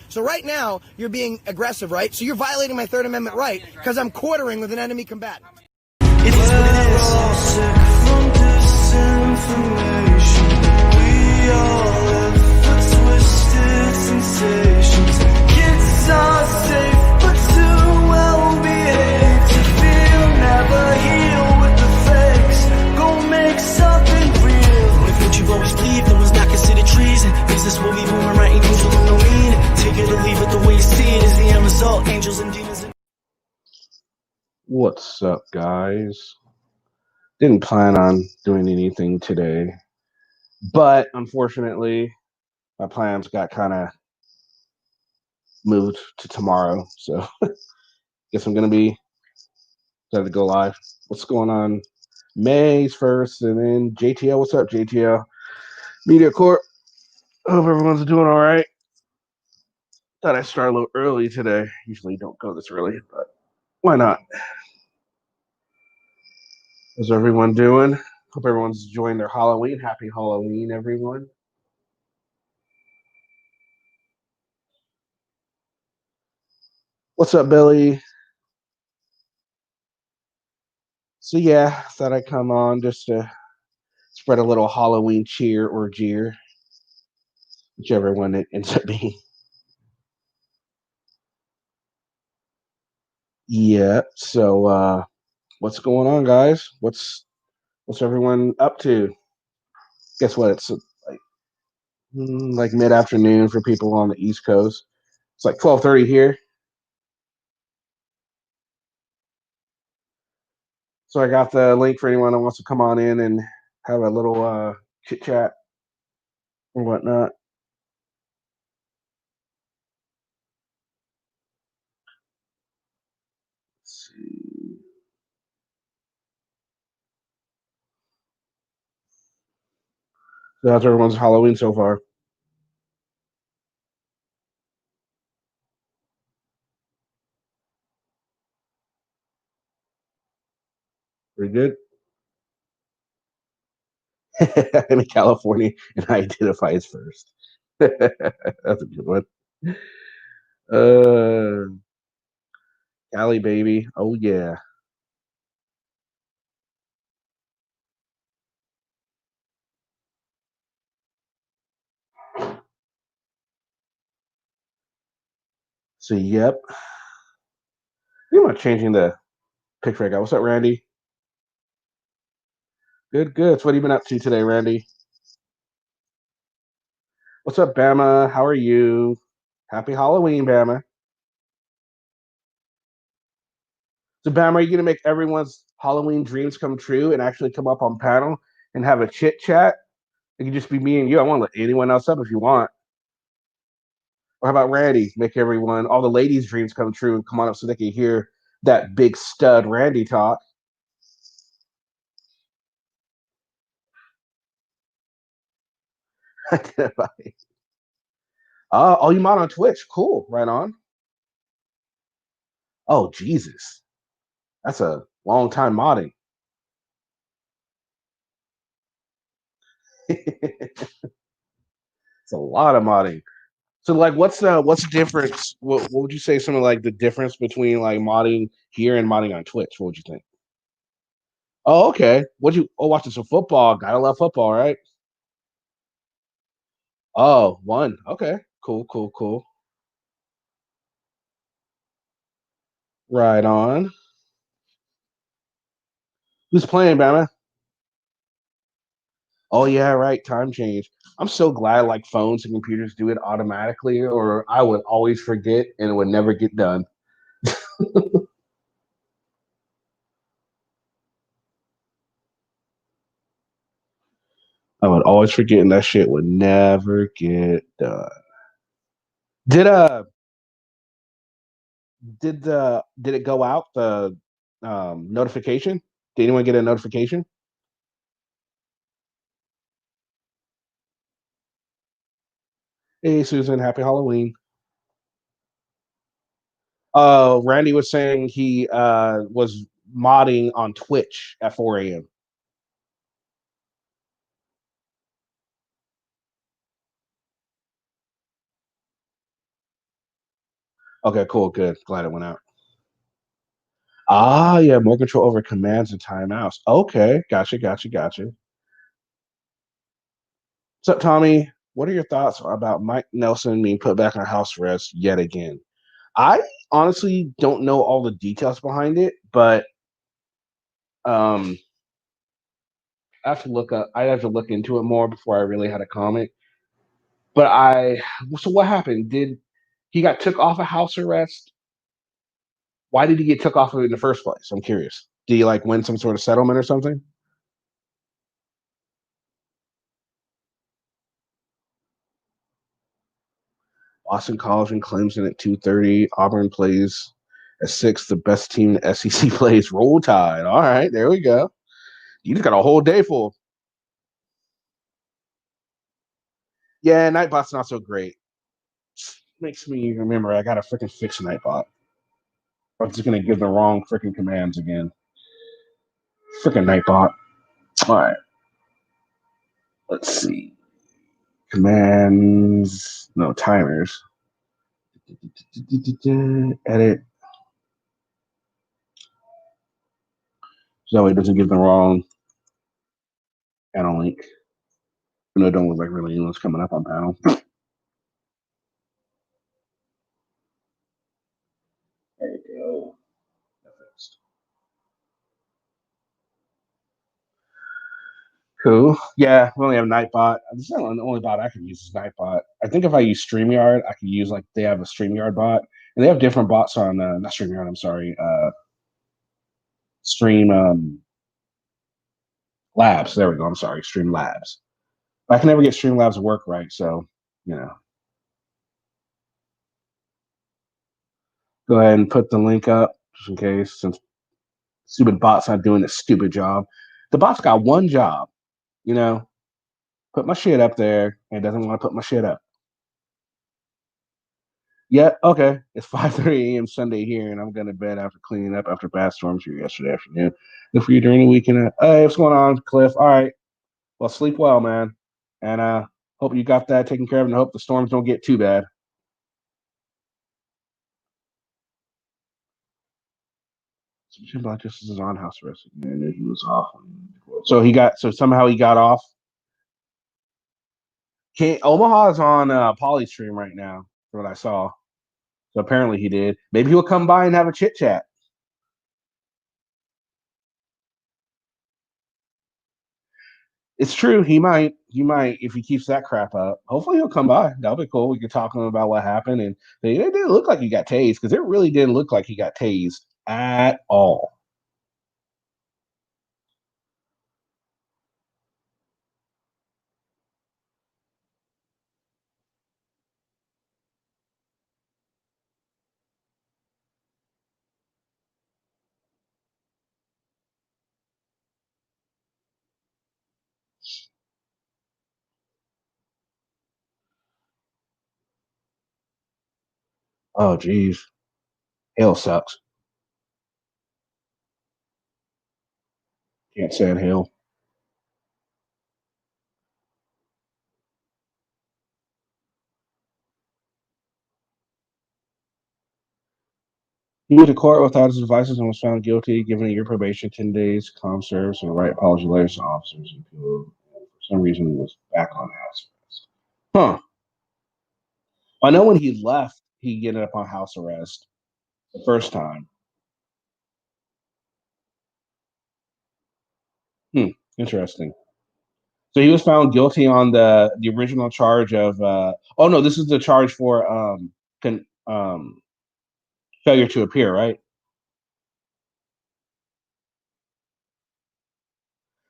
So right now, you're being aggressive, right? So you're violating my Third Amendment right because I'm quartering with an enemy combatant. It is what it is. All sick from disinformation. We all live for twisted sensations. Kids are safe, but too well behaved to feel. Never heal with the fakes. Go make something real. If what you've always believed and was not considered treason, is this what we moving right in angels with no meaning? Take it or leave it, the way you see it is the end result. Angels and demons. What's up, guys? Didn't plan on doing anything today, but unfortunately, my plans got kind of moved to tomorrow. So, guess I'm gonna be decided to go live. What's going on? May's first, and then JTL. What's up, JTL? Media Corp. Hope everyone's doing all right. Thought I'd start a little early today. Usually don't go this early, but why not? How's everyone doing? Hope everyone's enjoying their Halloween. Happy Halloween, everyone. What's up, Billy? So yeah, thought I'd come on just to spread a little Halloween cheer or jeer, whichever one it ends up being. Yeah. So what's going on, guys? What's everyone up to? Guess what? It's like mid afternoon for people on the East Coast. It's like 12:30 here. So I got the link for anyone that wants to come on in and have a little chit chat or whatnot. Let's see. So how's everyone's Halloween so far? Pretty good. I'm in California and I identify as first. That's a good one. Cali baby. Oh yeah. So yep. You know, changing the picture I got. What's up, Randy? Good, good. So what have you been up to today, Randy? What's up, Bama? How are you? Happy Halloween, Bama. So Bama, are you gonna make everyone's Halloween dreams come true and actually come up on panel and have a chit chat? It can just be me and you. I won't let anyone else up if you want. Or how about Randy? Make everyone, all the ladies' dreams come true and come on up so they can hear that big stud Randy talk. Oh, you mod on Twitch. Cool. Right on. Oh, Jesus. That's a long time modding. It's a lot of modding. So, like, what's the difference? What would you say? Something like the difference between like modding here and modding on Twitch? What would you think? Oh, okay. What you? Oh, watching some football. Gotta love football, right? Oh, one. Okay. Cool. Cool. Cool. Right on. Who's playing, Bama? Oh yeah, right. Time change. I'm so glad like phones and computers do it automatically, or I would always forget and it would never get done. I would always forget, and that shit would never get done. Did did it go out the notification? Did anyone get a notification? Hey Susan, happy Halloween. Randy was saying he was modding on Twitch at 4 a.m. Okay, cool, good. Glad it went out. Ah, yeah, more control over commands and timeouts. Okay, gotcha. So, Tommy, what are your thoughts about Mike Nelson being put back on house arrest yet again? I honestly don't know all the details behind it, but um, I have to look into it more before I really had a comment. But so what happened? Did he got took off of house arrest? Why did he get took off of it in the first place? I'm curious. Did he like win some sort of settlement or something? Boston College and Clemson at 2:30. Auburn plays at 6. The best team in the SEC plays. Roll Tide. All right, there we go. You just got a whole day full. Yeah, Nightbot's not so great. Makes me remember I gotta freaking fix Nightbot. I'm just gonna give the wrong freaking commands again. Freaking Nightbot. All right. Let's see. Commands. No timers. Edit. So that way it doesn't give the wrong panel link. No, it don't look like really anyone's coming up on panel. There you go. Cool. Yeah, we only have Nightbot. This is not the only bot I can use is Nightbot. I think if I use StreamYard, I could use like they have a StreamYard bot, and they have different bots on not StreamYard. I'm sorry, Stream Labs. There we go. I'm sorry, Stream Labs. I can never get Stream Labs to work right, so you know. Go ahead and put the link up just in case, since stupid bot's not doing a stupid job. The bot's got one job, you know, put my shit up there, and doesn't want to put my shit up. Yeah, okay. It's 5:30 a.m. Sunday here, and I'm going to bed after cleaning up after bad storms here yesterday afternoon. Good for you during the weekend. Hey, what's going on, Cliff? All right. Well, sleep well, man. And hope you got that taken care of, and hope the storms don't get too bad. So Jim Black just is on house arrest, and he was off. So somehow he got off. Omaha is on Polystream right now, from what I saw. So apparently he did. Maybe he'll come by and have a chit chat. It's true. He might. He might if he keeps that crap up. Hopefully he'll come by. That'll be cool. We can talk to him about what happened. And it didn't look like he got tased because it really didn't look like he got tased at all. Oh, geez. Hell sucks. Can't stand hell. He went to court without his devices and was found guilty, given a year probation, 10 days, calm service, and write apology letters to officers. And for some reason, he was back on house arrest. Huh. I know when he left, he ended up on house arrest the first time. Interesting. So he was found guilty on the original charge of oh no, this is the charge for failure to appear, right?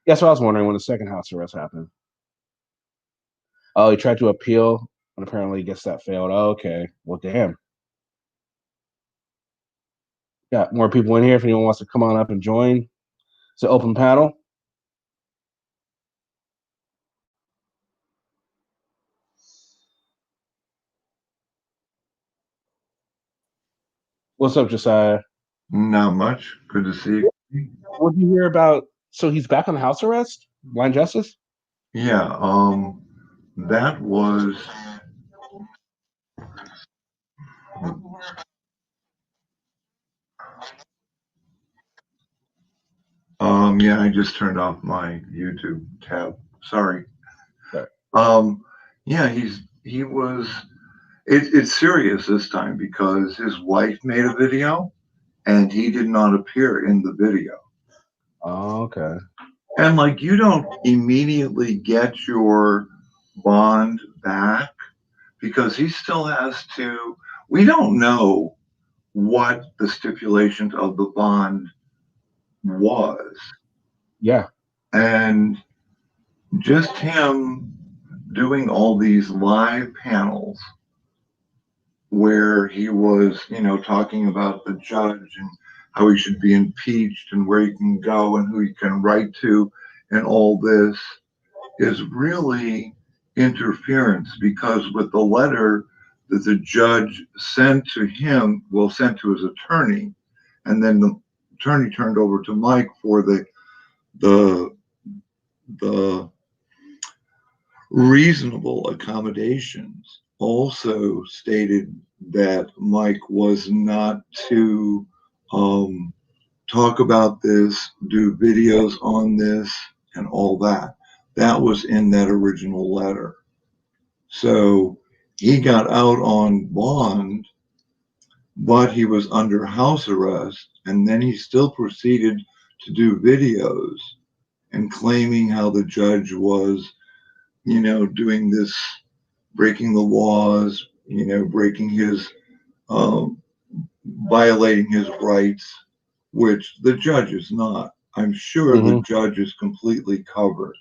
That's what I was wondering when the second house arrest happened. Oh, he tried to appeal and apparently guess that failed. Oh, okay. Well damn. Got more people in here if anyone wants to come on up and join. It's an open panel. What's up, Josiah? Not much. Good to see you. What did you hear about? So he's back on house arrest? Blind justice? Yeah, that was Yeah, I just turned off my YouTube tab. Sorry. Okay. Yeah, he was. It's serious this time because his wife made a video and he did not appear in the video. Oh, okay. And like, you don't immediately get your bond back because he still has to. We don't know what the stipulations of the bond was. Yeah. And just him doing all these live panels where he was, talking about the judge and how he should be impeached and where he can go and who he can write to, and all this is really interference, because with the letter that the judge sent to him, sent to his attorney, and then the attorney turned over to Mike for the reasonable accommodations, also stated that Mike was not to talk about this, do videos on this, and all that. That was in that original letter. So he got out on bond, but he was under house arrest, and then he still proceeded to do videos and claiming how the judge was, doing this, breaking the laws, breaking his, violating his rights, which the judge is not. I'm sure the judge is completely covered.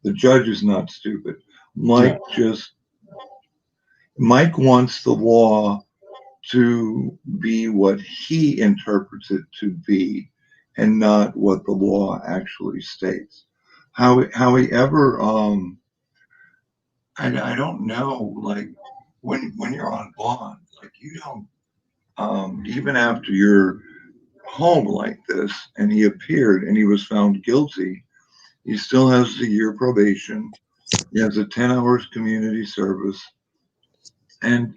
The judge is not stupid. Mike wants the law to be what he interprets it to be and not what the law actually states. How he ever, I don't know, like when you're on bond, like you don't, even after you're home like this and he appeared and he was found guilty, he still has a year probation. He has a 10 hours community service, and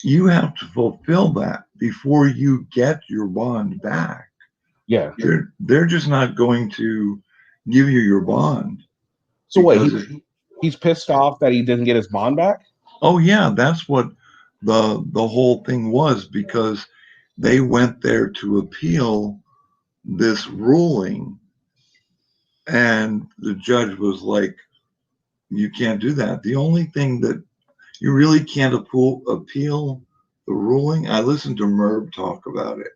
you have to fulfill that before you get your bond back. Yeah. They're just not going to give you your bond. So wait, he's pissed off that he didn't get his bond back? Oh yeah, that's what the whole thing was, because they went there to appeal this ruling, and the judge was like, you can't do that. The only thing that you really can't appeal the ruling. I listened to Merv talk about it,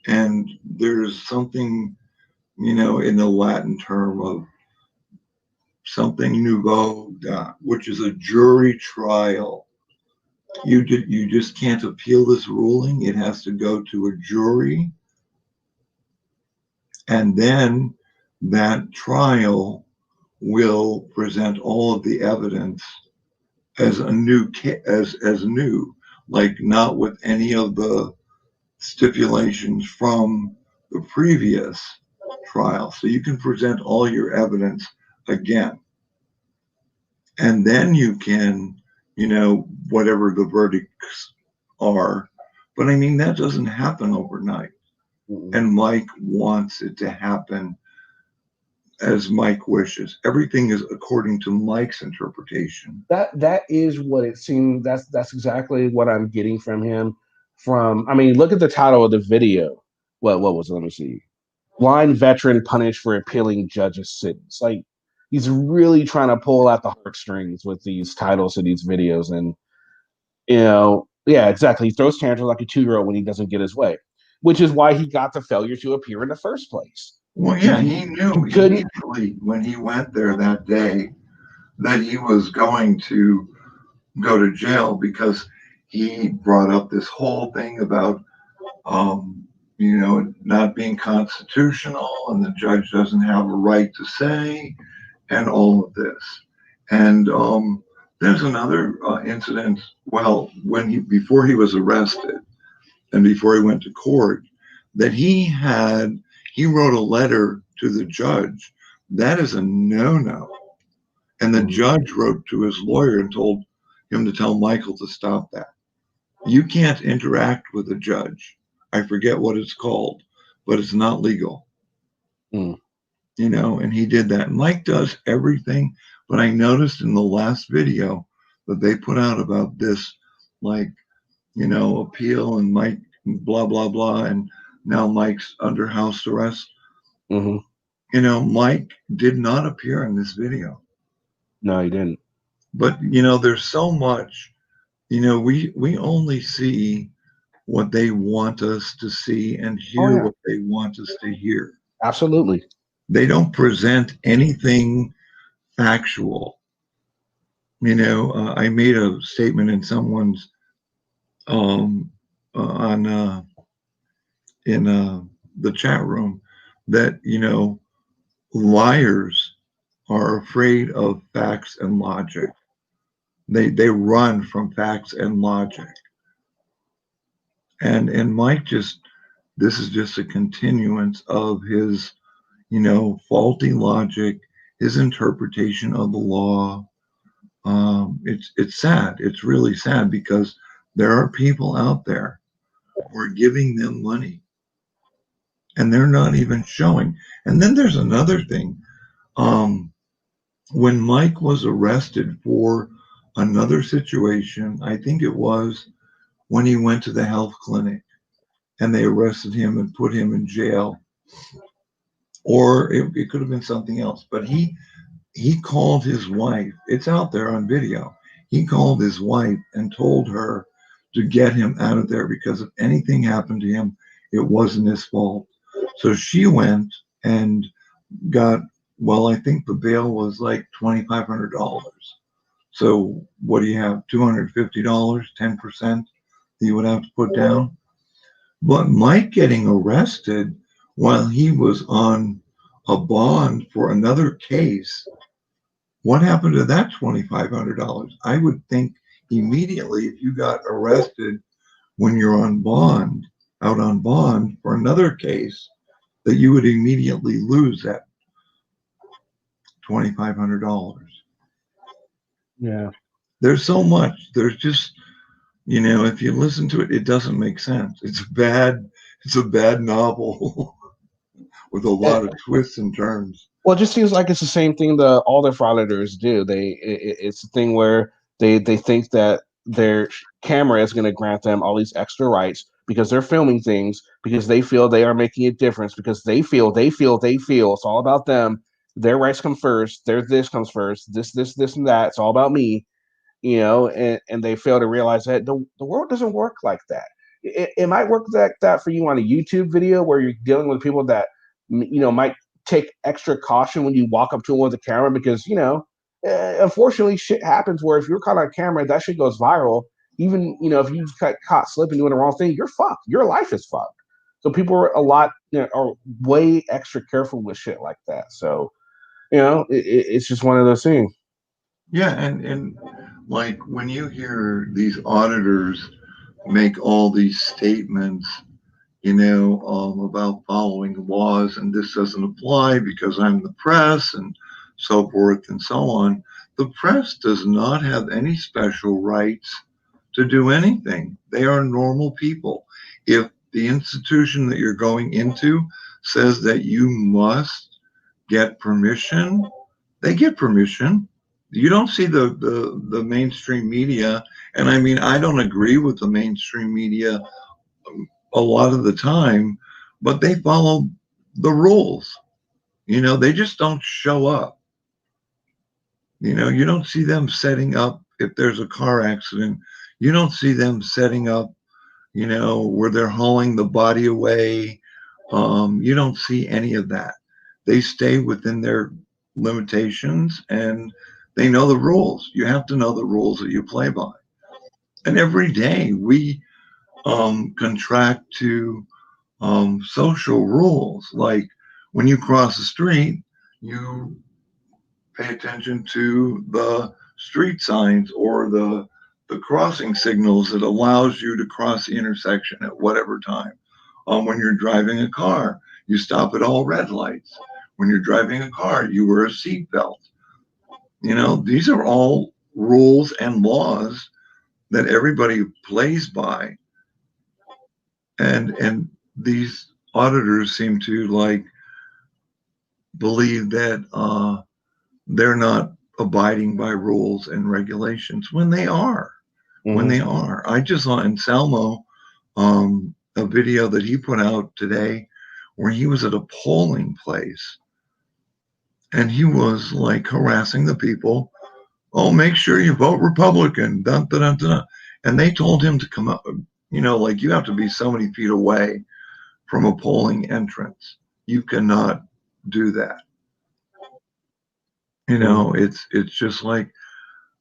and there's something, in the Latin term of something nouveau, which is a jury trial. You just can't appeal this ruling. It has to go to a jury, and then that trial will present all of the evidence as a new as new, like not with any of the stipulations from the previous trial. So you can present all your evidence again, and then you can, whatever the verdicts are. But I mean, that doesn't happen overnight. And Mike wants it to happen as Mike wishes. Everything is according to Mike's interpretation. That is what it seemed. That's exactly what I'm getting from him. I mean, look at the title of the video. What was it? Let me see. Blind veteran punished for appealing judge's sentence. Like, he's really trying to pull out the heartstrings with these titles of these videos. And, yeah, exactly. He throws tantrums like a 2-year-old when he doesn't get his way, which is why he got the failure to appear in the first place. Well, yeah, he knew immediately when he went there that day that he was going to go to jail, because he brought up this whole thing about, not being constitutional, and the judge doesn't have a right to say, and all of this. And there's another incident. Well, before he was arrested and before he went to court, that he wrote a letter to the judge. That is a no-no. And the judge wrote to his lawyer and told him to tell Michael to stop that. You can't interact with a judge. I forget what it's called, but it's not legal. Mm. you know, and he did that. Mike does everything, but I noticed in the last video that they put out about this, like, you know, appeal and Mike, blah, blah, blah, and now Mike's under house arrest. Hmm. You know, Mike did not appear in this video. No, he didn't. But, you know, there's so much, you know, we only see what they want us to see and Oh, hear yeah. what they want us to hear. Absolutely. They don't present anything factual. You know, I made a statement in someone's on in the chat room that, you know, liars are afraid of facts and logic. They run from facts and logic. And Mike just, this is just a continuance of his, you know, faulty logic, his interpretation of the law. It's sad. It's really sad because there are people out there who are giving them money and they're not even showing. And then there's another thing. When Mike was arrested for another situation, I think it was when he went to the health clinic and they arrested him and put him in jail, or it could have been something else. But he called his wife. It's out there on video. He called his wife and told her to get him out of there because if anything happened to him, it wasn't his fault. So she went and got, well, I think the bail was like $2,500. So what do you have? $250, 10% that you would have to put down. But Mike getting arrested while he was on a bond for another case, what happened to that $2,500? I would think immediately if you got arrested when you're on bond, out on bond for another case, that you would immediately lose that $2,500. Yeah. There's so much. There's just, you know, if you listen to it, it doesn't make sense. It's a bad novel with a lot of twists and turns. Well, it just seems like it's the same thing that all the frauditors do. It's a thing where they think that their camera is going to grant them all these extra rights because they're filming things because they feel they are making a difference because they feel it's all about them. Their rights come first. Their this comes first. This and that. It's all about me, you know. And they fail to realize that the world doesn't work like that. It might work like that for you on a YouTube video where you're dealing with people that you know might take extra caution when you walk up to them with a camera because you know unfortunately shit happens where if you're caught on camera that shit goes viral. Even you know if you got caught slipping doing the wrong thing, you're fucked. Your life is fucked. So people are a lot, you know, are way extra careful with shit like that. So you know it's just one of those things. Yeah, and like when you hear these auditors make all these statements, you know, about following laws and this doesn't apply because I'm the press and so forth and so on. The press does not have any special rights to do anything. They are normal people. If the institution that you're going into says that you must get permission, they get permission. You don't see the mainstream media, and I mean I don't agree with the mainstream media a lot of the time, but they follow the rules. You know, they just don't show up. You know, you don't see them setting up if there's a car accident. You don't see them setting up, you know, where they're hauling the body away. You don't see any of that. They stay within their limitations and they know the rules. You have to know the rules that you play by. And every day we contract to social rules. Like when you cross the street, you pay attention to the street signs or the crossing signals that allows you to cross the intersection at whatever time. When you're driving a car, you stop at all red lights. When you're driving a car, you wear a seatbelt. You know, these are all rules and laws that everybody plays by. And these auditors seem to like believe that they're not abiding by rules and regulations when they are. When they are. I just saw in Salmo a video that he put out today where he was at a polling place and he was like harassing the people. Oh, make sure you vote Republican. Dun, dun, dun, dun. And they told him to come up, like you have to be so many feet away from a polling entrance. You cannot do that. It's just like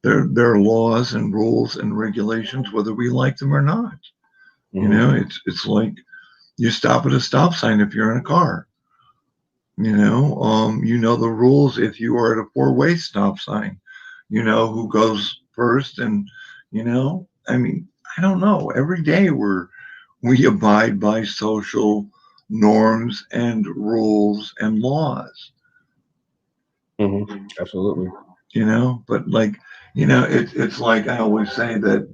there are laws and rules and regulations, whether we like them or not. It's like you stop at a stop sign if you're in a car. You know the rules if you are at a four-way stop sign. You know who goes first, and I mean, I don't know. Every day we abide by social norms and rules and laws. Absolutely. But like, it's like I always say that,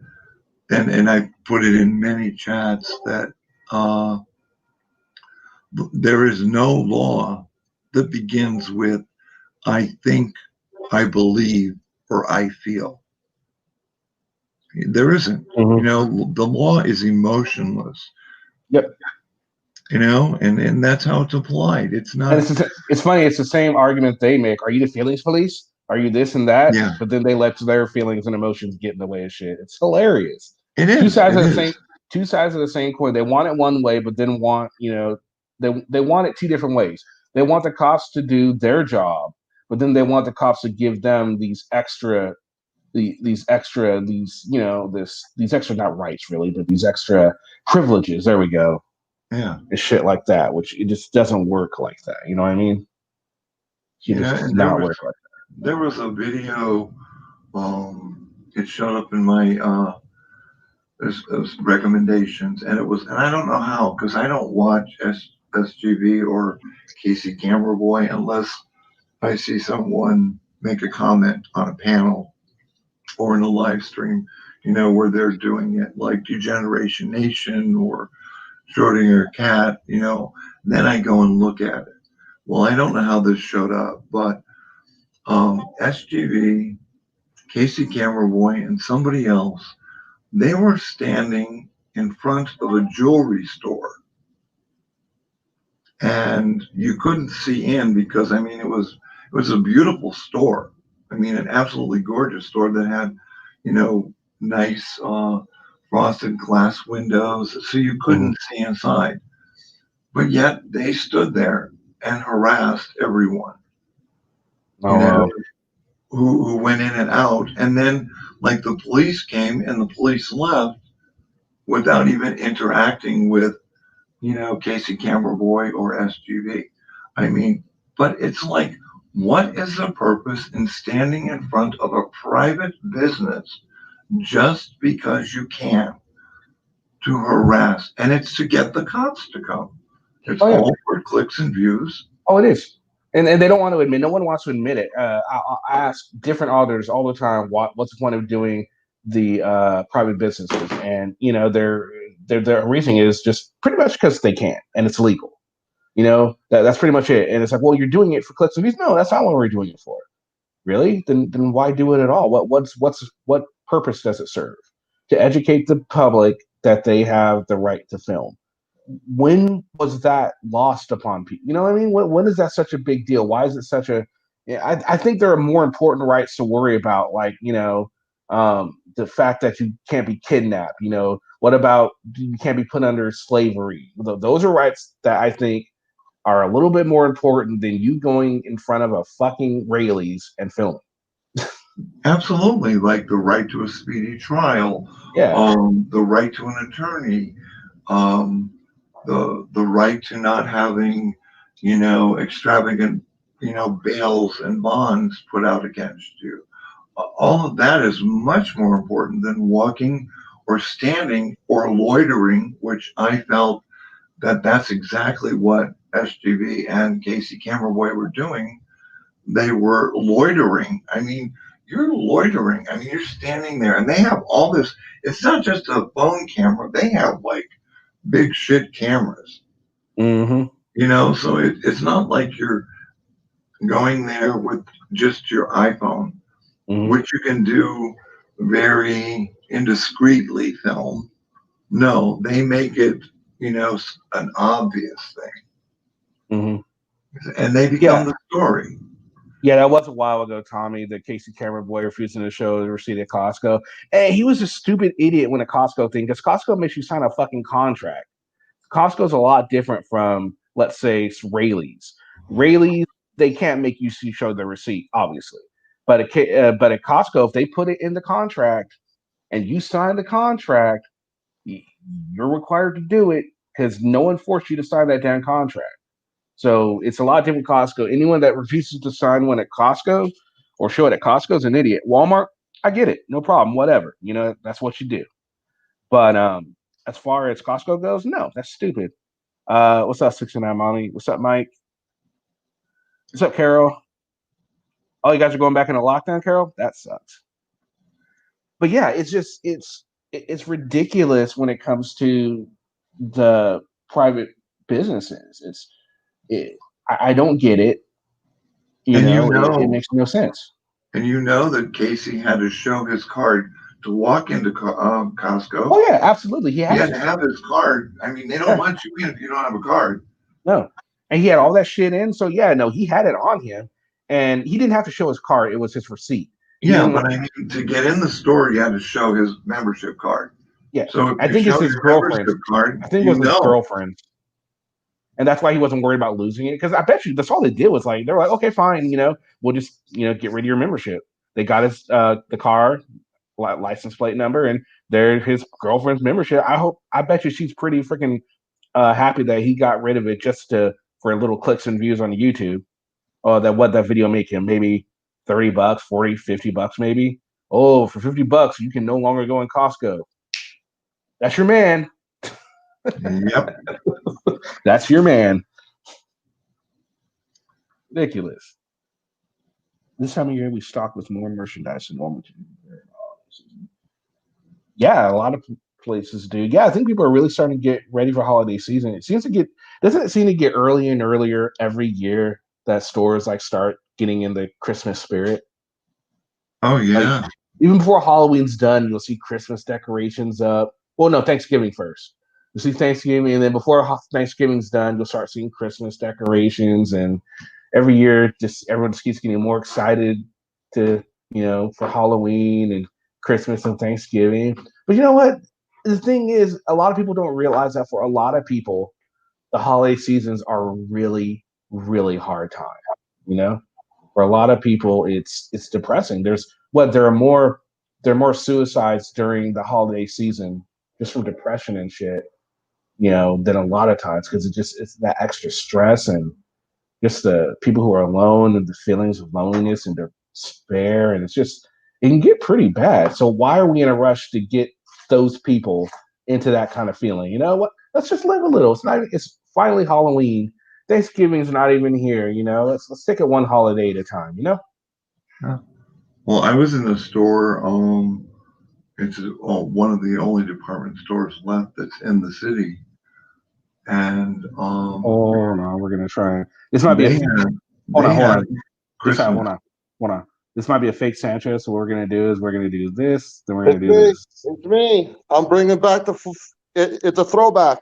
and I put it in many chats that there is no law that begins with I think, I believe, or I feel. There isn't. The law is emotionless. Yep. And that's how it's applied. It's not. And it's funny. It's the same argument they make. Are you the feelings police? Are you this and that? Yeah. But then they let their feelings and emotions get in the way of shit. It's hilarious. It is. Two sides of the same coin. They want it one way, but then want they want it two different ways. They want the cops to do their job, but then they want the cops to give them these extra not rights really, but these extra privileges. There we go. Yeah. And shit like that, which it just doesn't work like that. You know what I mean? It does not work like that. There was a video. It showed up in my recommendations, and I don't know how, because I don't watch SGV or Casey Camera Boy unless I see someone make a comment on a panel or in a live stream, where they're doing it, like Degeneration Nation or Schrodinger Cat, then I go and look at it. Well, I don't know how this showed up, but SGV, Casey Camera Boy, and somebody else, they were standing in front of a jewelry store. And you couldn't see in because, it was a beautiful store. An absolutely gorgeous store that had, nice frosted glass windows, so you couldn't see inside. But yet they stood there and harassed everyone. Who went in and out, and then like the police came and the police left without even interacting with Casey Camera Boy or SGV. But it's like, what is the purpose in standing in front of a private business just because you can, to harass? And it's to get the cops to come. It's all for clicks and views. Oh, it is. And they don't want to admit. No one wants to admit it. I ask different auditors all the time, what's the point of doing the private businesses? And their reasoning is just pretty much because they can, and it's legal. That's pretty much it. And it's like, well, you're doing it for clicks and views. No, that's not what we're doing it for. Really? Then why do it at all? What purpose does it serve? To educate the public that they have the right to film. When was that lost upon people? You know what I mean? When is that such a big deal? Why is it such a? I think there are more important rights to worry about, like the fact that you can't be kidnapped. What about you can't be put under slavery? Those are rights that I think are a little bit more important than you going in front of a fucking Raley's and filming. Absolutely, like the right to a speedy trial. Yeah. The right to an attorney. The right to not having, extravagant, bails and bonds put out against you. All of that is much more important than walking or standing or loitering, which I felt that's exactly what SGV and Casey Camera Boy were doing. They were loitering. You're loitering. You're standing there, and they have all this. It's not just a phone camera. They have like big shit cameras. Mm-hmm. So it's not like you're going there with just your iPhone, Mhm. which you can do very indiscreetly film. No, they make it, an obvious thing, Mhm. and they become the story. Yeah, that was a while ago, Tommy. The Casey Cameron boy refusing to show the receipt at Costco. And he was a stupid idiot when a Costco thing, because Costco makes you sign a fucking contract. Costco's a lot different from, let's say, Rayleigh's. Rayleigh's, they can't make you show the receipt, obviously. But at Costco, if they put it in the contract and you sign the contract, you're required to do it because no one forced you to sign that damn contract. So it's a lot different. Costco. Anyone that refuses to sign one at Costco or show it at Costco is an idiot. Walmart, I get it, no problem, whatever. That's what you do. But as far as Costco goes, no, that's stupid. What's up, 69 Mommy? What's up, Mike? What's up, Carol? Oh, you guys are going back into lockdown, Carol? That sucks. But yeah, it's ridiculous when it comes to the private businesses. I don't get it. It makes no sense. And that Casey had to show his card to walk into Costco. Oh yeah, absolutely. He had had to have his card. I mean, they don't want you in if you don't have a card. No, and he had all that shit in. So yeah, no, he had it on him, and he didn't have to show his card. It was his receipt. Yeah, but I mean, to get in the store, you had to show his membership card. Yeah, so I think it's his girlfriend. Card, I think it was his girlfriend, and that's why he wasn't worried about losing it. Because I bet you that's all they did was like they were like, okay, fine, we'll just get rid of your membership. They got his the car license plate number, and there's his girlfriend's membership. I bet you she's pretty freaking happy that he got rid of it just for little clicks and views on YouTube. That video make him maybe $30, $40, $50 maybe. Oh, for $50 you can no longer go in Costco. That's your man. Yep. That's your man. Ridiculous. This time of year we stock with more merchandise than normal. Yeah, a lot of places do. Yeah, I think people are really starting to get ready for holiday season. Doesn't it seem to get earlier and earlier every year that stores start getting in the Christmas spirit? Oh yeah. Even before Halloween's done, you'll see Christmas decorations up. Well, no, Thanksgiving first. You'll see Thanksgiving, and then before Thanksgiving's done, you'll start seeing Christmas decorations. And every year, everyone just keeps getting more excited for Halloween and Christmas and Thanksgiving. But you know what? The thing is, a lot of people don't realize that for a lot of people, the holiday seasons are really, really hard time. For a lot of people, it's depressing. There are more suicides during the holiday season just from depression and shit, than a lot of times because it's that extra stress and just the people who are alone and the feelings of loneliness and despair, and it can get pretty bad. So why are we in a rush to get those people into that kind of feeling? You know what? Let's just live a little. It's finally Halloween. Thanksgiving's not even here. Let's take it one holiday at a time. Yeah. Well, I was in the store. It's one of the only department stores left that's in the city, and oh no, we're gonna try. This might be hold on. This might be a fake Santa. So what we're gonna do is we're gonna do this. Then we're gonna do this. It's me. I'm bringing back it's a throwback.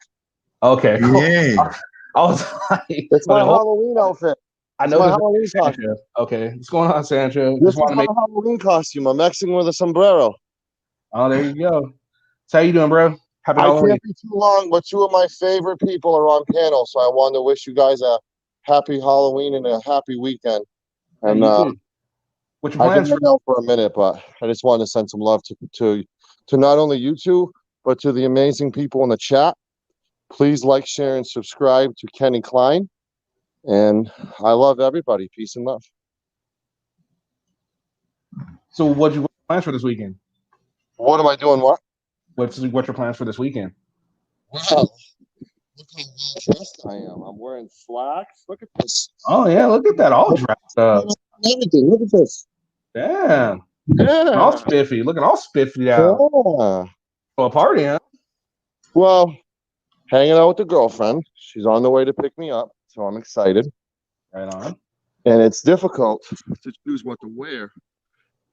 Okay. Cool. Yay. I was like, it's my Halloween outfit. I know my Halloween costume. Okay, what's going on, Santa? This is my Halloween costume. I'm mixing with a sombrero. Oh, there you go. So how you doing, bro? Happy Halloween. I can't be too long, but two of my favorite people are on panel, so I wanted to wish you guys a happy Halloween and a happy weekend. And what's your plans? I've been out for a minute, but I just wanted to send some love to not only you two, but to the amazing people in the chat. Please like, share, and subscribe to Kenny Klein. And I love everybody. Peace and love. So what's your plans for this weekend? What am I doing? What? What's your plans for this weekend? Wow. Look how well dressed I am. I'm wearing slacks. Look at this. Oh, yeah. Look at that. All dressed up. Everything. Look at this. Damn. Yeah. All spiffy. Looking all spiffy out. Yeah. For a party, huh? Well, hanging out with the girlfriend. She's on the way to pick me up, so I'm excited. Right on. And it's difficult to choose what to wear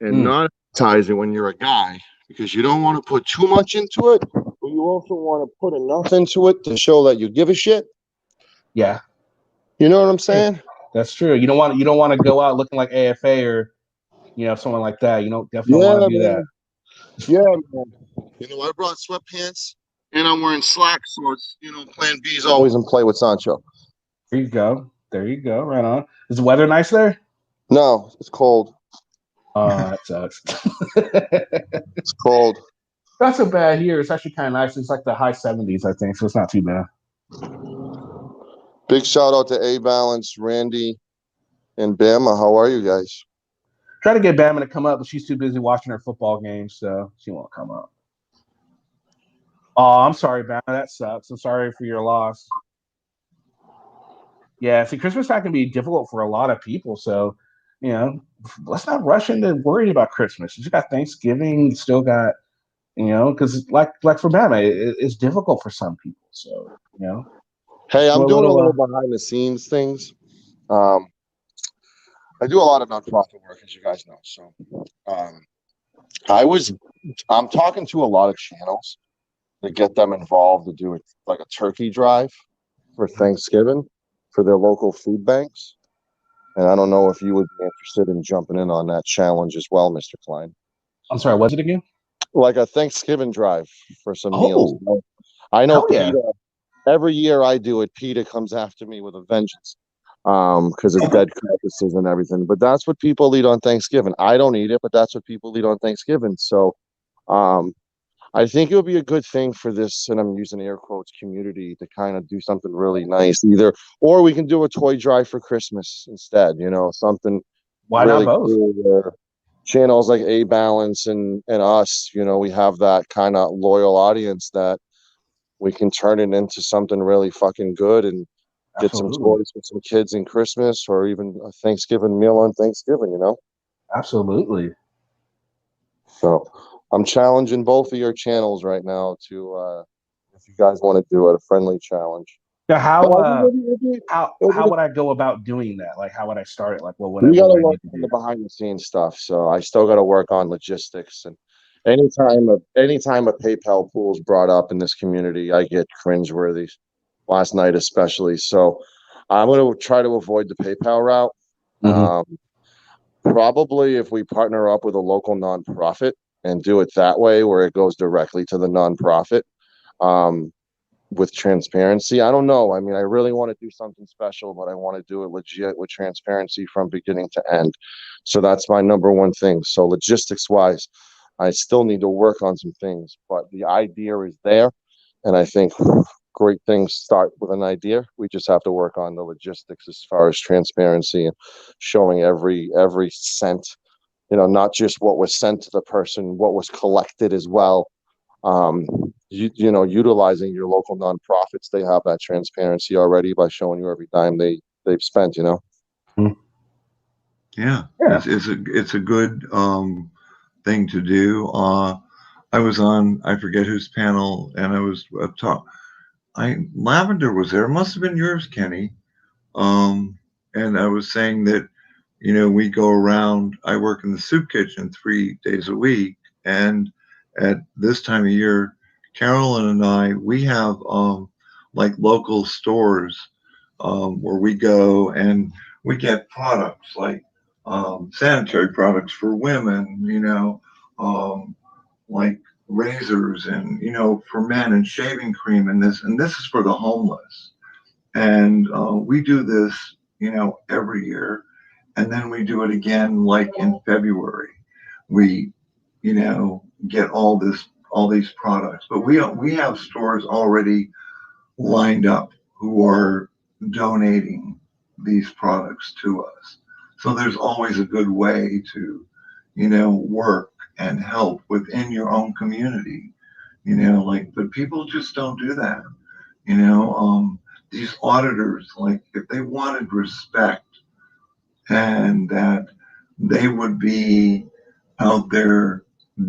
and not advertise it when you're a guy, because you don't want to put too much into it, but you also want to put enough into it to show that you give a shit. Yeah, You know what I'm saying? that's true. You don't want to go out looking like AFA or someone like that. You don't definitely Yeah, want to do that. man. Yeah, man. You know, I brought sweatpants and I'm wearing slacks, so it's, plan B is always in play with Sancho. There you go. There you go. Right on. Is the weather nice there? No, it's cold. That sucks. It's cold. Not so bad here. It's actually kind of nice. It's like the high 70s, I think, so it's not too bad. Big shout out to A Balance, Randy, and Bama. How are you guys? Try to get Bama to come up, but she's too busy watching her football games, so she won't come up. Oh, I'm sorry, Bama. That sucks. I'm sorry for your loss. Yeah, see, Christmas time can be difficult for a lot of people, so let's not rush into worrying about Christmas. You got Thanksgiving, you still got, because like for Bama, it's difficult for some people. So Hey, I'm doing a little little behind the scenes things. I do a lot of nonprofit work, as you guys know. So I'm talking to a lot of channels to get them involved to do like a turkey drive for Thanksgiving for their local food banks. And I don't know if you would be interested in jumping in on that challenge as well, Mr. Klein. I'm sorry, what's it again? Like a Thanksgiving drive for some Oh. meals. I know Hell yeah. PETA, every year I do it, PETA comes after me with a vengeance because it's dead carcasses and everything. But that's what people eat on Thanksgiving. I don't eat it, but that's what people eat on Thanksgiving. So I think it would be a good thing for this, and I'm using air quotes, community to kind of do something really nice or we can do a toy drive for Christmas instead, something Why really not both? cool where channels like A Balance and us, we have that kind of loyal audience that we can turn it into something really fucking good and get some Absolutely. toys for some kids in Christmas or even a Thanksgiving meal on Thanksgiving, Absolutely. So I'm challenging both of your channels right now to, if you guys want to do it, a friendly challenge. Now, how It'll would I go about doing that? Like, how would I start it? Like, what would I We got to need work to on do? the behind the scenes stuff. So I still got to work on logistics. And anytime a PayPal pool is brought up in this community, I get cringeworthy. Last night especially. So I'm going to try to avoid the PayPal route. Probably if we partner up with a local nonprofit and do it that way, where it goes directly to the nonprofit. With transparency. I don't know. I mean, I really want to do something special, but I want to do it legit with transparency from beginning to end. So that's my number one thing. So logistics wise, I still need to work on some things, but the idea is there. And I think great things start with an idea. We just have to work on the logistics as far as transparency and showing every cent, not just what was sent to the person, what was collected as well. Utilizing your local nonprofits, they have that transparency already by showing you every dime they've spent. Yeah, it's a good thing to do. I was on, I forget whose panel, and I was Lavender was there. It must have been yours, Kenny. And I was saying that we go around. I work in the soup kitchen 3 days a week, and at this time of year, Carolyn and I, we have like local stores where we go and we get products like sanitary products for women, like razors and, for men and shaving cream and this is for the homeless. And we do this, every year. And then we do it again, like in February. We, get all these products, but we have stores already lined up who are donating these products to us. So there's always a good way to, work and help within your own community, but people just don't do that. These auditors, like if they wanted respect and that they would be out there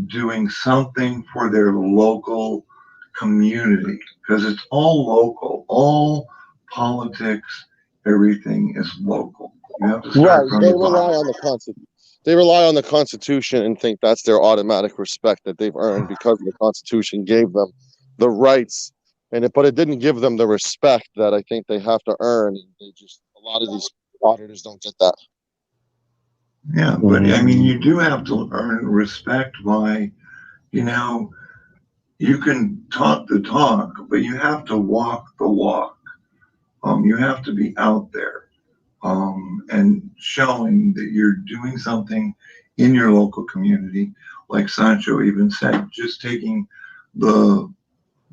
doing something for their local community, because it's all local, all politics, everything is local. You have to Right. start from They the rely bottom. on the They rely on the Constitution and think that's their automatic respect that they've earned because the Constitution gave them the rights, but it didn't give them the respect that I think they have to earn. And a lot of these auditors don't get that. Yeah, but I mean, you do have to earn respect by, you know, you can talk the talk, but you have to walk the walk. You have to be out there, and showing that you're doing something in your local community. Like Sancho even said, just taking the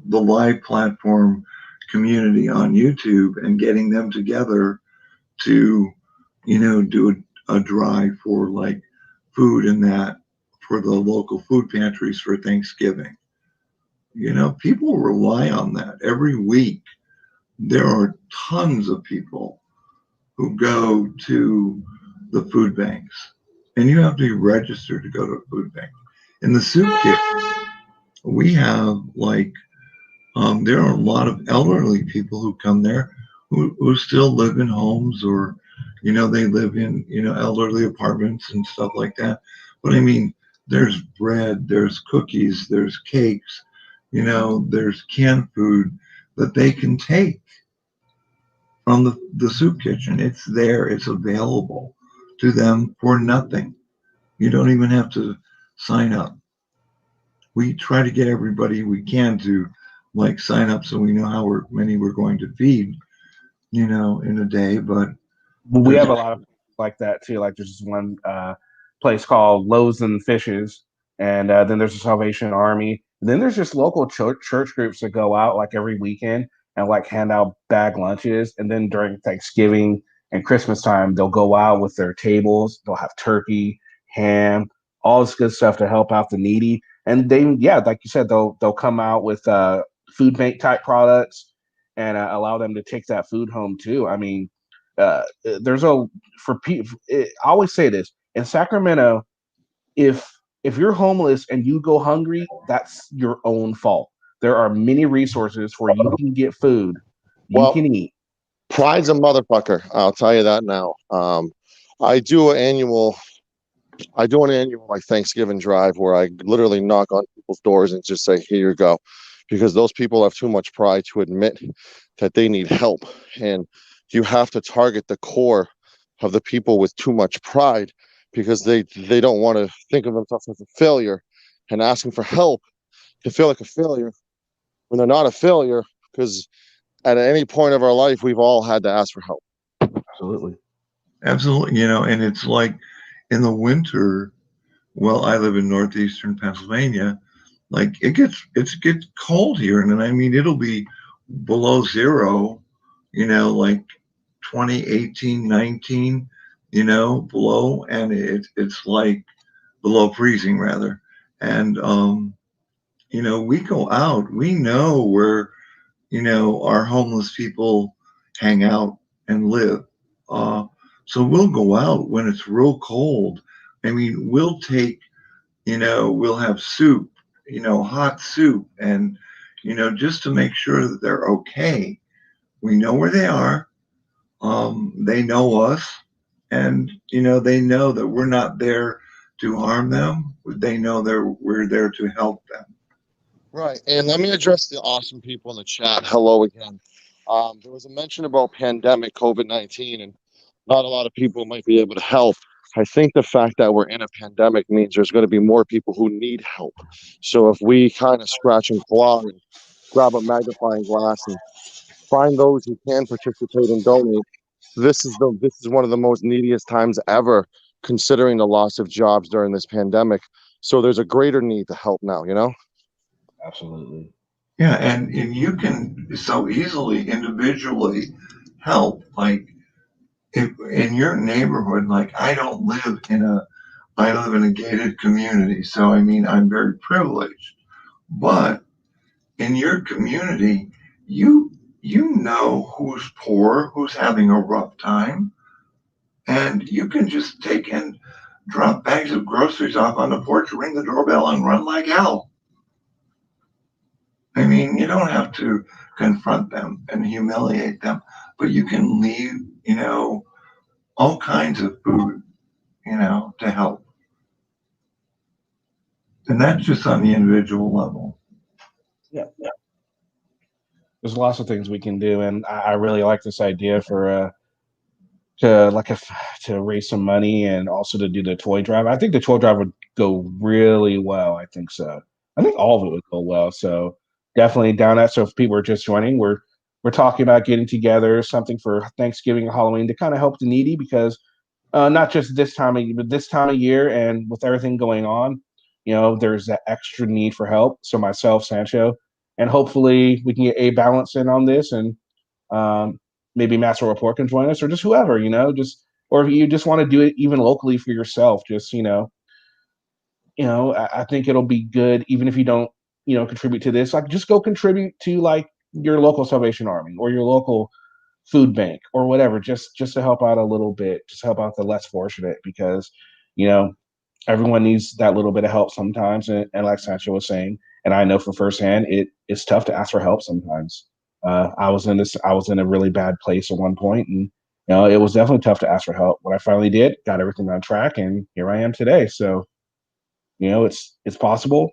live platform community on YouTube and getting them together to, do a drive for like food and that for the local food pantries for Thanksgiving. People rely on that every week. There are tons of people who go to the food banks, and you have to be registered to go to a food bank. In the soup kitchen, we have there are a lot of elderly people who come there who still live in homes, or they live in elderly apartments and stuff like that. But I mean, there's bread, there's cookies, there's cakes, there's canned food that they can take from the soup kitchen. It's there, it's available to them for nothing. You don't even have to sign up. We try to get everybody we can to sign up so we know many we're going to feed, in a day. But We have a lot of like that too. Like there's this one place called Loaves and Fishes, and then there's the Salvation Army. And then there's just local church groups that go out like every weekend and like hand out bag lunches. And then during Thanksgiving and Christmas time, they'll go out with their tables. They'll have turkey, ham, all this good stuff to help out the needy. And yeah, like you said, they'll come out with food bank type products and allow them to take that food home too. I mean, there's for people. I always say this in Sacramento: if you're homeless and you go hungry, that's your own fault. There are many resources where you can get food, you can eat. Pride's a motherfucker. I'll tell you that now. I do an annual like Thanksgiving drive where I literally knock on people's doors and just say, "Here you go," because those people have too much pride to admit that they need help, and you have to target the core of the people with too much pride because they don't want to think of themselves as a failure, and asking for help to feel like a failure when they're not a failure, because at any point of our life we've all had to ask for help. Absolutely. And it's like in the winter, well, I live in northeastern Pennsylvania, like it gets cold here, and I mean it'll be below zero, like 20, 18, 19, below, and it's like below freezing rather. And we go out, we know where our homeless people hang out and live. So we'll go out when it's real cold. I mean, we'll take, we'll have soup, hot soup, and just to make sure that they're okay. We know where they are. They know us, and they know that we're not there to harm them. They know we're there to help them. Right. And let me address the awesome people in the chat. Hello again. There was a mention about pandemic COVID-19, and not a lot of people might be able to help. I think the fact that we're in a pandemic means there's going to be more people who need help. So if we kind of scratch and claw and grab a magnifying glass and find those who can participate and donate, this is one of the most neediest times ever, considering the loss of jobs during this pandemic. So there's a greater need to help now, Absolutely. Yeah, and you can so easily individually help. Like if in your neighborhood, like I live in a gated community, so I mean I'm very privileged. But in your community, you know who's poor, who's having a rough time, and you can just take and drop bags of groceries off on the porch, ring the doorbell, and run like hell. I mean, you don't have to confront them and humiliate them, but you can leave, all kinds of food, to help. And that's just on the individual level. Yeah. There's lots of things we can do, and I really like this idea for to raise some money and also to do the toy drive. I think the toy drive would go really well. I think so. I think all of it would go well. So definitely down that. So if people are just joining, we're talking about getting together something for Thanksgiving or Halloween to kind of help the needy because not just this time of year, but this time of year and with everything going on, there's that extra need for help. So myself, Sancho, and hopefully we can get a balance in on this and um, maybe Master Report can join us or just whoever, or if you just want to do it even locally for yourself, just, I think it'll be good even if you don't, contribute to this, like just go contribute to like your local Salvation Army or your local food bank or whatever, just to help out a little bit, just help out the less fortunate because, you know, everyone needs that little bit of help sometimes. And like Sancho was saying, and I know from firsthand, it's tough to ask for help sometimes. I was in a really bad place at one point, and it was definitely tough to ask for help. When I finally did, got everything on track, and here I am today. So, it's possible,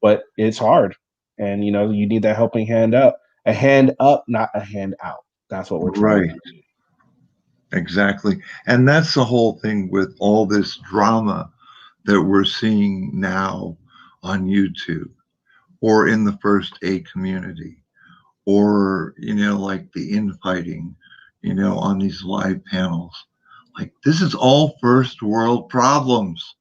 but it's hard, and you need that helping hand up, a hand up, not a hand out. That's what we're trying Right. to do. Exactly. And that's the whole thing with all this drama that we're seeing now on YouTube or in the first aid community or, like the infighting, on these live panels. Like, this is all first world problems.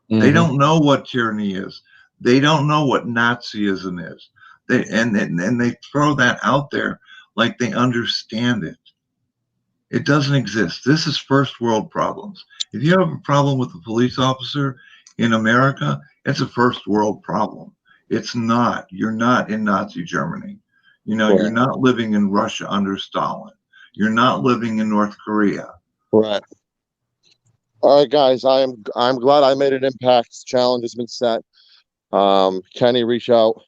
They Mhm. don't know what tyranny is. They don't know what Nazism is. And they throw that out there like they understand it. It doesn't exist. This is first world problems. If you have a problem with a police officer in America, it's a first world problem. It's not. You're not in Nazi Germany. You're Right. not living in Russia under Stalin. You're not living in North Korea. Right. All right, guys. I'm glad I made an impact. Challenge has been set. Kenny, reach out.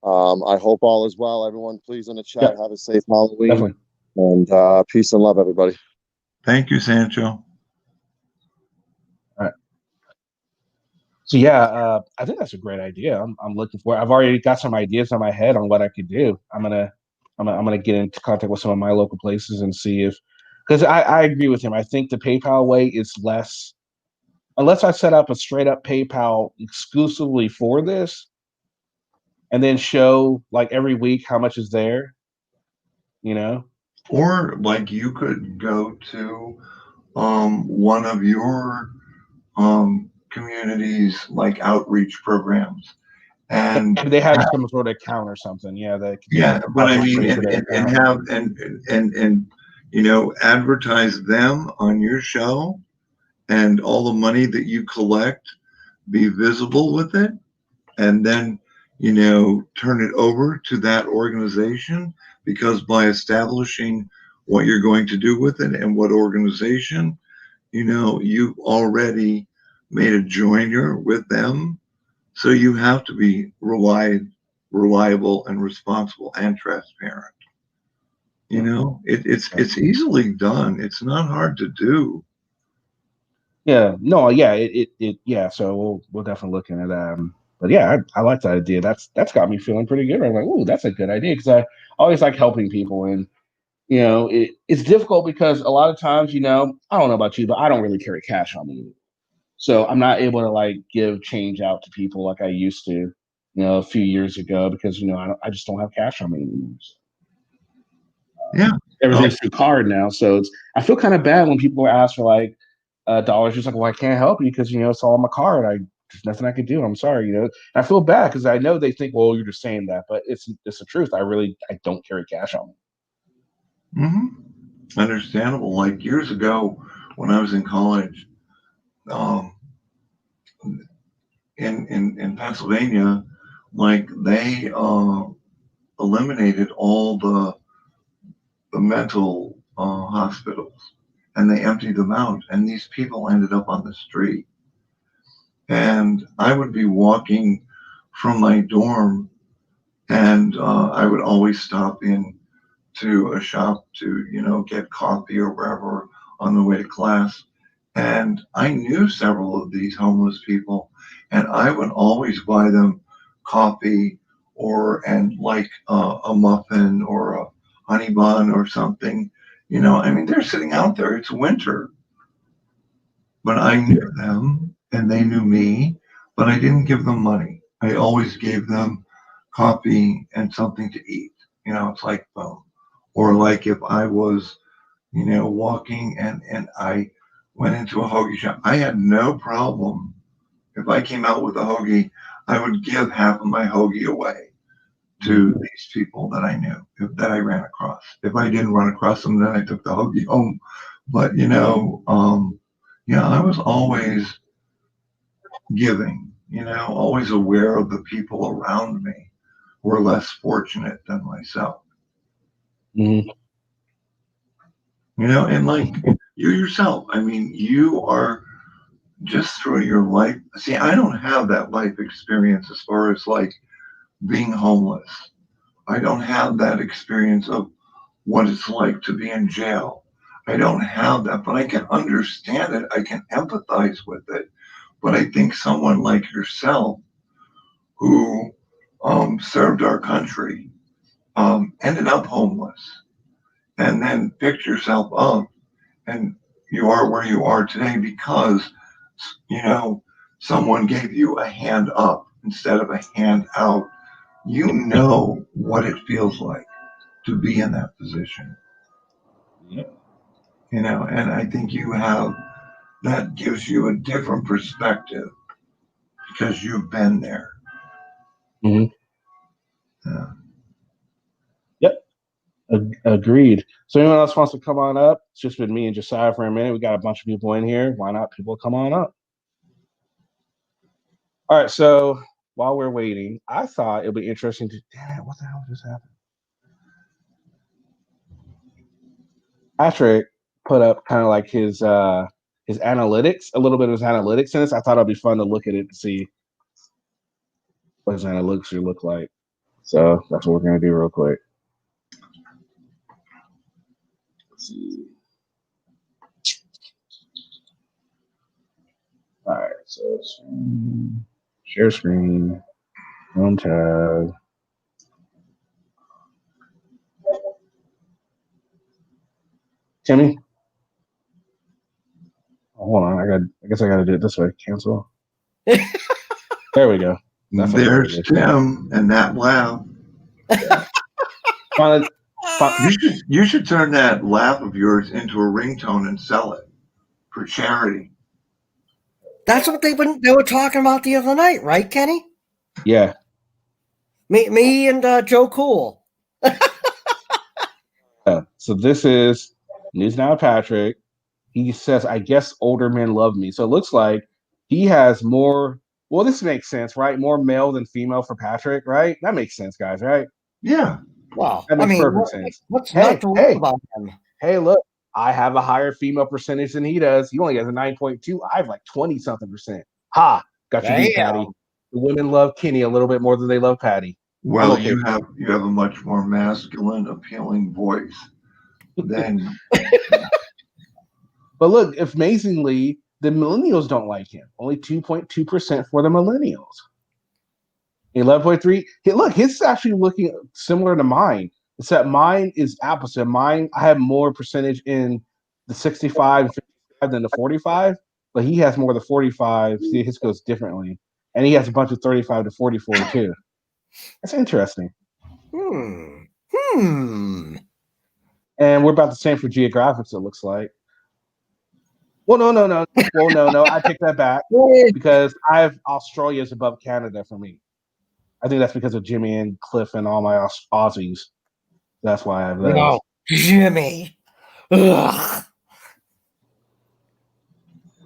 I hope all is well. Everyone, please in the chat, Yep. have a safe Halloween. Definitely. And peace and love, everybody. Thank you, Sancho. So yeah, I think that's a great idea. I'm looking for. I've already got some ideas in my head on what I could do. I'm gonna get into contact with some of my local places and see if, because I agree with him. I think the PayPal way is less, unless I set up a straight up PayPal exclusively for this, and then show like every week how much is there. You know. Or like you could go to one of your communities like outreach programs and Maybe they have some sort of account or something. Yeah, that yeah, but I mean, straight to their and account. have and advertise them on your show, and all the money that you collect be visible with it, and then turn it over to that organization, because by establishing what you're going to do with it and what organization, you've already made a joiner with them, so you have to be reliable and responsible and transparent. It's easily done. It's not hard to do. Yeah, no, yeah, yeah. So we'll definitely look into that. But yeah, I like that idea. That's got me feeling pretty good. I'm like, oh, that's a good idea because I always like helping people, and it's difficult because a lot of times, I don't know about you, but I don't really carry cash on me, so I'm not able to like give change out to people like I used to, a few years ago because I just don't have cash on me anymore. Yeah, Everything's through card now, so I feel kind of bad when people ask for like dollars. Just like, well, I can't help you because it's all on my card. There's nothing I could do. I'm sorry, And I feel bad because I know they think, well, you're just saying that, but it's the truth. I don't carry cash on me. Understandable. Like years ago when I was in college, um, in Pennsylvania, like they eliminated all the mental hospitals, and they emptied them out, and these people ended up on the street. And I would be walking from my dorm, and I would always stop in to a shop to get coffee or wherever on the way to class. And I knew several of these homeless people, and I would always buy them coffee and like a muffin or a honey bun or something. You know, I mean, they're sitting out there. It's winter. But I knew them and they knew me, but I didn't give them money. I always gave them coffee and something to eat. You know, it's like, boom. Or like if I was, you know, walking and I went into a hoagie shop, I had no problem. If I came out with a hoagie, I would give half of my hoagie away to these people that I knew, that I ran across. If I didn't run across them, then I took the hoagie home. But, you know, yeah, I was always giving, you know, always aware of the people around me who were less fortunate than myself. Mhm. You know, and like you yourself, I mean, you are just through your life. See, I don't have that life experience as far as like being homeless. I don't have that experience of what it's like to be in jail. I don't have that, but I can understand it. I can empathize with it. But I think someone like yourself who served our country ended up homeless and then picked yourself up and you are where you are today because, you know, someone gave you a hand up instead of a hand out. You know what it feels like to be in that position. Yeah. You know, and I think that gives you a different perspective because you've been there. Mhm. Yeah. Yep. Agreed. So anyone else wants to come on up? It's just been me and Josiah for a minute. We got a bunch of people in here. Why not? People come on up. All right. So while we're waiting, I thought it'd be interesting to. Damn it! What the hell just happened? Patrick put up kind of like his analytics, a little bit of his analytics in this. I thought it'd be fun to look at it to see what his analytics should look like. So that's what we're gonna do real quick. Let's see. All right, so share screen, home tab. Timmy, hold on. I guess I got to do it this way. Cancel. There we go. That's what There's Tim and that laugh. Finally, You should turn that laugh of yours into a ringtone and sell it for charity. That's what they were talking about the other night, right, Kenny? yeah. Me and Joe Cool. So this is News Now Patrick. He says, I guess older men love me. So it looks like he has more. Well, this makes sense, right? More male than female for Patrick, right? That makes sense, guys, right? Yeah. Well, That makes perfect sense. What's not to love about him? Hey, look, I have a higher female percentage than he does. He only has a 9.2. I have like 20-something %. Ha! Got you beat, Patty. The women love Kenny a little bit more than they love Patty. Well, okay. you have a much more masculine, appealing voice than. But look, amazingly, the millennials don't like him. Only 2.2% for the millennials. 11.3. Look, his is actually looking similar to mine. Except mine is opposite. Mine, I have more percentage in the 65 and 55 than the 45, but he has more of the 45. See, his goes differently. And he has a bunch of 35 to 44 too. That's interesting. And we're about the same for geographics, it looks like. Well, no. Well, no. I take that back because Australia is above Canada for me. I think that's because of Jimmy and Cliff and all my Aussies. That's why I have those. No, Jimmy. Ugh.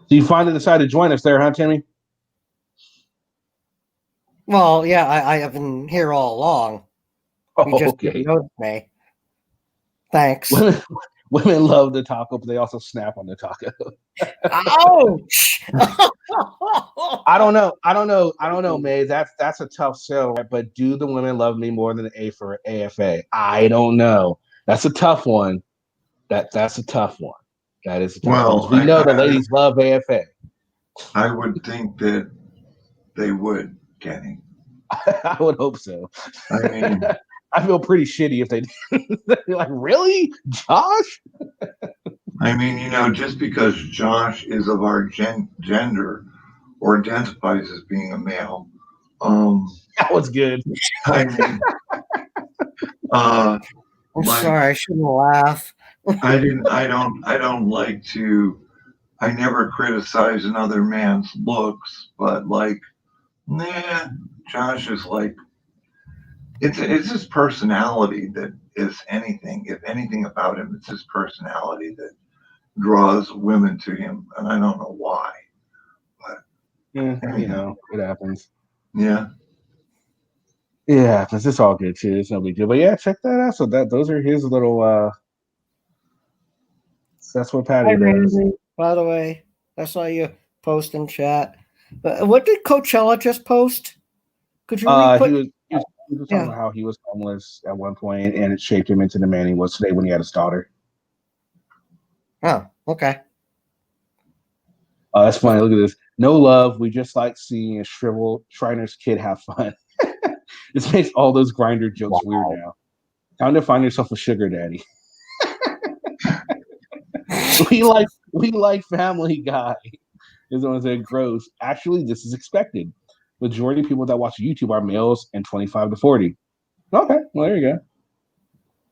So you finally decided to join us there, huh, Timmy? Well, yeah, I have been here all along. You just didn't notice me. Thanks. Women love the taco, but they also snap on the taco. Ouch! I don't know, May. That's a tough sell, right? But do the women love me more than A for AFA? I don't know. That's a tough one. That's a tough one. That is Well, we know the ladies love AFA. I would think that they would, Kenny. I would hope so. I mean, I feel pretty shitty if they did. Like, really? Josh? I mean, just because Josh is of our gender or identifies as being a male, That was good. I mean, I'm like, sorry, I shouldn't laugh. I don't like to. I never criticize another man's looks, but like, nah, Josh is like, it's his personality that is anything. If anything about him, it's his personality that draws women to him, and I don't know why. Yeah, Anyhow. it happens. Yeah. Yeah, because it's all good too. It's no big deal. But yeah, check that out. So those are his little. That's what Patty Hi, does. Randy, by the way, I saw you post in chat. But what did Coachella just post? Could you re-put? He was talking about how he was homeless at one point, and it shaped him into the man he was today when he had his daughter. Oh, okay. That's funny. Look at this. No love. We just like seeing a shriveled Shriner's kid have fun. This makes all those grinder jokes weird now. Time to find yourself a sugar daddy. we like Family Guy. Is the one that gross. Actually, this is expected. Majority of people that watch YouTube are males and 25 to 40. Okay, well there you go.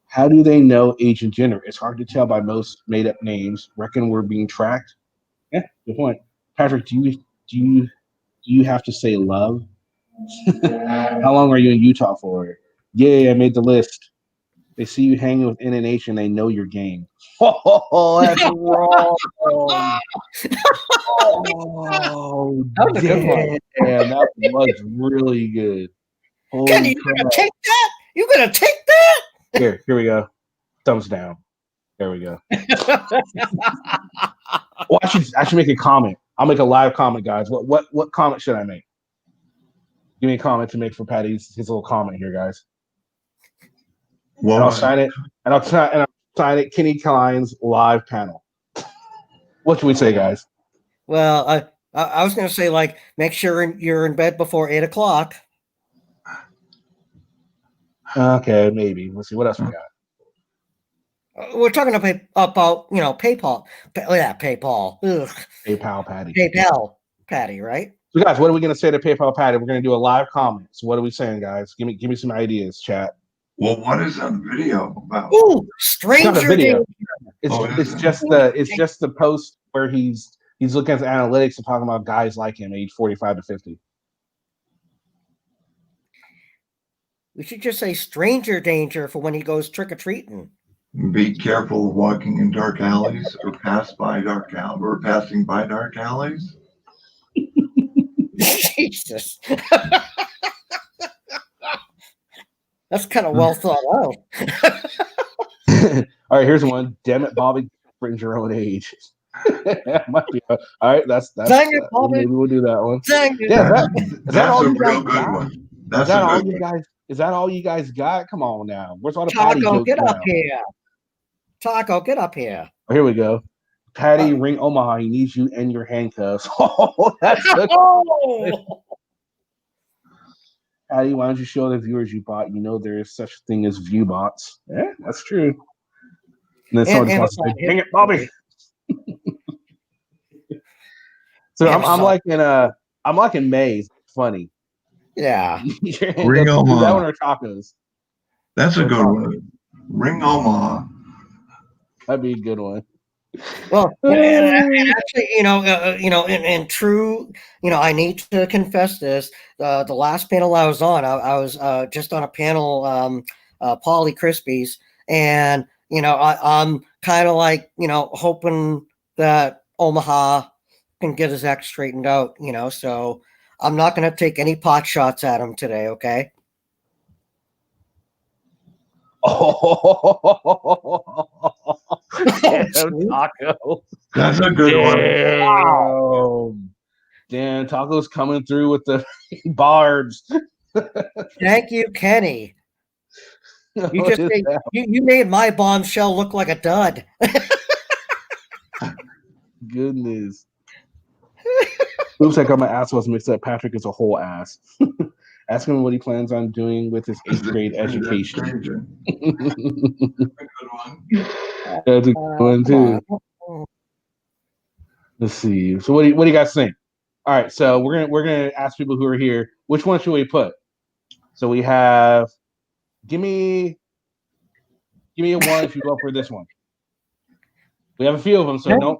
How do they know age and gender? It's hard to tell by most made-up names. Reckon we're being tracked? Yeah, good point. Patrick, do you have to say love? How long are you in Utah for? Yeah, I made the list. They see you hanging with NNH and they know your game. Oh, that's wrong. Oh, That was a good one. damn, that was really good. Holy Kenny, you gonna take that? You gonna take that? Here we go. Thumbs down. There we go. Well, I should make a comment. I'll make a live comment, guys. What comment should I make? Give me a comment to make for Patty's his little comment here, guys. Well, And I'll sign it. And I'll sign it. Kenny Klein's live panel. What should we say, guys? Well, I was gonna say, like, make sure you're in bed before 8 o'clock. Okay, maybe. Let's see what else we got. We're talking about PayPal. PayPal. Ugh. PayPal Patty. PayPal Patty, right? So, guys, what are we going to say to PayPal Patty? We're going to do a live comment. So, what are we saying, guys? Give me some ideas, chat. well, what is that video about? Ooh, It's not a Stranger video. Danger. It's just the post where he's looking at the analytics and talking about guys like him, age 45 to 50. We should just say stranger danger for when he goes trick or treating. Be careful of walking in dark alleys or passing by dark alleys. Jesus. That's kind of well thought out. All right, here's one. Damn it, Bobby, friends your own age. Might be all right. That's Dang it, Bobby. maybe we'll do that one. Dang it. Yeah, that's a you real guys good got? one. Is that all you guys got? Come on now. Where's all the Patty Taco, jokes get now? up here. Taco, get up here. Oh, here we go. Patty, ring Omaha. He needs you and your handcuffs. Oh, that's good. Oh! Patty, why don't you show the viewers you bought? You know there is such a thing as view bots. Yeah, that's true. And then someone just wants to say, dang it, Bobby. So I'm like in Maze. Funny. Yeah. Ring Omaha. That one or tacos? That's a good one. Ring Omaha. That'd be a good one. Well, and actually, in true, I need to confess this. The last panel I was on, I was just on a panel, Pauly Crispies, and I'm kind of like, hoping that Omaha can get his act straightened out. So I'm not going to take any pot shots at him today. Okay. Oh, taco. That's a good one. Wow. Damn, Taco's coming through with the barbs. Thank you, Kenny. You made my bombshell look like a dud. Goodness. Looks like my ass was mixed up. Patrick is a whole ass. Ask him what he plans on doing with his 8th grade education. That's a good one. That's a good one too. Let's see. So what do you guys think? All right, so we're gonna ask people who are here, which one should we put? So we have give me a one if you go for this one. We have a few of them, so don't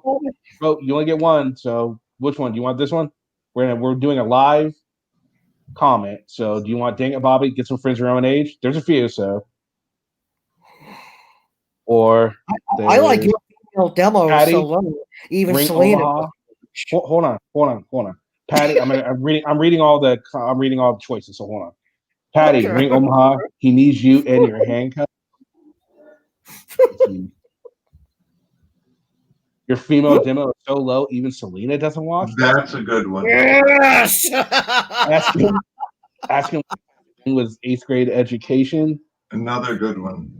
vote. You only get one. So which one? Do you want this one? We're doing a live comment. So do you want Dang It Bobby, Get Some Friends Your Own Age? There's a few, so or I like your female demo Patty, so low. Even Ring Selena. Omaha. Hold on. Patty, I'm reading all the choices. So hold on. Patty, Okay. Ring Omaha. He needs you and your handcuff. Your female demo is so low, even Selena doesn't watch. That's a good one. Yes. Ask him was 8th grade education. Another good one.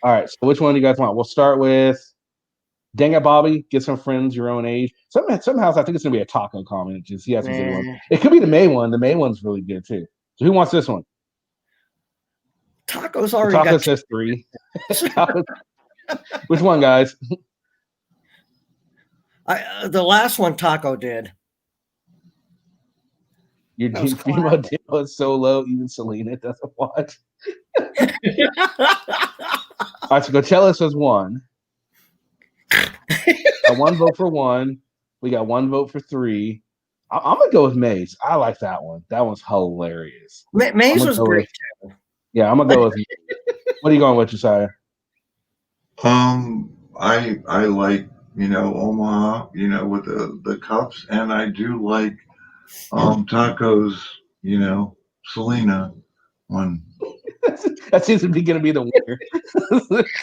All right. So which one do you guys want? We'll start with Dang It Bobby, Get Some Friends Your Own Age. Somehow I think it's gonna be a taco comment. Just he has some good ones. It could be the May one. The May one's really good too. So who wants this one? Taco's already Taco got says 3. Which one, guys? the last one Taco did. Your That was female demo is so low, even Selena doesn't watch. All right, so Coachella says 1. Got 1 vote for 1. We got 1 vote for 3. I'm gonna go with Maze. I like that one. That one's hilarious. Maze was great too. Yeah, I'm gonna go with. What are you going with, Josiah? I like, Omaha, with the cups, and I do like Tacos, Selena one. That seems to be going to be the winner.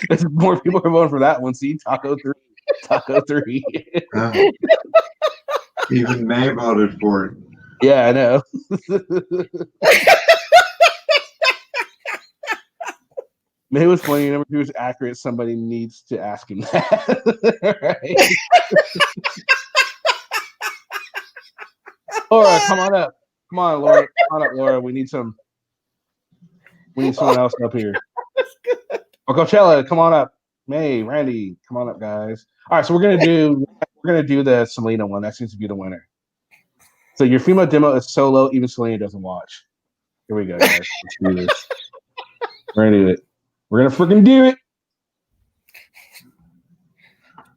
There's more people are voting for that one. See, Taco 3. Even May voted for it. Yeah, I know. May was funny. Number 2 is accurate. Somebody needs to ask him that. Right? Laura, come on up. Come on, Laura. Come on up, Laura. We need someone else up here. Oh, Coachella, come on up. May, Randy, come on up, guys. All right, so we're gonna do the Selena one. That seems to be the winner. So your female demo is so low, even Selena doesn't watch. Here we go, guys. Let's do this. We're gonna do it. We're gonna freaking do it.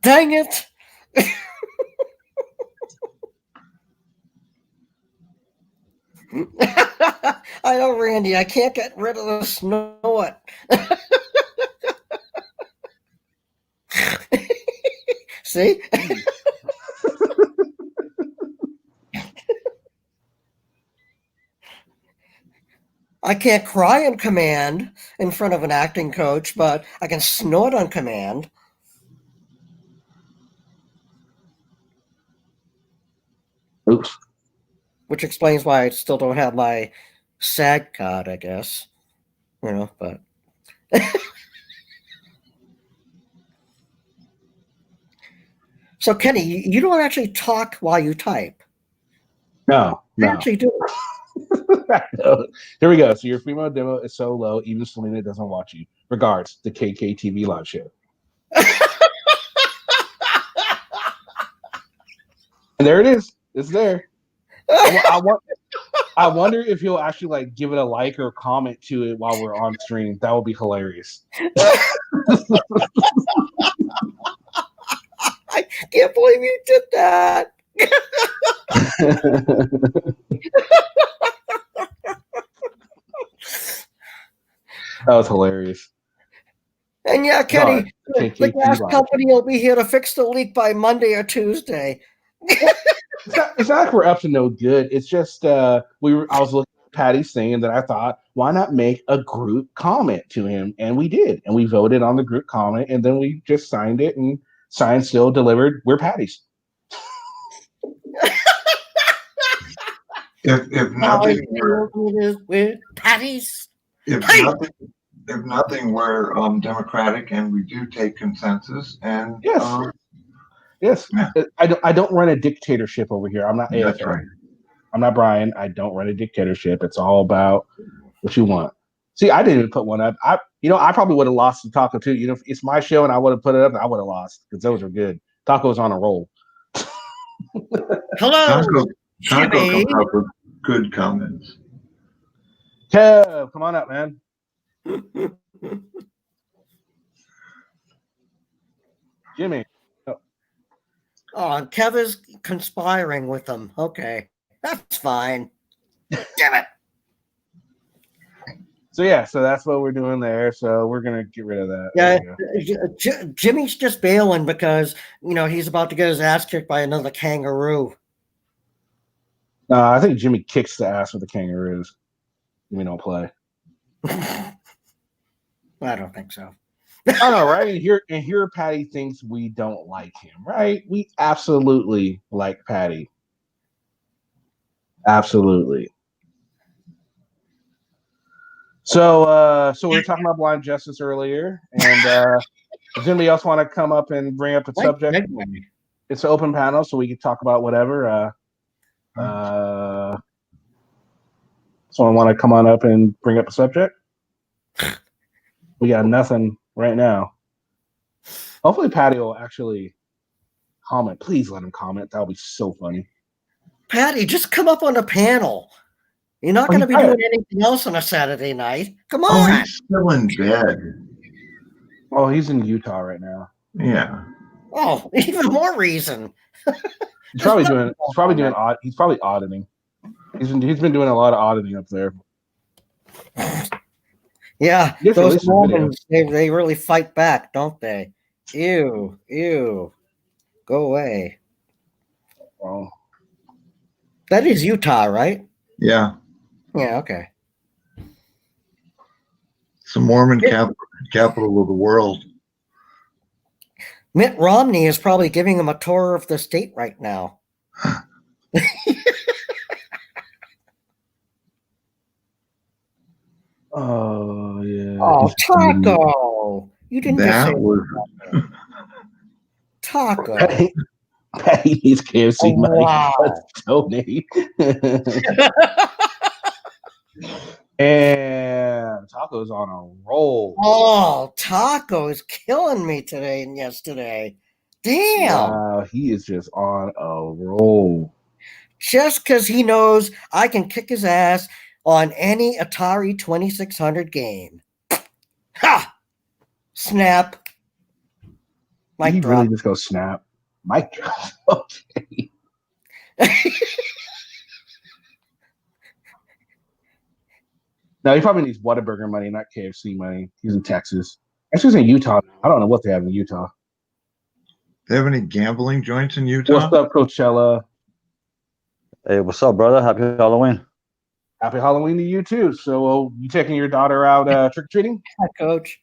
Dang it. I know, Randy. I can't get rid of the snort. See? I can't cry on command in front of an acting coach, but I can snort on command. Oops. Which explains why I still don't have my SAG card, I guess. But so Kenny, you don't actually talk while you type. No. You actually do. Here we go. So your female demo is so low, even Selena doesn't watch you. Regards, the KKTV live show. And there it is. It's there. I wonder if you'll actually give it a like or comment to it while we're on stream. That would be hilarious. I can't believe you did that. That was hilarious. And yeah, Kenny, Sorry, the gas company will be here to fix the leak by Monday or Tuesday. It's not like we're up to no good. It's just I was looking at Patty's thing, and then I thought, why not make a group comment to him? And we did, and we voted on the group comment, and then we just signed it, and signed, still delivered. We're Patty's. If nothing were, with Patty's. if if nothing, we're democratic and we do take consensus. And Yes. Yes. Yeah. I don't run a dictatorship over here. I'm not that's AFA. right. I'm not Brian. I don't run a dictatorship. It's all about what you want. See, I didn't even put one up. I probably would have lost to Taco too. If it's my show and I would have put it up, I would have lost because those are good. Taco's on a roll. Hello, Taco Jimmy. comes up with good comments. Kev, come on up, man. Jimmy. Oh, and Kev is conspiring with them. Okay, that's fine. Damn it. So that's what we're doing there. So we're gonna get rid of that. Yeah, Jimmy's just bailing because he's about to get his ass kicked by another kangaroo. I think Jimmy kicks the ass with the kangaroos. We don't play. I don't think so. I know, right? And here Patty thinks we don't like him, right? We absolutely like Patty. Absolutely. So we were talking about blind justice earlier, and does anybody else want to come up and bring up the subject? It's an open panel, so we can talk about whatever. Someone want to come on up and bring up a subject? We got nothing right now. Hopefully Patty will actually comment. Please let him comment. That would be so funny. Patty, just come up on the panel. You're not going to be doing anything else on a Saturday night. Come on. He's still in bed. Oh, he's in Utah right now. Yeah. Oh, even more reason. He's probably auditing. He's been doing a lot of auditing up there. Yeah, Yes, those listen to Mormons, they really fight back, don't they? Ew. Go away. Well, that is Utah, right? Yeah. Yeah, okay. It's the Mormon capital of the world. Mitt Romney is probably giving him a tour of the state right now. oh yeah. Oh, Taco! You didn't just say was Taco. Patty needs KFC money. Wow. Let's donate. And Taco's on a roll. Oh, Taco is killing me today and yesterday. Damn. Wow, he is just on a roll. Just because he knows I can kick his ass on any Atari 2600 game. Ha! Snap. Mic Mic drop. drop. Really just go snap. Mic drop. Okay. No, he probably needs Whataburger money, not KFC money. He's in Texas. Actually, he's in Utah. I don't know what they have in Utah. They have any gambling joints in Utah? What's up, Coachella? Hey, what's up, brother? Happy Halloween. Happy Halloween to you, too. So, you taking your daughter out trick-or-treating? Hi, Coach.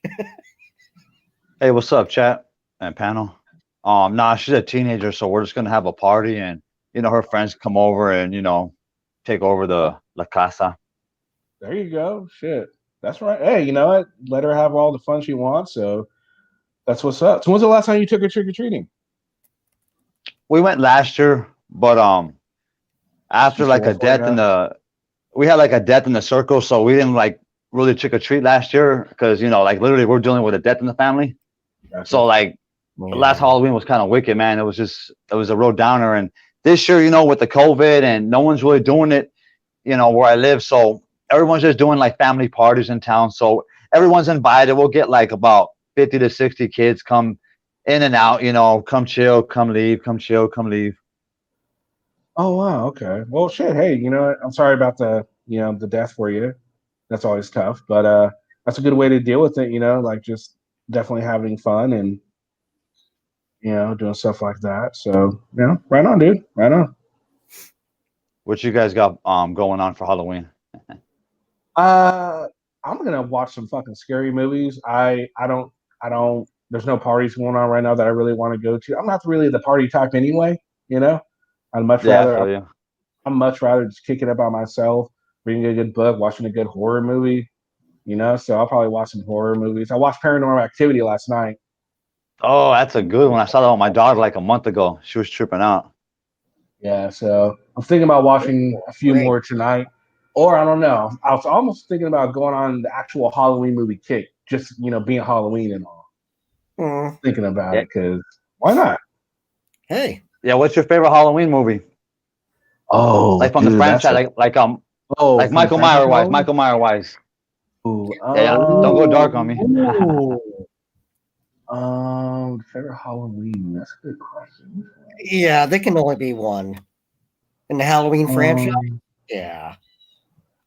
Hey, what's up, chat and panel? Nah, she's a teenager, so we're just gonna have a party, and her friends come over and take over the La Casa. There you go. Shit. That's right. Hey, you know what? Let her have all the fun she wants. So that's what's up. So when's the last time you took her trick-or-treating? We went last year, but after like a death in the, we had like a death in the circle, so we didn't like really trick-or-treat last year because like literally we're dealing with a death in the family. Gotcha. So like last Halloween was kind of wicked, man. It was a real downer. And this year, with the COVID and no one's really doing it, where I live, so everyone's just doing like family parties in town. So everyone's invited. We'll get like about 50 to 60 kids come in and out, come chill, come leave, come chill, come leave. Oh, wow. Okay. Well, shit. Hey, I'm sorry about the death for you. That's always tough, but that's a good way to deal with it, like just definitely having fun and, doing stuff like that. So, right on, dude. Right on. What you guys got going on for Halloween? I'm gonna watch some fucking scary movies. I don't there's no parties going on right now that I really want to go to. I'm not really the party type anyway, I'd much rather I'm much rather just kick it up by myself, reading a good book, watching a good horror movie, So I'll probably watch some horror movies. I watched Paranormal Activity last night. Oh, that's a good one. I saw that with my daughter like a month ago. She was tripping out. Yeah, so I'm thinking about watching a few more tonight. Or I don't know. I was almost thinking about going on the actual Halloween movie kick, just being Halloween and all. Thinking about it, because why not? Hey. Yeah, what's your favorite Halloween movie? Oh, like from the franchise, like Michael Myers wise. Michael Myers wise. Yeah, don't go dark on me. Favorite Halloween. That's a good question. Yeah, there can only be one. In the Halloween franchise? Yeah.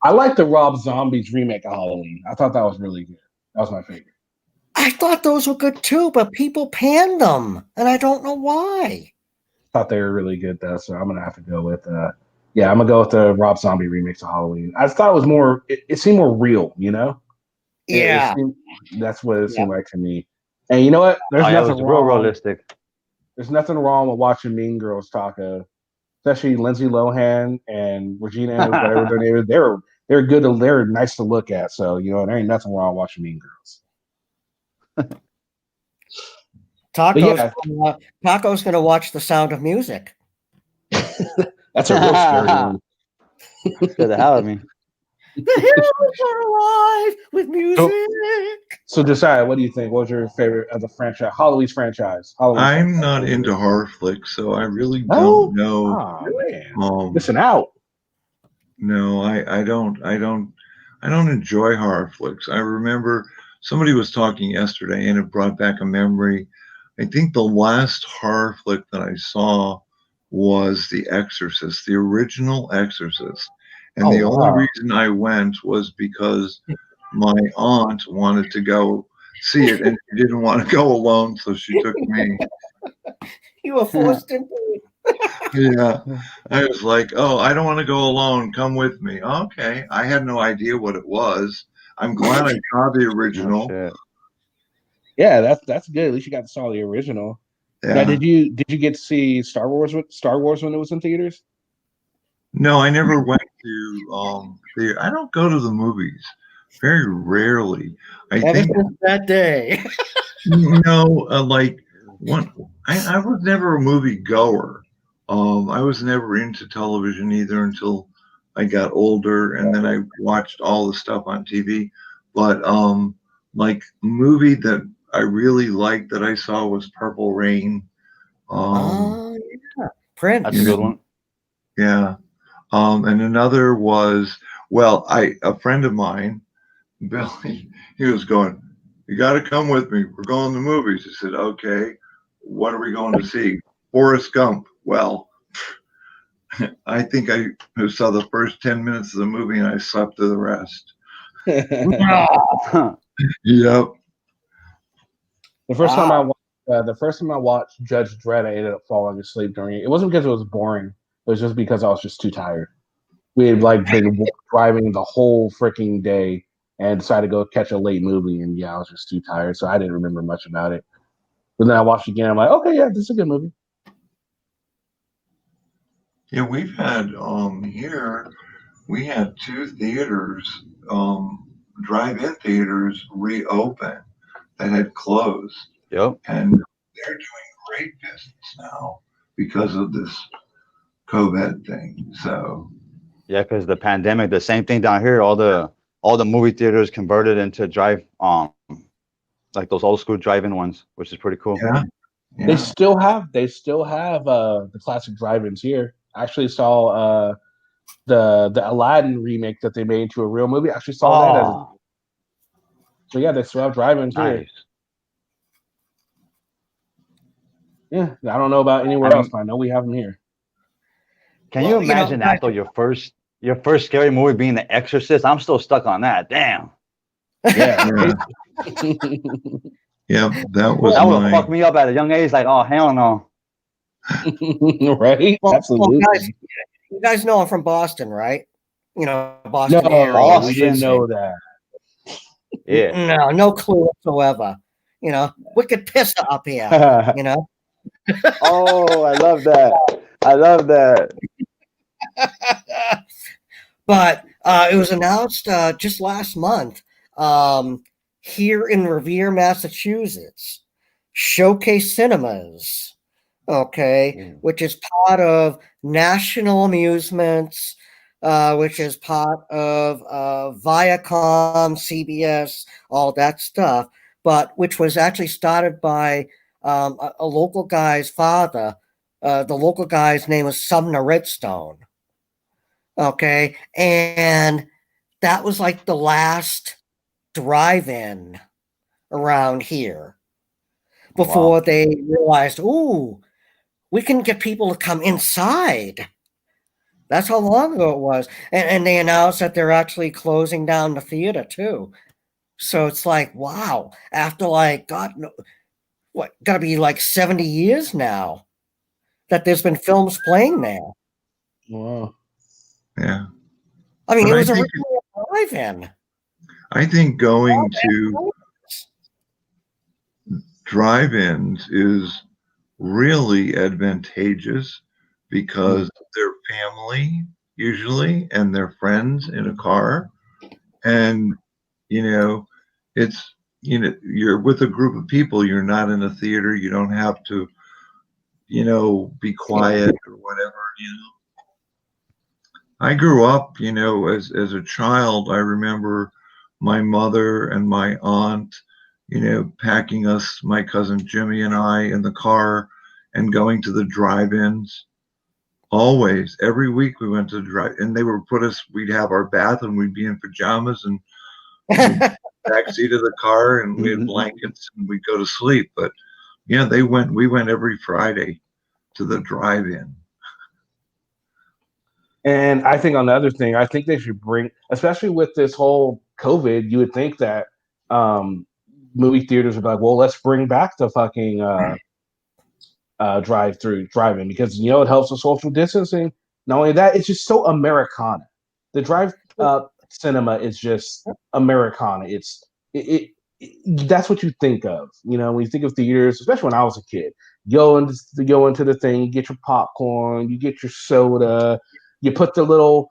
I like the Rob Zombies remake of Halloween. I thought that was really good. That was my favorite. I thought those were good too, but people panned them, and I don't know why. Thought they were really good though, so I'm gonna have to go with I'm gonna go with the Rob Zombie remix of Halloween. I thought it was more it seemed more real, Yeah. That's what it seemed like to me. And you know what? There's nothing wrong. Real realistic. There's nothing wrong with watching Mean Girls, Taco. Especially Lindsay Lohan and Regina, whatever their name is. They're good. They're nice to look at. So there ain't nothing wrong watching Mean Girls. Taco's gonna watch The Sound of Music. That's a real scary one. Scared the hell out of me. The heroes are alive with music. So Josiah, what do you think? What was your favorite of the franchise? Halloween's franchise? I'm not into horror flicks, so I really don't know. Oh, man. Listen out. No, I don't enjoy horror flicks. I remember somebody was talking yesterday, and it brought back a memory. I think the last horror flick that I saw was The Exorcist, the original Exorcist. And the only reason I went was because my aunt wanted to go see it, and she didn't want to go alone, so she took me. You were forced into it. Yeah. I was like, oh, I don't want to go alone. Come with me. Okay. I had no idea what it was. I'm glad I saw the original. Yeah, that's good. At least you got to saw the original. Yeah. Now, did you get to see Star Wars when it was in theaters? No, I never went to theater. I don't go to the movies. Very rarely. I think since that day. I was never a movie goer. I was never into television either until I got older, and then I watched all the stuff on TV. But like a movie that I really liked that I saw was Purple Rain. Yeah. Prince. That's a good one. Yeah. And another was, a friend of mine, Billy, he was going, you got to come with me. We're going to the movies. I said, okay, what are we going to see? Forrest Gump. Well, I think I saw the first 10 minutes of the movie and I slept through the rest. Yep. The first time I watched Judge Dredd, I ended up falling asleep during it. It wasn't because it was boring. It was just because I was just too tired. We had been driving the whole freaking day and decided to go catch a late movie, and I was just too tired, so I didn't remember much about it. But then I watched it again. I'm like, okay, yeah, this is a good movie. Yeah, we've had here we had 2 theaters, drive-in theaters reopen that had closed. Yep. And they're doing great business now because of this COVID thing. So yeah, because the pandemic, the same thing down here, all the movie theaters converted into like those old school drive-in ones, which is pretty cool. Yeah. They still have the classic drive-ins here. I actually saw the Aladdin remake that they made into a real movie. I actually saw that. So yeah, they still have drive-ins here. Yeah, I don't know about anywhere else, but I know we have them here. Can you imagine that though? Your first scary movie being The Exorcist. I'm still stuck on that. Damn. Yeah. Yeah, that would fuck me up at a young age. Like, oh hell no. Right? Well, absolutely. You guys know I'm from Boston, right? Boston area. Boston. We didn't know that. Yeah. No clue whatsoever. Wicked pisser up here. Oh, I love that. But it was announced just last month here in Revere, Massachusetts, Showcase Cinemas, okay, which is part of National Amusements, which is part of Viacom, CBS, all that stuff, but which was actually started by a local guy's father. The local guy's name was Sumner Redstone. Okay, and that was like the last drive-in around here before they realized, ooh, we can get people to come inside. That's how long ago it was. And they announced that they're actually closing down the theater too. So it's like, wow, after like, God, no, what, gotta be like 70 years now that there's been films playing there. Wow. Yeah. I mean, But it I was think- originally a drive-in. I think going to drive-ins is really advantageous because they're family usually and they're friends in a car, and it's you're with a group of people, you're not in a theater, you don't have to be quiet or whatever. I grew up as a child. I remember my mother and my aunt packing us, my cousin Jimmy and I, in the car and going to the drive-ins. Always, every week we went to the drive, and they would we'd have our bath and we'd be in pajamas and back seat of the car, and we had blankets and we'd go to sleep. But yeah, we went every Friday to the drive-in. And I think on the other thing, I think they should bring, especially with this whole COVID, you would think that movie theaters would be like, well, let's bring back the fucking drive-in, because it helps with social distancing. Not only that, it's just so Americana. The drive cinema is just Americana. That's what you think of, when you think of theaters, especially when I was a kid. Go into the thing, you get your popcorn, you get your soda, you put the little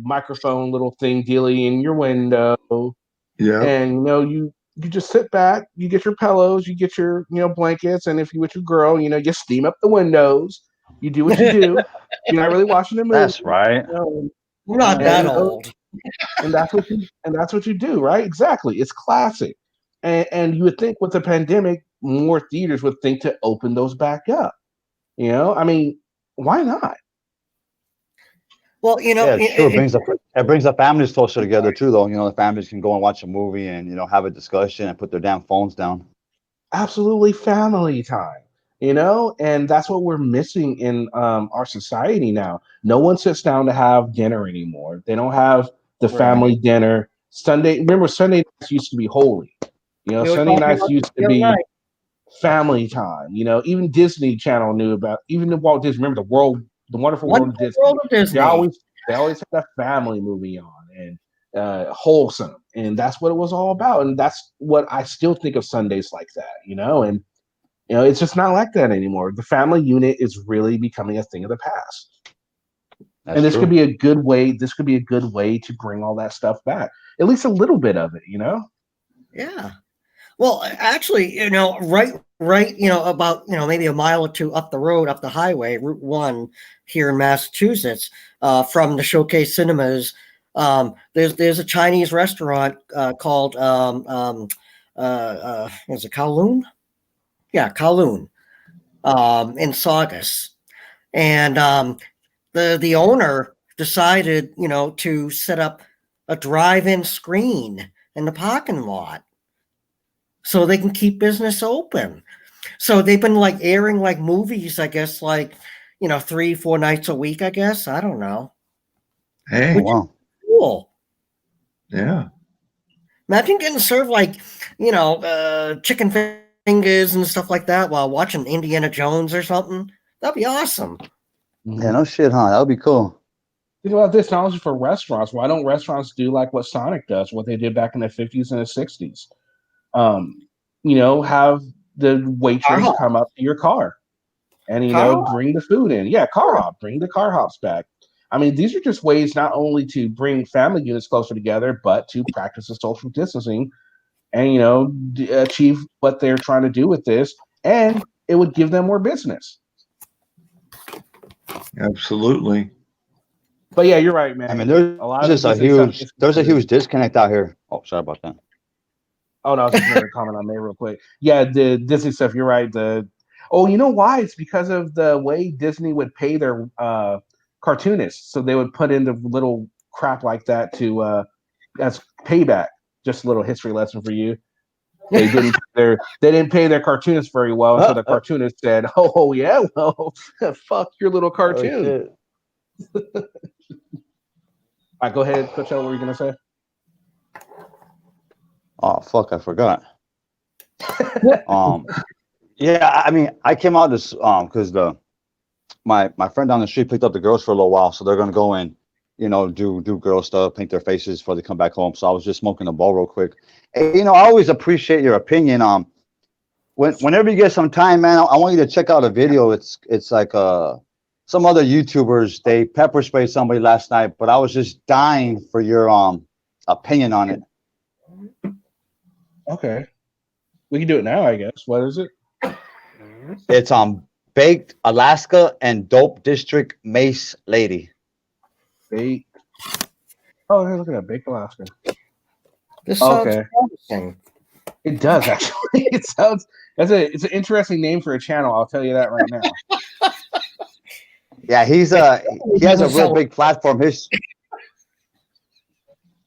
microphone little thing dealy in your window. Yeah. And you just sit back, you get your pillows, you get your blankets, and if you with your girl, you steam up the windows, you do what you do. You're not really watching the movie. That's right. We're not that old. And that's what you do, right? Exactly. It's classic. And you would think with the pandemic, more theaters would think to open those back up. I mean, why not? Well, Yeah, it's true. It brings the families closer together too, though. The families can go and watch a movie and have a discussion and put their damn phones down. Absolutely, family time. And that's what we're missing in our society now. No one sits down to have dinner anymore. They don't have the family dinner. Remember, Sunday nights used to be holy. Sunday nights used to be family time. Even Disney Channel knew about. Even the Walt Disney. Remember the Wonderful World of Disney. They always had a family movie on, and wholesome, and that's what it was all about. And that's what I still think of Sundays like that. And it's just not like that anymore. The family unit is really becoming a thing of the past. That's and this true. could be a good way. This could be a good way to bring all that stuff back. At least a little bit of it. Yeah. Well, actually, right, about, maybe a mile or two up the road, up the highway, Route 1 here in Massachusetts, from the Showcase Cinemas, there's a Chinese restaurant called, is it Kowloon? Yeah, Kowloon, in Saugus. And the owner decided, to set up a drive-in screen in the parking lot, so they can keep business open. So they've been airing movies, I guess, 3-4 nights a week, I guess. I don't know. Hey, Wow. Cool. yeah. Imagine getting served chicken fingers and stuff like that while watching Indiana Jones or something. That'd be awesome. Yeah, no shit, huh? That would be cool. Think about this technology for restaurants. Why don't restaurants do like what Sonic does, what they did back in the 50s and the 60s? Have the waitress come up to your car and bring the food in. Yeah, car hop, bring the car hops back. I mean, these are just ways not only to bring family units closer together, but to practice the social distancing and, achieve what they're trying to do with this. And it would give them more business. Absolutely. But yeah, you're right, man. I mean, there's just a huge disconnect out here. Oh, sorry about that. Oh, no, I was just going to comment on that real quick. Yeah, the Disney stuff, you're right. You know why? It's because of the way Disney would pay their cartoonists. So they would put in the little crap like that to as payback. Just a little history lesson for you. They didn't pay their cartoonists very well, and so the cartoonist said, "Oh yeah, well, fuck your little cartoon." All right, go ahead, Coachella. What were you gonna say? Oh fuck, I forgot. Yeah, I mean, I came out this because my friend down the street picked up the girls for a little while, so they're gonna go and do girl stuff, paint their faces before they come back home. So I was just smoking a bowl real quick. And, I always appreciate your opinion. Whenever you get some time, man, I want you to check out a video. It's like some other YouTubers, they pepper sprayed somebody last night, but I was just dying for your opinion on it. Okay, we can do it now, I guess. What is it? It's Baked Alaska and Dope District Mace Lady. Baked. Oh, they're looking at Baked Alaska. This sounds promising. It does actually. It sounds. It's an interesting name for a channel. I'll tell you that right now. Yeah, he has a real big platform.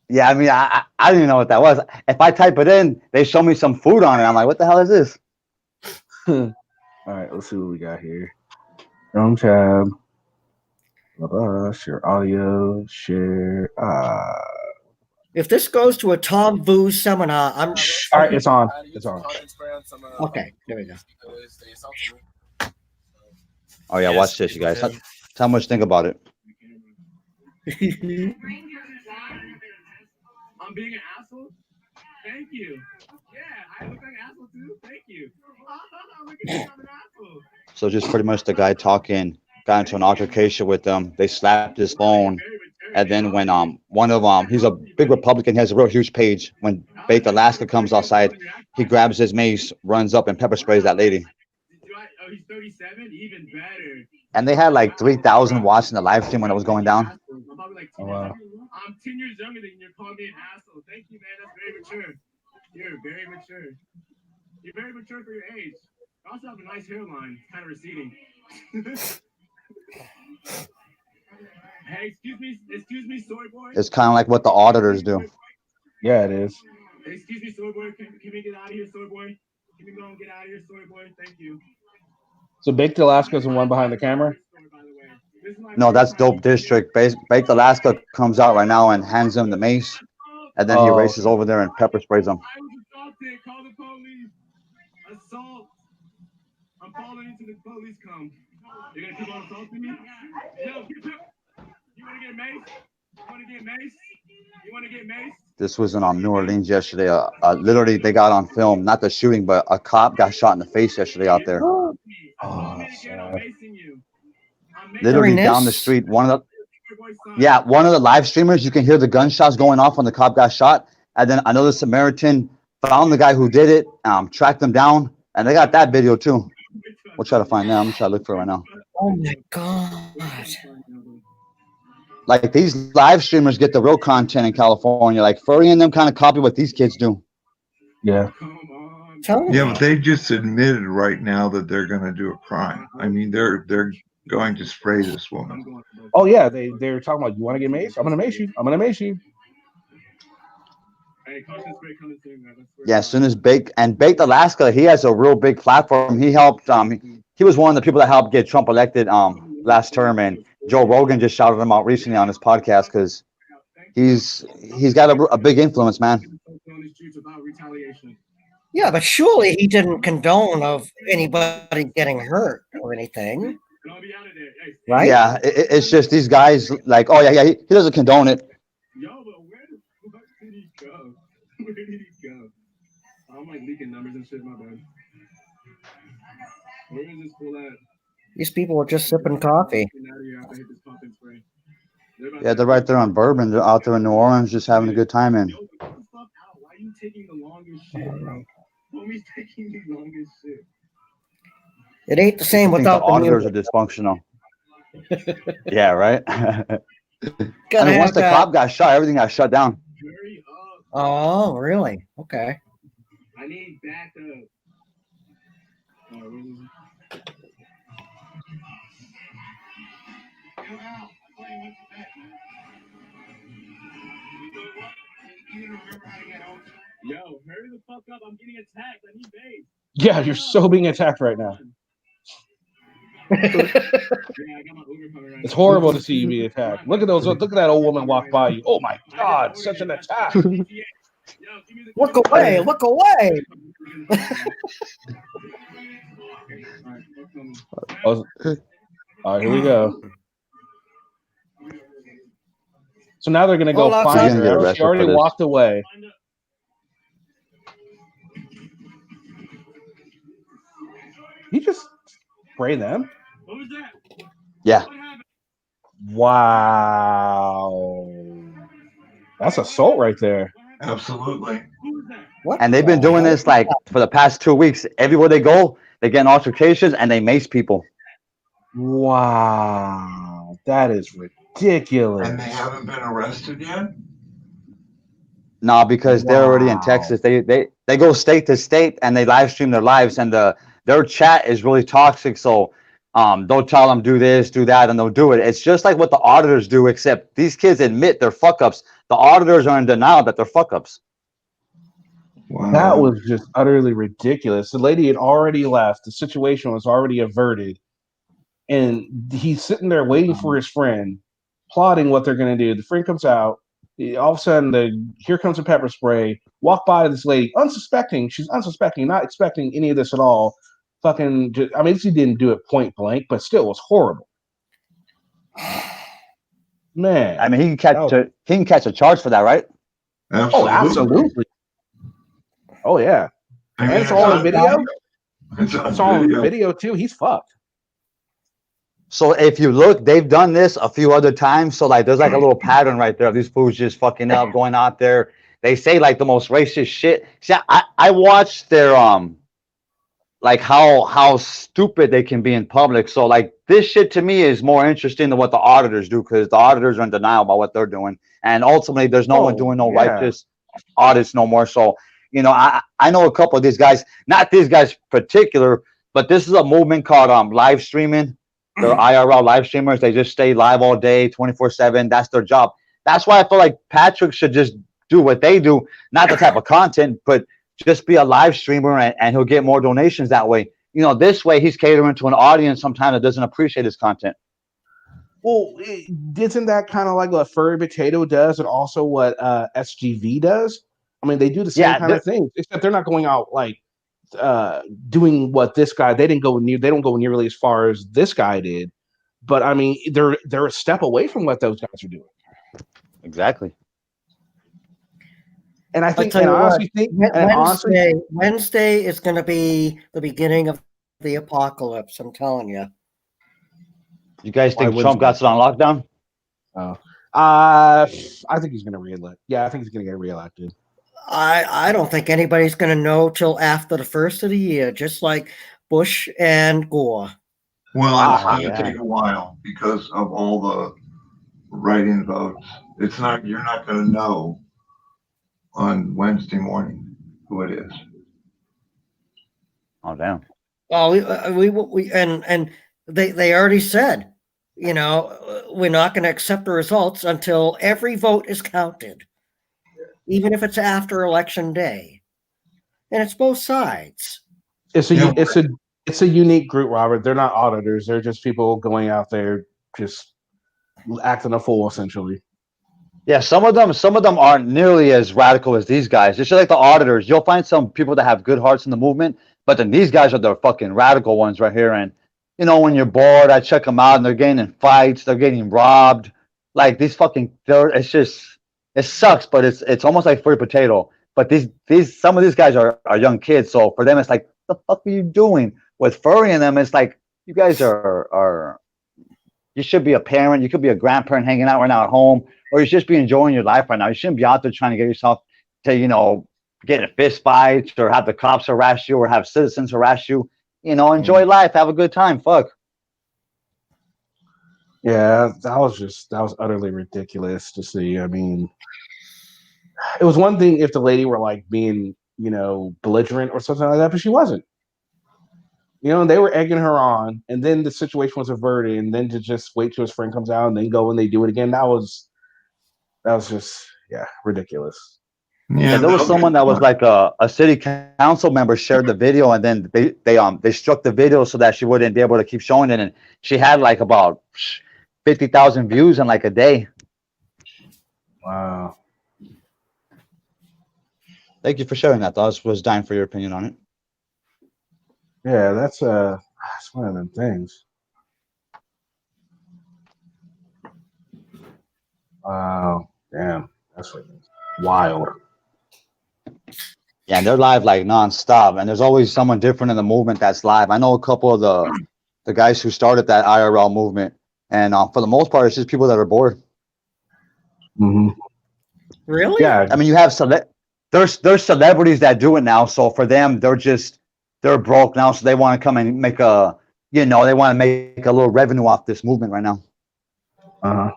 Yeah, I mean, I didn't even know what that was. If I type it in, they show me some food on it. I'm like, what the hell is this? All right, let's see what we got here. Chrome tab. Share audio. Share. If this goes to a Tom Vu seminar, I'm. All right, it's on. It's on. Okay, there we go. Oh yeah, watch this, you guys. Tell how much think about it. I'm being an asshole. Thank you. Yeah, I look like an asshole too. Thank you. Look at me, I'm an asshole. So just pretty much the guy talking got into an altercation with them. They slapped his phone, and then when one of he's a big Republican, he has a real huge page. When Baked Alaska comes outside, he grabs his mace, runs up, and pepper sprays that lady. Oh, he's 37, even better. And they had like 3,000 watching the live stream when it was going down. Oh, wow. I'm 10 years younger than you. You're calling me an asshole. Thank you, man. That's very mature. You're very mature. You're very mature for your age. You also have a nice hairline. It's kind of receding. Hey, excuse me, soy boy. It's kind of like what the auditors do. Yeah, it is. Hey, excuse me, soy boy. Can we get out of here, soy boy? Can we go and get out of here, soy boy? Thank you. So Baked Alaska is the one behind the camera? No, that's Dope District. Baked Alaska comes out right now and hands him the mace, and then he races over there and pepper sprays him. I was assaulted. Call the police. Assault. I'm falling into the police come. You're gonna keep on assaulting me? Yo, you wanna get maced? You wanna get maced? You wanna get maced? This was in New Orleans yesterday. Literally, they got on film, not the shooting, but a cop got shot in the face yesterday out there. Literally down the street, one of the live streamers, you can hear the gunshots going off when the cop got shot, and then another Samaritan found the guy who did it, tracked him down, and they got that video too. We'll try to find that. I'm gonna try to look for it right now. Oh my god! Like, these live streamers get the real content in California. Like, Furry and them kind of copy what these kids do. Yeah. Yeah, but they just admitted right now that they're going to do a crime. I mean, they're going to spray this woman. Oh yeah, they're talking about, you want to get maced? I'm gonna mace you. I'm gonna mace you. Yeah, as soon as Baked Alaska, he has a real big platform. He helped. He was one of the people that helped get Trump elected last term, and Joe Rogan just shouted him out recently on his podcast because he's got a big influence, man. Yeah, but surely he didn't condone of anybody getting hurt or anything, right? Yeah, it's just these guys like, oh yeah, he doesn't condone it. Yo, but where did he go? Where did he go? I'm like leaking numbers and shit, my bad. Where is this fool at? These people are just sipping coffee. Yeah, they're right there on Bourbon. They're out there in New Orleans, just having a good time. And Yo, get the fuck out. Why are you taking the longest shit, bro? Homie's taking the longest shit. It ain't the I same think the without the auditors music. are dysfunctional. Yeah, right. I Gotta mean, once have the that. cop got shot, everything got shut down. Hurry up. Oh, really? Okay. I need backup. Where is it? Yo, Al, I thought you went to bed, man. You know what? You didn't remember how to get home? Yo, hurry the fuck up. I'm getting attacked. I need base. Yeah, you're so being attacked right now. Yeah, I got my Uber coming right It's now. horrible to see you be attacked. Look at those. Look at that old woman walk by you. Oh my God, such an attack. Yo, give me the Look away! Look away! Oh, all right, here we go. So now they're gonna go Hold on, find He's gonna get her. arrested She already for this. walked away. You just spray them? What was that? Yeah. What happened? Wow, that's assault right there. Absolutely. Who was that? What And they've the been doing hell? this like for the past 2 weeks. Everywhere they go, they get in altercations and they mace people. Wow, that is ridiculous. And they haven't been arrested yet? No, because they're already in Wow. Texas. They go state to state and they live stream their lives, and their chat is really toxic. So they'll tell them do this, do that, and they'll do it. It's just like what the auditors do, except these kids admit they're fuck ups. The auditors are in denial that they're fuck ups. Wow. That was just utterly ridiculous. The lady had already left. The situation was already averted. And he's sitting there waiting for his friend, plotting what they're going to do. The friend comes out. All of a sudden, here comes a pepper spray. Walk by this lady, unsuspecting. She's unsuspecting, not expecting any of this at all. Fucking, I mean, she didn't do it point blank, but still, it was horrible. Man. I mean, he can catch a charge for that, right? Oh, absolutely. Oh, yeah. I mean, And it's all on video. It's It's all on video, too. He's fucked. So if you look, they've done this a few other times. So like, there's like a little pattern right there of these fools just fucking up, going out there. They say like the most racist shit. See, I watched their like how stupid they can be in public. So like this shit to me is more interesting than what the auditors do, because the auditors are in denial about what they're doing, and ultimately there's no one doing no righteous audits no more. So you know, I know a couple of these guys, not these guys particular, but this is a movement called live streaming. They're IRL live streamers. They just stay live all day, 24/7. That's their job. That's why I feel like Patrick should just do what they do, not the type of content, but just be a live streamer, and he'll get more donations that way. You know, this way he's catering to an audience sometimes that doesn't appreciate his content. Well, isn't that kind of like what Furry Potato does, and also what SGV does? I mean, they do the same kind of thing, except they're not going out like doing what this guy. They don't go nearly as far as this guy did. But I mean, they're a step away from what those guys are doing. Exactly. And I think, Wednesday is going to be the beginning of the apocalypse. I'm telling you. You guys think Trump got it on lockdown? Oh, I think he's going to reelect. Yeah, I think he's going to get reelected. I don't think anybody's going to know till after the first of the year, just like Bush and Gore. Well, it's going to take a while because of all the write-in votes. You're not going to know on Wednesday morning who it is. Oh, damn. Well, we and they already said, you know, we're not going to accept the results until every vote is counted, even if it's after election day, and it's both sides. It's a unique group, Robert. They're not auditors. They're just people going out there just acting a fool, essentially. Yeah, some of them aren't nearly as radical as these guys. It's just like the auditors. You'll find some people that have good hearts in the movement, but then these guys are the fucking radical ones right here. And you know, when you're bored, I check them out, and they're getting in fights. They're getting robbed. Like these fucking. It sucks, but it's almost like Furry Potato. But some of these guys are young kids, so for them it's like, what the fuck are you doing? With Furry in them, it's like you guys are You should be a parent. You could be a grandparent hanging out right now at home, or you should just be enjoying your life right now. You shouldn't be out there trying to get yourself to, get in fist fights or have the cops harass you or have citizens harass you. Enjoy life. Have a good time. Fuck. Yeah, that was utterly ridiculous to see. I mean, it was one thing if the lady were like being, belligerent or something like that, but she wasn't. They were egging her on, and then the situation was averted, and then to just wait till his friend comes out and then go and they do it again. That was just ridiculous. Yeah, there was someone that was like a city council member shared the video, and then they struck the video so that she wouldn't be able to keep showing it, and she had like about 50,000 views in like a day. Wow. Thank you for sharing that. I was dying for your opinion on it. Yeah, that's one of them things. Wow, damn, that's wild. Yeah, and they're live like nonstop, and there's always someone different in the movement that's live. I know a couple of the guys who started that IRL movement, and for the most part, it's just people that are bored. Mm-hmm. Really? Yeah. I mean, you have there's celebrities that do it now, so for them, they're broke now, so they want to come and make they want to make a little revenue off this movement right now. Uh-huh.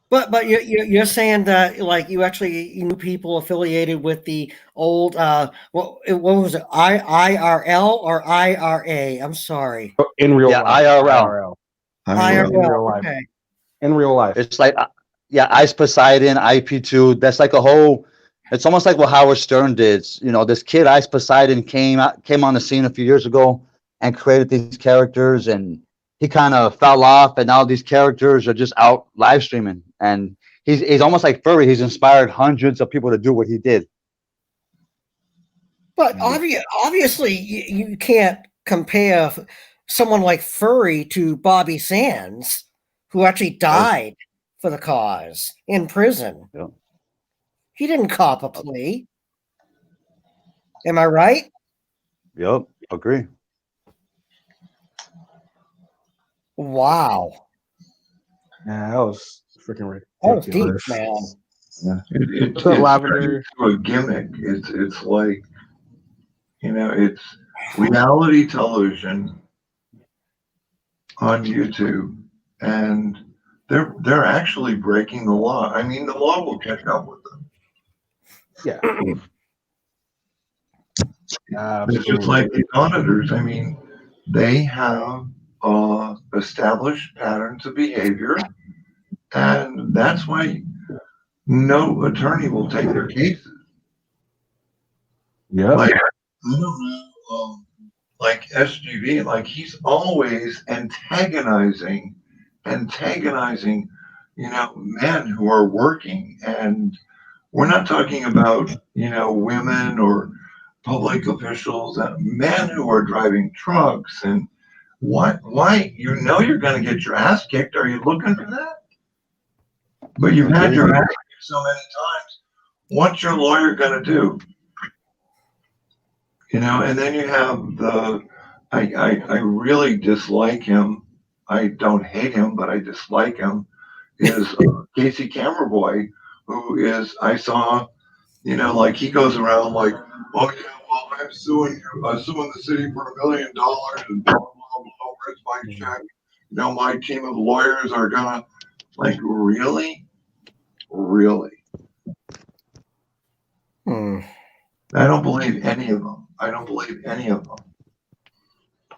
But you're saying that like you knew people affiliated with the old what was it, IRL or IRA? I'm sorry. In real life. IRL. In real life. Okay. In real life. It's like Ice Poseidon, IP2. That's like it's almost like what Howard Stern did. This kid Ice Poseidon came on the scene a few years ago and created these characters, and he kind of fell off, and now these characters are just out live streaming. And he's almost like Furry. He's inspired hundreds of people to do what he did. But obviously, you can't compare someone like Furry to Bobby Sands, who actually died for the cause in prison. Yeah. He didn't cop a plea. Am I right? Yep, agree. Wow. Yeah, that was freaking ridiculous. That was deep, man. Yeah. It's Lavender? a gimmick. It's like, it's reality television on YouTube, and they're actually breaking the law. I mean, the law will catch up with them. Yeah. It's just like these auditors. I mean, they have established patterns of behavior, and that's why no attorney will take their cases. Yeah. Like, I don't know, like SGV, like he's always antagonizing, men who are working. And we're not talking about, women or public officials, men who are driving trucks. And why, you're going to get your ass kicked. Are you looking for that? But you've had your ass kicked so many times. What's your lawyer going to do? And then you have I really dislike him. I don't hate him, but I dislike him. Is Casey Camberboy, who is, I saw, like he goes around like, oh yeah, well, I'm suing the city for $1 million and blah, blah, blah, where's my check? My team of lawyers are gonna, like, really? I don't believe any of them.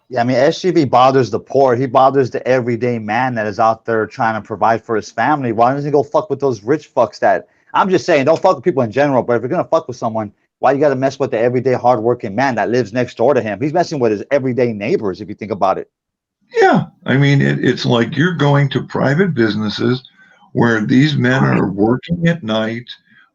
Yeah, I mean, SGV bothers the poor. He bothers the everyday man that is out there trying to provide for his family. Why doesn't he go fuck with those rich fucks that, I'm just saying, don't fuck with people in general, but if you're going to fuck with someone, why you got to mess with the everyday hardworking man that lives next door to him? He's messing with his everyday neighbors, if you think about it. Yeah, I mean, it's like you're going to private businesses where these men are working at night,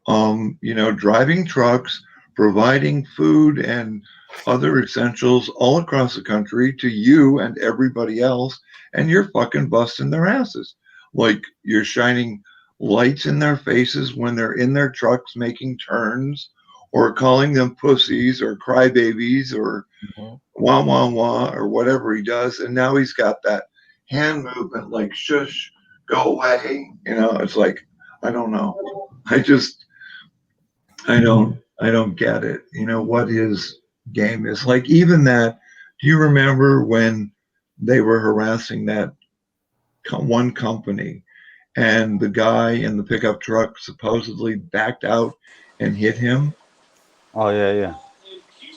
driving trucks, providing food and other essentials all across the country to you and everybody else, and you're fucking busting their asses. Like, you're shining lights in their faces when they're in their trucks making turns, or calling them pussies or crybabies or wah wah wah or whatever he does. And now he's got that hand movement, like shush, go away. You know, it's like, I don't know. I don't get it. You know, what his game is. Like even that, do you remember when they were harassing that one company and the guy in the pickup truck supposedly backed out and hit him? Oh yeah, yeah.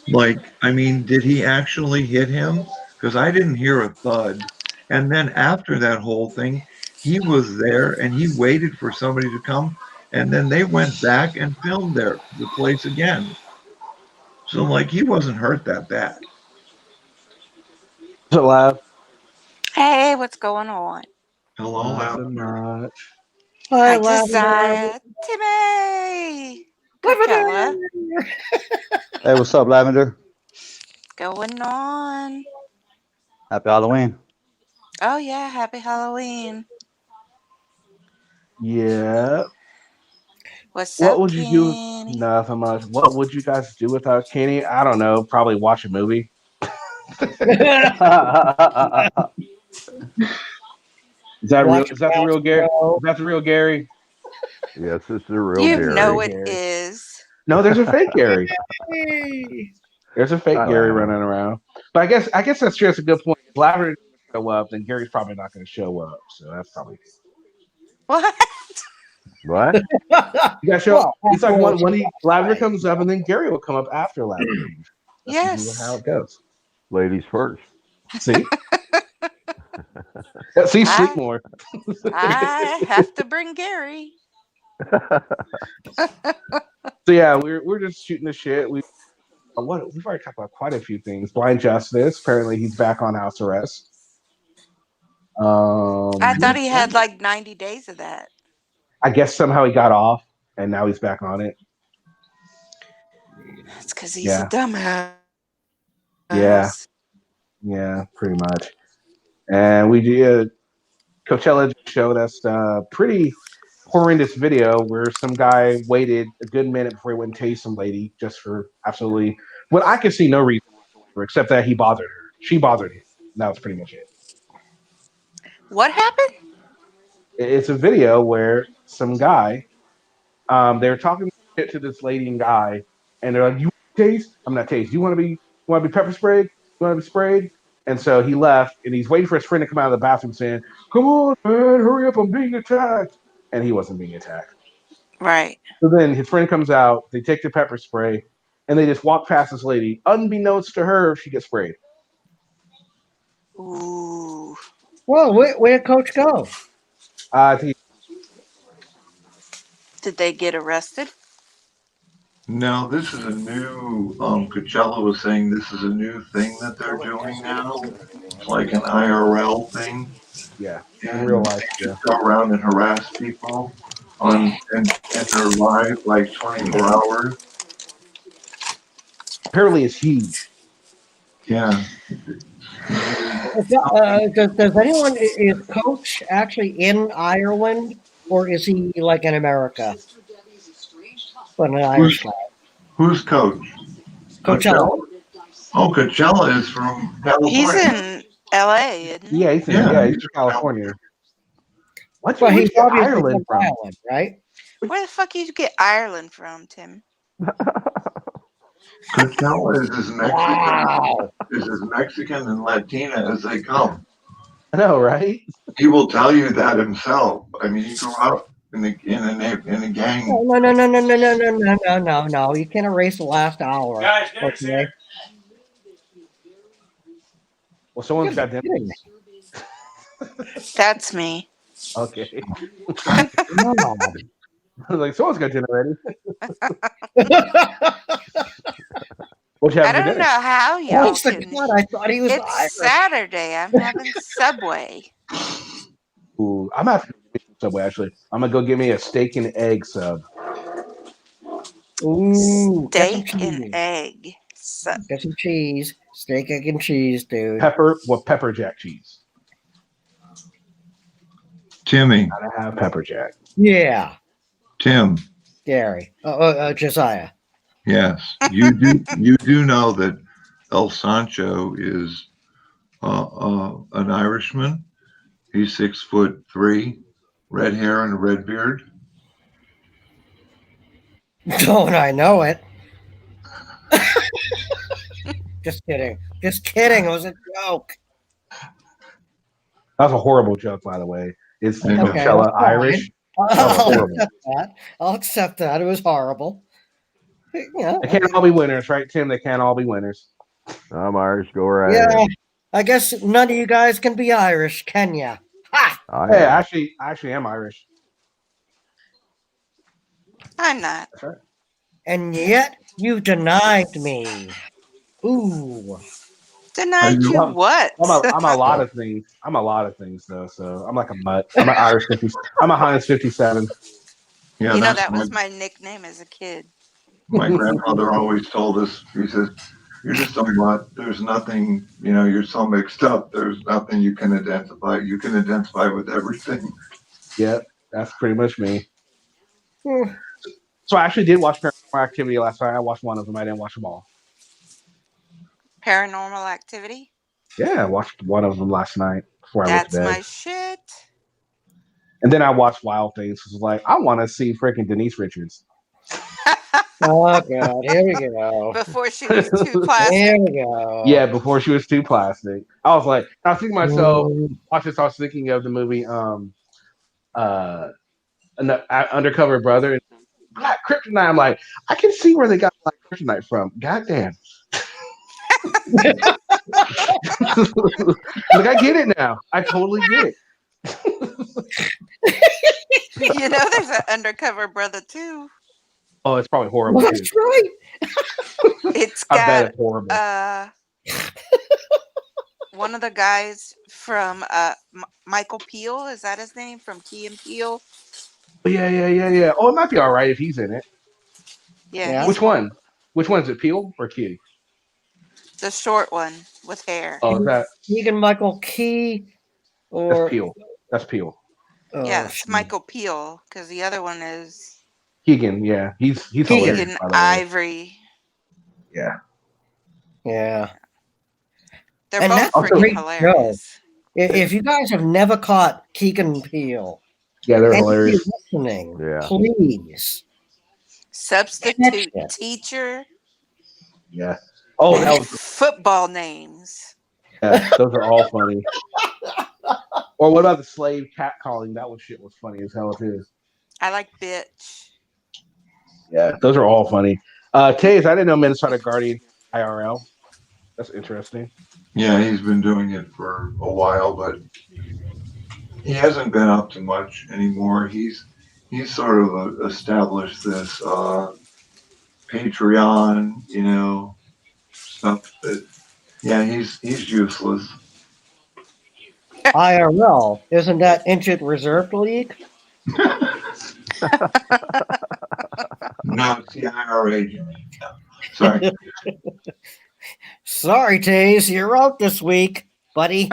Like, I mean, did he actually hit him? Because I didn't hear a thud. And then after that whole thing, he was there and he waited for somebody to come. And then they went back and filmed the place again. So, like, he wasn't hurt that bad. Is it live? Hey, what's going on? Hello, Nothing Lavender. much. Hi, Lavender. Josiah. Timmy. Coachella. Hey, what's up, Lavender? Going on. Happy Halloween. Oh, yeah. Happy Halloween. Yeah. What's What up, would you do? Kenny? Nothing much. What would you guys do without Kenny? I don't know. Probably watch a movie. Is that real? Is that the real Gary? Is that the real Gary? Yes, it's the real You Gary. know it Gary. is. No, there's a fake Gary. There's a fake Gary running around. But I guess that's true. That's a good point. If Lavender doesn't show up, then Gary's probably not going to show up. So that's probably What? What? you got to show up. It's like when Lavender comes up, and then Gary will come up after Lavender. That's Yes. how it goes. Ladies first. See. See, sleep more. I have to bring Gary. So yeah, we're just shooting the shit. We've already talked about quite a few things. Blind Justice. Apparently, he's back on house arrest. I thought he had like 90 days of that. I guess somehow he got off, and now he's back on it. It's because he's a dumbass. Yeah, pretty much. And we did. Coachella showed us a pretty horrendous video where some guy waited a good minute before he went and tased some lady just for absolutely. Well, I could see no reason for except that he bothered her. She bothered him. That was pretty much it. What happened? It's a video where some guy, they're talking shit to this lady and guy, and they're like, "You want to taste? I'm not taste. You want to be pepper sprayed? You want to be sprayed?" And so he left, and he's waiting for his friend to come out of the bathroom, saying, "Come on, man, hurry up! I'm being attacked." And he wasn't being attacked. Right. So then his friend comes out. They take the pepper spray, and they just walk past this lady. Unbeknownst to her, she gets sprayed. Ooh. Well, where'd Coach go? Did they get arrested? No, this is a new, Coachella was saying this is a new thing that they're doing now. It's like an IRL thing. Yeah, in real life. Yeah. Go around and harass people in their live, like 24 hours. Apparently it's huge. Yeah. Does anyone, is Coach actually in Ireland, or is he like in America? But an Irish flag. Who's Coach? Coachella. Oh, Coachella is from California. He's in LA, isn't he? Yeah, he's from California. What's Well, he's obviously Ireland from? Ireland, right? Where the fuck you get Ireland from, Tim? Coachella is as Mexican and Latina as they come. I know, right? He will tell you that himself. I mean, he grew up in a gang. No. You can't erase the last hour. Guys, Okay. Well, someone's got dinner. That's me. Okay. No. I was like, someone's got dinner ready. What you I having for don't dinner? know how y'all Honest to can. God, I thought he was Irish. It's Saturday. I'm having Subway. Ooh, I'm after Subway actually. I'm gonna go get me a steak and egg sub. Ooh, Steak and egg. Get some cheese. Steak, egg, and cheese, dude. Pepper jack cheese. Timmy. Gotta have pepper jack. Yeah. Tim. Gary. Josiah. Yes, you do. You do know that El Sancho is an Irishman, He's 6'3", red hair and a red beard. Don't I know it? Just kidding. Just kidding. It was a joke. That was a horrible joke, by the way. Is Okay, Coachella that's fine. Irish? I'll horrible. accept that. I'll accept that. It was horrible. Yeah. They can't all be winners, right, Tim? They can't all be winners. I'm Irish. Go right Yeah. ahead. I guess none of you guys can be Irish, can ya? Ha! I Hey, am. I actually am Irish. I'm not. That's right. And yet you denied me. Ooh. Denied you I'm- what? I'm a lot of things. I'm a lot of things though. So I'm like a mutt. I'm an Irish 50. I'm a Heinz 57. Yeah, You know, that's that was my nickname as a kid. my grandfather always told us. He says, "You're just a mutt. There's nothing. You know, you're so mixed up. There's nothing you can identify. You can identify with everything." Yep, that's pretty much me. Hmm. So I actually did watch Paranormal Activity last night. I watched one of them. I didn't watch them all. Paranormal Activity. Yeah, I watched one of them last night before I went That's to bed. my shit. And then I watched Wild Things. It was like, I want to see freaking Denise Richards. Oh, God. Here we go. Before she was too plastic. Here we go. Yeah, before she was too plastic. I was like, I was thinking to myself, watch this. I was thinking of the movie Undercover Brother. Black Kryptonite. I'm like, I can see where they got Black Kryptonite from. Goddamn. Like, I get it now. I totally get it. You know, there's an Undercover Brother too. Oh, it's probably horrible. That's Too. right. It's I bet got it's horrible. one of the guys from Michael Peel. Is that his name? From Key and Peele? Yeah. Oh, it might be all right if he's in it. Yeah. Which one? Which one is it? Peel or Key? The short one with hair. Oh, is that Keegan Michael Key or that's Peel. That's Peel. Oh, Yeah, it's Michael Peel, because the other one is Keegan. Yeah, he's hilarious. Keegan by the way. Ivory. Yeah. Yeah. They're And both that's a freaking great hilarious. If you guys have never caught Keegan Peele, Yeah, they're and hilarious. you're listening, Yeah. please. Substitute Catch it. teacher. Yeah. Oh, that was Football names. yeah, those are all funny. Or what about the slave catcalling? That shit was funny as hell too. I like bitch. Yeah, those are all funny. Taze, I didn't know Minnesota Guardian IRL. That's interesting. Yeah, he's been doing it for a while, but he hasn't been up to much anymore. He's sort of established this Patreon, you know, stuff that. Yeah, he's useless. IRL, isn't that Injured Reserve League? No, it's the IRA. Sorry. Sorry, Taze, you're out this week, buddy.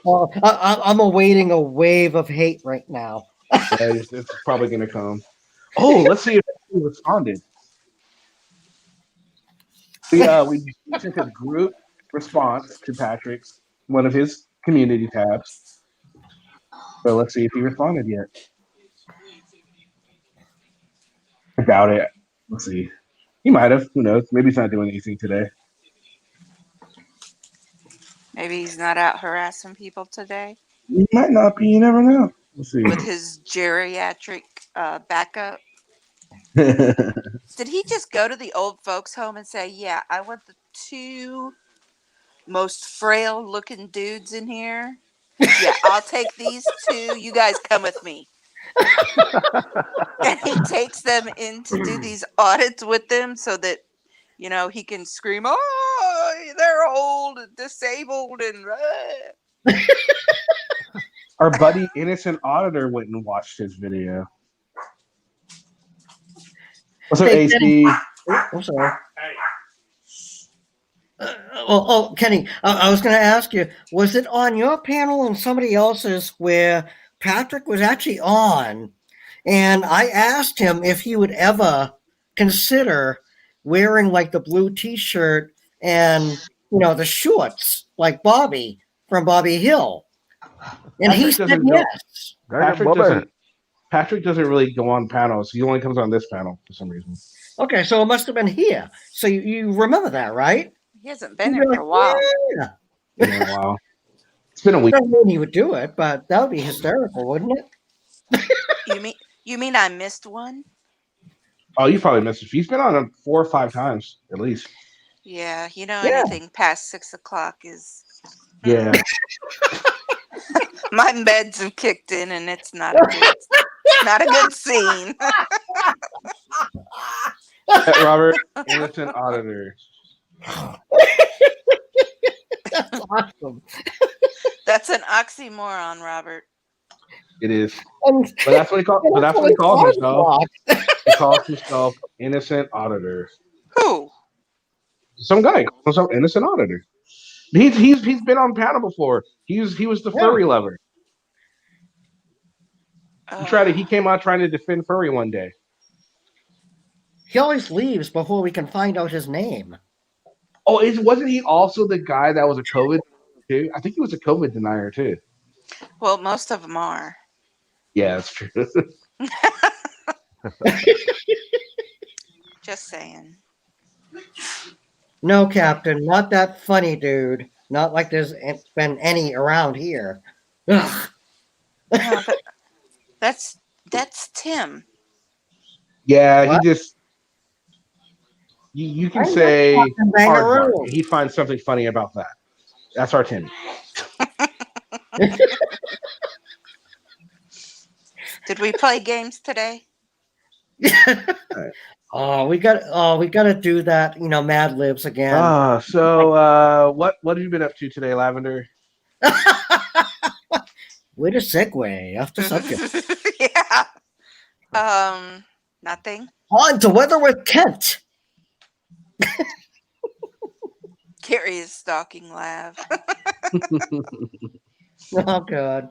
Well, I'm awaiting a wave of hate right now. Yeah, it's probably going to come. Oh, let's see if he responded. We took a group response to Patrick's one of his community tabs. So let's see if he responded yet. I doubt it. Let's see. He might have. Who knows? Maybe he's not doing anything today. Maybe he's not out harassing people today He might not be. You never know. Let's see. with his geriatric backup. Did he just go to the old folks' home and say, "Yeah, I want the two most frail-looking dudes in here. Yeah, I'll take these two. You guys come with me." And he takes them in to do these audits with them so that, you know, he can scream, "Oh, they're old and disabled and." Our buddy Innocent Auditor went and watched his video. What's up, Hey, AC? I'm sorry. Kenny, I was going to ask you, was it on your panel and somebody else's where Patrick was actually on, and I asked him if he would ever consider wearing like the blue T-shirt and the shorts like Bobby from Bobby Hill. And he Patrick said doesn't go- yes. Patrick doesn't really go on panels. He only comes on this panel for some reason. Okay, so it must have been here. So you remember that, right? He hasn't been You're here for a while. Yeah. Yeah, wow. It's been a week. Doesn't mean he would do it, but that would be hysterical, wouldn't it? You mean I missed one? Oh, you probably missed it. He's been on it 4 or 5 times at least. Yeah, Yeah. anything past 6 o'clock is Yeah. my meds have kicked in, and it's not a good scene. Robert, innocent auditor. That's awesome. That's an oxymoron, Robert. It is. And But that's what he calls. But that's what he calls himself. himself. He calls himself innocent auditor. Who? Some guy calls himself innocent auditor. He's been on panel before. He was the furry lover. He came out trying to defend furry one day. He always leaves before we can find out his name. Oh, wasn't he also the guy that was a COVID too? I think he was a COVID denier too. Well, most of them are. Yeah, that's true. Just saying. No, Captain, not that funny dude. Not like there's been any around here. Ugh. No, that's Tim. Yeah, What? he just. You can I know say Captain hard Bangaroo. bark. He finds something funny about that. That's our Timmy. Did we play games today? Oh, we got to do that. Mad Libs again. So what have you been up to today, Lavender? Way to segue off the subject. Yeah. Nothing. On to weather with Kent. Carrie is stalking Lav. Oh God.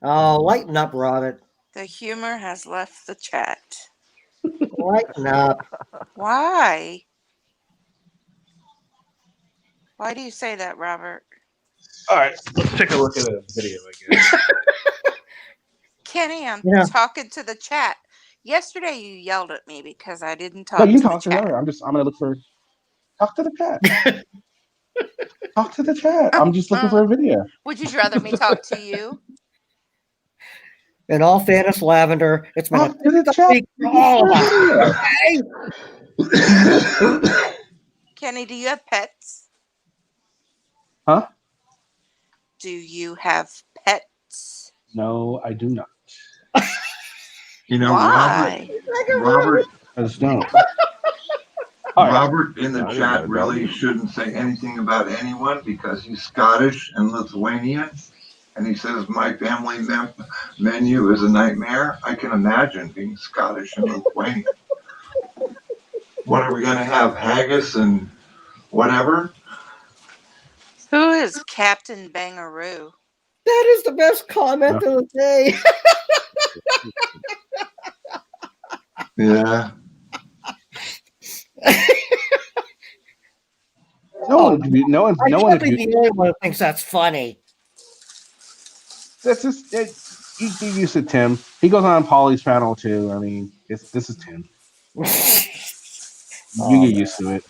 Oh, lighten up, Robert. The humor has left the chat. Lighten up. Why? Why do you say that, Robert? All right, let's take a look at a video again. Kenny, I'm Yeah. talking to the chat. Yesterday you yelled at me because I didn't talk No, you to talk the to chat. her. I'm gonna look for. Talk to the chat. Talk to the chat. I'm just looking for a video. Would you rather me talk to you? In all fairness, Lavender, it's been Talk to the chat. week for all of us. Okay? Kenny, do you have pets? Huh? Do you have pets? No, I do not. Why? Robert, I just don't. All right. Robert in the I didn't chat know really shouldn't say anything about anyone because he's Scottish and Lithuanian. And he says, my family menu is a nightmare. I can imagine being Scottish and Lithuanian. What are we going to have? Haggis and whatever? Who is Captain Bangaroo? That is the best comment of the day. Yeah. No one can be. No one. I No can't one. be the only one who thinks that's funny. That's just. You get used to Tim. He goes on Polly's panel too. I mean, this is Tim. You get used to it.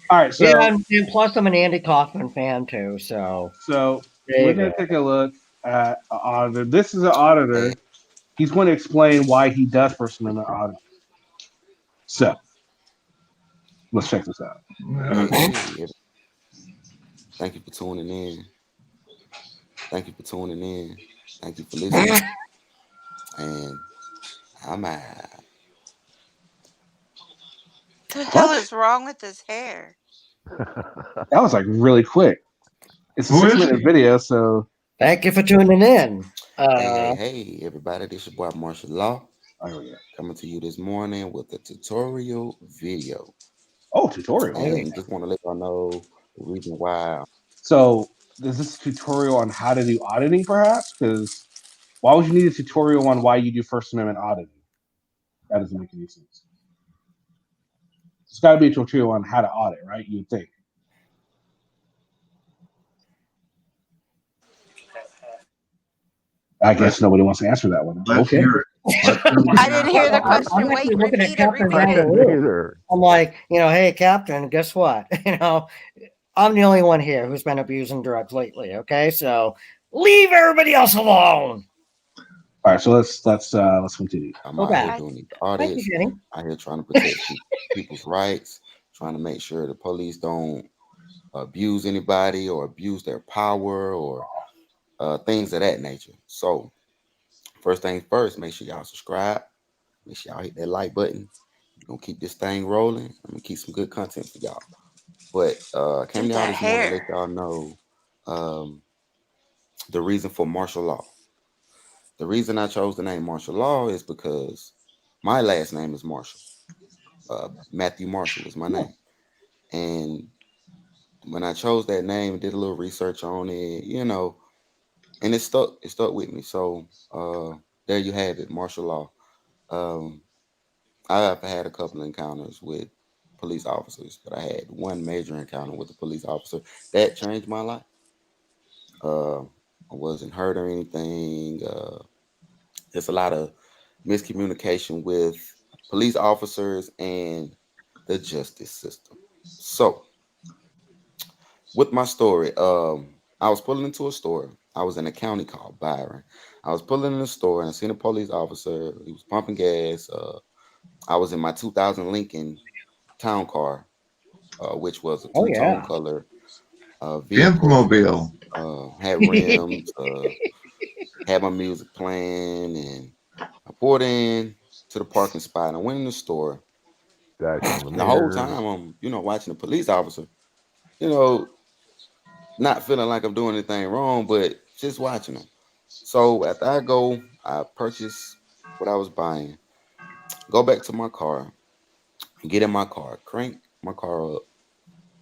All right, so Yeah, and plus I'm an Andy Kaufman fan too, so there we're you gonna go. take a look at an auditor. This is an auditor. He's going to explain why he does First Amendment auditing. So let's check this out. Thank you for tuning in. Thank you for tuning in. Thank you for listening. And I'm out. The hell is wrong with his hair? That was like really quick. It's a Who is 6-minute he? video, so Thank you for tuning in. Hey, everybody, this your boy Martial Law oh yeah. coming to you this morning with a tutorial video. Oh, tutorial. And just want to let y'all know the reason why. So is this a tutorial on how to do auditing, perhaps? Because why would you need a tutorial on why you do First Amendment auditing? That doesn't make any sense. It's got to be a tutorial on how to audit, right? You'd think. I guess nobody wants to answer that one. Let's Okay. hear it. I didn't hear the I'm question. actually Wait, looking at repeat it, Captain repeat it. Kangaroo. Neither. I'm like, hey, Captain, guess what? I'm the only one here who's been abusing drugs lately. Okay, so leave everybody else alone. All right, so let's continue. I'm Go out back. here doing these Thank you, audits, Jenny. out here trying to protect people's rights, trying to make sure the police don't abuse anybody or abuse their power or things of that nature. So first things first, make sure y'all subscribe. Make sure y'all hit that like button. We're gonna keep this thing rolling. I'm gonna keep some good content for y'all. But I came Do down that this morning to let hair. y'all know the reason for martial law. The reason I chose the name martial law is because my last name is Marshall. Matthew Marshall is my name. And when I chose that name, did a little research on it, and it stuck with me. So there you have it, martial law. I've had a couple of encounters with police officers, but I had one major encounter with a police officer that changed my life. I wasn't hurt or anything. There's a lot of miscommunication with police officers and the justice system. So, with my story, I was pulling into a store. I was in a county called Byron. I was pulling in a store and I seen a police officer. He was pumping gas. I was in my 2000 Lincoln town car, which was a Oh, two-tone yeah. color vehicle. Pimpmobile. Had rims, had my music playing, and I pulled in to the parking spot and I went in the store. Dashing And the whole mirrors. time I'm, watching the police officer, not feeling like I'm doing anything wrong, but just watching them. So after I purchase what I was buying, go back to my car, get in my car, crank my car up,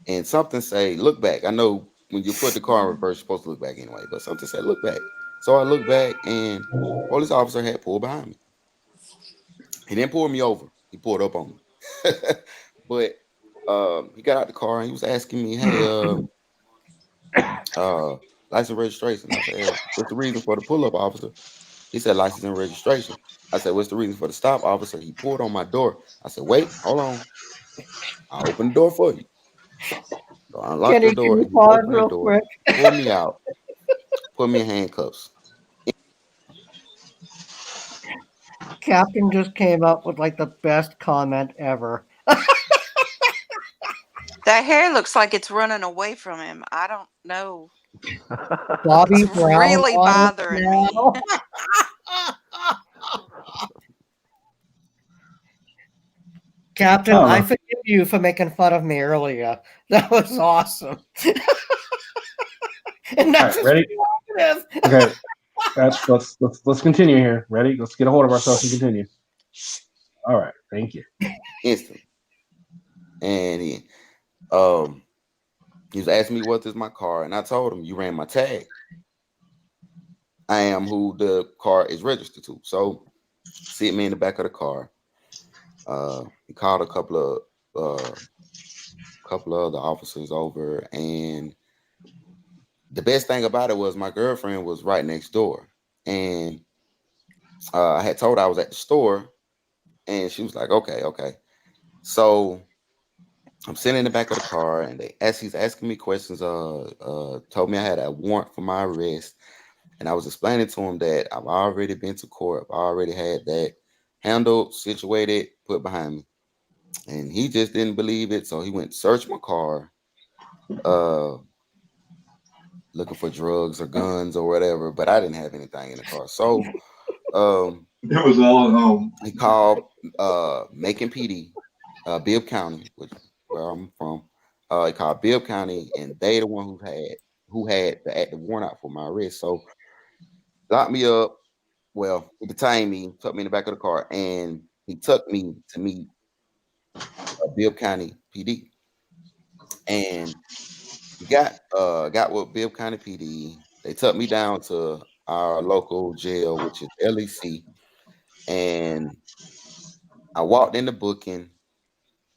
and something say, look back. I know when you put the car in reverse, you're supposed to look back anyway, but something said, look back. So I looked back and police officer had pulled behind me. He didn't pull me over. He pulled up on me. But he got out the car and he was asking me, hey, license and registration. I said, hey, what's the reason for the pull-up, officer? He said, license and registration. I said, what's the reason for the stop, officer? He pulled on my door. I said, wait, hold on. I'll open the door for you. So I unlocked the Jenny, door can you and he pause opened the real door, quick? pulled me out, put me in handcuffs. Captain just came up with like the best comment ever. That hair looks like it's running away from him. I don't know. Bobby It's Brown really on it bothering me. now. Captain, Oh. I forgive you for making fun of me earlier. That was awesome. And All that's right, ready? positive. Okay. Let's continue here. Ready? Let's get a hold of ourselves and continue. All right. Thank you. Instantly. And he was asking me what is my car, and I told him, you ran my tag. I am who the car is registered to. So sit me in the back of the car. He called a couple of other officers over, and the best thing about it was my girlfriend was right next door, and I had told her I was at the store, and she was like, okay. So I'm sitting in the back of the car, and he's asking me questions. Told me I had a warrant for my arrest, and I was explaining to him that I've already been to court. I've already had that handled, situated, put behind me, and he just didn't believe it. So he went to search my car, looking for drugs or guns or whatever. But I didn't have anything in the car, so It was all at home. he called Macon PD, Bibb County, which where I'm from. He called Bibb County, and they the one who had the active warrant out for my arrest. So locked me up. Well, he detained me, took me in the back of the car, and he took me to meet Bibb County PD. And got with Bibb County PD. They took me down to our local jail, which is LEC, and I walked in the booking,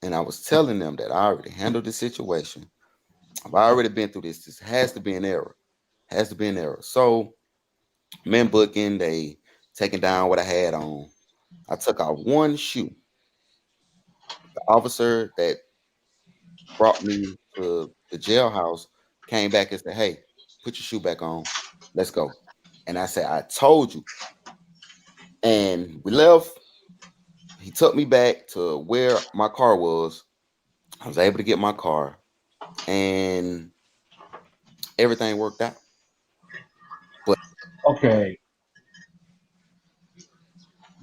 and I was telling them that I already handled the situation. I've already been through this. This has to be an error. Has to be an error. So men booking, they taking down what I had on. I took out one shoe. The officer that brought me to the jailhouse came back and said, "Hey, put your shoe back on. Let's go." And I said, "I told you." And we left. He took me back to where my car was. I was able to get my car, and everything worked out. Okay.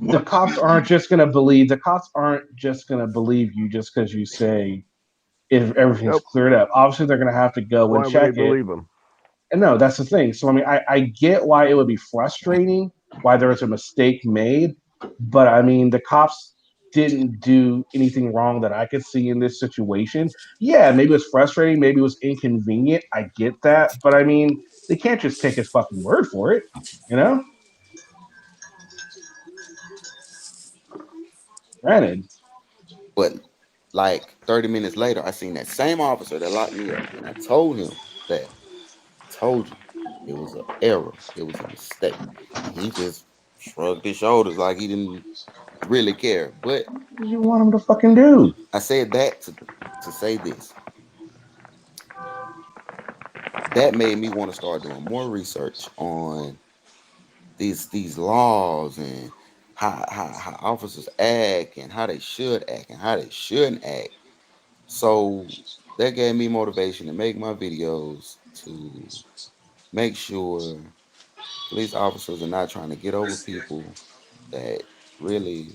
The cops aren't just gonna believe. The cops aren't just gonna believe you just because you say if everything's Nope. cleared up. Obviously, they're gonna have to go Why and would check they it. believe him? And no, that's the thing. So I mean, I get why it would be frustrating, why there was a mistake made, but I mean, the cops didn't do anything wrong that I could see in this situation. Yeah, maybe it was frustrating, maybe it was inconvenient. I get that, but I mean, they can't just take his fucking word for it, you know? Granted. But like 30 minutes later, I seen that same officer that locked me up, and I told him that, told you, it was an error, it was a mistake, and he just shrugged his shoulders like he didn't really care. But What do you want him to fucking do? I said that to say this. That made me want to start doing more research on these laws and how officers act and how they should act and how they shouldn't act. So that gave me motivation to make my videos to make sure police officers are not trying to get over people that really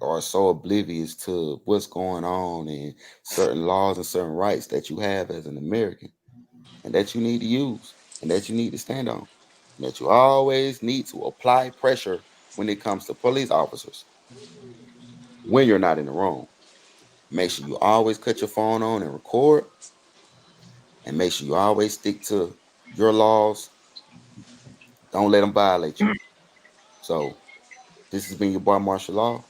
are so oblivious to what's going on and certain laws and certain rights that you have as an American and that you need to use and that you need to stand on. And that you always need to apply pressure when it comes to police officers when you're not in the wrong. Make sure you always cut your phone on and record, and make sure you always stick to your laws. Don't let them violate you. So this has been your boy Martial Law.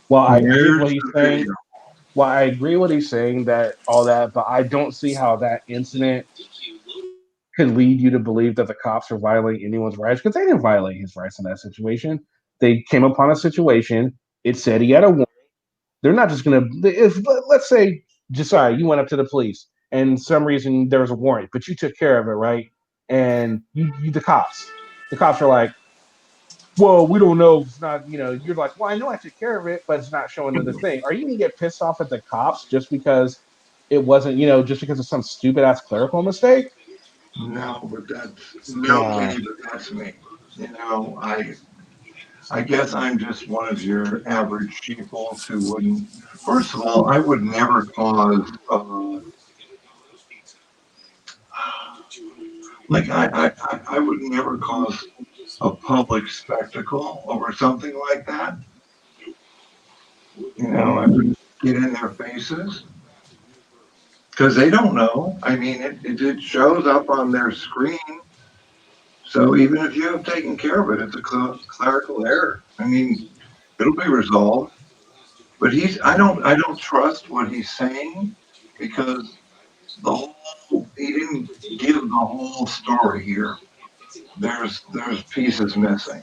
Well, I agree with Here's what he's the saying. video. Well, I agree what he's saying that all that, but I don't see how that incident could lead you to believe that the cops are violating anyone's rights because they didn't violate his rights in that situation. They came upon a situation. It said he had a warrant. They're not just gonna if let's say Josiah, you went up to the police and some reason there was a warrant, but you took care of it, right? And you the cops are like, well, we don't know. It's not, you're like, well, I know I took care of it, but it's not showing in the thing. Are you gonna get pissed off at the cops just because it wasn't, just because of some stupid ass clerical mistake? No, but Kenny, but that's me. I guess I'm just one of your average people who wouldn't. First of all, I would never cause I would never cause a public spectacle over something like that. I wouldn't get in their faces because they don't know. I mean, it shows up on their screen. So even if you have taken care of it, it's a clerical error. I mean, it'll be resolved. But I don't trust what he's saying because he didn't give the whole story here. There's pieces missing.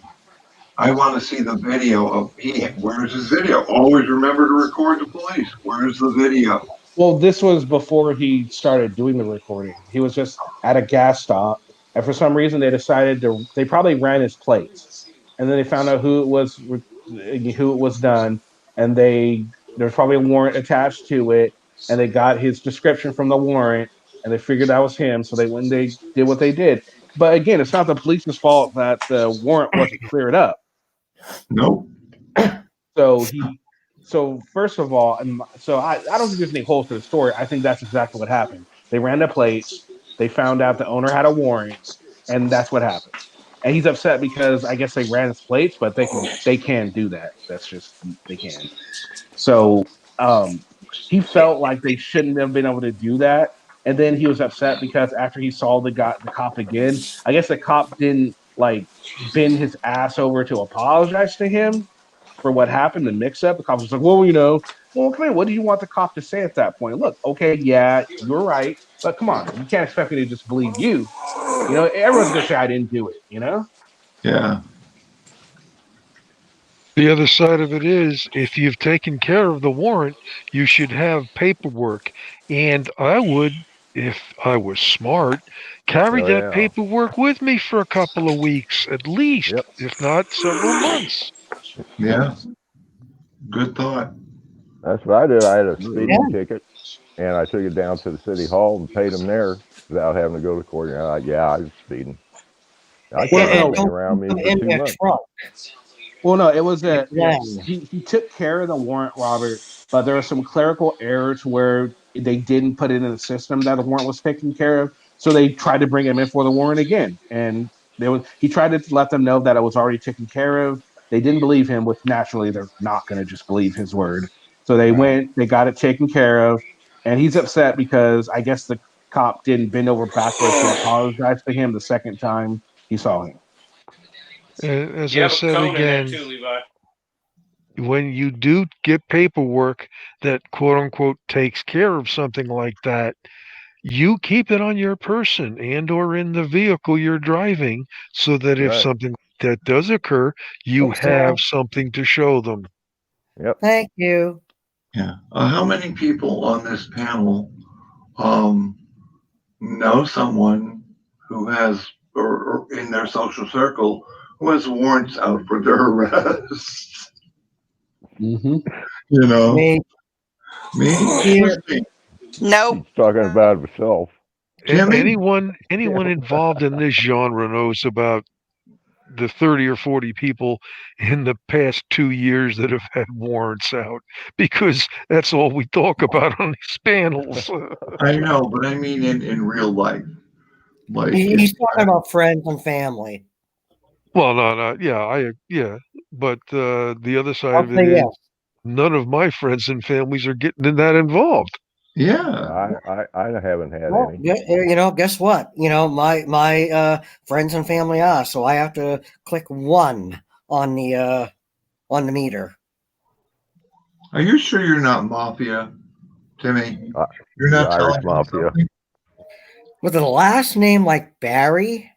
I want to see the video of where's his video? Always remember to record the police. Where's the video? Well, this was before he started doing the recording. He was just at a gas stop, and for some reason they probably ran his plates, and then they found out who it was done, and there's probably a warrant attached to it, and they got his description from the warrant, and they figured that was him, so when they did what they did. But again, it's not the police's fault that the warrant wasn't cleared up. Nope. So first of all, I don't think there's any holes to the story. I think that's exactly what happened. They ran the plates. They found out the owner had a warrant, and that's what happened. And he's upset because I guess they ran his plates, but they can do that. That's just they can. So he felt like they shouldn't have been able to do that. And then he was upset because after he saw the cop again, I guess the cop didn't like bend his ass over to apologize to him. for what happened, the mix-up. The cop was like, well, you know, well, come on, what do you want the cop to say at that point? Look, okay, yeah, you're right, but come on, you can't expect me to just believe you. You know, everyone's gonna say I didn't do it. You know? Yeah. The other side of it is, if you've taken care of the warrant, you should have paperwork. And I would, if I was smart, carry Oh, that yeah. paperwork with me for a couple of weeks at least, Yep. if not several months. Yeah. Good thought. That's what I did. I had a speeding ticket, and I took it down to the city hall and paid them there without having to go to court. And I was speeding. I Well, carried no. everything around me for in 2 your months. trunk. Well, no, it was that Yeah. he took care of the warrant, Robert, but there were some clerical errors where they didn't put it in the system that the warrant was taken care of. So they tried to bring him in for the warrant again, and he tried to let them know that it was already taken care of. They didn't believe him, which naturally they're not going to just believe his word. So they went, they got it taken care of, and he's upset because I guess the cop didn't bend over backwards to apologize to him the second time he saw him. As I said again, when you do get paperwork that quote unquote takes care of something like that, you keep it on your person and or in the vehicle you're driving so that if Right. something like that does occur, you have something to show them. Yep. Thank you. Yeah. How many people on this panel know someone who has, or in their social circle, who has warrants out for their arrest? Mm-hmm. You know, Me. Who's me? Nope. He's talking about himself. Jimmy? Anyone involved in this genre knows about the 30 or 40 people in the past 2 years that have had warrants out, because that's all we talk about on these panels. I know, but I mean in real life. Like, He's talking about friends and family. Well, no, yeah, but the other side I'll of it say is yes. none of my friends and families are getting in that involved. yeah. I haven't had Well, any. you know, guess what? You know, my friends and family are, so I have to click 1 on the meter. Are you sure you're not mafia, Timmy? You're not The telling Irish me mafia. something? With a last name like Barry?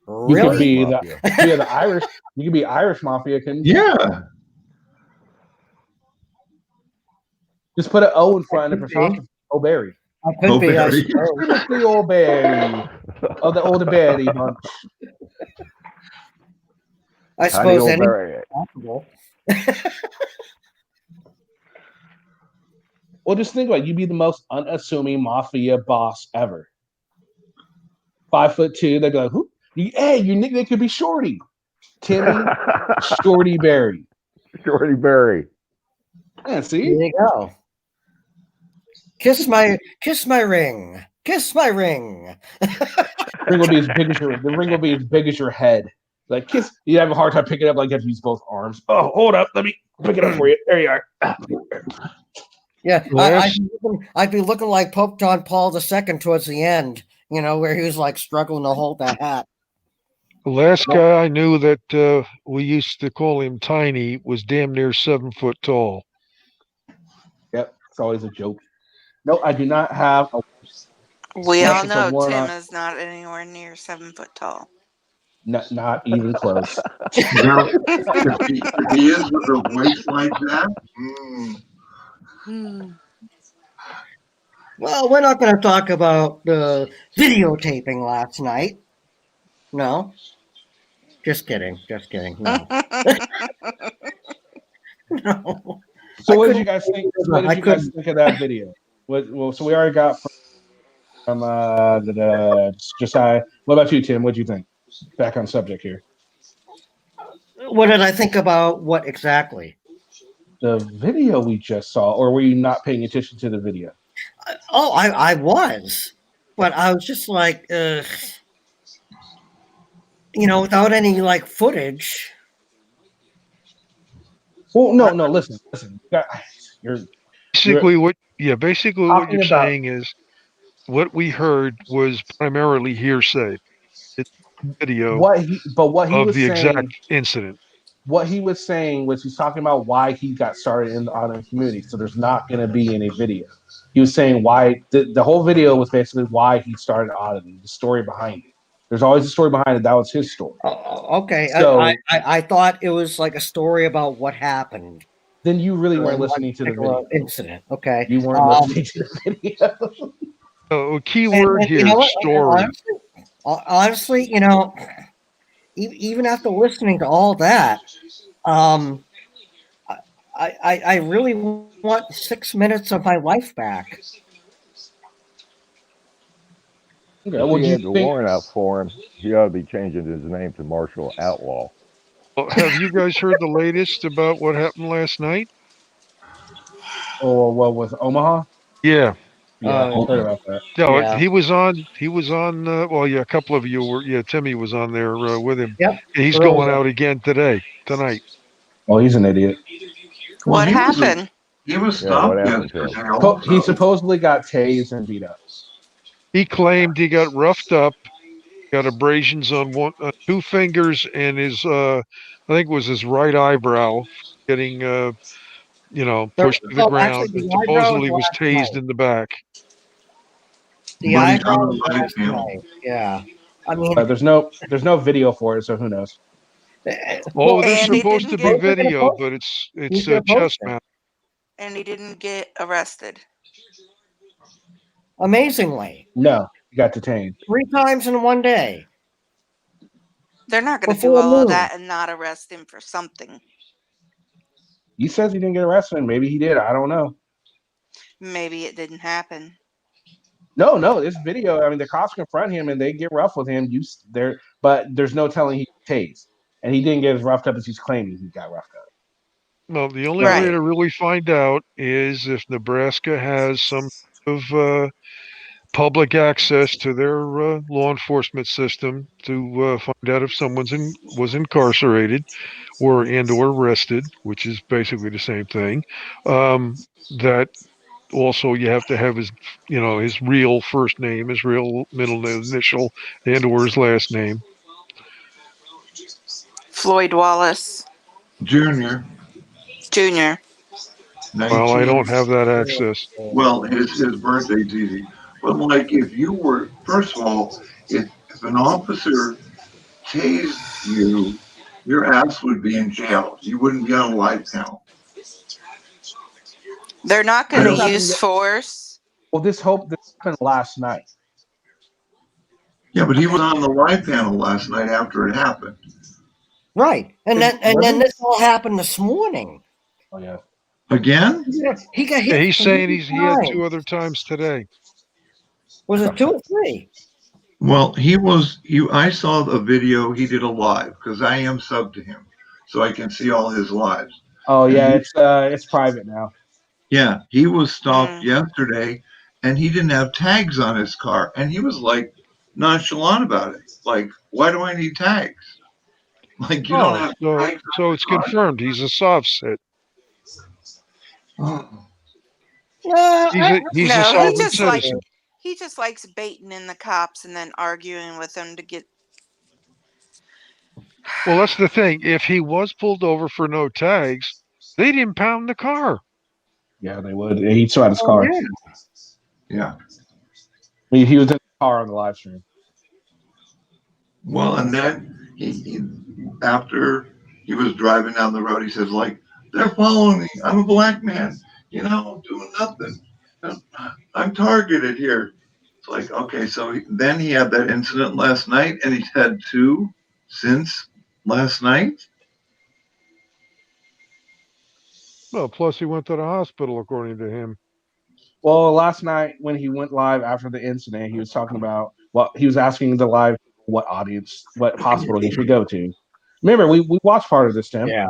You Really? could be Mafia. the Irish. You could be Irish mafia. Yeah. Just put an O in front of the apostrophe. O'Berry. I could be, I O'Berry. suppose. Typically O'Berry. Oh, the O'Berry bunch. I Howdy, suppose anything's O'Berry. possible. Well, just think about it. You'd be the most unassuming mafia boss ever. 5'2", they'd be like, "Who? Hey, your nickname could be Shorty, Timmy Shorty Berry." Shorty Berry. Yeah, see, There you go. Kiss my ring. Kiss my ring. the ring will be as big as your head. Like kiss, you have a hard time picking it up. Like you have to use both arms. Oh, hold up, let me pick it up for you. There you are. Yeah, Last- I'd be looking like Pope John Paul II towards the end. You know, where he was like struggling to hold that hat. The last guy I knew that we used to call him Tiny was damn near 7 foot tall. Yep, it's always a joke. No, I do not have a. We all It's a know warrant Tim is not anywhere near 7 foot tall. Not even close. Now, if he is with a voice like that, Well, we're not going to talk about the videotaping last night. No. Just kidding. Just kidding. No. No. So, I what did couldn't- you guys think? I What did you guys couldn't- think of that video? So we already got from Josiah. What about you, Tim? What do you think? Back on subject here. What did I think about what exactly? The video we just saw, or were you not paying attention to the video? Oh, I was, but I was just like, you know, without any like footage. Well, no. Listen. You're Basically, what you're Talking about- saying is what we heard was primarily hearsay. It's video what he of was the saying. exact incident. what he was saying was he's talking about why he got started in the auto community. So there's not going to be any video. He was saying why the whole video was basically why he started auditing, the story behind it. There's always a story behind it. That was his story. Okay, So I thought it was like a story about what happened. then you really weren't One listening to the particular video. incident. Okay, You weren't listening to the video. A key word and you here: know what? story. Honestly, even after listening to all that, I really want 6 minutes of my life back. Okay, If what he do you had the think? warrant out for him, he ought to be changing his name to Marshall Outlaw. Well, have you guys heard the latest about what happened last night? Oh, well, with Omaha? Yeah. Yeah, I heard about that. No, Yeah. he was on. Well, yeah, a couple of you were. Yeah, Timmy was on there with him. Yep. He's Earlier. going out again tonight. Oh, he's an idiot. Well, What he was happened? he was Yeah, what stopped happened to him? yesterday. He Also. supposedly got tased and beat up. He claimed he got roughed up, got abrasions on two fingers, and his I think it was his right eyebrow getting pushed to the Well, ground, actually, and the eyebrow supposedly was last tased night. in the back. The But he's on eyebrow the live last panel. night. Yeah. I mean, But there's no video for it, so who knows? Oh, there's And he supposed didn't to be get video, but it's He's gonna chest post it. mount. and he didn't get arrested. Amazingly, No, he got detained. 3 times in one day. They're not going to do Before all of noon. that and not arrest him for something. He says he didn't get arrested. Maybe he did. I don't know. Maybe it didn't happen. No, this video. I mean, the cops confront him and they get rough with him. But there's no telling he tased, and he didn't get as roughed up as he's claiming he got roughed up. Well, the only Right. way to really find out is if Nebraska has some of public access to their law enforcement system to find out if someone's was incarcerated or arrested, which is basically the same thing. That also you have to have his real first name, his real middle initial, or his last name. Floyd Wallace Junior. Jr. Well, I don't have that access. Well, his birthday's easy. But like, if you were, first of all, if an officer tased you, your ass would be in jail. You wouldn't be on a live panel. They're not going to use force. Well, this happened last night. Yeah, but he was on the live panel last night after it happened. Right. And then this all happened this morning. Oh yeah. Again? He got hit. He's saying 3 he had times. 2 other times today. Was it 2 or 3? Well, I saw a video. He did a live because I am sub to him, so I can see all his lives. Oh yeah, it's private now. Yeah, he was stopped yesterday, and he didn't have tags on his car, and he was like nonchalant about it. Like, why do I need tags? Like, you don't have tags. So it's confirmed he's a soft set. He's a sovereign citizen. He just likes baiting in the cops and then arguing with them to get. Well, that's the thing. If he was pulled over for no tags, they'd impound the car. Yeah, they would. He still had his car. Yeah. I mean, he was in the car on the live stream. Well, and then he after he was driving down the road, he says, like, they're following me. I'm a black man. I'm doing nothing. I'm targeted here. It's like, okay, so then he had that incident last night, and he's had 2 since last night. Well, plus he went to the hospital, according to him. Well, last night when he went live after the incident, he was talking about he was asking the live what hospital he should go to. Remember, we watched part of this, Tim. Yeah.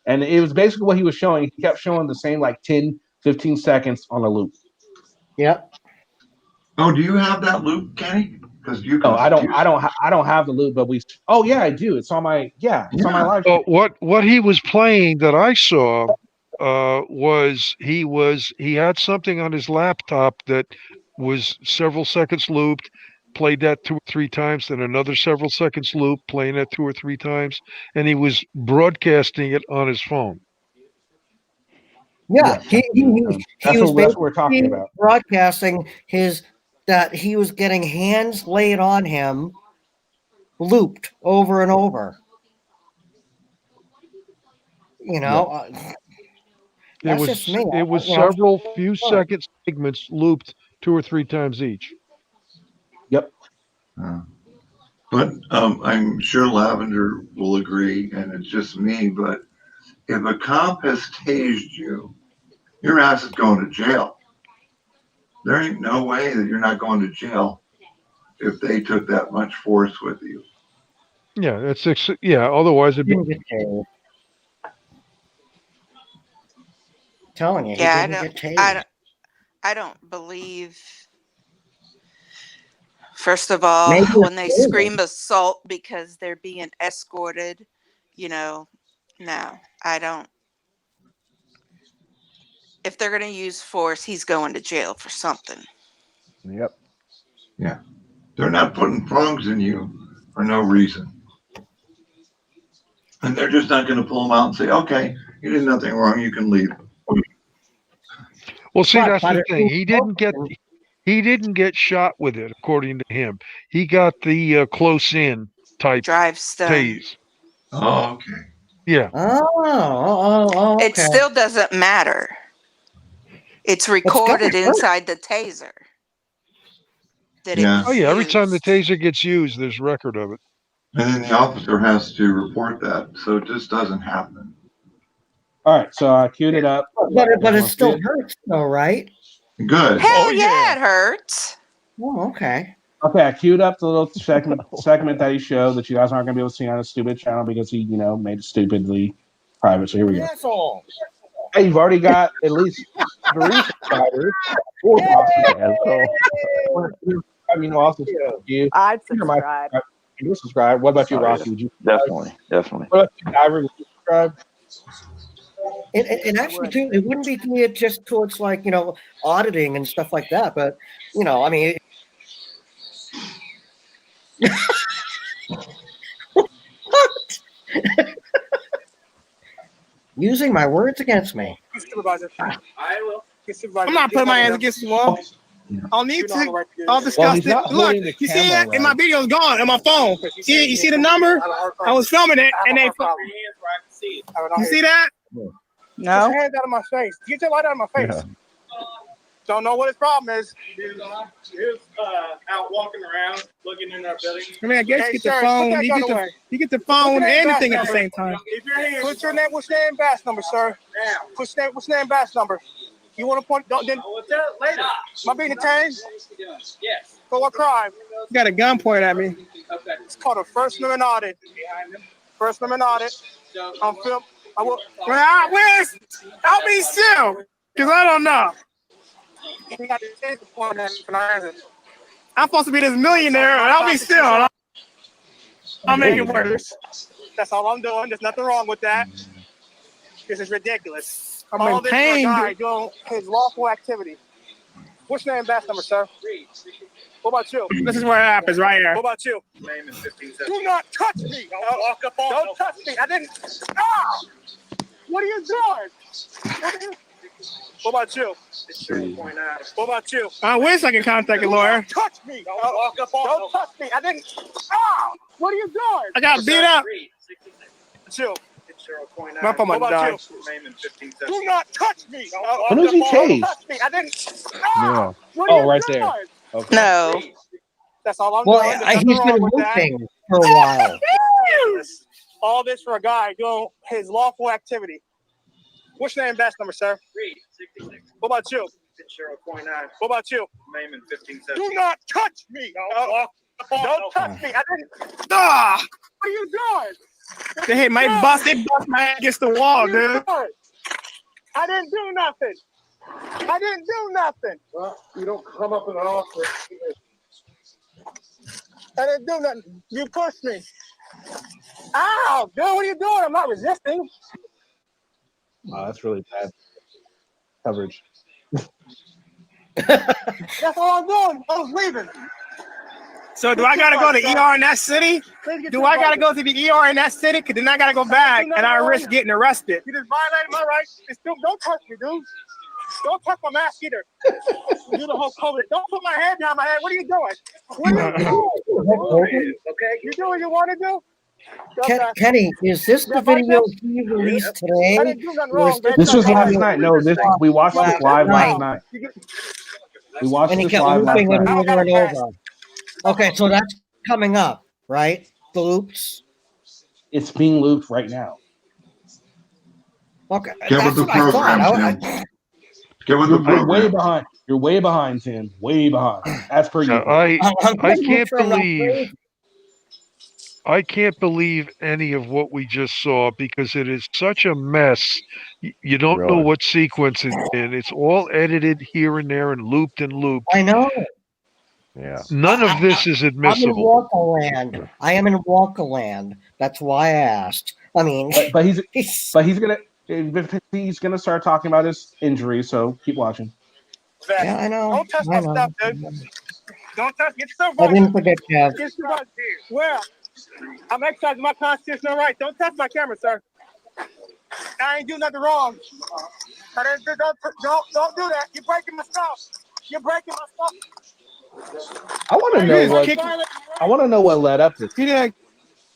And it was basically what he was showing. He kept showing the same 10, 15 seconds on a loop. Yep. Oh, do you have that loop, Kenny? Because you can. No, I don't have the loop, but we. Oh yeah, I do. It's on my on my live. Oh, what he was playing that I saw was he had something on his laptop that was several seconds looped, played that 2 or 3 times, then another several seconds loop, playing that 2 or 3 times, and he was broadcasting it on his phone. Yeah, Yes. he That's was what we're talking basically about. broadcasting that he was getting hands laid on him, looped over and over. You know, that's just me. It was You know, several few second segments looped 2 or 3 times each. Yep. But I'm sure Lavender will agree, and it's just me, but if a cop has tased you, your ass is going to jail. There ain't no way that you're not going to jail if they took that much force with you. Yeah, otherwise it'd be telling you, Yeah, he didn't get tased. I don't believe. First of all, Maybe when they it's scream assault because they're being escorted, no, I don't. If they're going to use force, he's going to jail for something. Yep. Yeah. They're not putting prongs in you for no reason. And they're just not going to pull them out and say, okay, you did nothing wrong, you can leave. Well, see, that's the thing. He didn't get shot with it, according to him. He got the close in type drive stun. tase. Oh, okay. Yeah. Oh, okay. It still doesn't matter. It's recorded inside the taser. Yeah. Oh yeah, every time the taser gets used, there's record of it. And then the officer has to report that, so it just doesn't happen. All right, so I queued it up. But it still hurts, though, right? Good. Hell yeah, it hurts. Oh, okay. Okay, I queued up the little segment that he showed that you guys aren't going to be able to see on his stupid channel because he, made it stupidly private. So here we go. Asshole. Hey, you've already got at least 3 subscribers. 4 I mean, also you. I'd subscribe. You subscribe. What about you, Rocky? Would you definitely. What about you, Diver? Would you subscribe? And actually, too, it wouldn't be geared just towards auditing and stuff like that. But I mean, what? Using my words against me. Supervisor. I will. I'm not putting my hands against the wall. I'll need to. I'll discuss it. Look, you see it? And my video's gone on my phone. You see the number? I was filming it, and they. You see that? No. Get your hands out of my face. Get your light out of my face. Yeah. Don't know what his problem is. He was out walking around, looking in our building. I mean, I guess you get the phone. You get the phone and the thing at the same time. What's your name? What's your name? Badge number, sir. What's your name? Badge number. You want to point? Don't then. Later. Am I being detained? Yes. For what crime? You got a gun pointed at me. Okay. It's called a First Amendment audit. First Amendment audit. I'm film. I will. Where's? I'll be still, because I don't know. I'm supposed to be this millionaire, and I'll be still. I'll make it worse. That's all I'm doing. There's nothing wrong with that. This is ridiculous. I'm in pain. Guy doing his lawful activity. What's your name, badge number, sir? What about you? This is where it happens, right here. What about you? Name is 15 Do not touch me. Don't touch me. I didn't. Ah! What are you doing? What about you? What about you? I wish I could contact a lawyer. Don't touch me. Don't touch me. I didn't. Ah! What are you doing? I got beat up. Chill. My phone might die. Do not touch me. When was he tased? Don't touch me. I didn't. Ah! What Oh, are you right doing? there. Okay. No. That's all I'm Well, doing. There's he's nothing been wrong with that. looping for a while. All this for a guy doing his lawful activity. What's your name, badge number, sir? 66. What about you? 0.9. What about you? Name in 15 Do not touch me. Don't touch me. I didn't. Ah! What are you doing? They hit my bust. They bust my head against the wall, dude. I didn't do nothing. I didn't do nothing. Well, you don't come up in an office. I didn't do nothing. You pushed me. Ow, dude, what are you doing? I'm not resisting. Wow, that's really bad coverage. That's all I'm doing. I was leaving. So do I gotta go to ER in that city? Do I gotta go to the ER in that city? Cause then I gotta go back and I risk getting arrested. You just violated my rights. Don't touch me, dude. Don't touch my mask either. Do the whole COVID. Don't put my hand down my head. What are you doing? What are you doing? Okay, you do what you want to do. Kenny, is this the video he released today? I didn't do nothing wrong. This was last night. No, we watched this live last night. We watched And he this kept live last looping it night. over and over. Okay, so that's coming up, right? The loops. It's being looped right now. Okay, Get that's with what the I thought. program, Tim. Get with the You're way program. behind. You're way behind, Tim. Way behind. As per you. I can't believe any of what we just saw because it is such a mess. You don't know what sequence it's in. It's all edited here and there and looped and looped. I know. Yeah. None of this is admissible. I am in Walkerland. That's why I asked. I mean, but he's gonna start talking about his injury. So keep watching. Yeah, I know. Don't touch my stuff, dude. Don't touch. Get yourself I right. didn't forget, Kev. Get yourself right. Well, I'm exercising my constitutional right. Don't touch my camera, sir. I ain't do nothing wrong. Don't do that. You're breaking my stuff. You're breaking my stuff. I want to know what. I want to know what led up to this.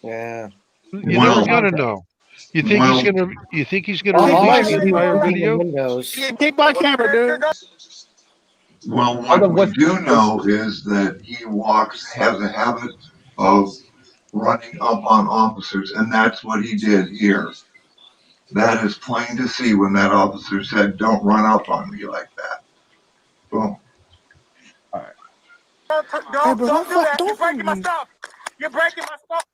Yeah. You're never gonna know. You think he's gonna release the entire video? Keep my camera, dude. Well, what we do know is that he has a habit of running up on officers, and that's what he did here. That is plain to see when that officer said, "Don't run up on me like that." Boom. All right. Don't do that. You're breaking my stuff. You're breaking my stuff.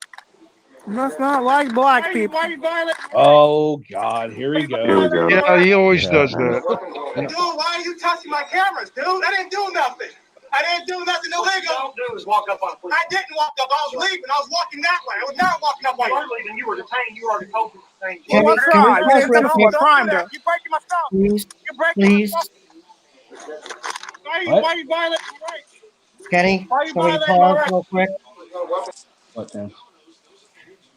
That's not like black people. Why you violating? Oh God, here we go. Here we go. Yeah, he always does that. Dude, why are you touching my cameras, dude? I didn't do nothing. I didn't do nothing illegal. All you do is walk up on police. I didn't walk up. I was leaving. I was walking that way. I was not walking up. You were leaving. You were detained. You already told me the same. Can What we crime? pause real quick? What crime, though? You're breaking my stuff. Please, You're breaking please. my stuff. Why you violating my rights? Kenny, Why you can we violating my pause rights? real quick? What then?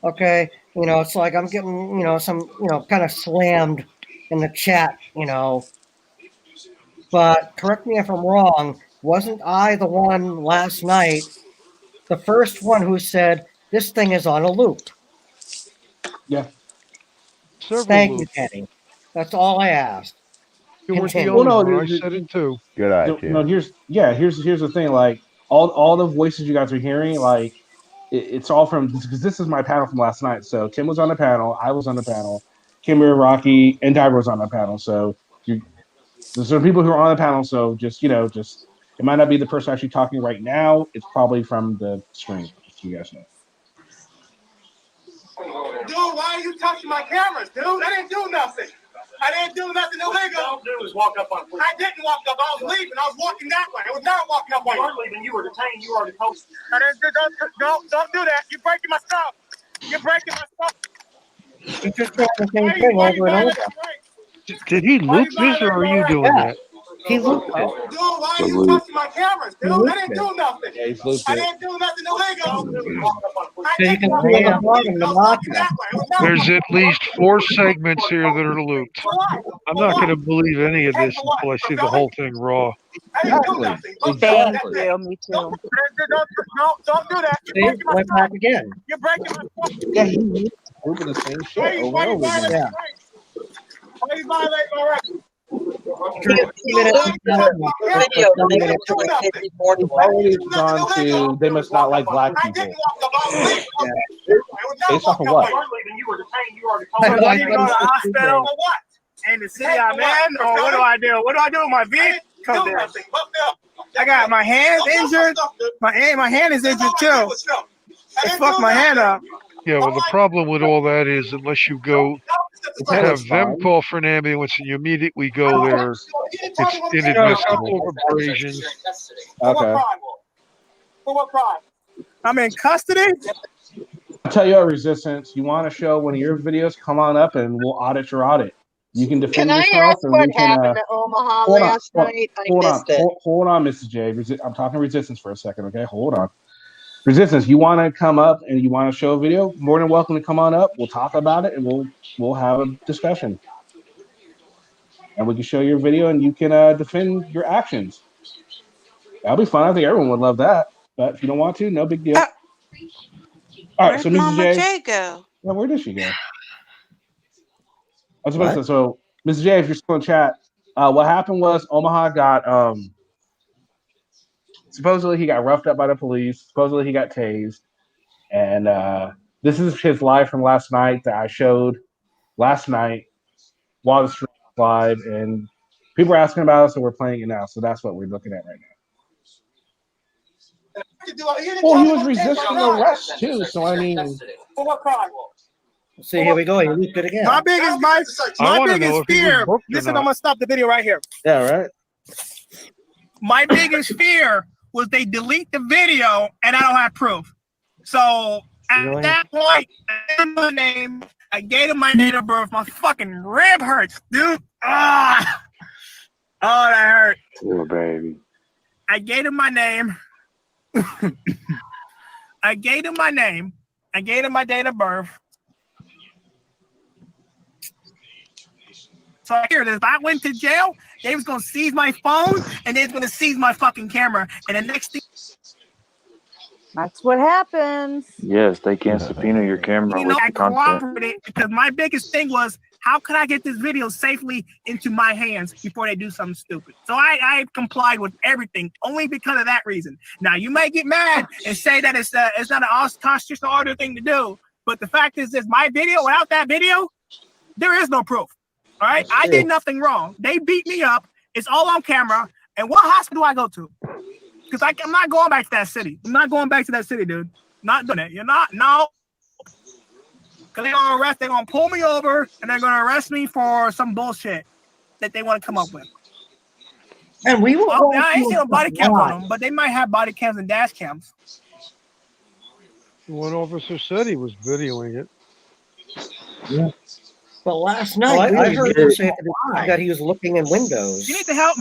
Okay, it's like I'm getting, some, kind of slammed in the chat, But correct me if I'm wrong, wasn't I the one last night, the first one who said, this thing is on a loop? Yeah. Thank you, Kenny. That's all I asked. You weren't the Continue. only one. I said it too. Good idea. No, here's the thing. Like all the voices you guys are hearing, like it's all from because this is my panel from last night. So Tim was on the panel, I was on the panel, Kimber, Rocky, and Diver was on the panel. So there's some people who are on the panel. So just it might not be the person actually talking right now. It's probably from the stream. Just so you guys know. Dude, why are you touching my cameras, dude? I didn't do nothing. I didn't do nothing illegal. All you do is walk up on police. I didn't walk up. I was leaving. I was walking that way. I was not walking up. You weren't leaving. You were detained. You already posted. Don't do that. You're breaking my stuff. You're breaking my stuff. You just doing the same thing over and over. Did he loop this or are you doing that? He looped it. Dude, why are you touching my cameras, dude? I didn't do nothing. Yeah, he's looped I it. didn't do nothing illegal. So you can see the bottom, the matcha. There's at least 4 segments here that are looped. I'm not going to believe any of this until I see the whole thing raw. Exactly. Yeah, me too. Don't do that. See, went back again. You're breaking my stuff. Yeah, he's looping the same shit over and over again. Yeah. Why you violating my rights? It's already gone to they must not like black people. Based off of what? Why you go to the hospital? For what? In the city I'm in? Or what do I do? What do I do with my vehicle? I got my hand injured. My hand is injured too. They fucked my hand up. Yeah, well, the problem with all that is unless you go have them call for an ambulance and you immediately go there, it's inadmissible. Abrasions. Okay. For what crime? I'm in custody? I'll tell you what, Resistance, you want to show one of your videos, come on up and we'll audit your audit. You can defend Can I yourself. ask what happened to Omaha last night? I missed it. Hold on, Mrs. J. I'm talking Resistance for a second, okay? Hold on. Resistance, you want to come up and you want to show a video? More than welcome to come on up. We'll talk about it and we'll have a discussion. And we can show your video and you can defend your actions. That'll be fun. I think everyone would love that. But if you don't want to, no big deal. All right, Where'd so Mrs. Mama J. J go? Yeah, where did she go? I was about to say, so Mrs. J, if you're still in chat, what happened was Omaha got supposedly he got roughed up by the police. Supposedly he got tased. And this is his live from last night that I showed last night while the stream was live. And people are asking about it, so we're playing it now. So that's what we're looking at right now. Well, he was resisting arrest too. So I mean, For what crime? See, here we go. You looked it again. My biggest fear. Listen, I'm gonna stop the video right here. Yeah, right. My biggest fear was they delete the video and I don't have proof. So at that point, I gave him my date of birth. My fucking rib hurts, dude. Ah, oh, that hurt. Little baby. I gave him my name. I gave him my name. I gave him my date of birth. So here, if I went to jail, they was gonna seize my phone and they was gonna seize my fucking camera. And the next thing, That's what happens. Yes, they can subpoena your camera you with know, I the content. cooperated because my biggest thing was how can I get this video safely into my hands before they do something stupid? So I complied with everything only because of that reason. Now you may get mad and say that it's not an constitutional order thing to do, but the fact is this: my video, without that video, there is no proof. All right, I did nothing wrong. They beat me up. It's all on camera. And what hospital do I go to? Because I'm not going back to that city. I'm not going back to that city, dude. Not doing it. You're not. No. Because they're going to pull me over and they're going to arrest me for some bullshit that they want to come up with. And we will. Well, I ain't seen no body cams on them, but they might have body cams and dash cams. One officer said he was videoing it. Yeah. But last night, I heard him say that he was looking in windows. You need to help.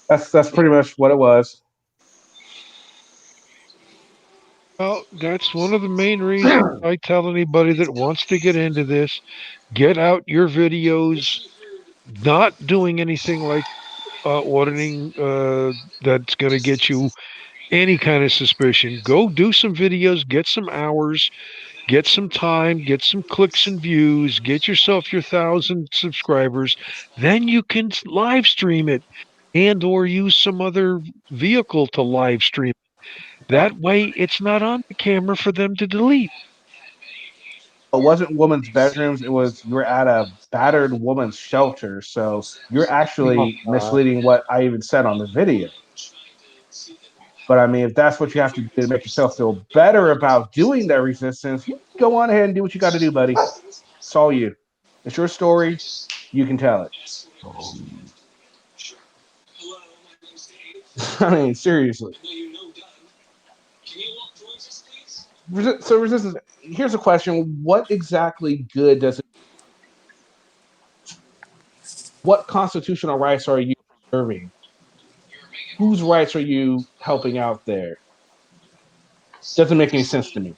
That's pretty much what it was. Well, that's one of the main reasons I tell anybody that wants to get into this, get out your videos, not doing anything like auditing that's going to get you any kind of suspicion. Go do some videos, get some hours, get some time, get some clicks and views, get yourself your 1,000 subscribers. Then you can live stream it and or use some other vehicle to live stream it. That way it's not on the camera for them to delete. It wasn't women's bedrooms. It was you were at a battered woman's shelter. So you're actually misleading what I even said on the video. But I mean, if that's what you have to do to make yourself feel better about doing that resistance, you go on ahead and do what you got to do, buddy. It's all you. It's your story. You can tell it. I mean, seriously. So resistance. Here's a question: what exactly good does it? What constitutional rights are you preserving? Whose rights are you helping out there? Doesn't make any sense to me.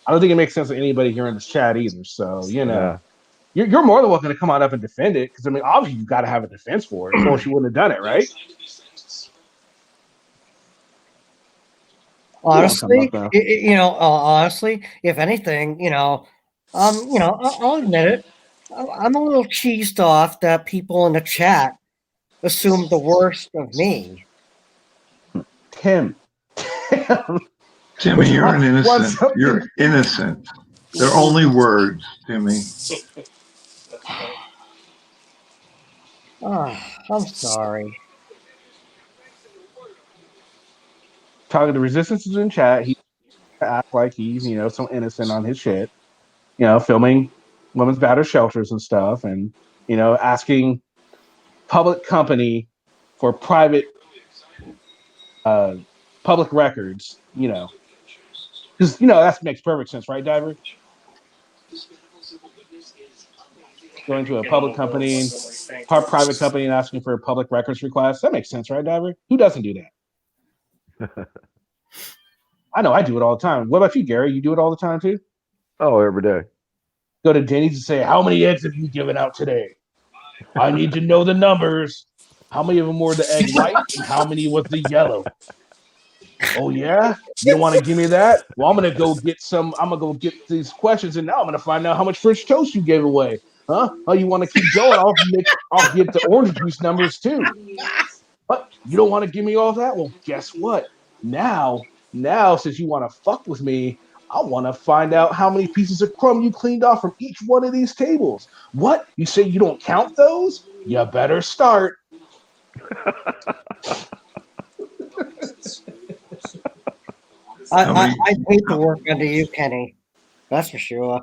I don't think it makes sense to anybody here in this chat either. So you're more than welcome to come on up and defend it because I mean, obviously you've got to have a defense for it, or she wouldn't have done it, right? Honestly, honestly, if anything, I'll admit it. I'm a little cheesed off that people in the chat assume the worst of me. Tim, Timmy, you're an innocent. You're innocent. They're only words, Timmy. I'm sorry. Talking to Resistance is in chat. He acts like he's, so innocent on his shit. Filming women's battered shelters and stuff, and asking public company for private public records, because that makes perfect sense, right, Diver? going to a public company, private company, and asking for a public records request. That makes sense, right, Diver? Who doesn't do that? I know I do it all the time. What about you, Gary? You do it all the time too? Oh, every day. Go to Denny's and say, how many eggs have you given out today? I need to know the numbers. How many of them were the egg white and how many was the yellow? Oh, yeah? You don't want to give me that? Well, I'm going to go get these questions, and now I'm going to find out how much French toast you gave away. Huh? Oh, you want to keep going? I'll get the orange juice numbers, too. What? You don't want to give me all that? Well, guess what? Now, since you want to fuck with me, I want to find out how many pieces of crumb you cleaned off from each one of these tables. What? You say you don't count those? You better start. I hate to work under you, Kenny. That's for sure.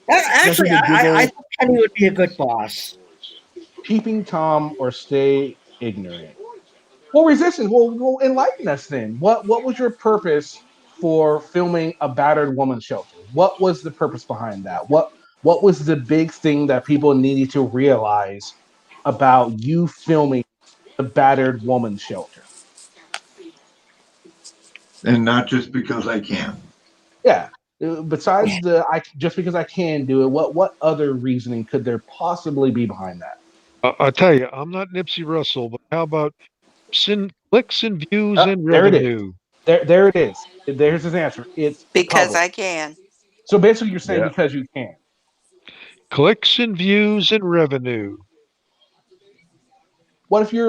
Actually, I think Kenny would be a good boss. Keeping Tom or stay ignorant. Well, resistance. Well, enlighten us then. What was your purpose for filming a battered woman shelter? What was the purpose behind that? What was the big thing that people needed to realize about you filming the battered woman shelter? And not just because I can. Yeah. Besides just because I can do it, what other reasoning could there possibly be behind that? I'll tell you, I'm not Nipsey Russell, but how about clicks and views and there revenue? There it is. There's his answer. It's because public. I can. So basically, you're saying because you can. Clicks and views and revenue. What if your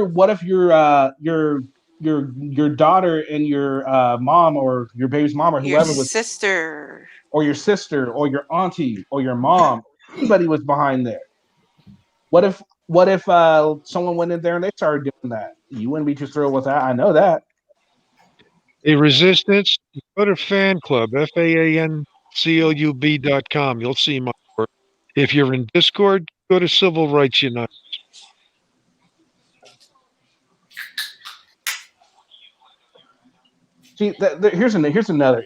daughter and your mom or your baby's mom or whoever was sister or your sister or your auntie or your mom, anybody was behind there? What if someone went in there and they started doing that? You wouldn't be too thrilled with that. I know that. A resistance, go to fan club, FANCLUB.com. You'll see my work. If you're in Discord, go to Civil Rights United. See, here's another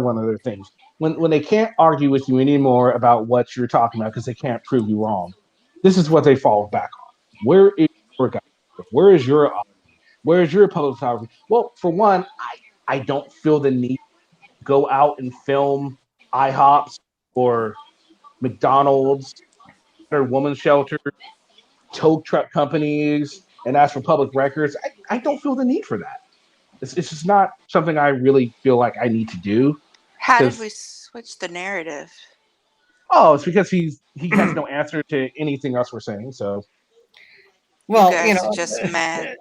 one of their things. When they can't argue with you anymore about what you're talking about because they can't prove you wrong, this is what they fall back on. Where is your guy? Where is your public photography? Well, for one, I don't feel the need to go out and film IHOPs or McDonald's or women's shelters, tow truck companies, and ask for public records. I don't feel the need for that. It's just not something I really feel like I need to do. How did we switch the narrative? Oh, it's because he has no answer to anything else we're saying. So, well, you guys are just mad.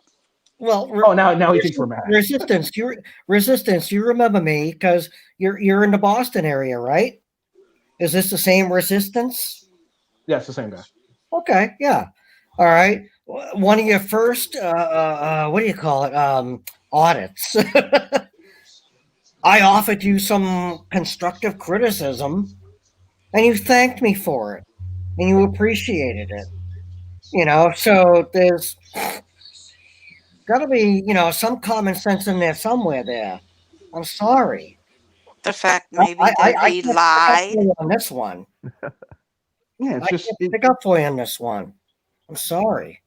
Well, now he thinks we're mad. Resistance. You remember me because you're in the Boston area, right? Is this the same Resistance? Yeah, it's the same guy. Okay, yeah. All right. One of your first, what do you call it? Audits. I offered you some constructive criticism, and you thanked me for it, and you appreciated it. So there's got to be, some common sense in there somewhere there. I'm sorry. The fact maybe that he lied on this one. Yeah, it's pick up for you on this one. I'm sorry.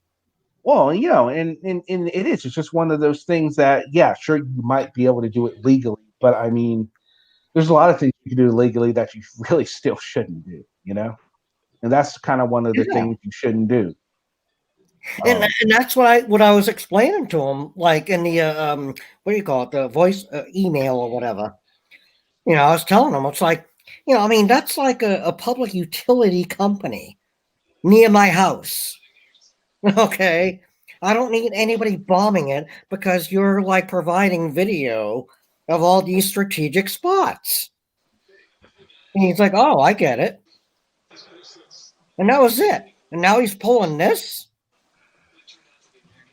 Well, and it is. It's just one of those things that, yeah, sure, you might be able to do it legally, but I mean, there's a lot of things you can do legally that you really still shouldn't do, and that's kind of one of the things you shouldn't do. And that's what I was explaining to him, like in the what do you call it, the voice email or whatever. I was telling him, it's like, that's like a public utility company near my house. Okay, I don't need anybody bombing it because you're like providing video of all these strategic spots. And he's like, oh, I get it. And that was it. And now he's pulling this.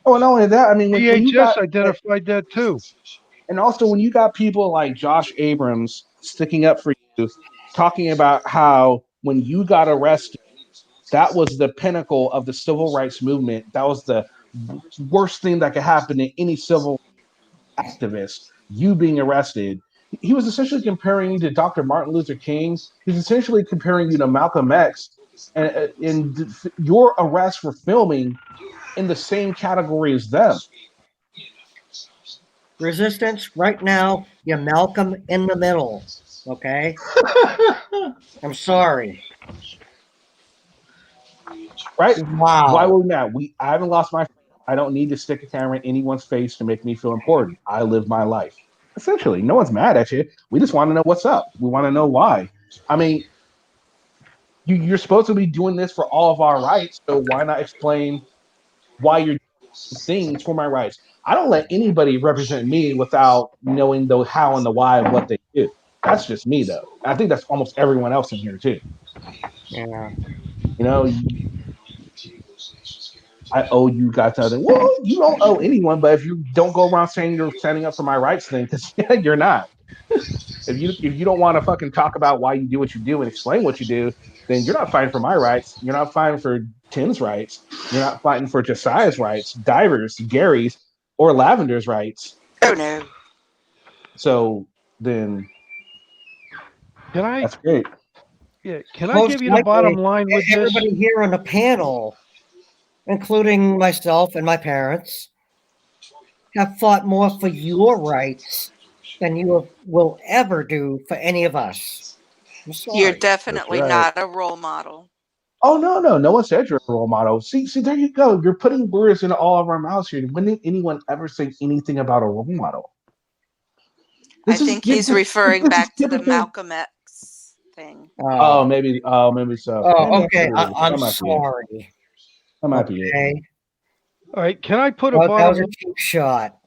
Oh, and not only that, I mean, when you DHS identified that too. And also, when you got people like Josh Abrams sticking up for you, talking about how when you got arrested, that was the pinnacle of the civil rights movement. That was the worst thing that could happen to any civil activist, you being arrested. he was essentially comparing you to Dr. Martin Luther King. He's essentially comparing you to Malcolm X, and your arrest for filming in the same category as them. Resistance, right now, you're Malcolm in the middle. Okay? I'm sorry. Right? Wow. Why would we not? I haven't lost my. I don't need to stick a camera in anyone's face to make me feel important. I live my life. Essentially, no one's mad at you. We just want to know what's up. We want to know why. I mean, you're supposed to be doing this for all of our rights, so why not explain why you're doing things for my rights? I don't let anybody represent me without knowing the how and the why of what they do. That's just me, though. I think that's almost everyone else in here too. Yeah. You know, I owe you guys nothing. Well, you don't owe anyone, but if you don't go around saying you're standing up for my rights, then because you're not. If you don't want to fucking talk about why you do what you do and explain what you do, then you're not fighting for my rights. You're not fighting for Tim's rights. You're not fighting for Josiah's rights, Diver's, Gary's, or Lavender's rights. Oh no. So then, that's great. Yeah, can I give you the bottom line with this? Everybody here on the panel, including myself and my parents, have fought more for your rights than you will ever do for any of us. I'm sorry. You're definitely That's right. not a role model. Oh no one said you're a role model. See, there you go. You're putting words into all of our mouths here. When did anyone ever say anything about a role model? I think he's referring back to the Malcolm X thing. Oh, maybe so. Oh, okay. I'm sorry. That might be it. All right, can I put a That was bottom a cheap shot.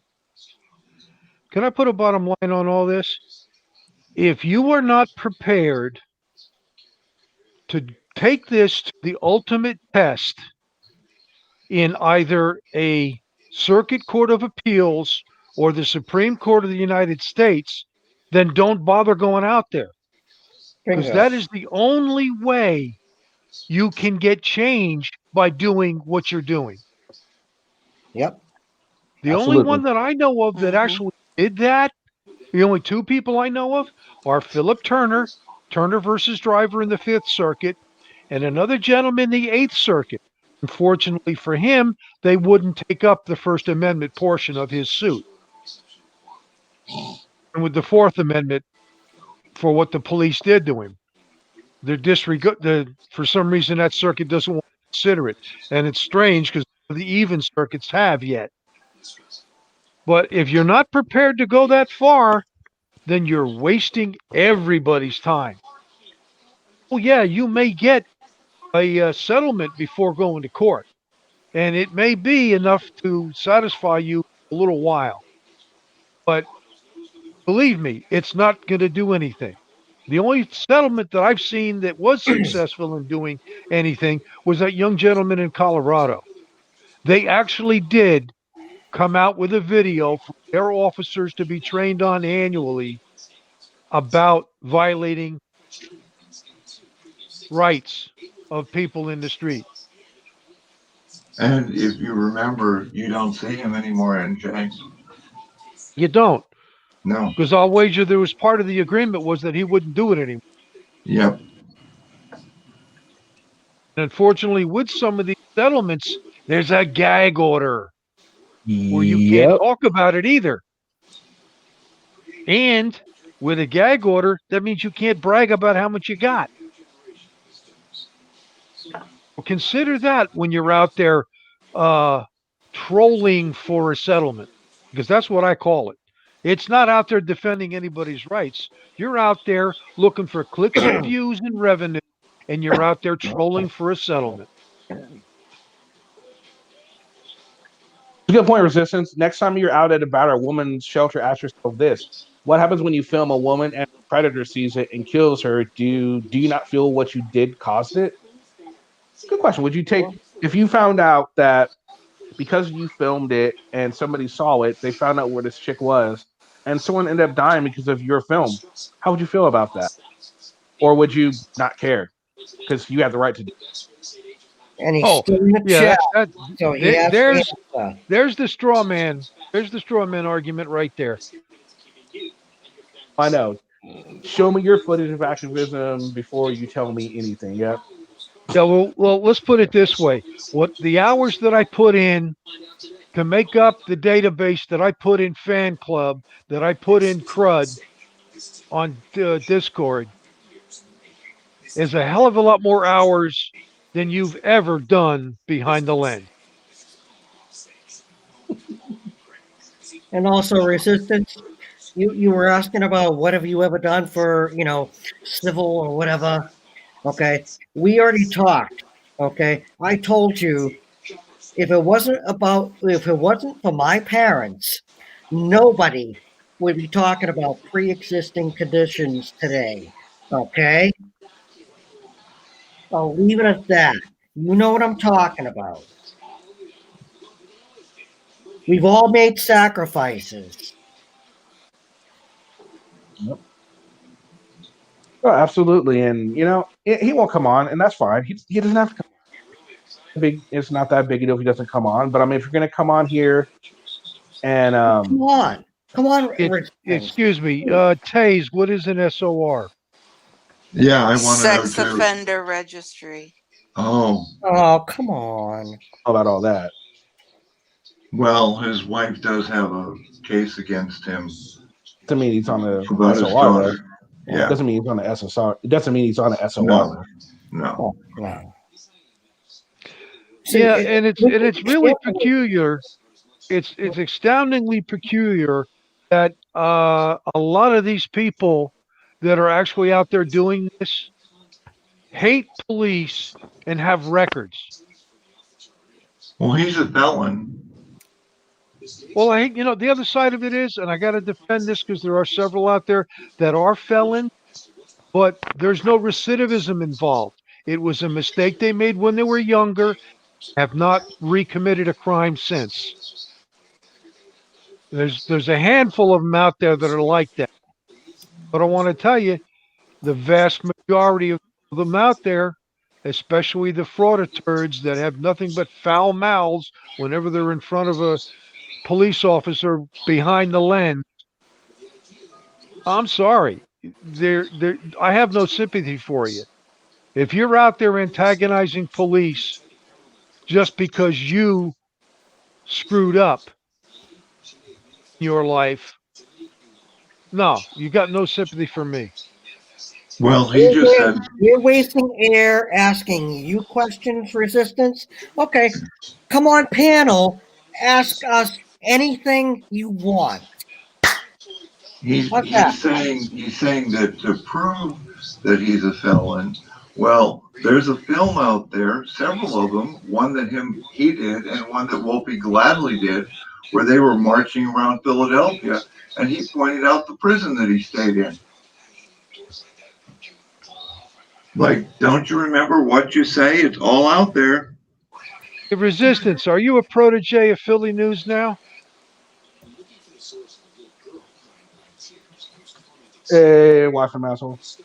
Can I put a bottom line on all this? If you are not prepared to take this to the ultimate test in either a Circuit Court of Appeals or the Supreme Court of the United States, then don't bother going out there. Because that is the only way you can get change by doing what you're doing. Yep. The only one that I know of that actually did that, the only two people I know of are Philip Turner, Turner versus Driver in the Fifth Circuit, and another gentleman in the Eighth Circuit. Unfortunately for him, they wouldn't take up the First Amendment portion of his suit. And with the Fourth Amendment for what the police did to him. For some reason, that circuit doesn't want to consider it. And it's strange because the even circuits have yet. But if you're not prepared to go that far, then you're wasting everybody's time. Oh, yeah, you may get a settlement before going to court. And it may be enough to satisfy you a little while. But believe me, it's not going to do anything. The only settlement that I've seen that was successful in doing anything was that young gentleman in Colorado. They actually did come out with a video for their officers to be trained on annually about violating rights of people in the street. And if you remember, you don't see him anymore, NJ. You don't. No. Because I'll wager there was part of the agreement was that he wouldn't do it anymore. Yep. And unfortunately, with some of these settlements, there's a gag order where you can't talk about it either. And with a gag order, that means you can't brag about how much you got. Well, consider that when you're out there trolling for a settlement, because that's what I call it. It's not out there defending anybody's rights. You're out there looking for clicks and views and revenue, and you're out there trolling for a settlement. Good point, Resistance. Next time you're out at about a woman's shelter, ask yourself this. What happens when you film a woman and a predator sees it and kills her? Do you not feel what you did caused it? Good question. Would you take, if you found out that because you filmed it and somebody saw it, they found out where this chick was, and someone ended up dying because of your film, how would you feel about that? Or would you not care? Because you have the right to do it. And he's still in the chat. So there's the straw man. There's the straw man argument right there. I know. Show me your footage of activism before you tell me anything. Yep. Yeah, well, let's put it this way. What the hours that I put in to make up the database that I put in Fan Club, that I put in CRUD on Discord, is a hell of a lot more hours than you've ever done behind the lens. And also resistance. You were asking about what have you ever done for, civil or whatever. Okay. We already talked. Okay. I told you if it wasn't for my parents, nobody would be talking about pre-existing conditions today. Okay. I'll leave it at that. You know what I'm talking about. We've all made sacrifices. Yep. Oh, absolutely. And he won't come on, and that's fine. He doesn't have to come. It's not that big a deal if he doesn't come on. But I mean, if you're going to come on here, and come on. Excuse me, Taze, what is an SOR? Yeah, I want to know Sex too. offender registry. Oh, come on. How about all that? Well, his wife does have a case against him. Doesn't mean he's on the About his SOR. daughter. Yeah. Doesn't mean he's on the SSR. It doesn't mean he's on the SOR. No. Yeah, and it's really peculiar. It's astoundingly peculiar that a lot of these people that are actually out there doing this hate police and have records. Well, he's a felon. Well, the other side of it is, and I got to defend this because there are several out there that are felons, but there's no recidivism involved. It was a mistake they made when they were younger, have not recommitted a crime since. There's a handful of them out there that are like that. But I want to tell you, the vast majority of them out there, especially the frauditeurs that have nothing but foul mouths whenever they're in front of a police officer behind the lens, I'm sorry. I have no sympathy for you. If you're out there antagonizing police just because you screwed up your life, no, you got no sympathy for me. Well, he just said You're wasting air asking you questions, resistance. Okay, come on, panel, ask us anything you want. he's saying that to prove that he's a felon. Well, there's a film out there, several of them, one that he did and one that Whoopi Gladly did, where they were marching around Philadelphia, and he pointed out the prison that he stayed in. Like, don't you remember what you say? It's all out there. The Resistance, are you a protege of Philly News now? Hey, watch them assholes.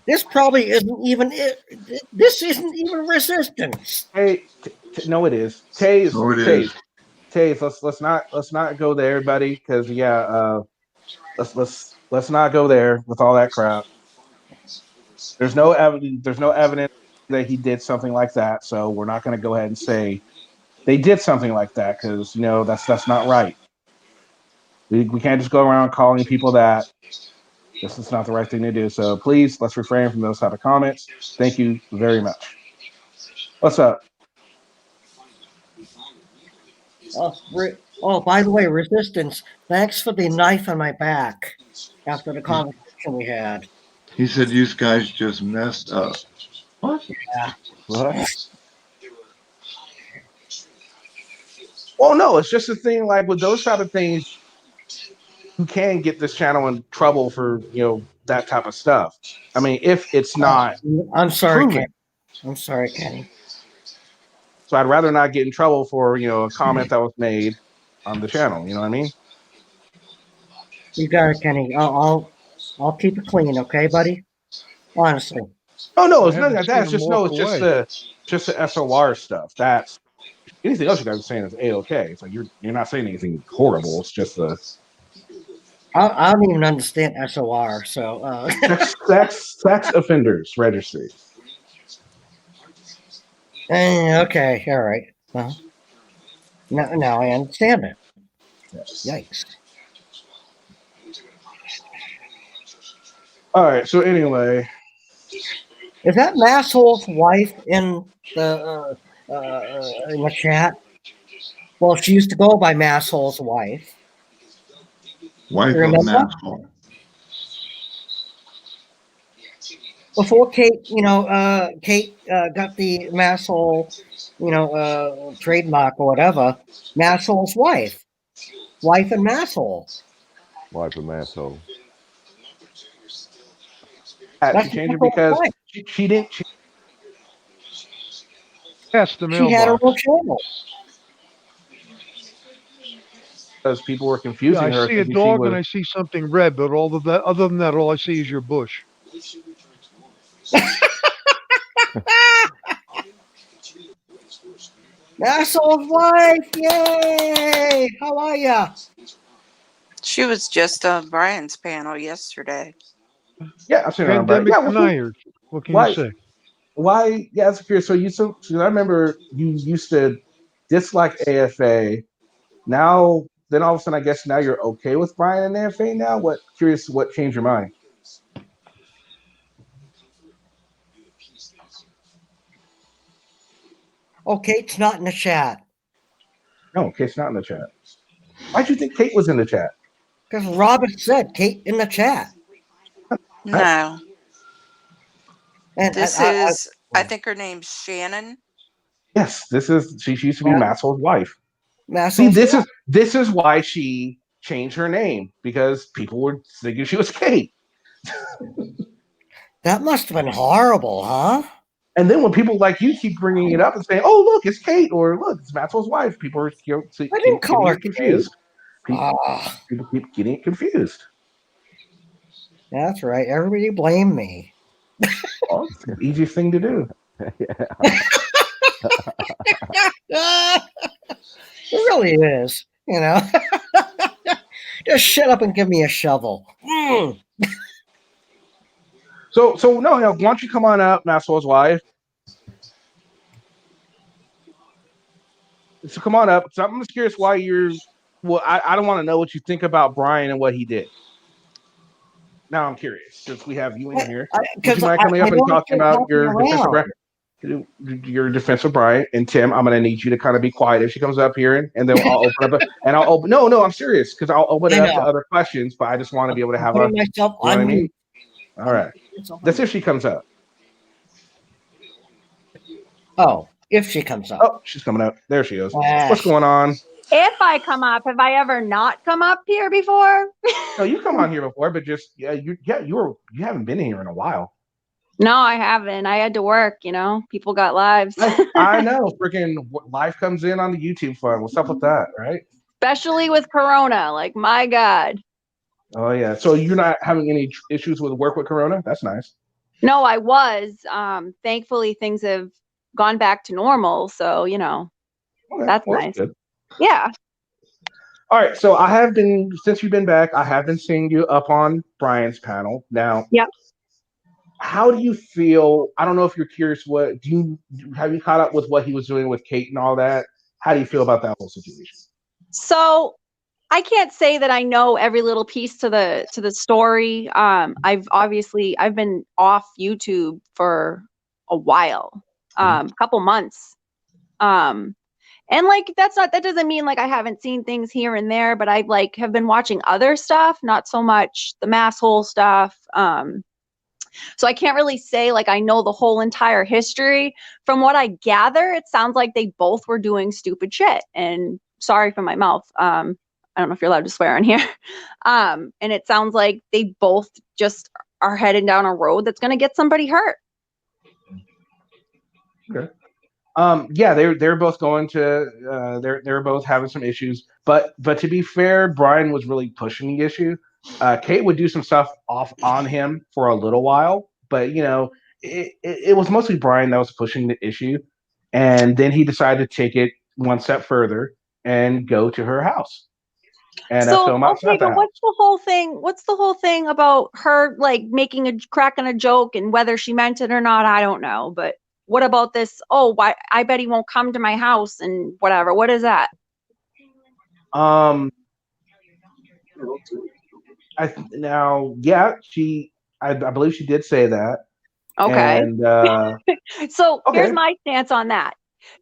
This probably isn't even it. This isn't even resistance. Hey, no, it is. Taze, Oh, it is. Taze. Let's not go there, buddy. Because let's not go there with all that crap. There's no evidence. There's no evidence that he did something like that. So we're not going to go ahead and say they did something like that because that's not right. We can't just go around calling people that. This is not the right thing to do. So please, let's refrain from those type of comments. Thank you very much. What's up? Oh, by the way, resistance. Thanks for the knife on my back after the conversation we had. He said, "You guys just messed up." What? Yeah. What? Well, no, it's just a thing like with those type of things, you can get this channel in trouble for, that type of stuff. I mean, if it's not I'm sorry, proven. Kenny. I'm sorry, Kenny. So I'd rather not get in trouble for, a comment that was made on the channel. You know what I mean? You got it, Kenny. I'll keep it clean, okay, buddy? Honestly. Oh no, it's nothing like that. It's just the SOR stuff. That's anything else you guys are saying is A-okay. It's like you're not saying anything horrible. It's just I don't even understand SOR. So sex offenders registry. Okay, all right. Well, now I understand it. Yikes. All right. So anyway, is that Masshole's wife in the chat? Well, she used to go by Masshole's wife. Wife of Masshole. Before Kate, Kate got the Masshole, trademark or whatever. Masshole's wife and Masshole. Wife of Masshole. She changed it because she didn't. Yes, the mailbox. She had her own channel. Because people were confusing her. I see a dog and I see something red, but other than that, all I see is your bush. Masshole's wife, yay! How are ya? She was just on Brian's panel yesterday. Yeah, I'm saying Pandemic deniers. What can you say? Why? Yeah, that's curious. So I remember you used to dislike AFA. Now, then all of a sudden, I guess now you're okay with Brian and AFA now? What changed your mind? Oh, Kate's not in the chat. No, Kate's not in the chat. Why'd you think Kate was in the chat? Because Robert said Kate in the chat. No. And I think her name's Shannon. Yes, she used to be Masshole's wife. See, this is why she changed her name, because people were thinking she was Kate. That must have been horrible, huh? And then when people like you keep bringing it up and saying, "Oh, look, it's Kate," or "Look, it's Masshole's wife," people are I didn't call her confused. People keep getting confused. That's right. Everybody blame me. Oh, it's the easiest thing to do. It really is, Just shut up and give me a shovel. So no, why don't you come on up, Masshole's wife? So come on up. So I'm just curious why you're. Well, I don't want to know what you think about Brian and what he did. Now I'm curious, since we have you in here. Would you mind coming up and talking about your defense of Brian? And Tim, I'm going to need you to kind of be quiet if she comes up here, and then I'll open up. No, I'm serious, because I'll open it up to other questions. But I just want to be able to have a. Myself you know what I mean? All right. That's if she comes up. Oh, if she comes up. Oh, she's coming up. There she is. What's going on? If I come up, have I ever not come up here before? No, you come on here before, but just you haven't been here in a while. No, I haven't. I had to work. People got lives. I know. Freaking life comes in on the YouTube fund. What's up with that, right? Especially with Corona. Like, my God. Oh yeah. So you're not having any issues with work with Corona? That's nice. No, I was. Thankfully, things have gone back to normal. So that's nice. Good. Yeah. All right. So since you've been back, I have been seeing you up on Brian's panel now. Yep. How do you feel? I don't know if you're curious. Have you caught up with what he was doing with Kate and all that? How do you feel about that whole situation? So I can't say that I know every little piece to the story. I've been off YouTube for a while, a couple months. And that doesn't mean I haven't seen things here and there, but I have been watching other stuff, not so much the Masshole stuff. So I can't really say I know the whole entire history. From what I gather, it sounds like they both were doing stupid shit. And sorry for my mouth. I don't know if you're allowed to swear on here. And it sounds like they both just are heading down a road that's going to get somebody hurt. Okay. Yeah, they're both going to they're both having some issues, but to be fair, Brian was really pushing the issue. Kate would do some stuff off on him for a little while, but it was mostly Brian that was pushing the issue. And then he decided to take it one step further and go to her house and So film outside okay, the but house. what's the whole thing? What's the whole thing about her like cracking a joke and whether she meant it or not? I don't know. But what about this? Oh, why? I bet he won't come to my house and whatever. What is that? I believe she did say that. Okay. And So here's okay. my stance on that.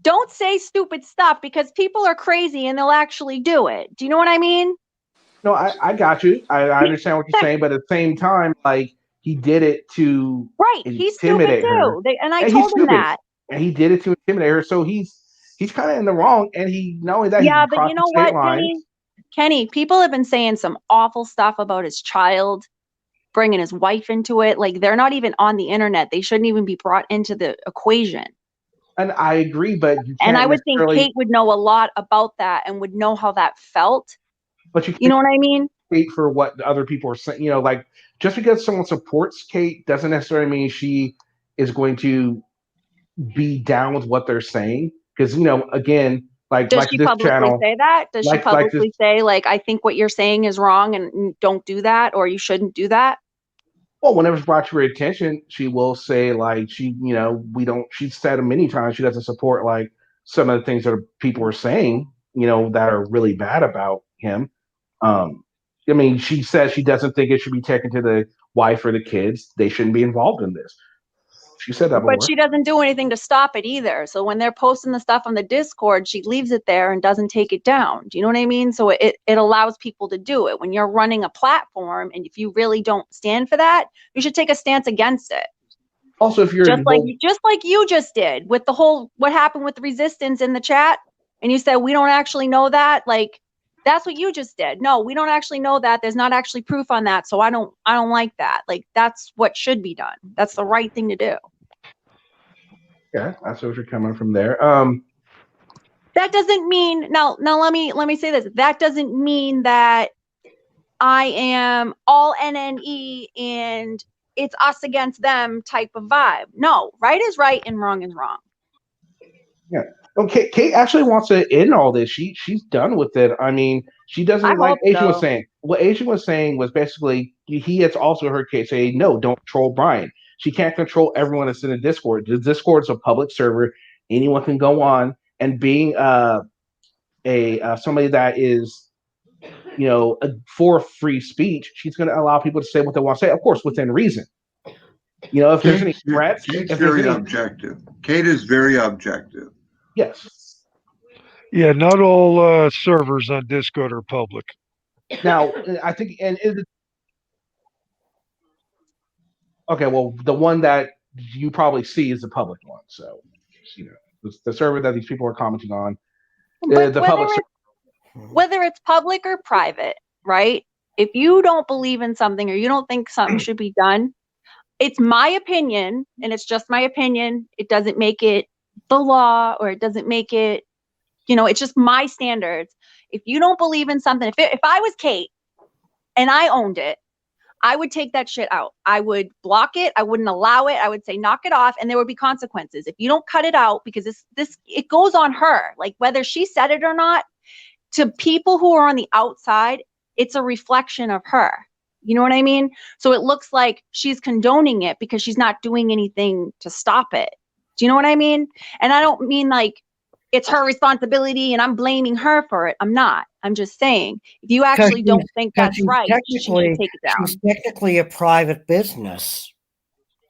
Don't say stupid stuff because people are crazy and they'll actually do it. Do you know what I mean? No, I got you. I understand what you're saying, but at the same time, like he did it to Right. He's stupid intimidate her. too. And I And he's told him stupid. that. And he did it to intimidate her. So he's kind of in the wrong. And he not only that, Yeah, he but crossed you the know state what, lines. Kenny, people have been saying some awful stuff about his child, bringing his wife into it. Like they're not even on the internet. They shouldn't even be brought into the equation. And I agree, but you can't And I would think necessarily. Kate would know a lot about that and would know how that felt. But you know what I mean? Kate for what other people are saying. You know, like just because someone supports Kate doesn't necessarily mean she is going to be down with what they're saying. Because again, Does she this publicly channel say that? Does she publicly say like, I think what you're saying is wrong and don't do that, or you shouldn't do that? Well, whenever it's brought to her attention, she will say like she's said many times she doesn't support like some of the things that people are saying, that are really bad about him. I mean, she says she doesn't think it should be taken to the wife or the kids. They shouldn't be involved in this. She said that before. But she doesn't do anything to stop it either. So when they're posting the stuff on the Discord, she leaves it there and doesn't take it down. Do you know what I mean? So it allows people to do it. When you're running a platform and if you really don't stand for that, you should take a stance against it. Also, if you're just like you just did with the whole what happened with the resistance in the chat, and you said we don't actually know that, like that's what you just did. No, we don't actually know that. There's not actually proof on that. So I don't like that. Like that's what should be done. That's the right thing to do. Yeah, that's where you're coming from there. That doesn't mean now let me say this. That doesn't mean that I am all NNE and it's us against them type of vibe. No, right is right and wrong is wrong. Yeah. Okay, Kate actually wants to end all this. She's done with it. I mean, she doesn't like Asian was saying. What Asian was saying was basically he has also heard Kate say, no, don't troll Brian. She can't control everyone that's in the Discord. The Discord is a public server. Anyone can go on, and being somebody that is for free speech, she's going to allow people to say what they want to say, of course, within reason. If there's any threats, Kate's very objective. Kate is very objective. Yes. Yeah, not all servers on Discord are public. Now, I think, okay, well, the one that you probably see is the public one. So, the server that these people are commenting on, whether it's public or private, right? If you don't believe in something or you don't think something should be done, it's my opinion, and it's just my opinion. It doesn't make it the law, or it doesn't make it, it's just my standards. If you don't believe in something, if I was Kate and I owned it, I would take that shit out. I would block it. I wouldn't allow it. I would say, knock it off. And there would be consequences. If you don't cut it out, because it goes on her, like whether she said it or not, to people who are on the outside, it's a reflection of her. You know what I mean? So it looks like she's condoning it because she's not doing anything to stop it. Do you know what I mean? And I don't mean like it's her responsibility and I'm blaming her for it. I'm not. I'm just saying, if you actually don't think that's right, she should take it down. She's technically a private business.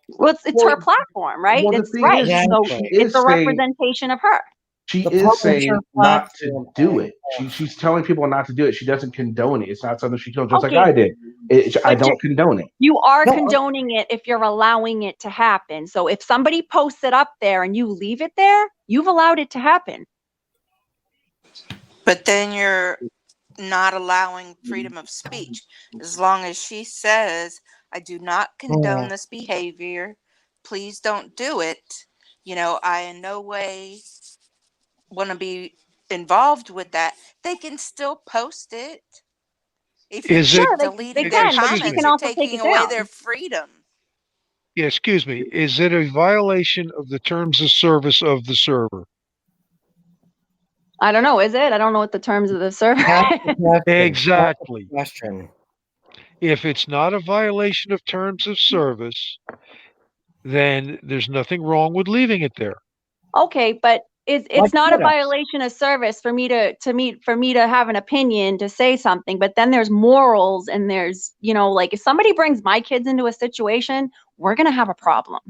Well, it's her platform, right? It's right. So it's a representation of her. She is saying not to do it. She's telling people not to do it. She doesn't condone it. It's not something she told, just like I did. I don't condone it. You are condoning it if you're allowing it to happen. So if somebody posts it up there and you leave it there, you've allowed it to happen. But then you're not allowing freedom of speech. As long as she says, I do not condone this behavior, please don't do it. I in no way want to be involved with that. They can still post it. If you delete their comments, you're taking away their freedom. Yeah, excuse me. Is it a violation of the terms of service of the server? I don't know. Is it? I don't know what the terms of the server. Exactly. Question. If it's not a violation of terms of service, then there's nothing wrong with leaving it there. Okay, but it's Like not a Twitter. violation of service for me to have an opinion, to say something. But then there's morals, and there's, like, if somebody brings my kids into a situation, we're gonna have a problem.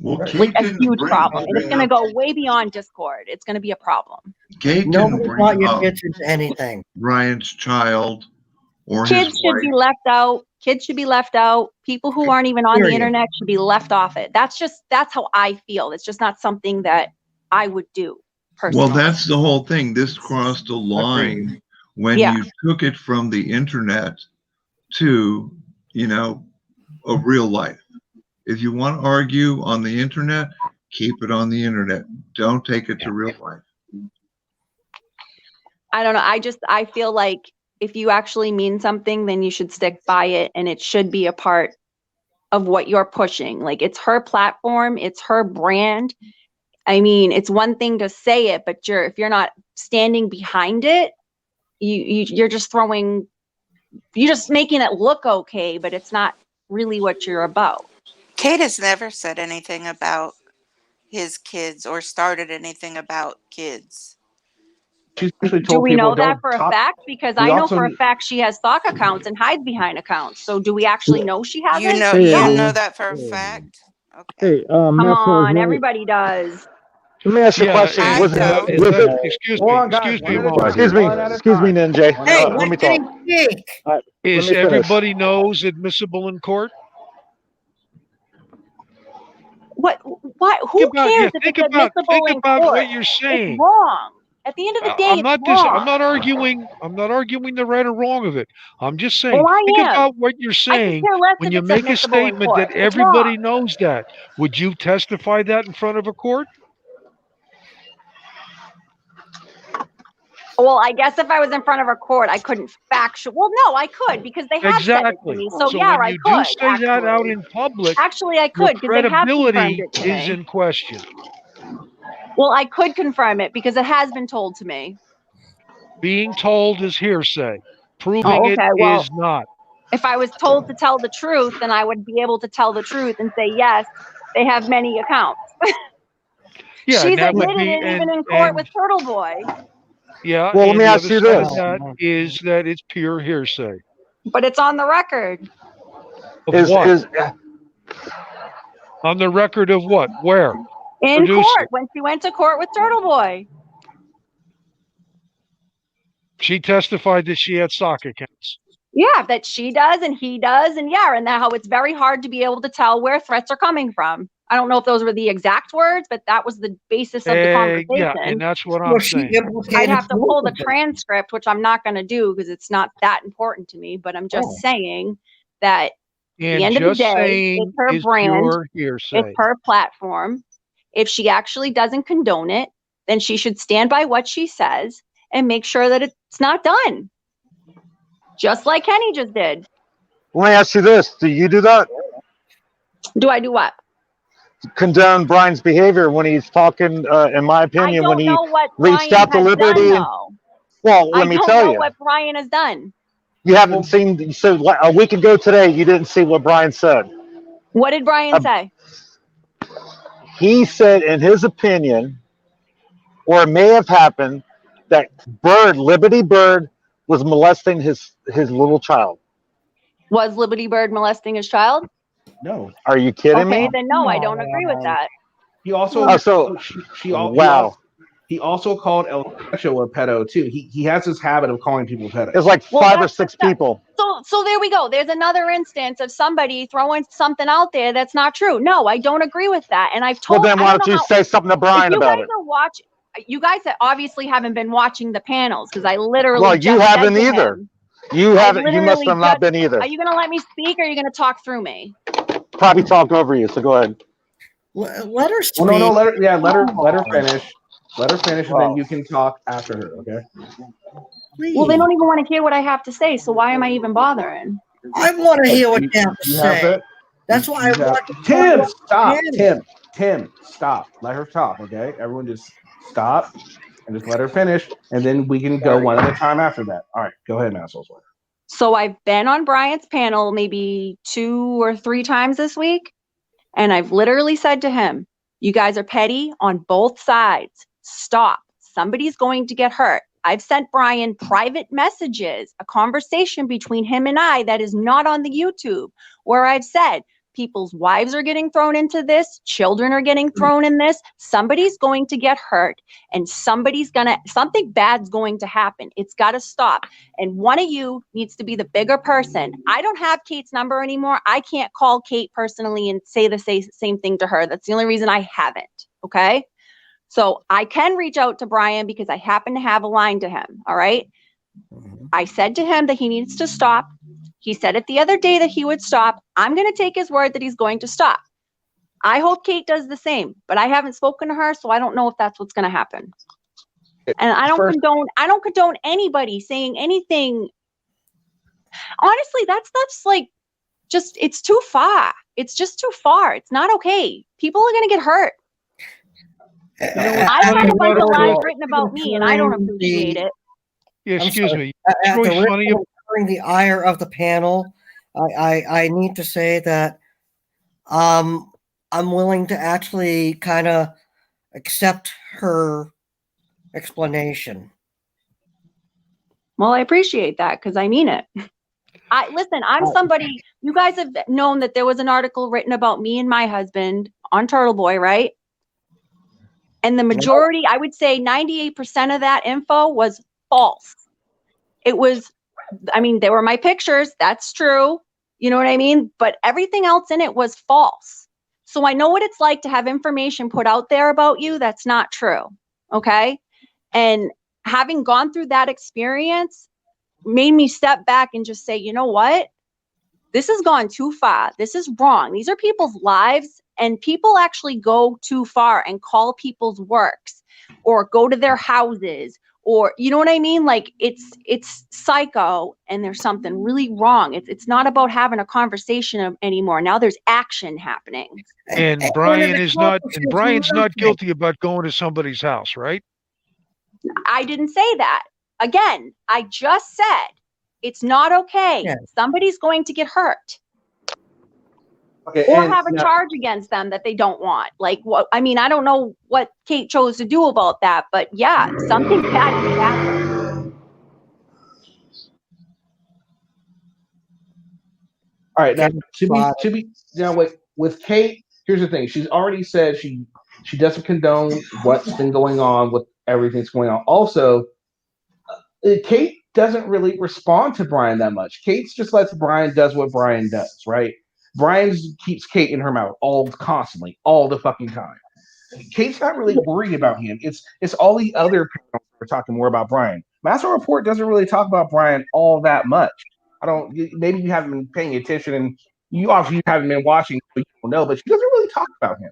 Well, Like Kate a didn't huge bring problem, and it's up- gonna go way beyond Discord. It's gonna be a problem. Kate didn't Nobody bring brought your up kids into anything. Ryan's child or Kids his should wife. be left out. Kids should be left out. People who aren't even on the Period. internet should be left off it. That's how I feel. It's just not something that I would do personally. Well, that's the whole thing. This crossed a line when Yeah. you took it from the internet to, a real life. If you want to argue on the internet, keep it on the internet. Don't take it to real life. I don't know. I feel like if you actually mean something, then you should stick by it, and it should be a part of what you're pushing. Like, it's her platform, it's her brand. I mean, it's one thing to say it, but if you're not standing behind it, you're just making it look okay, but it's not really what you're about. Kate has never said anything about his kids or started anything about kids. She's actually Do told we people know that don't for a talk- fact? Because We I know also- for a fact she has stock accounts and hides behind accounts. So do we actually know she has You it? know, Hey, you everyone. know that for a fact. Hey, Come Matt on, Rosemary, everybody does. let me ask you a question. I Was don't. it, was it, Excuse Hold me. on, guys. Excuse me. One at a Ron. time. excuse me, One at a excuse me, time. Ninja. Hey, Let me let talk. me speak. Is me finish. everybody knows admissible in court? What? Who Think about- cares yeah, if think it's about- admissible think in about court? what you're saying. It's wrong. At the end of the day, I'm not it's wrong. I'm not arguing the right or wrong of it. I'm just saying, Oh, I think am. about what you're I could saying care less when if you it's make a admissible in statement court. that It's everybody wrong. knows that. Would you testify that in front of a court? Well, I guess if I was in front of a court, I couldn't Well, no, I could, because they have said it to Exactly. me. So, So yeah, when I you could. do say that out actually. in public, Actually, I your could, because they have confirmed credibility it to is me. in question. Well, I could confirm it because it has been told to me. Being told is hearsay. Proving Oh, okay. it Well, is not. if I was told to tell the truth, then I would be able to tell the truth and say, yes, they have many accounts. Yeah, She's and that would admitted be it even in court with Turtle Boy. yeah. Well, let and me the ask other you side of this. that is that it's pure hearsay. But it's on the record. Of what? On the record of what? Where? In Produce court, it. when she went to court with Turtle Boy. She testified that she had stock accounts. Yeah, that she does and he does. And yeah, and that how it's very hard to be able to tell where threats are coming from. I don't know if those were the exact words, but that was the basis of the conversation. Yeah, and that's what I'm saying. I'd have to pull the transcript, which I'm not going to do because it's not that important to me. But I'm just saying that at the And end of the just day, saying it's her is brand, pure hearsay. it's her platform. If she actually doesn't condone it, then she should stand by what she says and make sure that it's not done. Just like Kenny just did. Let me ask you this. Do you do that? Do I do what? Condone Brian's behavior when he's talking, in my opinion, when he reached out to Liberty. Well, let me tell I don't know you. what Brian has done. You haven't seen, so a week ago today, you didn't see what Brian said. What did Brian say? He said, in his opinion, or it may have happened, that Liberty Bird, was molesting his little child. Was Liberty Bird molesting his child? No. Are you kidding Okay, me? then no, I don't agree with that. He also wow. He also called El Chacho a pedo too. He has this habit of calling people pedos. It's like Well, 5 or that's 6 people. So there we go. There's another instance of somebody throwing something out there that's not true. No, I don't agree with that. And I've told. Well, then why don't you say something to Brian about it? You guys obviously haven't been watching the panels because I literally. Well, you just said haven't to either. him, You I haven't. You must literally have not just- been either. Are you going to let me speak or are you going to talk through me? Probably talked over you. So go ahead. Let her speak. Well, no, let her finish. Let her finish, and then you can talk after her. Okay. Well, they don't even want to hear what I have to say. So why am I even bothering? I want to hear what you have to You have say. it? That's why I want Tim, stop. Tim. Tim, stop. Let her talk, okay? Everyone just stop and just let her finish, and then we can go one at a time after that. All right, go ahead, Massholes. So I've been on Brian's panel maybe 2 or 3 times this week, and I've literally said to him, you guys are petty on both sides. Stop. Somebody's going to get hurt. I've sent Brian private messages, a conversation between him and I that is not on the YouTube, where I've said, people's wives are getting thrown into this, children are getting thrown in this, somebody's going to get hurt, and something bad's going to happen. It's got to stop. And one of you needs to be the bigger person. I don't have Kate's number anymore. I can't call Kate personally and say the same thing to her. That's the only reason I haven't. Okay. So I can reach out to Brian because I happen to have a line to him. All right. I said to him that he needs to stop. He said it the other day that he would stop. I'm going to take his word that he's going to stop. I hope Kate does the same, but I haven't spoken to her, so I don't know if that's what's going to happen. And I don't condone anybody saying anything. Honestly, that's like just, it's too far. It's just too far. It's not okay. People are going to get hurt. I've had a bunch of lies written about me, and I don't appreciate it. Yeah, excuse me. At It's the really risk funny. of incurring the ire of the panel, I need to say that I'm willing to actually kind of accept her explanation. Well, I appreciate that because I mean it. Listen, I'm somebody, you guys have known that there was an article written about me and my husband on Turtle Boy, right? And the majority, I would say 98% of that info was false. It was, I mean, they were my pictures. That's true. You know what I mean? But everything else in it was false. So I know what it's like to have information put out there about you that's not true. Okay. And having gone through that experience made me step back and just say, you know what? This has gone too far. This is wrong. These are people's lives, and people actually go too far and call people's works or go to their houses, or, you know what I mean? Like it's psycho, and there's something really wrong. It's not about having a conversation anymore. Now there's action happening. And Brian's not guilty about going to somebody's house, right? I didn't say that. Again, I just said it's not okay. Yeah. Somebody's going to get hurt. Okay, Or and have a now- charge against them that they don't want. Like, what? I mean, I don't know what Kate chose to do about that, but yeah, something bad could happen. All right, now to be now with Kate, here's the thing. She's already said she doesn't condone what's been going on with everything's going on. Also, Kate doesn't really respond to Brian that much. Kate's just lets Brian does what Brian does, right? Brian keeps Kate in her mouth constantly, all the fucking time. Kate's not really worried about him. It's all the other panels that are talking more about Brian. Master Report doesn't really talk about Brian all that much. Maybe you haven't been paying attention, and you obviously haven't been watching, so you don't know, but she doesn't really talk about him.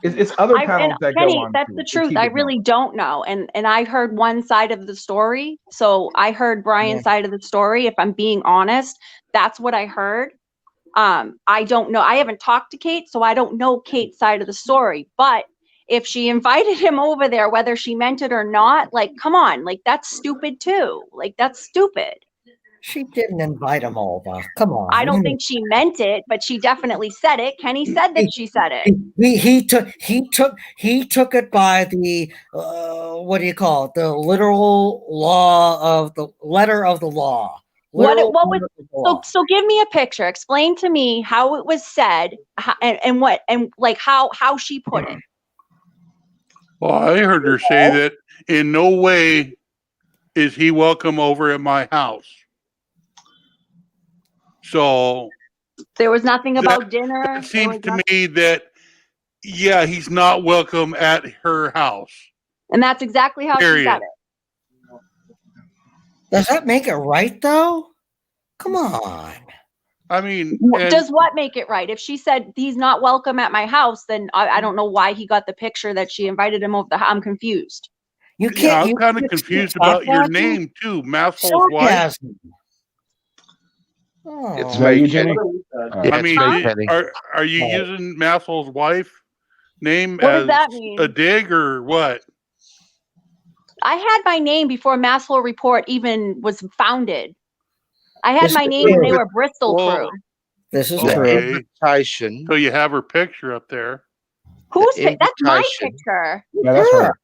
It's other panels that Kenny, go on. that's the truth. I really don't know. And I heard one side of the story. So I heard Brian's side of the story. If I'm being honest, that's what I heard. I don't know. I haven't talked to Kate, so I don't know Kate's side of the story. But if she invited him over there, whether she meant it or not, like, come on, like, that's stupid too. Like, that's stupid. She didn't invite him over. Come on. I don't think she meant it, but she definitely said it. Kenny said that she said it. He took it by the what do you call it? The literal law of the letter of the law. What was so give me a picture. Explain to me how it was said and how she put it. Well, I heard her say that in no way is he welcome over at my house. So there was nothing about dinner. It seems to me that, yeah, he's not welcome at her house. And that's exactly how she said it. Does that make it right, though? Come on. I mean, does what make it right? If she said he's not welcome at my house, then I don't know why he got the picture that she invited him over. I'm confused. You can't. I'm kind of confused about your name too, Masshole's wife. It's Is that me, you, Kenny. Jimmy? I mean, Kenny. are you using Maslow's wife name What does as that mean? a dig or what? I had my name before Maslow Report even was founded. I had This my is name and they true. were Bristol Well, crew. This is The true. invitation. So you have her picture up there. Who's The that's my invitation. picture. Yeah, that's Her. her.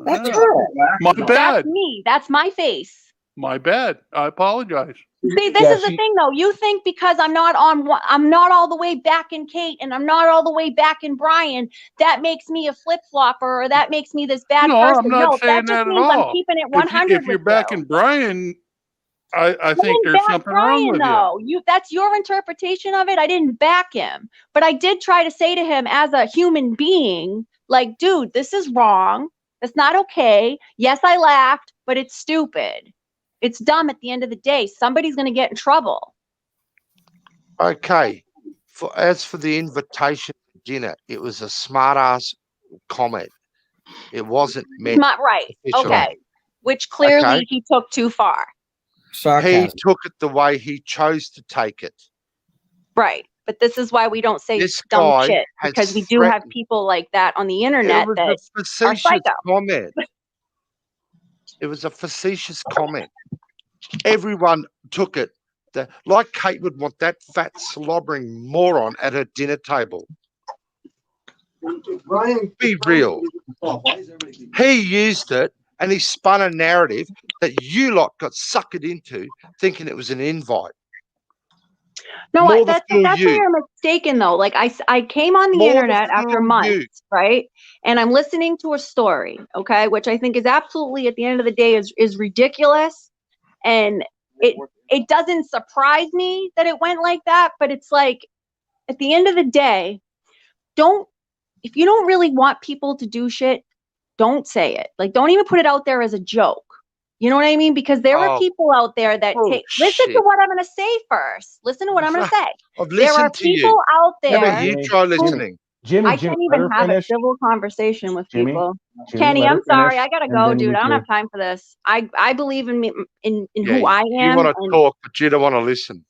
That's her. My That's bad. me. That's my face. My bad. I apologize. See, this Yeah, is the thing though. You think because I'm not all the way back in Kate and I'm not all the way back in Brian, that makes me a flip flopper or that makes me this bad No, person. I'm not No, saying that just that at means I'm all. keeping it If 100 you're with back you. in Brian, I I think didn't there's back something wrong Brian with you. though. That's your interpretation of it. I didn't back him. But I did try to say to him as a human being, like, dude, this is wrong. That's not okay. Yes, I laughed, but it's stupid. It's dumb at the end of the day. Somebody's going to get in trouble. Okay. As for the invitation to dinner, it was a smart ass comment. It wasn't meant. Not right. officially. Okay. Which clearly Okay. he took too far. He Sarcasm. took it the way he chose to take it. Right. But this is why we don't say This dumb guy shit, has because we do have threatened. people like that on the It internet was that a are facetious psycho. comment. It was a facetious comment. Everyone took it. Like Kate would want that fat slobbering moron at her dinner table. Be real. He used it and he spun a narrative that you lot got suckered into thinking it was an invite. No, More the that's fool where you. you're mistaken though. Like I came on the More the internet after fool months, you. right? And I'm listening to a story, okay, which I think is absolutely at the end of the day is ridiculous. And it doesn't surprise me that it went like that, but it's like at the end of the day, if you don't really want people to do shit, don't say it. Like don't even put it out there as a joke. You know what I mean? Because there are Oh, people out there that listen to bullshit. what I'm going to say first. Listen to what I'm going to say. I've There are listened to you. people out How about there you try who listening? Jimmy, I can't let even her have a finish. civil conversation with Jimmy, people. Jimmy, Kenny, let her I'm sorry. finish, I gotta and go, then dude. you I don't two. have time for this. I believe in me in Yeah, who I you am. want to And talk, but you don't want to listen.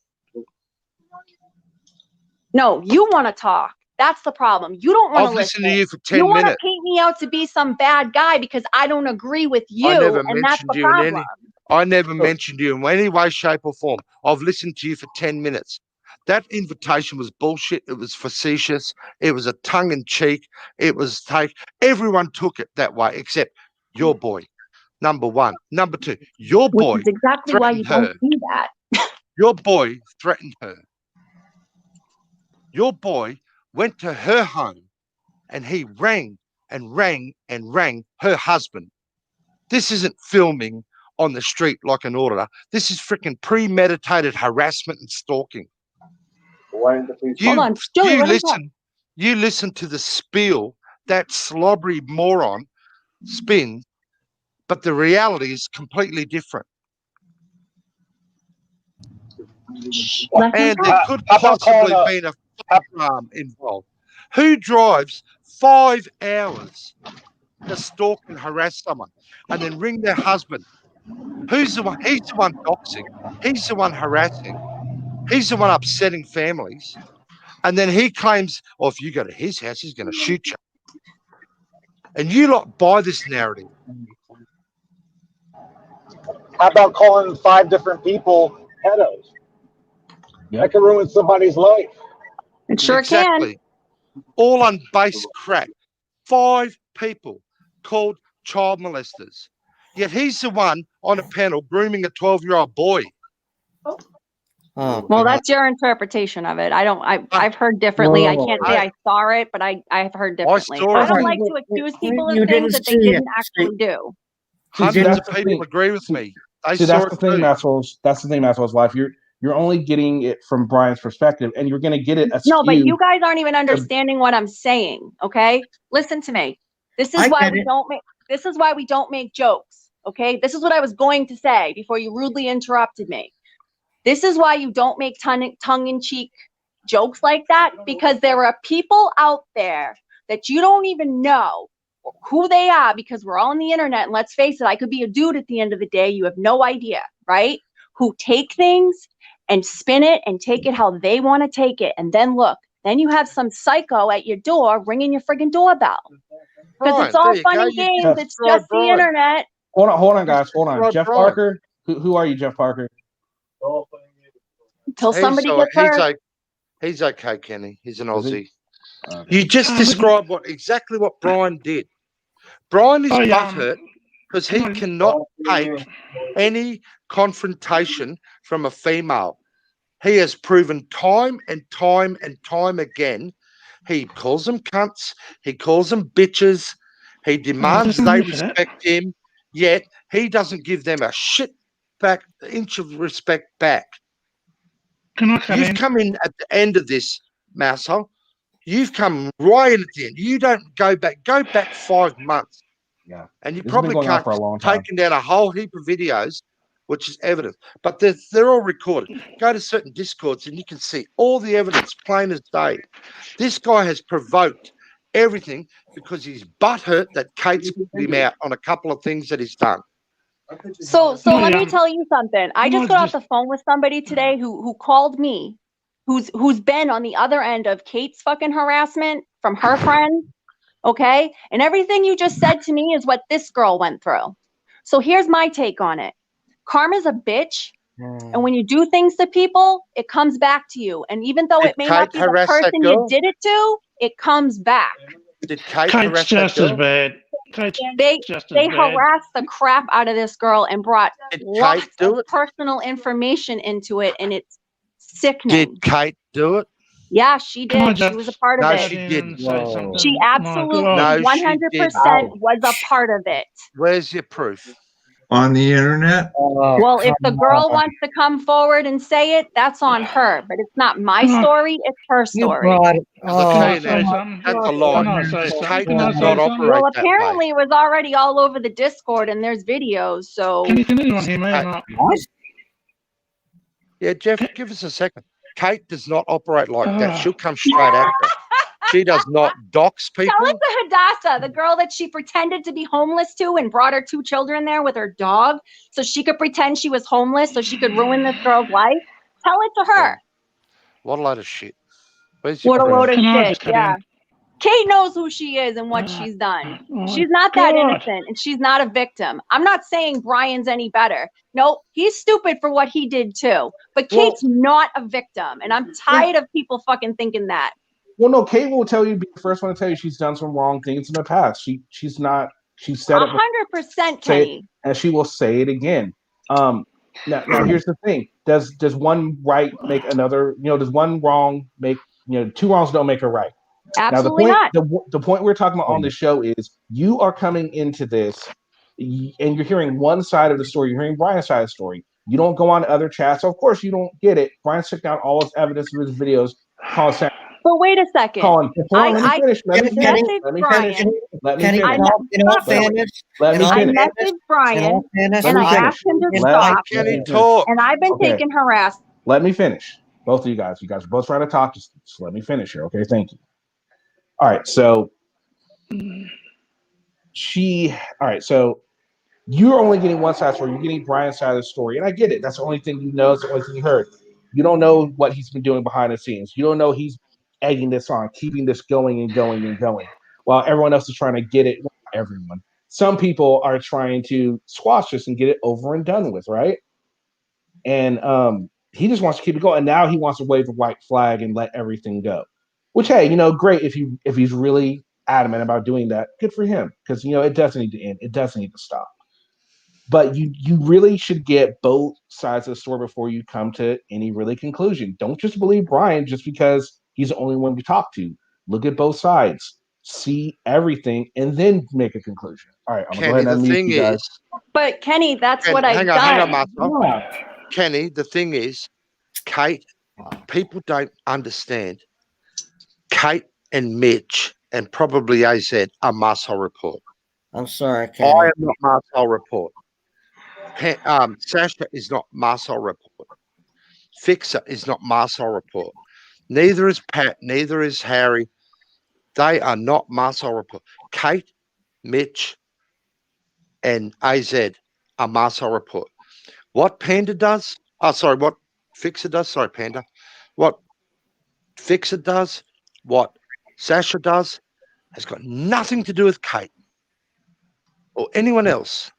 no, you want to talk. That's the problem. You don't want I've to listened listen. to you for You 10 want to minutes. paint me out to be some bad guy because I don't agree with I you, never and that's mentioned the you in problem. any. I never mentioned you in any way, shape, or form. I've listened to you for 10 minutes. That invitation was bullshit. It was facetious. It was a tongue in cheek. It was everyone took it that way except your boy. Number one. Number two, your Which boy is exactly why you threatened don't her. do that. Your boy threatened her. Your boy went to her home and he rang and rang and rang her husband. This isn't filming on the street like an auditor. This is freaking premeditated harassment and stalking. Hold on, Joey, You what is that? listen to the spiel that slobbery moron spins, but the reality is completely different. And there could possibly been a firearm involved. Who drives 5 hours to stalk and harass someone and then ring their husband? Who's the one? He's the one doxing. He's the one harassing. He's the one upsetting families. And then he claims, oh, if you go to his house, he's going to shoot you. And you lot buy this narrative. How about calling 5 different people pedos? That could ruin somebody's life. It sure Exactly. All on base crap. 5 people called child molesters. Yet he's the one on a panel grooming a 12-year-old boy. Oh, Well, that's your interpretation of it. I've heard differently. I can't say I saw it, but I've heard differently. saw I it. don't like to accuse people You of things didn't that they see it. didn't actually do. Hundreds that's of the people thing. agree with me. They See, saw that's it the thing, too. Maxwell's. That's the thing, Maxwell's life. You're only getting it from Brian's perspective, and you're going to get it askew. No, but you guys aren't even understanding what I'm saying. Okay, listen to me. This is why we don't make. This is why we don't make jokes. Okay, this is what I was going to say before you rudely interrupted me. This is why you don't make tongue-in-cheek jokes like that, because there are people out there that you don't even know who they are, because we're all on the internet. And let's face it, I could be a dude at the end of the day. You have no idea, right? Who take things and spin it and take it how they want to take it. And then look, then you have some psycho at your door ringing your friggin' doorbell. Because Brian, it's all there you fun go. and You games. just It's described just the Brian. internet. Hold on, guys. Hold on. Described Jeff Brian. Parker. Who are you, Jeff Parker? Until somebody gets hurt. He's okay, Kenny. He's an Is he? Aussie. Okay. You just described exactly what Brian did. Brian is butthurt because he cannot take any confrontation from a female. He has proven time and time and time again. He calls them cunts. He calls them bitches. He demands they respect him. Yet he doesn't give them a inch of respect back. You've come in at the end of this, Mousehole. You've come right in at the end. You don't go back. Go back 5 months. Yeah. And you This has been probably going on can't for a long time. taken down a whole heap of videos, which is evidence. But they're all recorded. Go to certain Discords and you can see all the evidence plain as day. This guy has provoked everything because he's butthurt that Kate's put him out on a couple of things that he's done. So let me tell you something. I just got off the phone with somebody today who called me, who's been on the other end of Kate's fucking harassment from her friend. Okay? And everything you just said to me is what this girl went through. So here's my take on it. Karma's a bitch. And when you do things to people, it comes back to you. And even though it may not be the person you did it to, it comes back. Did Kate Kate's harass just that as girl? bad. Kate's They just as they bad. harassed the crap out of this girl and brought Did Kate lots do of it? personal information into it, and it's sickening. Did Kate do it? Yeah, she Come on, did. She Jeff. was a part of No, it. she didn't. She absolutely, No, she 100% didn't. was a part of it. Where's your proof? On the internet? Well, if the girl wants to come forward and say it, that's on her. But it's not my story; it's her story. That's a lie. Kate does not operate Well, that way. apparently it was already all over the Discord, and there's videos. So Yeah, Jeff, give us a second. Kate does not operate like that. She'll come straight at you. She does not dox people. tell it to Hadassah, the girl that she pretended to be homeless to and brought her 2 children there with her dog so she could pretend she was homeless so she could ruin this girl's life. Tell it to her. What a load of shit. Where's your What a proof? load of shit. Yeah. Kate knows who she is and what she's done. She's not that innocent and she's not a victim. I'm not saying Brian's any better. Nope, he's stupid for what he did too. But Kate's not a victim. And I'm tired of people fucking thinking that. Well, no, Kate will tell you, be the first one to tell you she's done some wrong things in the past. She's not. She said it. 100%, say Kenny. it, and she will say it again. Now here's the thing: does one right make another? Does one wrong make 2 wrongs don't make a right? Absolutely now, not. The point we're talking about on this show is you are coming into this, and you're hearing one side of the story. You're hearing Brian's side of the story. You don't go on other chats. So of course, you don't get it. Brian's took down all his evidence of his videos. But wait a second. Let me finish. Let me finish. Let me messaged Brian and I asked him to stop. And I've been taking harassment. Let me finish. Both of you guys. You guys are both trying to talk. Just let me finish here. Okay, thank you. All right, so so you're only getting one side story. You're getting Brian's side of the story. And I get it. That's the only thing you know. It's the only thing you heard. You don't know what he's been doing behind the scenes. You don't know he's egging this on, keeping this going and going and going, while everyone else is trying to get it. Not everyone. Some people are trying to squash this and get it over and done with, right? And he just wants to keep it going. And now he wants to wave the white flag and let everything go. Which, hey, great if he's really adamant about doing that. Good for him, because it doesn't need to end. It doesn't need to stop. But you really should get both sides of the story before you come to any really conclusion. Don't just believe Brian just because he's the only one you talk to. Look at both sides, see everything, and then make a conclusion. All right, I'm going to go ahead and unmute you guys. But Kenny, that's what I've hang done. on, Martha. Kenny, the thing is, Kate, people don't understand. Kate and Mitch and probably AZ are Marsal Report. I'm sorry, Kenny. I am not Marsal Report. Sasha is not Marsal Report. Fixer is not Marsal Report. Neither is Pat. Neither is Harry. They are not Marsal Report. Kate, Mitch, and AZ are Marsal Report. What Panda does? What Fixer does, sorry, Panda, what Fixer does, what Sasha does, has got nothing to do with Kate or anyone else.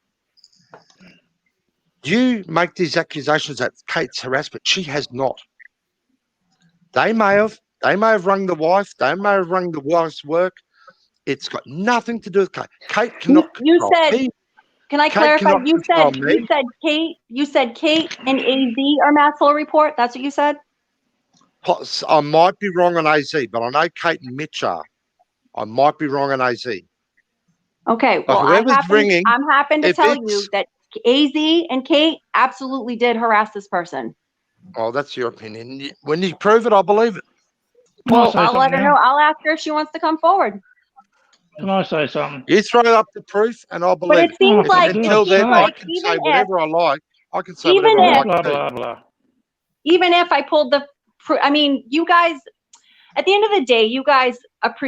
You make these accusations that Kate's harassed, but she has not. They may have rung the wife, they may have rung the wife's work. It's got nothing to do with Kate. Kate cannot You control said, me. can I Kate clarify? cannot control me. You said Kate and AZ are Maxwell report. That's what you said? I might be wrong on AZ, but I know Kate and Mitch are. I might be wrong on AZ. Okay, But well, whoever's ringing, I'm happy to if tell it's- you that AZ and Kate absolutely did harass this person. Oh, that's your opinion. When you prove it, I'll believe it. Well, I'll let her know. I'll ask her if she wants to come forward. Can I say something? You throw up the proof, and I'll But believe it seems like until then, I can even say if- whatever I like. I can say even whatever I if- like. Blah, blah, blah. Even if I pulled I mean, you guys, at the end of the day, you guys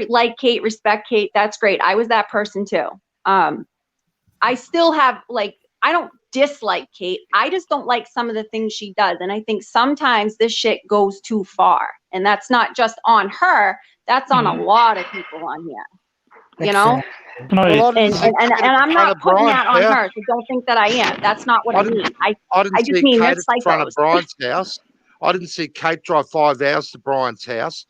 like Kate, respect Kate. That's great. I was that person too. I still have, like, I don't dislike Kate. I just don't like some of the things she does. And I think sometimes this shit goes too far. And that's not just on her. That's on a lot of people on here. You know? Can I- And I'm not putting that on her, so don't think that I am. That's not what I mean. I didn't just see mean Kate they're in front of psychos. Brian's house. I didn't see Kate drive 5 hours to Brian's house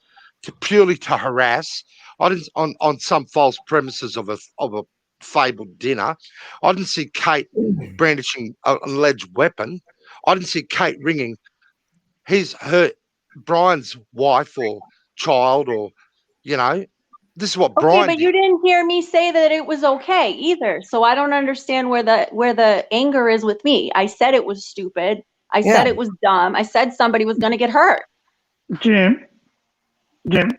purely to harass. I didn't on some false premises of a fabled dinner. I didn't see Kate brandishing an alleged weapon. I didn't see Kate ringing Brian's wife or child, or this is what Brian Okay, but did. you didn't hear me say that it was okay either. So I don't understand where the anger is with me. I said it was stupid. I said it was dumb. I said somebody was going to get hurt. Jim.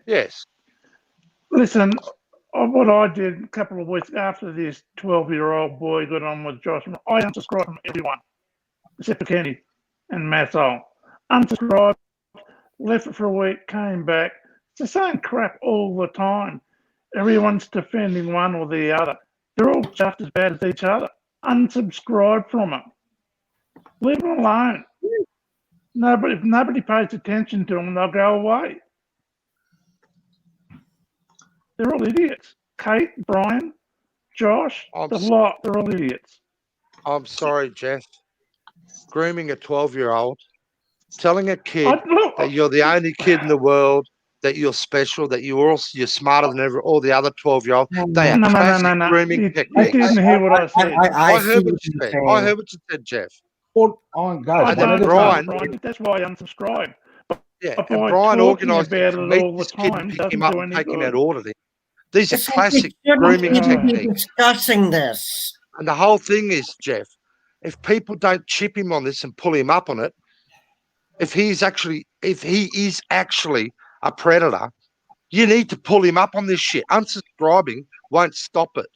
Yes. Listen, what I did a couple of weeks after this 12-year-old boy got on with Josh, I unsubscribed from everyone except for Kenny and Mathol. Unsubscribed, left it for a week, came back. It's the same crap all the time. Everyone's defending one or the other. They're all just as bad as each other. Unsubscribe from them. Leave them alone. If nobody pays attention to them, they'll go away. They're all idiots. Kate, Brian, Josh, they're all idiots. I'm sorry, Jeff. Grooming a 12-year-old, telling a kid that you're the only kid in the world, that you're special, that you're smarter than all the other 12-year-olds. They are classic grooming techniques. You didn't hear what I said. I heard what you said. I heard what you said, Jeff. Hold on, guys. And then Brian, that's why I unsubscribed. yeah, But and by Brian talking organised about to it meet all the this kid time and pick doesn't him up do and any take him good. out orderly. These are It's like classic we shouldn't grooming even be techniques. discussing this. And the whole thing is, Jeff, if people don't chip him on this and pull him up on it, if he is actually a predator, you need to pull him up on this shit. Unsubscribing won't stop it.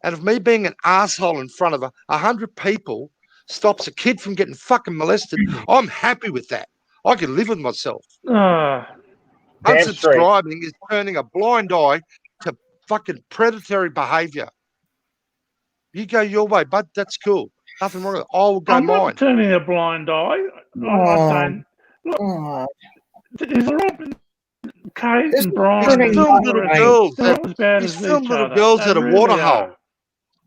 And if me being an asshole in front of 100 people stops a kid from getting fucking molested, I'm happy with that. I can live with myself. Unsubscribing is turning a blind eye to fucking predatory behavior. You go your way, bud. That's cool. Nothing wrong with it. I will go I'm mine. not turning a blind eye. I don't. Look, there's a lot of Kate and Brian. There's filmed little girls. They're all as bad There's as filmed each little other. girls They at a really water are. hole.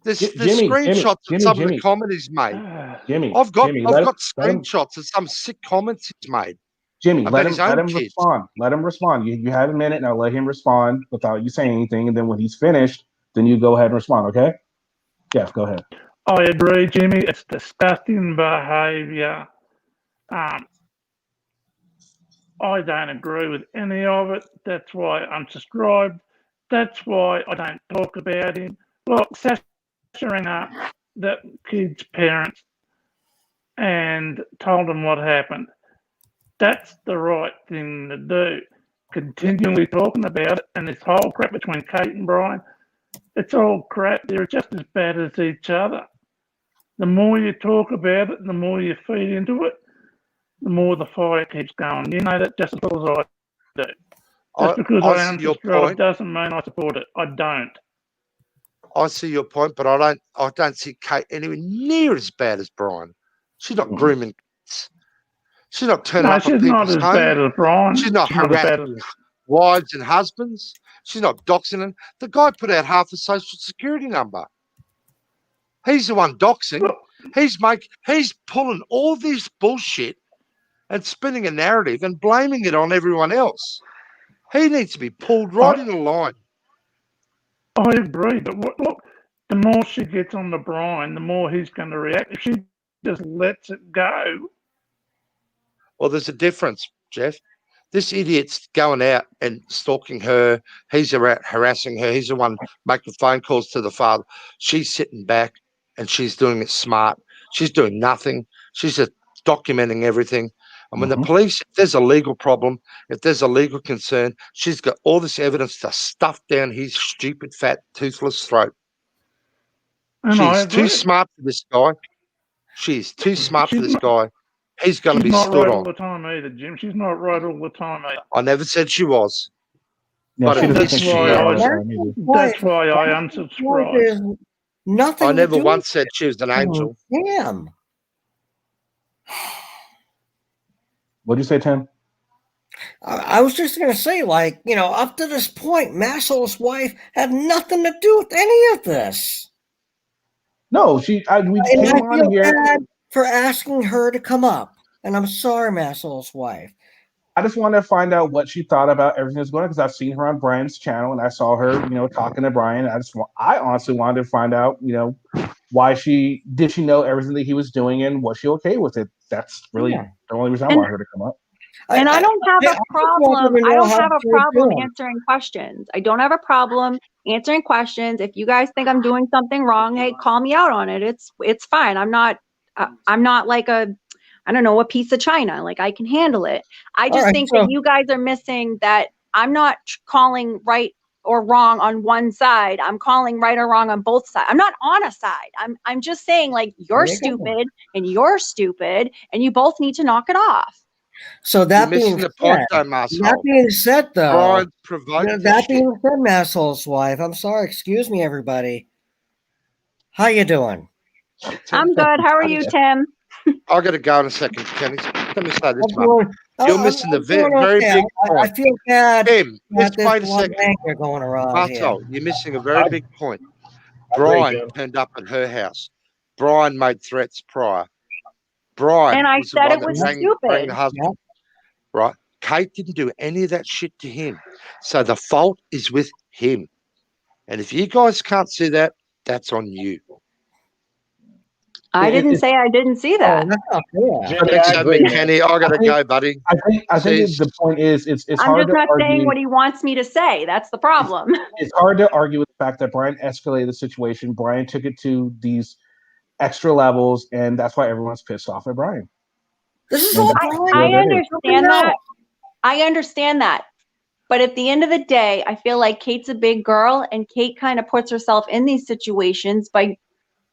There's screenshots of some of the comments he's made. I've got screenshots of some sick comments he's made. Jimmy, about let his him own kids. respond. Let him respond. You have a minute now. Let him respond without you saying anything, and then when he's finished, then you go ahead and respond. Okay? Jeff, go ahead. I agree, Jimmy. It's disgusting behaviour. I don't agree with any of it. That's why I'm subscribed. That's why I don't talk about him. Look, Sasha rang up the kid's parents and told them what happened. That's the right thing to do. Continually talking about it, and this whole crap between Kate and Brian, it's all crap. They're just as bad as each other. The more you talk about it, the more you feed into it, the more the fire keeps going. You know that just as well as I do. Just because I see your unsubscribe point. doesn't mean I support it. I don't. I see your point, but I don't see Kate anywhere near as bad as Brian. She's not grooming idiots. She's not turning No, up at she's not people's as homes. bad as Brian. She's not She's not as bad harassing as wives and husbands. She's not doxing them. The guy put out half a social security number. He's the one doxing. He's pulling all this bullshit and spinning a narrative and blaming it on everyone else. He needs to be pulled right in the line. I agree, but look, the more she gets on the Brian, the more he's going to react. If she just lets it go. Well, there's a difference, Jeff. This idiot's going out and stalking her. He's harassing her. He's the one making phone calls to the father. She's sitting back and she's doing it smart. She's doing nothing. She's just documenting everything. And when the police, if there's a legal problem, if there's a legal concern, she's got all this evidence to stuff down his stupid, fat, toothless throat. And I She's agree. too smart for this guy. She's too smart for this guy. He's going to She's be not stood right all on. the time either, Jim. She's not right all the time either. I never said she was. No, But she at doesn't least think she she's is. right. That's why I unsubscribed. Nothing. I to never do once said she was an angel. Damn. What'd you say, Tim? I was just going to say, like, you know, up to this point, Massel's wife had nothing to do with any of this. No, we And came I on feel here. bad for asking her to come up. And I'm sorry, Massel's wife. I just wanted to find out what she thought about everything that's going on because I've seen her on Brian's channel and I saw her, talking to Brian. I honestly wanted to find out, why she know everything that he was doing and was she okay with it? That's really the only reason I want her to come up. And I don't have a problem. I don't have a problem doing. answering questions. I don't have a problem answering questions. If you guys think I'm doing something wrong, hey, call me out on it. It's fine. I'm not like a piece of china. Like, I can handle it. I just think that you guys are missing that I'm not calling right or wrong on one side. I'm calling right or wrong on both sides. I'm not on a side. I'm just saying, like, you're stupid and you're stupid and you both need to knock it off. So that You're being missing said, the point, though, Masshole. that being said, though, Brian's provoked that being said, Massel's wife, I'm sorry, excuse me, everybody. How you doing? I'm good. How are you, Tim? I got to go in a second, Kenny. Let me say this, I'm doing- man. You're I'm missing the doing very okay. big I point. feel bad Tim, that just there's wait a a lot of second. anger going around Masshole, here. you're missing a very big point. agree, Brian Jim. turned up at her house. Brian made threats prior. Brian And I was the said one it that was rang stupid. the husband. Right? Kate didn't do any of that shit to him. So the fault is with him. And if you guys can't see that, that's on you. I didn't say I didn't see that. Thanks for me, Kenny. I gotta go, buddy. I think the point is it's I'm hard just to not argue. saying what he wants me to say. That's the problem. It's hard to argue with the fact that Brian escalated the situation. Brian took it to these extra levels, and that's why everyone's pissed off at Brian. This is And all that's Brian. I what it is. understand that. I understand that. But at the end of the day, I feel like Kate's a big girl and Kate kind of puts herself in these situations by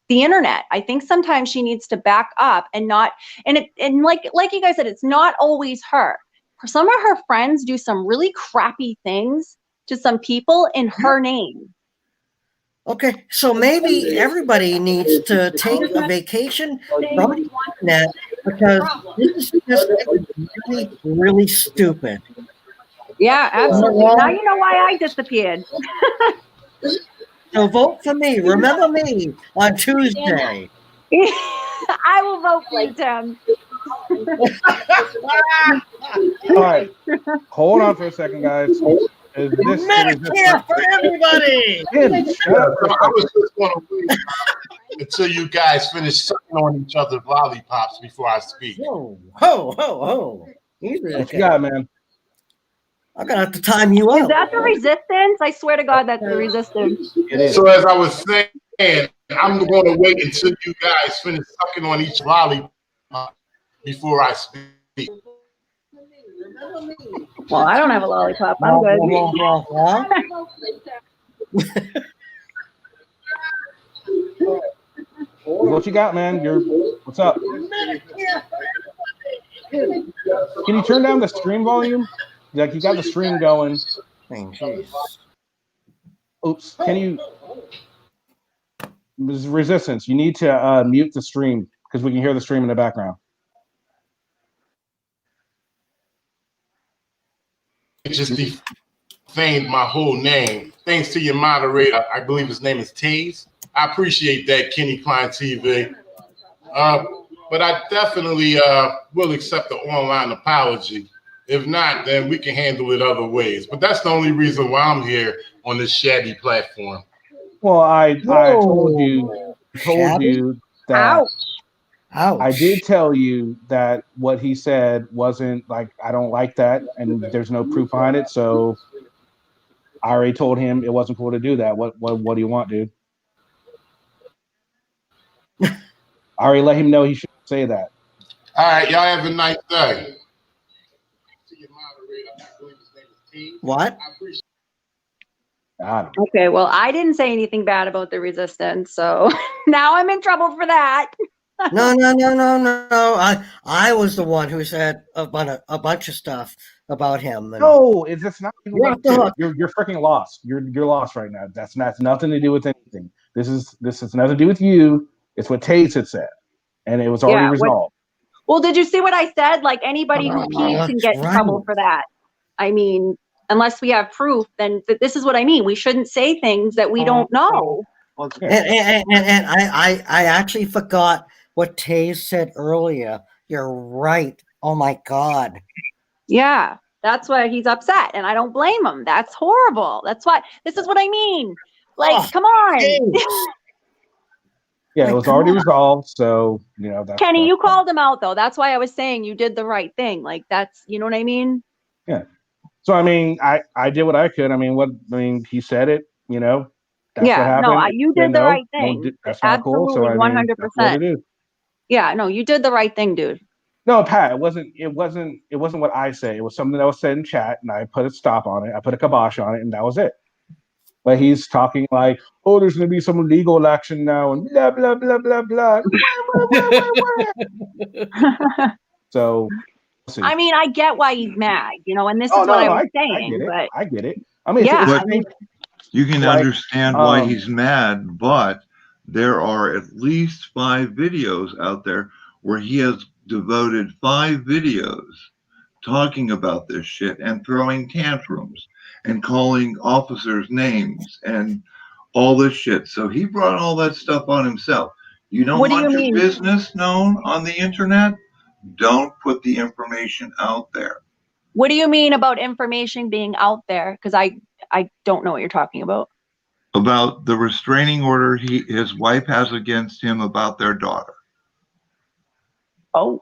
the internet. I think sometimes she needs to back up and not, and like you guys said, it's not always her. Some of her friends do some really crappy things to some people in her name. Okay, so maybe everybody needs to take a vacation from the internet because this is just really, really stupid. Yeah, absolutely. Now you know why I disappeared. So vote for me. Remember me on Tuesday. I will vote for you, Tim. All right, hold on for a second, guys. Is this Medicare for everybody. Tim, shut up. I was just going to wait until you guys finish sucking on each other's lollipops before I speak. Whoa, ho, ho, ho. What you got, man? I'm gonna have to time you Is out. that the resistance? I swear to God, that's the resistance. So as I was saying, I'm going to wait until you guys finish sucking on each lollipop before I speak. Well, I don't have a lollipop. I'm good. What you got, man? What's up? Can you turn down the stream volume? Like, you got the stream going. Oops. Can you? Resistance. You need to mute the stream because we can hear the stream in the background. just defamed my whole name. Thanks to your moderator, I believe his name is Taze. I appreciate that, Kenny Klein TV. But I definitely will accept the online apology. If not, then we can handle it other ways. But that's the only reason why I'm here on this shabby platform. Well, I told you that I did tell you that what he said wasn't like, I don't like that, and there's no proof behind it. So I already told him it wasn't cool to do that. What do you want, dude? I already let him know he shouldn't say that. All right, y'all have a nice day. What? Okay, well, I didn't say anything bad about the resistance, so now I'm in trouble for that. No. I was the one who said a bunch of stuff about him. And No, it's just not even You're like off the hook. you're freaking lost. You're lost right now. That's nothing to do with anything. This has nothing to do with you. It's what Taze had said, and it was already resolved. Well, did you see what I said? Like, anybody who pees can get in trouble for that. I mean, unless we have proof, then this is what I mean. We shouldn't say things that we don't know. And I actually forgot what Taze said earlier. You're right. Oh my God. Yeah, that's why he's upset, and I don't blame him. That's horrible. That's why. This is what I mean. Like, come on. Yeah, it was already resolved. So that's Kenny, you called him out though. That's why I was saying you did the right thing. Like, that's, you know what I mean? Yeah. So I mean, I did what I could. He said it. That's what happened. No, you did the right thing. That's not cool. So 100%. Yeah, no, you did the right thing, dude. No, Pat, it wasn't what I say. It was something that was said in chat, and I put a stop on it. I put a kibosh on it, and that was it. But he's talking like, oh, there's going to be some legal action now, and blah blah blah blah blah. So, I mean, I get why he's mad, and this is what I was saying. I get it. I mean, yeah, you can understand why he's mad, but there are at least 5 videos out there where he has devoted 5 videos talking about this shit and throwing tantrums and calling officers names and all this shit. So he brought all that stuff on himself. You don't want your business known on the internet? Don't put the information out there. What do you mean about information being out there? Because I don't know what you're talking about. About the restraining order his wife has against him about their daughter. Oh,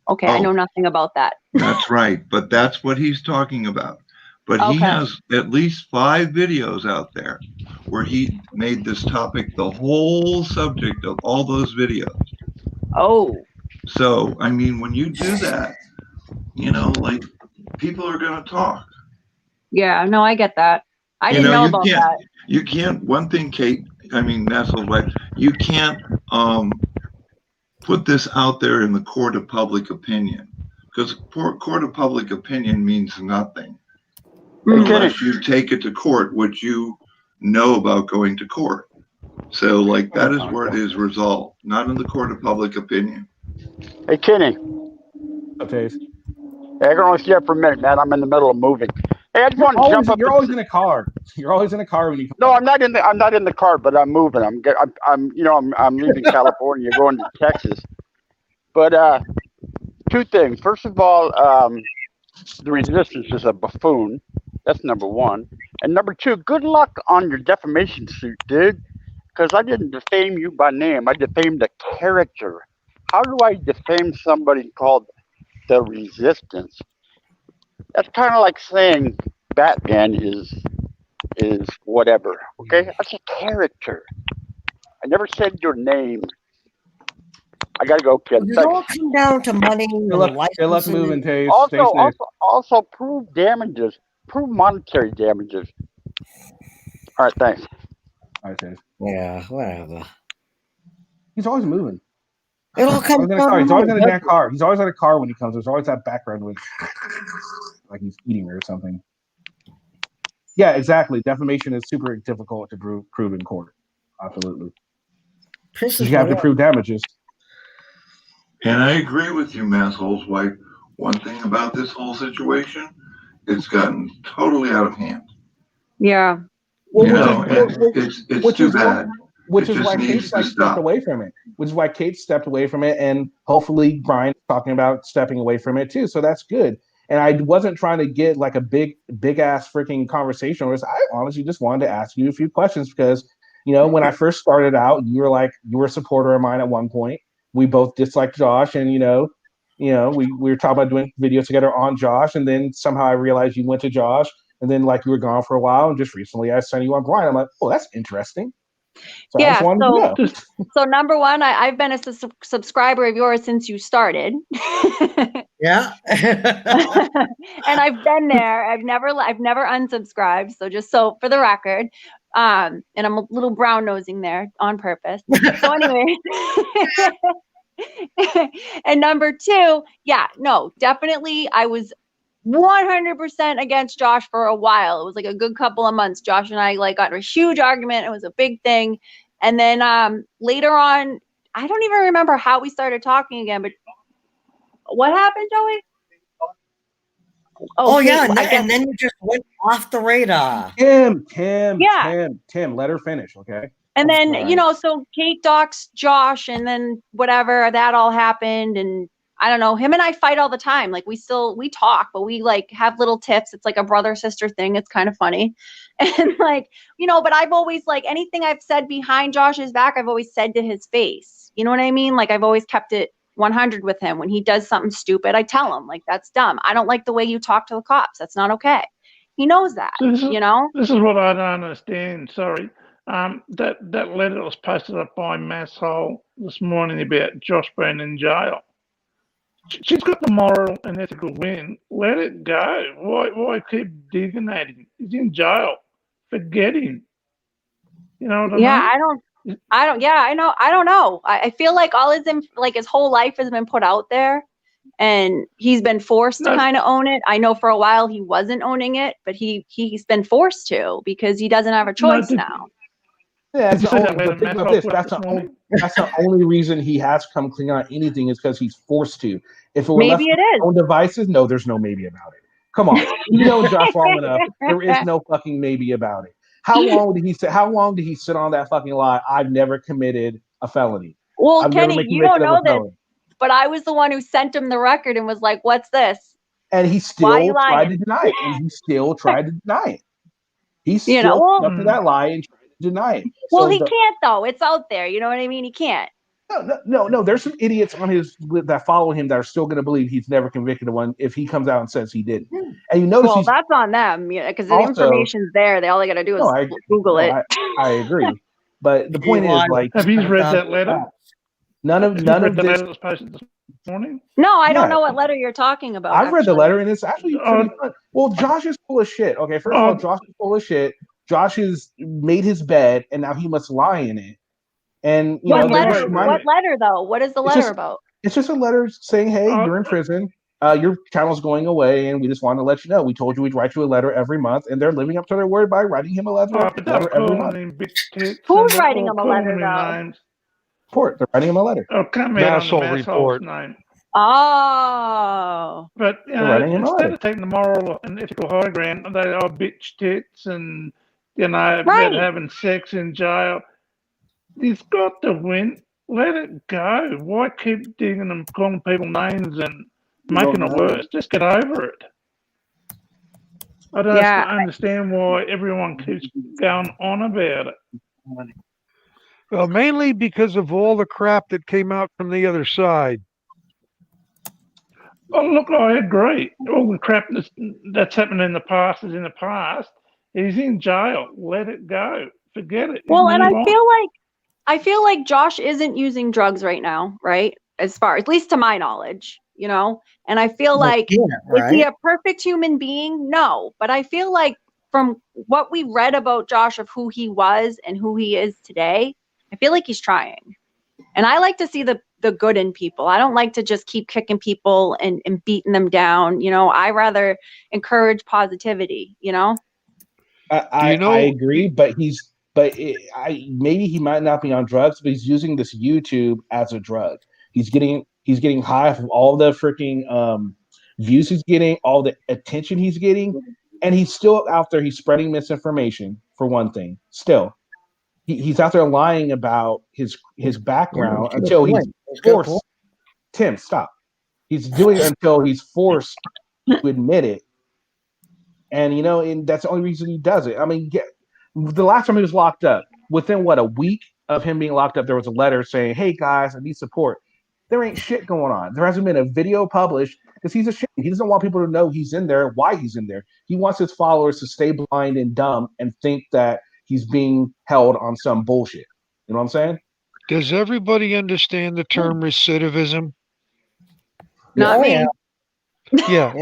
okay. I know nothing about that. That's right. But that's what he's talking about. But he has at least 5 videos out there where he made this topic the whole subject of all those videos. Oh. So, I mean, when you do that, like, people are going to talk. Yeah, no, I get that. I didn't know about that. You can't, one thing, Kate, I mean, Nestle's wife, you can't put this out there in the court of public opinion, because court of public opinion means nothing unless you take it to court, which you know about going to court. So, like, that is where it is resolved, not in the court of public opinion. Hey, Kenny. Okay. Hey, I can only stay up for a minute, man. I'm in the middle of moving. Hey, I just want to jump up. You're always in a car. You're always in a car when you come. No, I'm not in the car, but I'm moving. I'm leaving California, going to Texas. But 2 things. First of all, the resistance is a buffoon. That's number 1. And number 2, good luck on your defamation suit, dude. Because I didn't defame you by name. I defamed a character. How do I defame somebody called the Resistance? That's kind of like saying Batman is whatever. Okay, that's a character. I never said your name. I gotta go, kid. It all come down to money. Good luck moving, Taze. Also, prove damages. Prove monetary damages. All right, thanks. All right, Taze. Yeah, whatever. He's always moving. It all comes down. He's always in a damn car. He's always in a car when he comes. There's always that background with, like he's eating or something. Yeah, exactly. Defamation is super difficult to prove in court. Absolutely. You have to prove damages. And I agree with you, Masshole's wife. One thing about this whole situation, it's gotten totally out of hand. Yeah. Well, You which know, is and it's which too is bad. which It is just why needs Kate's to like stepped stop. away from it. Which is why Kate stepped away from it, and hopefully Brian's talking about stepping away from it too. So that's good. And I wasn't trying to get like a big ass freaking conversation. I honestly just wanted to ask you a few questions because when I first started out, you were a supporter of mine at one point. We both disliked Josh, and we were talking about doing videos together on Josh, and then somehow I realized you went to Josh, and then like you were gone for a while, and just recently I sent you on Brian. I'm like, oh, that's interesting. So I just Yeah. wanted to know. So number one, I've been a subscriber of yours since you started. Yeah. And I've been there. I've never unsubscribed. So just so for the record, and I'm a little brown nosing there on purpose. So anyway, and number two, yeah, no, definitely I was 100% against Josh for a while. It was like a good couple of months. Josh and I got in a huge argument. It was a big thing. And then later on, I don't even remember how we started talking again, but what happened, Joey? Oh yeah, Kate, and then you just went off the radar. Tim, let her finish, okay? And then, Right. so Kate docs Josh, and then whatever, that all happened. And I don't know, him and I fight all the time. Like we talk, but we have little tiffs. It's like a brother-sister thing. It's kind of funny. And but I've always anything I've said behind Josh's back, I've always said to his face. You know what I mean? Like I've always kept it 100 with him. When he does something stupid, I tell him that's dumb. I don't like the way you talk to the cops. That's not okay. He knows that, So this is what I don't understand. Sorry. That letter that was posted up by Masshole this morning about Josh being in jail. She's got the moral and ethical win. Let it go. Why keep digging at him? He's in jail. Forget him. You know what I mean? I know. I don't know. I feel like all his whole life has been put out there, and he's been forced to kind of own it. I know for a while he wasn't owning it, but he's been forced to because he doesn't have a choice now. Yeah, that's the only reason he has come clean on anything is because he's forced to. If it were left on his own devices, no, there's no maybe about it. Come on, you know Josh long enough. There is no fucking maybe about it. How long did he sit on that fucking lie? I've never committed a felony. Well, Kenny, you don't know this, but I was the one who sent him the record and was like, "What's this?" And he still tried to deny it. And he still tried to deny it. He still up to that lie and tried to deny it. Well, he can't though. It's out there. You know what I mean? He can't. No. There's some idiots on that follow him that are still going to believe he's never convicted of one if he comes out and says he didn't. And you notice that's on them because the information's there. All they got to do is Google it. I agree, but the point is, have you read that letter? None of the this. Letter that was posted this morning? No, I don't know what letter you're talking about. I've read the letter, and it's actually pretty fun. Well, Josh is full of shit. Okay, first of all, Josh is full of shit. Josh has made his bed, and now he must lie in it. And what letter? What letter though? What is the letter about? It's just a letter saying, "Hey, you're in prison. Your channel's going away, and we just want to let you know. We told you we'd write you a letter every month, and they're living up to their word by writing him a letter every month." Who's writing him a letter though? They're writing him a letter. Oh, come here on the report. Name. Oh. But instead of taking the moral and ethical high ground, they are bitch tits and about having sex in jail. He's got to win. Let it go. Why keep digging and calling people names and making it worse? Just get over it. I don't understand why everyone keeps going on about it. Well, mainly because of all the crap that came out from the other side. Oh, look, I agree. All the crap that's happened in the past is in the past. He's in jail. Let it go. Forget it. Well, and I feel like Josh isn't using drugs right now, right? As far, at least to my knowledge, And I feel like, is he a perfect human being? No. But I feel like from what we read about Josh of who he was and who he is today, I feel like he's trying. And I like to see the good in people. I don't like to just keep kicking people and beating them down. I rather encourage positivity, I agree, but maybe he might not be on drugs, but he's using this YouTube as a drug. He's getting high from all the freaking views he's getting, all the attention he's getting, and he's still out there. He's spreading misinformation, for one thing. Still, he's out there lying about his background until he's forced. Tim, stop. He's doing it until he's forced to admit it. And, and that's the only reason he does it. I mean, the last time he was locked up, within a week of him being locked up, there was a letter saying, hey, guys, I need support. There ain't shit going on. There hasn't been a video published because he's ashamed. He doesn't want people to know he's in there, why he's in there. He wants his followers to stay blind and dumb and think that he's being held on some bullshit. You know what I'm saying? Does everybody understand the term recidivism? Not me. Yeah.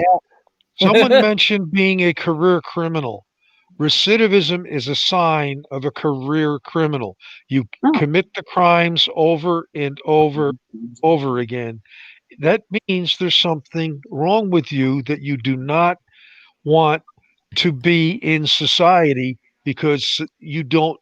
Someone mentioned being a career criminal. Recidivism is a sign of a career criminal. You commit the crimes over and over again. That means there's something wrong with you that you do not want to be in society because you don't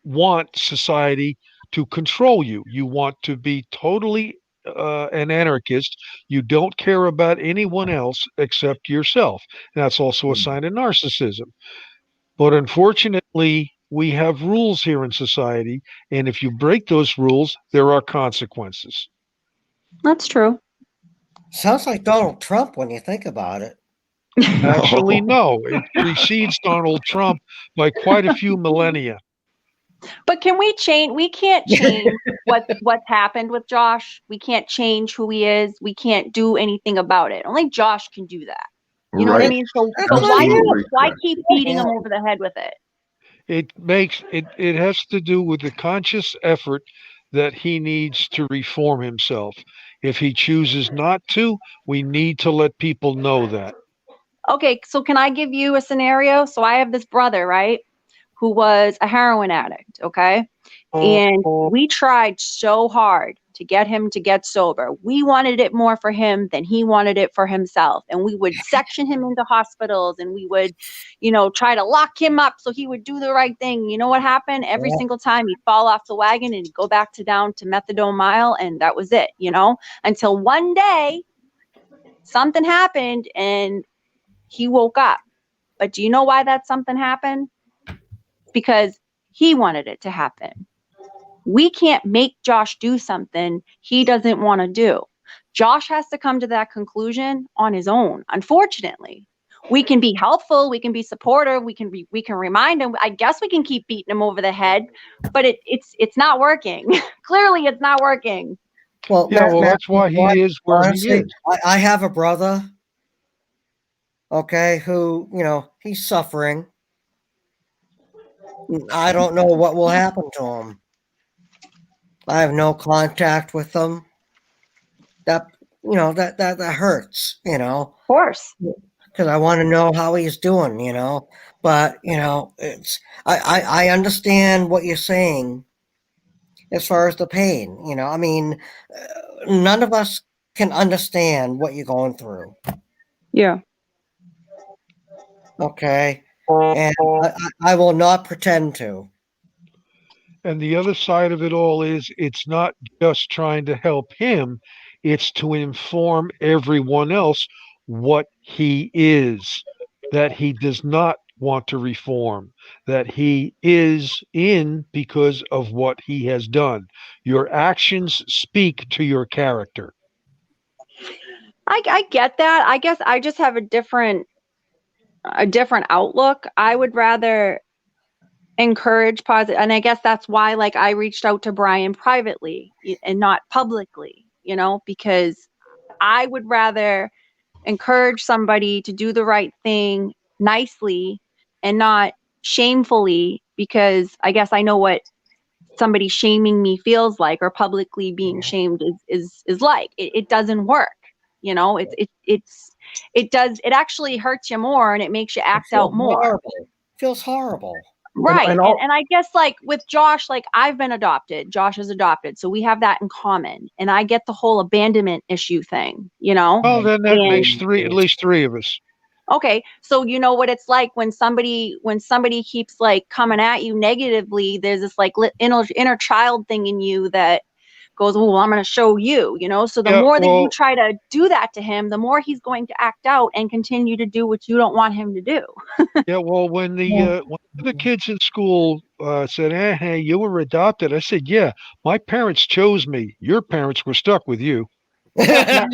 want society to control you. You want to be totally an anarchist. You don't care about anyone else except yourself. That's also a sign of narcissism. But unfortunately, we have rules here in society, and if you break those rules, there are consequences. That's true. Sounds like Donald Trump when you think about it. Actually, no. It precedes Donald Trump by quite a few millennia. But can we change? We can't change what's happened with Josh. We can't change who he is. We can't do anything about it. Only Josh can do that. You know what I mean? So why keep beating him over the head with it? It has to do with the conscious effort that he needs to reform himself. If he chooses not to, we need to let people know that. Okay, so can I give you a scenario? So I have this brother, right, who was a heroin addict, okay? And we tried so hard to get him to get sober. We wanted it more for him than he wanted it for himself. And we would section him into hospitals and we would, try to lock him up so he would do the right thing. You know what happened? Every single time he'd fall off the wagon and he'd go back down to methadone mile, and that was it, until one day something happened and he woke up. But do you know why that something happened? Because he wanted it to happen. We can't make Josh do something he doesn't want to do. Josh has to come to that conclusion on his own. Unfortunately, we can be helpful. We can be supportive. We can remind him. I guess we can keep beating him over the head, but it's not working. Clearly, it's not working. Well, that's why he is where he is. I have a brother, okay, who, he's suffering. I don't know what will happen to him. I have no contact with him. That hurts, Of course. Because I want to know how he's doing, But, I understand what you're saying as far as the pain, I mean, none of us can understand what you're going through. Yeah. Okay. And I will not pretend to. And the other side of it all is it's not just trying to help him, it's to inform everyone else what he is, that he does not want to reform, that he is in because of what he has done. Your actions speak to your character. I get that. I guess I just have a different outlook. I would rather encourage positive, and I guess that's why I reached out to Brian privately and not publicly, because I would rather encourage somebody to do the right thing nicely and not shamefully, because I guess I know what somebody shaming me feels like, or publicly being shamed is like. It doesn't work. It actually hurts you more and it makes you act out more. Horrible. It feels horrible. Right. And I guess with Josh, I've been adopted. Josh is adopted. So we have that in common. And I get the whole abandonment issue thing, Well, then that makes at least three of us. Okay. So you know what it's like when somebody keeps coming at you negatively, there's this inner child thing in you that goes, well, I'm going to show you, you know? So the Yeah, more that you well- try to do that to him, the more he's going to act out and continue to do what you don't want him to do. Yeah, well, when the kids in school said, hey, you were adopted, I said, yeah, my parents chose me. Your parents were stuck with you. I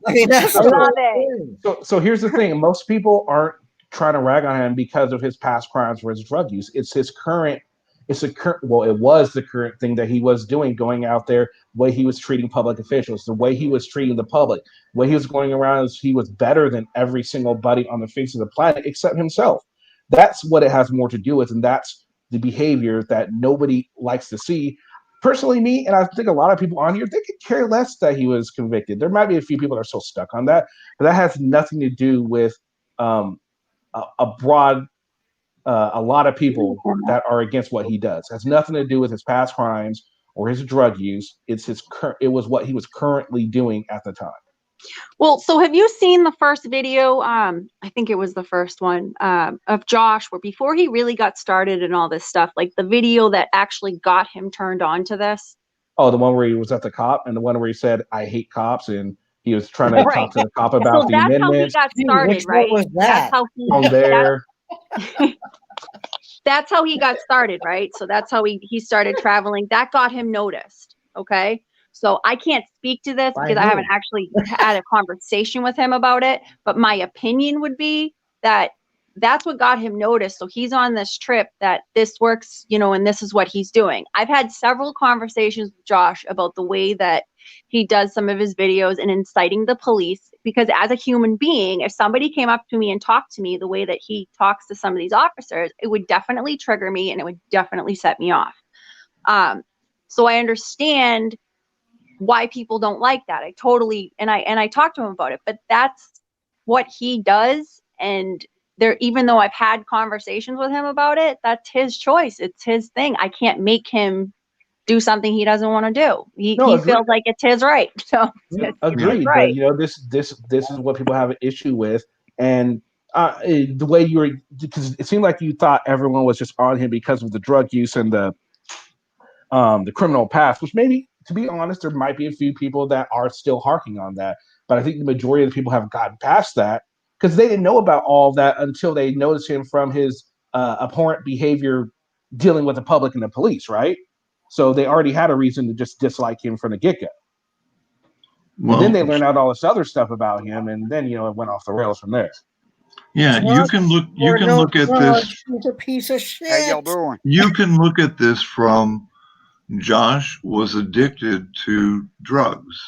mean, that's I the love whole it. So here's the thing: most people aren't trying to rag on him because of his past crimes or his drug use. It's his current. It's a current. Well, it was the current thing that he was doing, going out there, the way he was treating public officials, the way he was treating the public, the way he was going around. He was better than every single buddy on the face of the planet except himself. That's what it has more to do with, and that's the behavior that nobody likes to see. Personally, me, and I think a lot of people on here, they could care less that he was convicted. There might be a few people that are still stuck on that, but that has nothing to do with a broad, a lot of people that are against what he does. It has nothing to do with his past crimes or his drug use. It was what he was currently doing at the time. Well, so have you seen the first video? I think it was the first one of Josh, where before he really got started and all this stuff, like the video that actually got him turned on to this. Oh, the one where he was at the cop, and the one where he said, "I hate cops," and he was trying to Right. talk to the cop about So the that's amendments. how he got started, Which one right? was that? That's how he. From there, That's how he got started, right? So that's how he started traveling. That got him noticed. Okay. So I can't speak to this By because I who? haven't actually had a conversation with him about it. But my opinion would be that that's what got him noticed. So he's on this trip that this works, you know, and this is what he's doing. I've had several conversations with Josh about the way that he does some of his videos and inciting the police, because as a human being, if somebody came up to me and talked to me the way that he talks to some of these officers, it would definitely trigger me and it would definitely set me off. So I understand why people don't like that. I totally, and I talked to him about it, but that's what he does. And there, even though I've had conversations with him about it, that's his choice. It's his thing. I can't make him do something he doesn't want to do. He feels like it's his right. So it's agreed. his right. But you know, this is what people have an issue with, and the way you were, because it seemed like you thought everyone was just on him because of the drug use and the criminal past, which maybe, to be honest, there might be a few people that are still harking on that. But I think the majority of the people have gotten past that because they didn't know about all of that until they noticed him from his abhorrent behavior dealing with the public and the police, right? So they already had a reason to just dislike him from the get-go. Well, and then they learned out all this other stuff about him, and then, you know, it went off the rails from there. Yeah, you can look at this. He's a piece of shit. How y'all doing? You can look at this from Josh was addicted to drugs.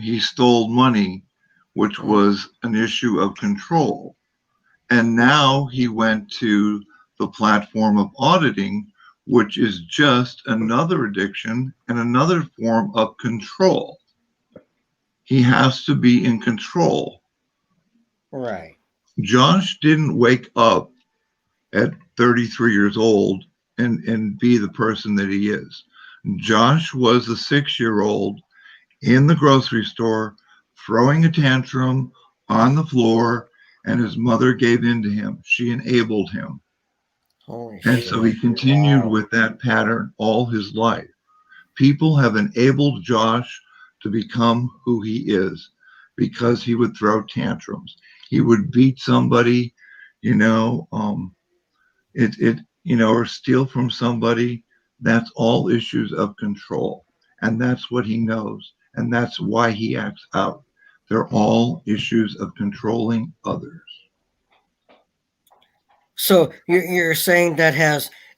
He stole money, which was an issue of control. And now he went to the platform of auditing, which is just another addiction and another form of control. He has to be in control. Right. Josh didn't wake up at 33 years old and be the person that he is. Josh was a 6-year-old in the grocery store throwing a tantrum on the floor, and his mother gave in to him. She enabled him. Holy And shit. so he continued with that pattern all his life. People have enabled Josh to become who he is because he would throw tantrums. He would beat somebody, you know, or steal from somebody. That's all issues of control. And that's what he knows. And that's why he acts out. They're all issues of controlling others. So you're saying that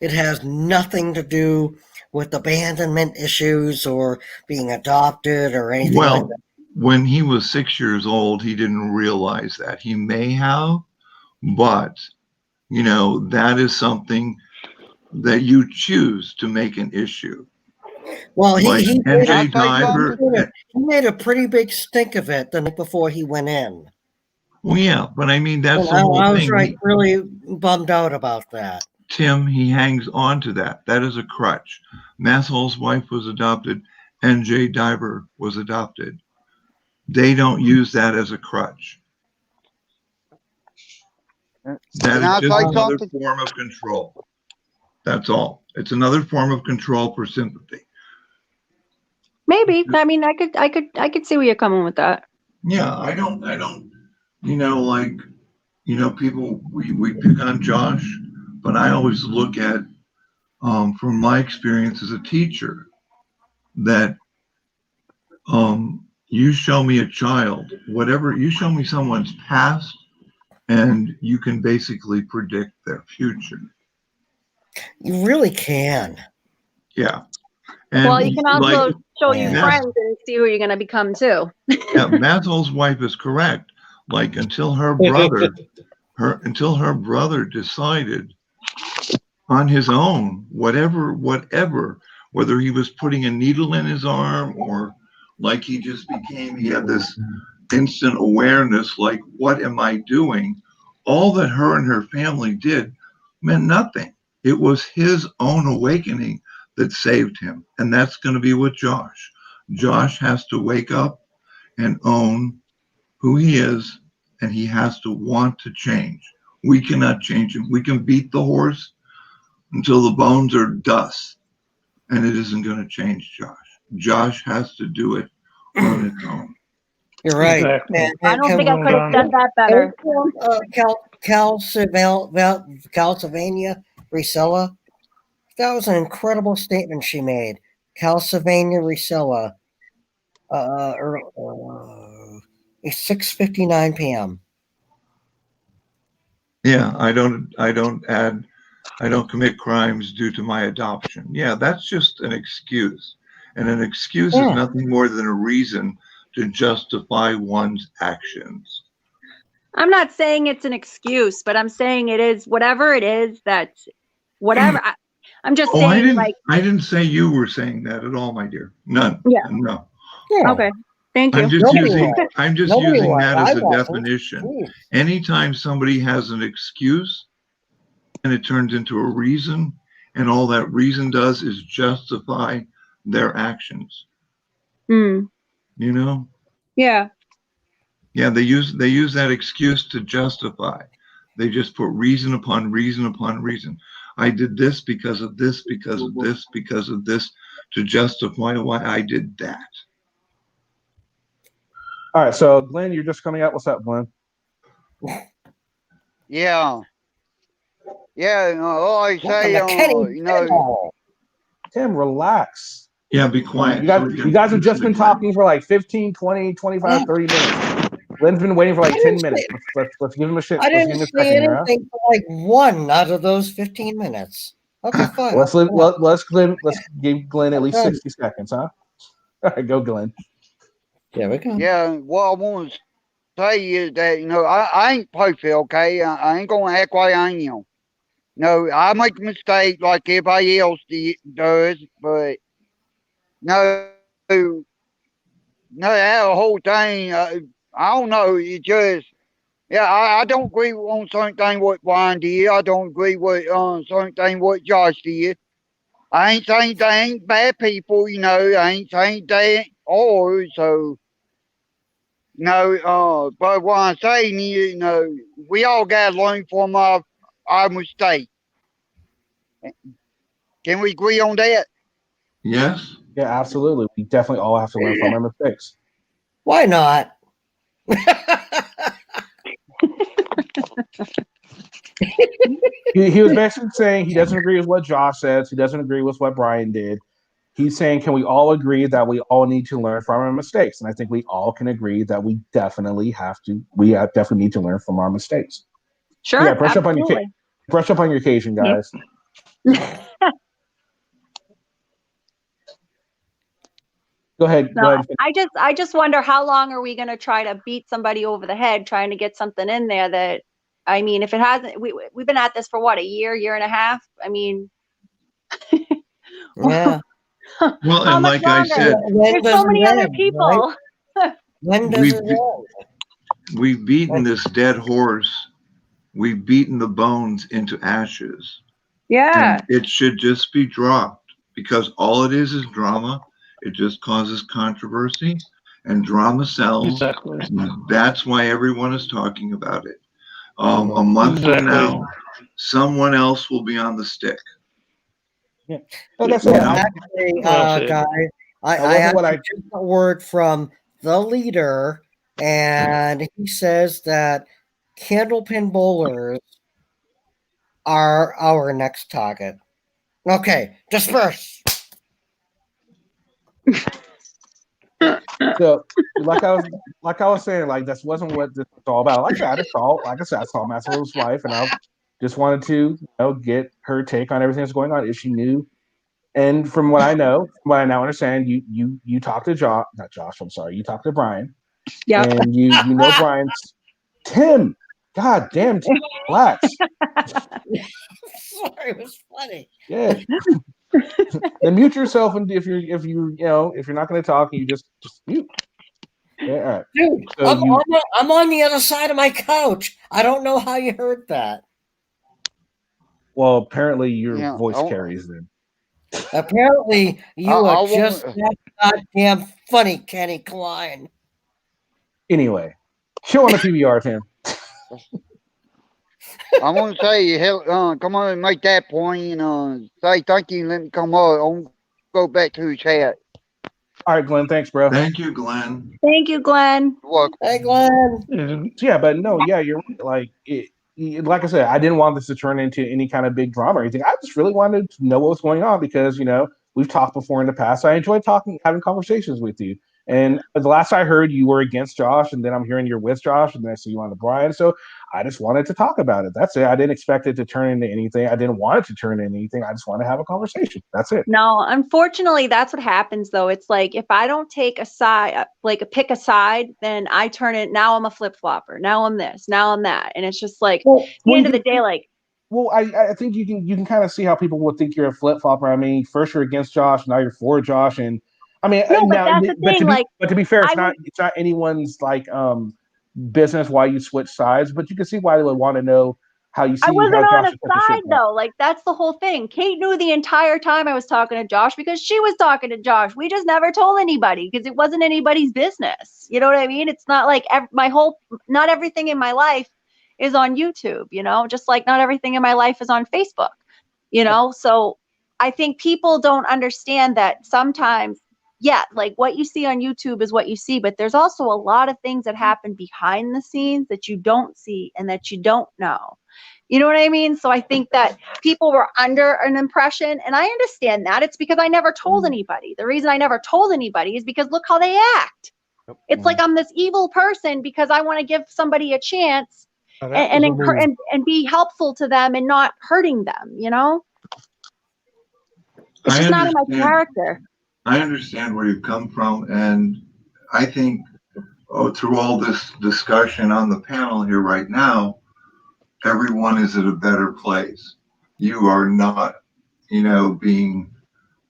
it has nothing to do with abandonment issues or being adopted or anything like Well, that? when he was 6 years old, he didn't realize that. He may have, but, you know, that is something that you choose to make an issue. Well, Like he NJ Diver. made a pretty big stink of it the night before he went in. Well, yeah, but I mean, that's And the whole I was thing. really bummed out about that. Tim, he hangs on to that. That is a crutch. Masshall's wife was adopted. NJ Diver was adopted. They don't use that as a crutch. That Can I is just say another something? form of control. That's all. It's another form of control for sympathy. Maybe. I mean, I could see where you're coming with that. Yeah, I don't, you know, like, you know, people, we pick on Josh, but I always look at, from my experience as a teacher, that you show me a child, whatever, you show me someone's past, and you can basically predict their future. You really can. Yeah. And Well, you can also like, show you Matt- friends and see who you're going to become too. yeah, Mazel's wife is correct. Like until her brother decided on his own, whatever, whether he was putting a needle in his arm or like he had this instant awareness, like, what am I doing? All that her and her family did meant nothing. It was his own awakening that saved him. And that's going to be with Josh. Josh has to wake up and own who he is, and he has to want to change. We cannot change him. We can beat the horse until the bones are dust, and it isn't going to change Josh. Josh has to do it on its own. You're right. Exactly. I don't think I could have said that better. Calsylvania Risella. That was an incredible statement she made. Calsylvania Risella. It's 6:59 p.m. Yeah, I don't commit crimes due to my adoption. Yeah, that's just an excuse. And an excuse is nothing more than a reason to justify one's actions. I'm not saying it's an excuse, but I'm saying it is whatever it is that's whatever. I'm just saying I didn't say you were saying that at all, my dear. None. Yeah. No. Okay. Thank you. I'm just using that as a definition. Anytime somebody has an excuse and it turns into a reason, and all that reason does is justify their actions. Mm. You know? Yeah. Yeah, they use that excuse to justify. They just put reason upon reason upon reason. I did this because of this, because of this, because of this, to justify why I did that. All right, so Glenn, you're just coming out. What's up, Glenn? Yeah. Yeah, all I say, you know. Tim, relax. Yeah, be quiet. You guys have just been talking for like 15, 20, 25, 30 minutes. Glenn's been waiting for like 10 minutes. Let's give him a shit. I didn't say anything for like 1 out of those 15 minutes. Okay, fine. Let's give Glenn at least 60 seconds, huh? All right, go, Glenn. Yeah, we go. Yeah, what I want to say is that, you know, I ain't perfect, okay? I ain't going to act like I am. No, I make a mistake like everybody else does, but no, that whole thing, I don't know, it just, yeah, I don't agree on certain thing what Brian did. I don't agree with certain thing what Josh did. I ain't saying they ain't bad people, you know. I ain't saying they ain't all, so, no, but what I'm saying is, you know, we all got to learn from our mistake. Can we agree on that? Yes. Yeah, absolutely. We definitely all have to learn from our mistakes. Why not? He was basically saying he doesn't agree with what Josh says. He doesn't agree with what Brian did. He's saying, can we all agree that we all need to learn from our mistakes? And I think we all can agree that we definitely definitely need to learn from our mistakes. Sure. Yeah, brush up on your occasion, guys. Go ahead. No, Go ahead. I just wonder how long are we going to try to beat somebody over the head trying to get something in there that, I mean, if it hasn't, we've been at this for what, a year and a half? I mean, yeah. Well, and like I said, there's so many other people. Right? When does it end? We've beaten this dead horse. We've beaten the bones into ashes. Yeah. And it should just be dropped because all it is drama. It just causes controversy and drama sells. Exactly. That's why everyone is talking about it. A month from now, someone else will be on the stick. Like I said, Well, I, actually, Well said. guy, I that wasn't what actually just got word from the leader, and he says that candlepin bowlers are our next target. Okay, disperse. So, like I was saying, like this wasn't what this was all about. Like I said, I saw Maslo's wife, and I just wanted to, get her take on everything that's going on if she knew. And from what I know, from what I now understand, you talked to not Josh. I'm sorry, you talked to Brian. Yeah. And you know Brian's Tim. God damn, Tim, relax. Sorry, it was funny. Yeah. Then mute yourself, and if you're not going to talk, you just mute. Yeah, all right. Dude, So I'm on the other side of my couch. I don't know how you heard that. Well, apparently your Yeah, voice I- carries then. Apparently, you I are won't- just that goddamn funny, Kenny Klein. Anyway, show on the PBR, Tim. I want to say, come on and make that point and say thank you and let me come on. I'll go back to the chat. All right, Glenn. Thanks, bro. Thank you, Glenn. Thank you, Glenn. Hey, Glenn. Yeah, but no, yeah, you're right. Like like I said, I didn't want this to turn into any kind of big drama or anything. I just really wanted to know what was going on because we've talked before in the past. I enjoy having conversations with you. And the last I heard, you were against Josh, and then I'm hearing you're with Josh, and then I see you on the Brian. So I just wanted to talk about it. That's it. I didn't expect it to turn into anything. I didn't want it to turn into anything. I just want to have a conversation. That's it. No, unfortunately, that's what happens though. It's like if I don't take a side, like pick a side, then I turn it. Now I'm a flip flopper. Now I'm this. Now I'm that. And it's just like at the end of the day, like. Well, I think you can kind of see how people will think you're a flip flopper. I mean, first you're against Josh, now you're for Josh, and I mean, No, but that's the thing. But to be fair, it's not anyone's business why you switch sides. But you can see why they would want to know how you see. I wasn't how on Josh a is put the side shit back. though. Like that's the whole thing. Kate knew the entire time I was talking to Josh because she was talking to Josh. We just never told anybody because it wasn't anybody's business. You know what I mean? It's not like not everything in my life is on YouTube, just like not everything in my life is on Facebook, So I think people don't understand that sometimes, yeah, like what you see on YouTube is what you see, but there's also a lot of things that happen behind the scenes that you don't see and that you don't know. You know what I mean? So I think that people were under an impression, and I understand that. It's because I never told anybody. The reason I never told anybody is because look how they act. It's like I'm this evil person because I want to give somebody a chance and be helpful to them and not hurting them, It's just not in my character. I understand where you've come from, and I think through all this discussion on the panel here right now, everyone is at a better place. You are not, being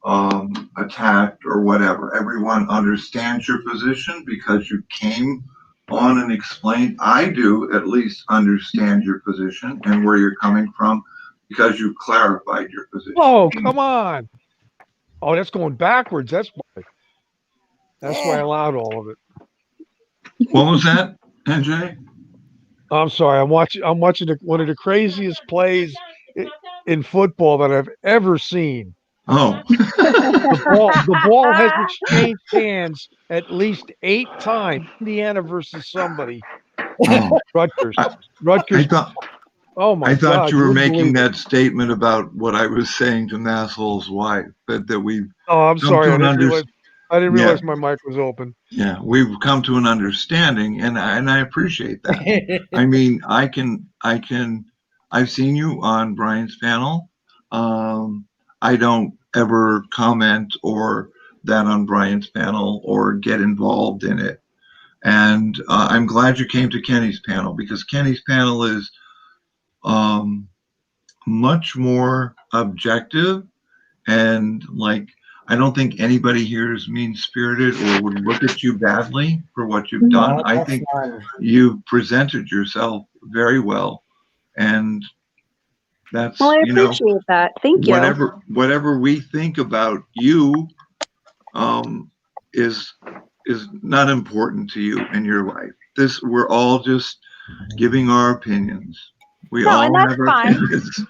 attacked or whatever. Everyone understands your position because you came on and explained. I do at least understand your position and where you're coming from because you clarified your position. Oh, come on. Oh, that's going backwards. That's why I allowed all of it. What was that, NJ? I'm sorry. I'm watching one of the craziest plays in football that I've ever seen. Oh. The ball has exchanged hands at least 8 times. Indiana versus somebody. Rutgers. Oh my God! I thought you were making that statement about what I was saying to Massol's wife, that we. Oh, I'm sorry. I didn't realize my mic was open. Yeah, we've come to an understanding, and I appreciate that. I mean, I've seen you on Brian's panel. I don't ever comment or that on Brian's panel or get involved in it. And I'm glad you came to Kenny's panel because Kenny's panel is much more objective, and I don't think anybody here is mean-spirited or would look at you badly for what you've done. I think you presented yourself very well, and that's I appreciate that. Thank you. Whatever we think about you is not important to you in your life. We're all just giving our opinions. We all have our opinions.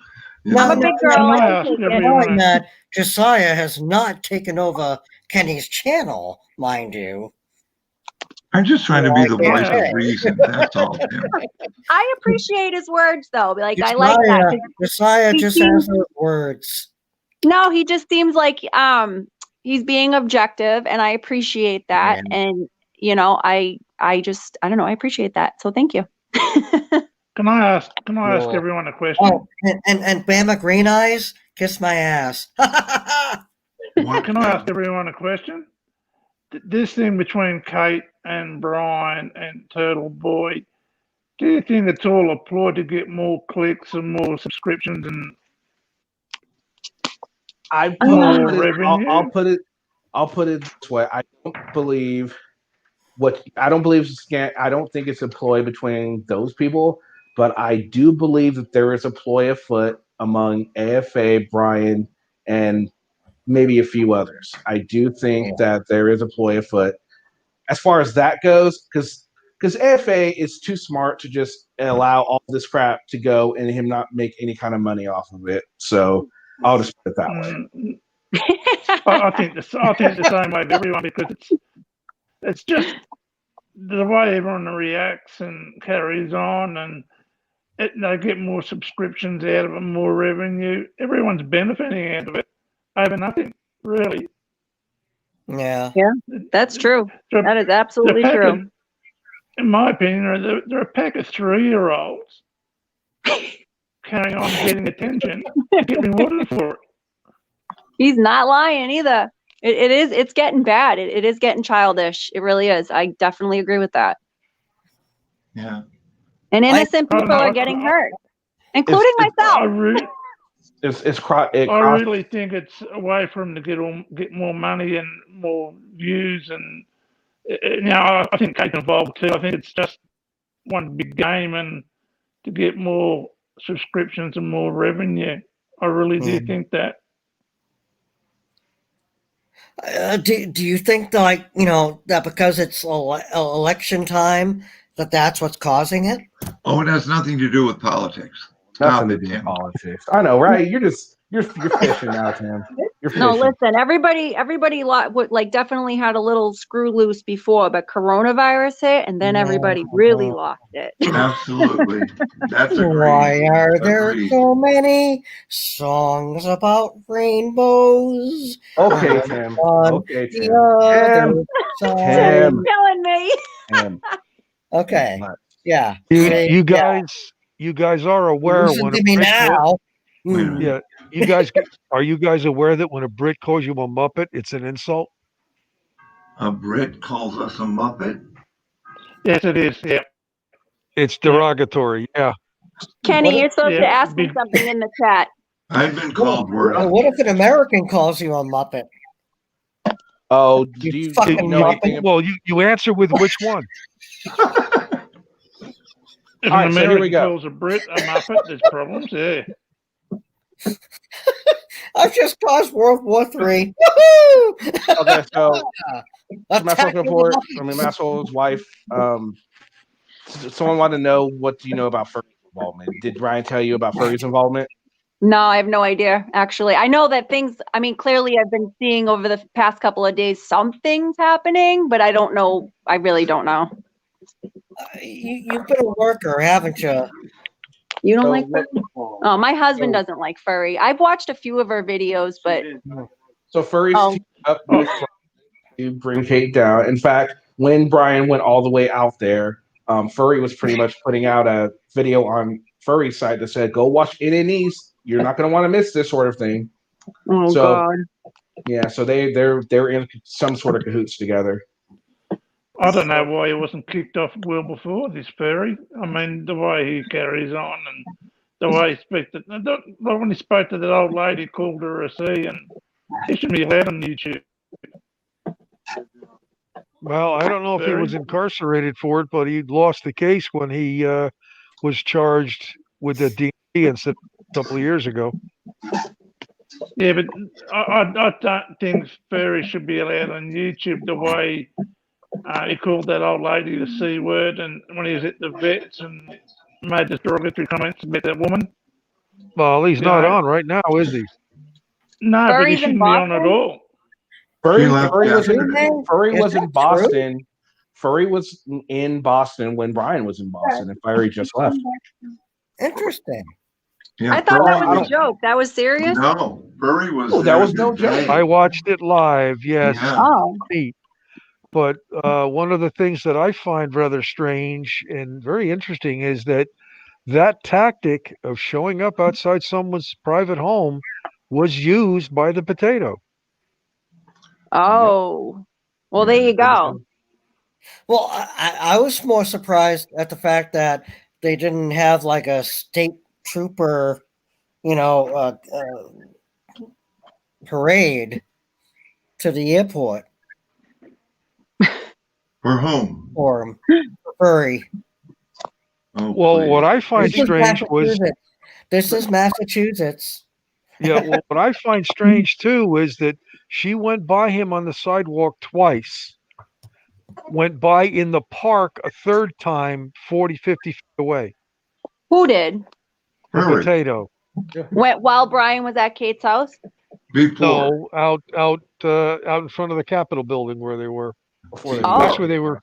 I'm a big girl. I can take it. Knowing that Josiah has not taken over Kenny's channel, mind you. I'm just trying to be the voice Yeah. of reason. That's all, Tim. I appreciate his words though. Like I like that. 'Cause Josiah he just seems- has those words. No, he just seems like he's being objective, and I appreciate that. And you know, I don't know, I appreciate that. So thank you. Can I ask Cool. everyone a question? Oh, and Bama Green Eyes, kiss my ass. Can I ask everyone a question? This thing between Kate and Brian and Turtle Boy, do you think it's all a ploy to get more clicks and more subscriptions and more revenue? I'll put it this way. I don't believe I don't think it's a ploy between those people, but I do believe that there is a ploy afoot among AFA, Brian, and maybe a few others. I do think that there is a ploy afoot. As far as that goes, because AFA is too smart to just allow all this crap to go and him not make any kind of money off of it. So I'll just put it that way. I think the same way of everyone, because it's just the way everyone reacts and carries on, and they get more subscriptions out of it, more revenue. Everyone's benefiting out of it over nothing, really. Yeah. Yeah, that's true. That is absolutely true. In my opinion, they're a pack of 3-year-olds carrying on getting attention, get rewarded for it. He's not lying either. It's getting bad. It is getting childish. It really is. I definitely agree with that. Yeah. And innocent people are getting hurt, including myself. I really It think it's a way for him to get more money and more views, and now I think Kate's involved too. I think it's just one big game and to get more subscriptions and more revenue. I really do think that. Do you think that because it's election time that's what's causing it? Oh, it has nothing to do with politics. Nothing to do with politics. I know, right? You're fishing now, Tim. You're fishing. No, listen. Everybody definitely had a little screw loose before, but coronavirus hit, and then everybody really lost it. Absolutely. That's a Why are there so many songs about rainbows? Okay, Tim. Okay, Tim. Tim's killing me. Tim. Okay. Yeah. You guys are aware Listen when to a me Brit now. Yeah, are you guys aware that when a Brit calls you a Muppet, it's an insult? A Brit calls us a Muppet? Yes, it is. Yeah. It's derogatory. Yeah. Kenny, you're supposed to ask me something in the chat. I've been called worse. What if an American calls you a Muppet? Oh, do you fucking know Muppet. anything? Well, you answer with which one? If All an right, so here we American go. calls a Brit a Muppet, there's problems. Yeah. I've just caused World War III. Okay, so Maxwell's Attack report. the I mean, Maxwell's wife. Someone wanted to know, what do you know about Furry's involvement? Did Brian tell you about Furry's involvement? No, I have no idea, actually. I know that clearly I've been seeing over the past couple of days something's happening, but I don't know. I really don't know. You've been a worker, haven't you? You don't like furry? Oh, my husband doesn't like furry. I've watched a few of her videos, but So Furry's teamed up with Brian to bring Kate down. In fact, when Brian went all the way out there, Furry was pretty much putting out a video on Furry's site that said, "Go watch NNEs. You're not going to want to miss this sort of thing." Oh, so, God. Yeah, so they're in some sort of cahoots together. I don't know why he wasn't kicked off well before this Furry. I mean, the way he carries on and the way he speaks. When he spoke to that old lady, called her a C, and he shouldn't be allowed on YouTube. Well, I don't know if he was incarcerated for it, but he lost the case when he was charged with the DD incident a couple of years ago. Yeah, but I don't think Furry should be allowed on YouTube the way he called that old lady the C word, and when he was at the vets and made the derogatory comments about that woman. Well, he's not on right now, is he? No, but he Furry's in shouldn't be on at Boston? all. Furry, left Furry was yesterday. in Furry Is was that in true? Boston. Furry was in Boston when Brian was in Boston, and Furry just left. Interesting. Yeah, I thought that I was a don't. joke. That was serious? No, Furry was Oh, that there was no joke. I today. watched it live. Yes, Yeah. Oh. neat. But one of the things that I find rather strange and very interesting is that tactic of showing up outside someone's private home was used by the potato. Oh. Well, there you go. Well, I was more surprised at the fact that they didn't have like a state trooper, parade to the airport For whom? for him, for Furry. Oh, Well, what I find This is strange was, Massachusetts. This is Massachusetts. yeah, well, what I find strange too is that she went by him on the sidewalk twice, went by in the park a third time, 40, 50 feet away. Who did? The Furry. potato. Went while Brian was at Kate's house? Before. No, out in front of the Capitol building where they were. Before they Oh. Actually, they were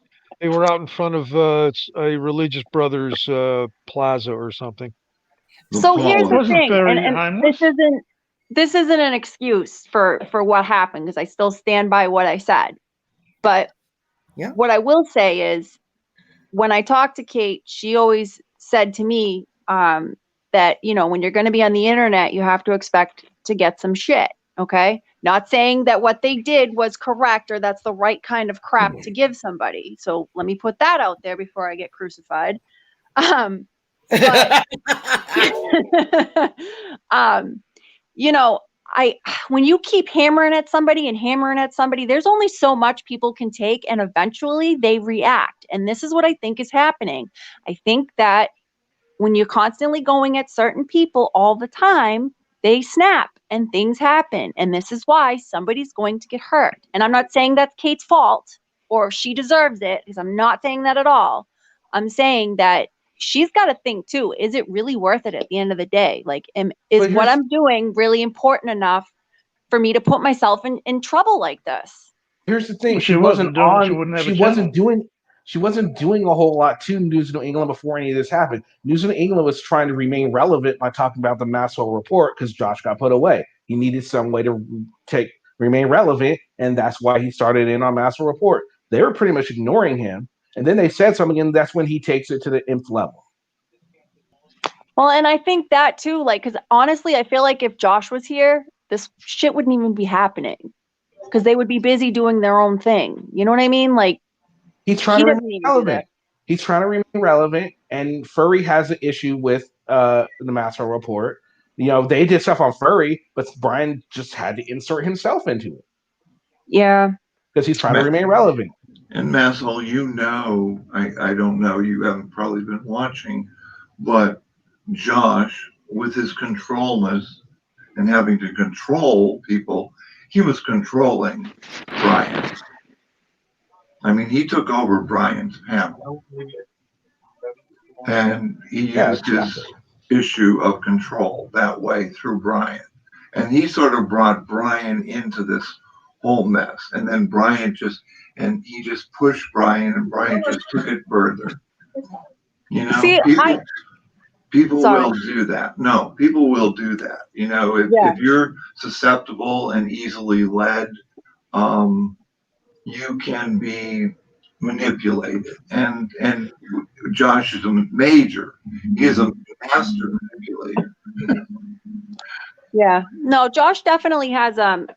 out in front of a Religious Brothers plaza or something. So here's the Wasn't thing, Furry and homeless? this isn't an excuse for what happened, because I still stand by what I said. But Yeah. what I will say is, when I talked to Kate, she always said to me that, when you're going to be on the internet, you have to expect to get some shit. Okay. Not saying that what they did was correct or that's the right kind of crap to give somebody. So let me put that out there before I get crucified. But when you keep hammering at somebody, there's only so much people can take, and eventually they react. And this is what I think is happening. I think that when you're constantly going at certain people all the time, they snap and things happen. And this is why somebody's going to get hurt. And I'm not saying that's Kate's fault or she deserves it, because I'm not saying that at all. I'm saying that she's got to think too, is it really worth it at the end of the day? Like, is what I'm doing really important enough for me to put myself in trouble like this? Here's the thing: Well, she she wasn't wasn't doing it, on. she wouldn't have She a wasn't channel. doing. She wasn't doing a whole lot to News of New England before any of this happened. News of New England was trying to remain relevant by talking about the Maxwell report because Josh got put away. He needed some way to remain relevant, and that's why he started in on Maxwell report. They were pretty much ignoring him, and then they said something, and that's when he takes it to the nth level. Well, and I think that too, like, because honestly, I feel like if Josh was here, this shit wouldn't even be happening, because they would be busy doing their own thing. You know what I mean? Like, He's trying he to doesn't remain need to do relevant. that. He's trying to remain relevant, and Furry has an issue with the Maxwell report. They did stuff on Furry, but Brian just had to insert himself into it. Yeah. Because he's trying to remain relevant. And Maxwell, I don't know, you haven't probably been watching, but Josh, with his controlness and having to control people, he was controlling Brian. I mean, he took over Brian's panel. And he used his issue of control that way through Brian. And he sort of brought Brian into this whole mess. And then Brian just pushed Brian, and Brian just took it further. See, people Sorry. will do that. No, people will do that. If you're susceptible and easily led, you can be manipulated. And Josh is a major. He is a master manipulator. Yeah. No, Josh definitely has a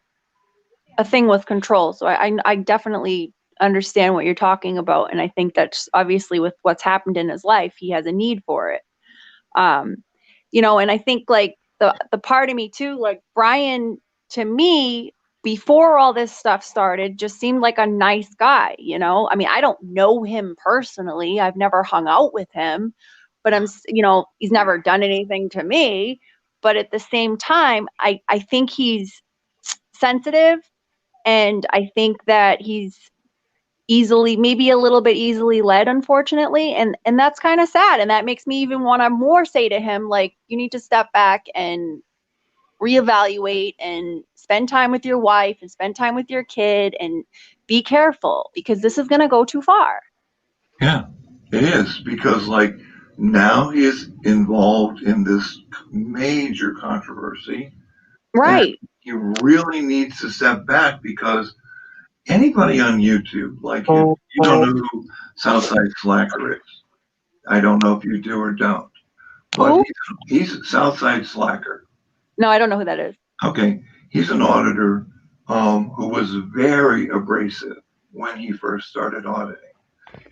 thing with control. So I definitely understand what you're talking about. And I think that's obviously with what's happened in his life, he has a need for it. And I think like the part of me too, like Brian, to me, before all this stuff started, just seemed like a nice guy. I mean, I don't know him personally. I've never hung out with him, but he's never done anything to me. But at the same time, I think he's sensitive, and I think that he's easily, maybe a little bit easily led, unfortunately. And that's kind of sad. And that makes me even want to more say to him, like, you need to step back and reevaluate and spend time with your wife and spend time with your kid and be careful, because this is going to go too far. Yeah, it is, because like now he is involved in this major controversy. Right. He really needs to step back, because anybody on YouTube, like if you don't know who Southside Slacker is, I don't know if you do or don't, but he's Southside Slacker. No, I don't know who that is. Okay, he's an auditor who was very abrasive when he first started auditing.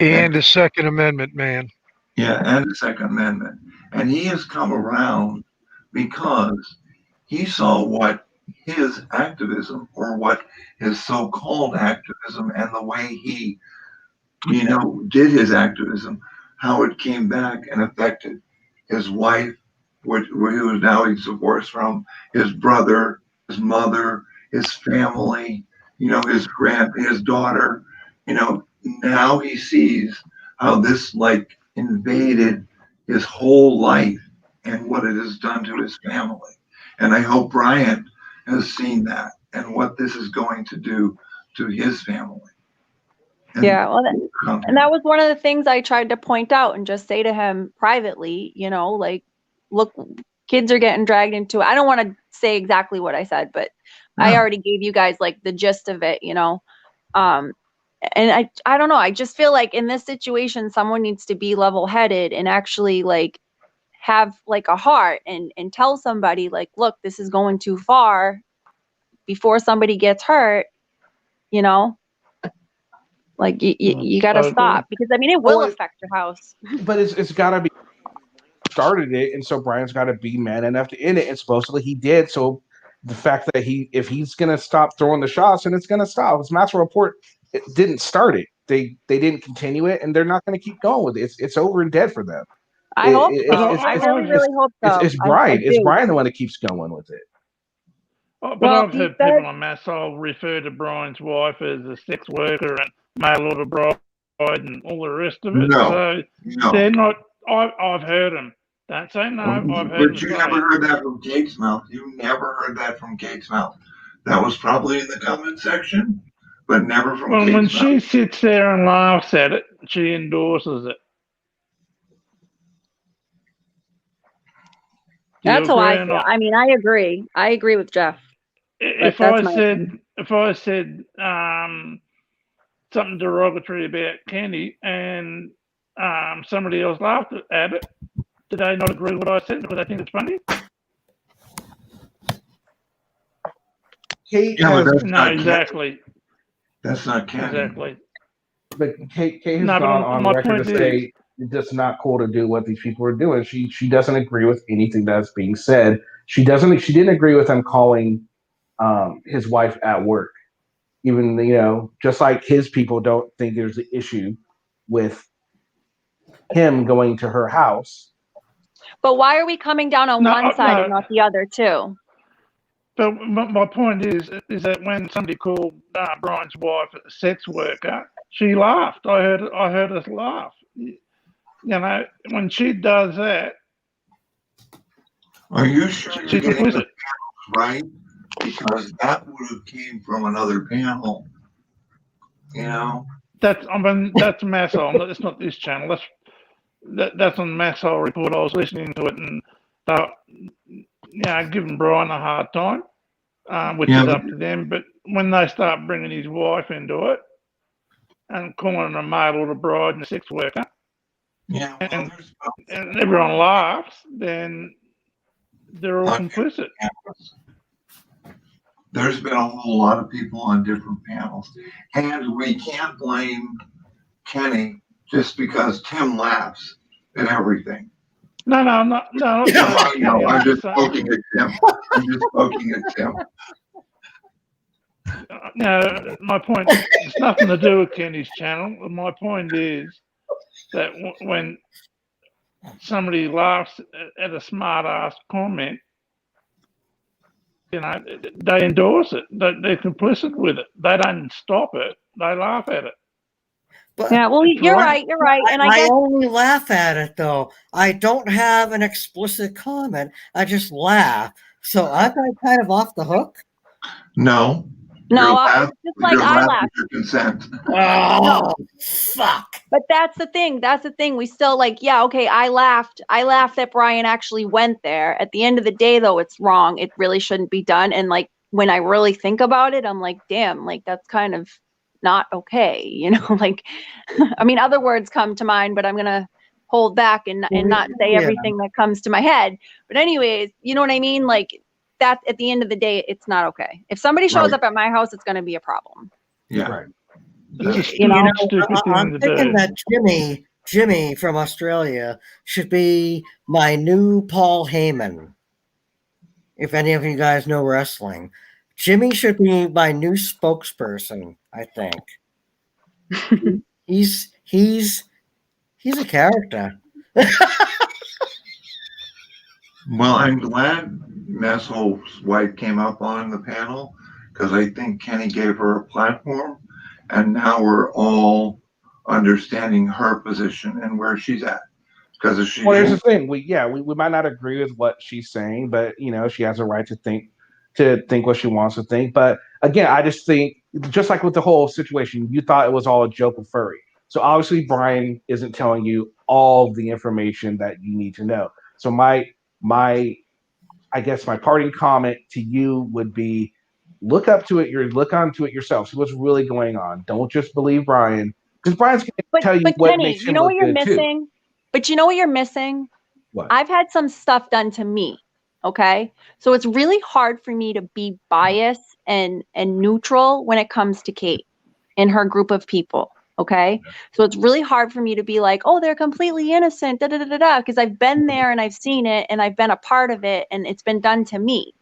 And the Second Amendment, man. Yeah, and the Second Amendment. And he has come around because he saw what his activism, or what his so-called activism, and the way he, did his activism, how it came back and affected his wife, he's divorced from, his brother, his mother, his family, his daughter. Now he sees how this invaded his whole life and what it has done to his family. And I hope Bryant has seen that and what this is going to do to his family. And and that was one of the things I tried to point out and just say to him privately, look, kids are getting dragged into it. I don't want to say exactly what I said, but I already gave you guys the gist of it, and I don't know. I just feel like in this situation, someone needs to be level-headed and actually have a heart and tell somebody look, this is going too far before somebody gets hurt, you got to stop, because it will affect your house. But it's got to be started it, and so Brian's got to be man enough to end it, and supposedly he did. So the fact that if he's going to stop throwing the shots, and it's going to stop. His Maxwell report, it didn't start it. They didn't continue it, and they're not going to keep going with it. It's over and dead for them. I hope so. I really hope so. It's Brian. It's Brian the one that keeps going with it. But I've heard people on Massol refer to Brian's wife as a sex worker and mail order bride and all the rest of it. No. They're not. I've heard them. Don't say no. I've heard. But you never heard that from Kate's mouth. You never heard that from Kate's mouth. That was probably in the comment section, but never from Kate's mouth. When she sits there and laughs at it, she endorses it. That's how I feel. I agree. I agree with Jeff. If I said something derogatory about Kenny and somebody else laughed at it, did they not agree with what I said because they think it's funny? Kate exactly. That's not Kenny. Exactly. But Kate has gone on record to say it's just not cool to do what these people are doing. She doesn't agree with anything that's being said. She didn't agree with him calling his wife at work. Even, just like his people don't think there's an issue with him going to her house. But why are we coming down on one side and not the other too? But my point is that when somebody called Brian's wife a sex worker, she laughed. I heard us laugh. When she does that. Are you sure you're getting the panels right? Because that would have came from another panel. That's Massol. That's not this channel. That's on the Massol report. I was listening to it and giving Brian a hard time, which is up to them. But when they start bringing his wife into it and calling her a mail order bride and a sex worker, and everyone laughs, then they're all complicit. There's been a whole lot of people on different panels, and we can't blame Kenny just because Tim laughs at everything. No, I'm not. No, I'm just poking at Tim. No, my point, it's nothing to do with Kenny's channel. My point is that when somebody laughs at a smart ass comment, they endorse it. They're complicit with it. They don't stop it. They laugh at it. But Yeah, well, you're right. You're right. And I guess only laugh at it though. I don't have an explicit comment. I just laugh. So I'm kind of off the hook. No. no, Your laugh, just like your I laugh laugh. is your consent. Oh, fuck. But that's the thing. That's the thing. We still like, yeah, okay, I laughed. I laughed that Brian actually went there. At the end of the day, though, it's wrong. It really shouldn't be done. And like when I really think about it, I'm like, damn, like that's kind of not okay, you know, like I mean, other words come to mind, but I'm gonna hold back and not say Yeah. everything that comes to my head. But anyways, you know what I mean? Like that at the end of the day, it's not okay. If somebody shows Right. up at my house, it's gonna be a problem. Yeah. Right. It's a You know, stupid stick at the I'm end of the thinking day. that Jimmy from Australia should be my new Paul Heyman. If any of you guys know wrestling, Jimmy should be my new spokesperson. I think he's a character. Well, I'm glad Nestle's wife came up on the panel because I think Kenny gave her a platform, and now we're all understanding her position and where she's at. Because if she Well, here's the didn't, thing. We might not agree with what she's saying, but you know, she has a right to think what she wants to think. But again, I just think, just like with the whole situation, you thought it was all a joke with Furry. So obviously Brian isn't telling you all the information that you need to know. So my I guess my parting comment to you would be look onto it yourself. See what's really going on. Don't just believe Brian, because Brian's gonna tell you But what Kenny, makes you him know look what you're good too. missing? But you know what you're missing? What? I've had some stuff done to me. Okay. So it's really hard for me to be biased and neutral when it comes to Kate and her group of people. Okay. So it's really hard for me to be like, oh, they're completely innocent, because I've been there and I've seen it and I've been a part of it and it's been done to me.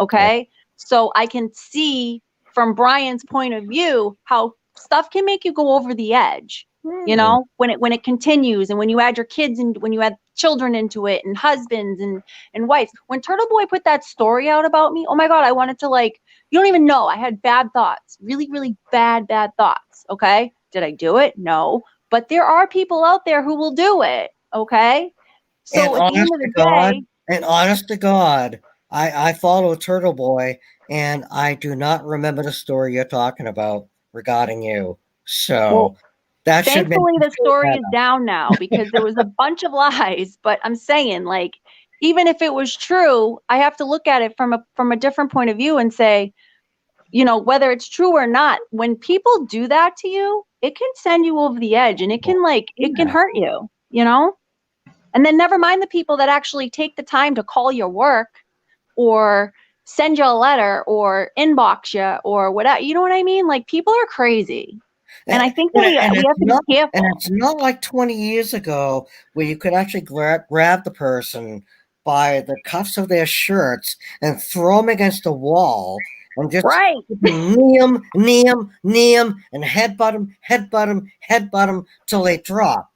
Okay. So I can see from Brian's point of view how stuff can make you go over the edge. You know, when it continues and when you add your kids and when you add children into it and husbands and wives. When Turtle Boy put that story out about me, oh my God, I wanted to you don't even know. I had bad thoughts, really, really bad thoughts. Okay. Did I do it? No. But there are people out there who will do it. Okay. So at the end of the day, And honest to God, I follow Turtle Boy, and I do not remember the story you're talking about regarding you. So that should make thankfully you the feel story better. is down now because there was a bunch of lies. But I'm saying, like, even if it was true, I have to look at it from a different point of view and say, you know, whether it's true or not, when people do that to you, it can send you over the edge and it can it can hurt you, you know? And then never mind the people that actually take the time to call your work or send you a letter or inbox you or whatever. You know what I mean? Like, people are crazy. And I think that we have to be careful. And it's not like 20 years ago where you could actually grab the person by the cuffs of their shirts and throw them against a wall and just knee them, and headbutt them till they drop.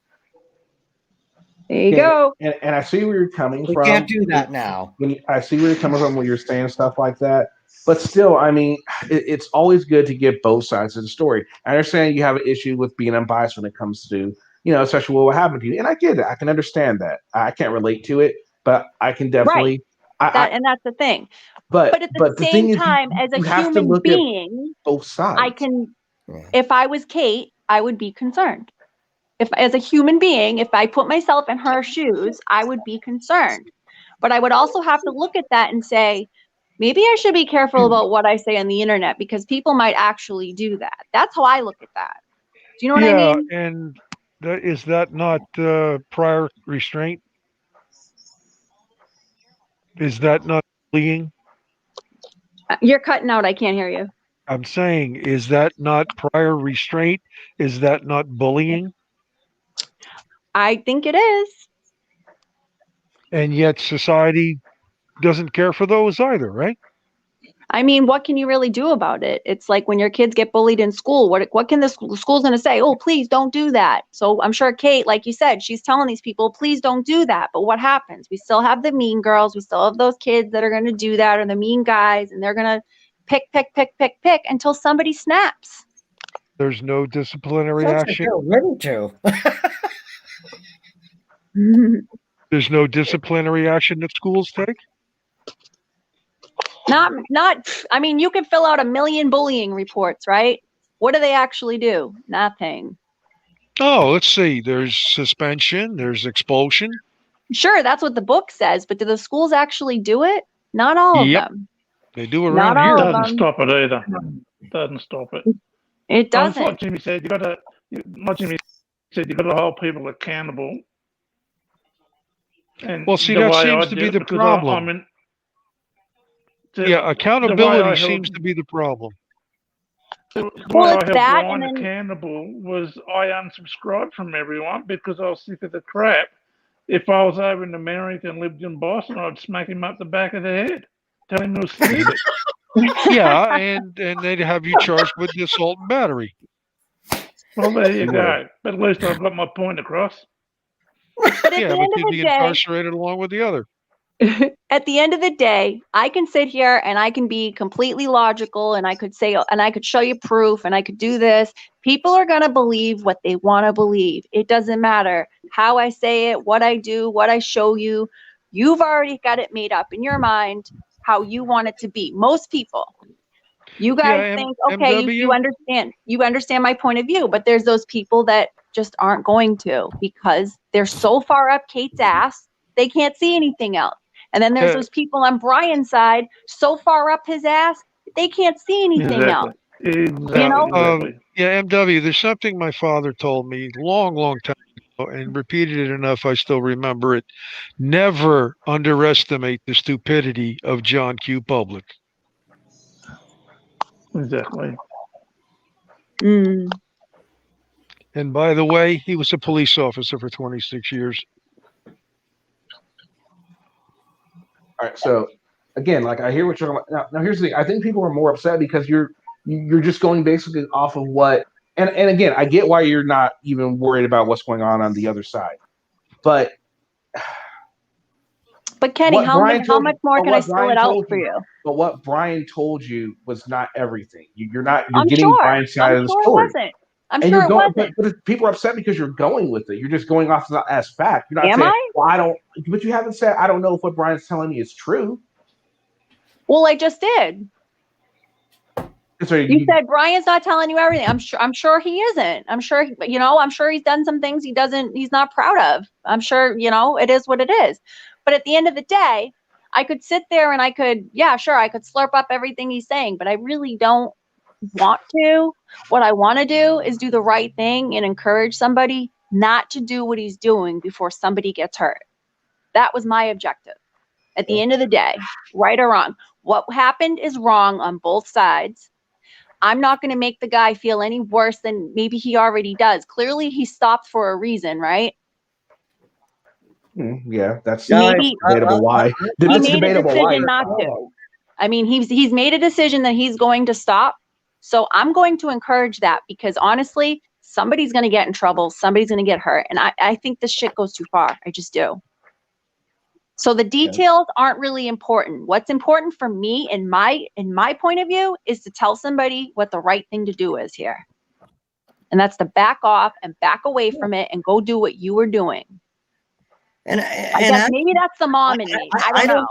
There you go. And I see where you're coming We from. can't do that now. I see where you're coming from when you're saying stuff like that. But still, I mean, it's always good to get both sides of the story. I understand you have an issue with being unbiased when it comes to, you know, especially what happened to you. And I get it. I can understand that. I can't relate to it, but I can definitely. And that's the thing. But at the same time, as a human being, both sides. I can, if I was Kate, I would be concerned. If as a human being, if I put myself in her shoes, I would be concerned. But I would also have to look at that and say, maybe I should be careful about what I say on the internet because people might actually do that. That's how I look at that. Do you know what I mean? And is that not prior restraint? Is that not bullying? You're cutting out. I can't hear you. I'm saying, is that not prior restraint? Is that not bullying? I think it is. And yet society doesn't care for those either, right? I mean, what can you really do about it? It's like when your kids get bullied in school, what can the school's going to say? Oh, please don't do that. So I'm sure Kate, like you said, she's telling these people, please don't do that. But what happens? We still have the mean girls. We still have those kids that are going to do that, or the mean guys, and they're going to pick until somebody snaps. There's no disciplinary Sounds like action. they're ready to. There's no disciplinary action that schools take. Not. I mean, you could fill out 1 million bullying reports, right? What do they actually do? Nothing. Oh, let's see. There's suspension. There's expulsion. Sure, that's what the book says, but do the schools actually do it? Not all of Yep. them. They do Not around all here. of Doesn't them. stop it either. Doesn't stop it. It Well, it's doesn't. like Jimmy said, like Jimmy said, you've got to hold people accountable. And Well, see, the that way seems I to do be it, the because problem. I'm in, Yeah, the way I accountability held, seems to be the problem. the way Well, I it's held that, Brian and then accountable was I unsubscribed from everyone because I was sick of the crap. If I was over in America and lived in Boston, I'd smack him up the back of the head, tell him he was stupid. Yeah, and they'd have you charged with the assault and battery. Well, there you You would. go. But at least I've got my point across. but at Yeah, the but end of you'd the be day, incarcerated along with the other. at the end of the day, I can sit here and I can be completely logical and I could say, and I could show you proof and I could do this. People are going to believe what they want to believe. It doesn't matter how I say it, what I do, what I show you. You've already got it made up in your mind how you want it to be. Most people. You guys Yeah, think, okay, you MW. understand my point of view, but there's those people that just aren't going to because they're so far up Kate's ass, they can't see anything else. And then there's those people on Brian's side, so far up his ass, they can't see anything else. Exactly. You know? Yeah, MW, there's something my father told me long time ago and repeated it enough I still remember it. Never underestimate the stupidity of John Q. Public. Exactly. Mm. And by the way, he was a police officer for 26 years. All right, so again, like I hear what you're talking about. Now here's the thing. I think people are more upset because you're just going basically off of what, and again, I get why you're not even worried about what's going on the other side, but Kenny, how much more can I what spell Brian it out told for you? But what Brian told you was not everything. You're I'm getting sure. Brian's side I'm of the sure story. it wasn't. I'm And sure you're it going, wasn't. but people are upset because you're going with it. You're just going off as fact. You're not Am saying, I? well, I don't. But you haven't said, I don't know if what Brian's telling me is true. Well, I just did. So You said Brian's not telling you everything. I'm sure he isn't. I'm sure he's done some things he's not proud of. I'm sure, it is what it is. But at the end of the day, I could sit there and I could slurp up everything he's saying, but I really don't want to. What I want to do is do the right thing and encourage somebody not to do what he's doing before somebody gets hurt. That was my objective. At the end of the day, right or wrong, what happened is wrong on both sides. I'm not going to make the guy feel any worse than maybe he already does. Clearly, he stopped for a reason, right? Yeah, that's Maybe debatable. Why? he It's made a debatable why decision you're not stopped. to. I mean, he's made a decision that he's going to stop. So I'm going to encourage that because honestly, somebody's going to get in trouble. Somebody's going to get hurt. And I think this shit goes too far. I just do. So the details aren't really important. What's important for me in my point of view is to tell somebody what the right thing to do is here. And that's to back off and back away from it and go do what you were doing. And I guess maybe that's the mom in me. I don't know.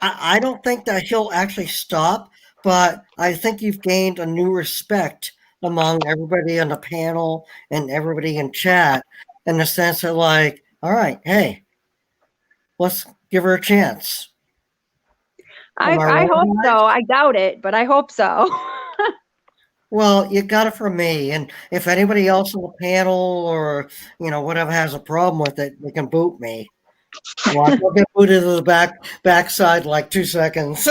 I don't think that he'll actually stop, but I think you've gained a new respect among everybody on the panel and everybody in chat in the sense that, like, all right, hey, let's give her a chance. I hope so. I doubt it, but I hope so. Well, you got it from me. And if anybody else on the panel or, whatever has a problem with it, they can boot me. Well, I'll get booted to the backside in like 2 seconds.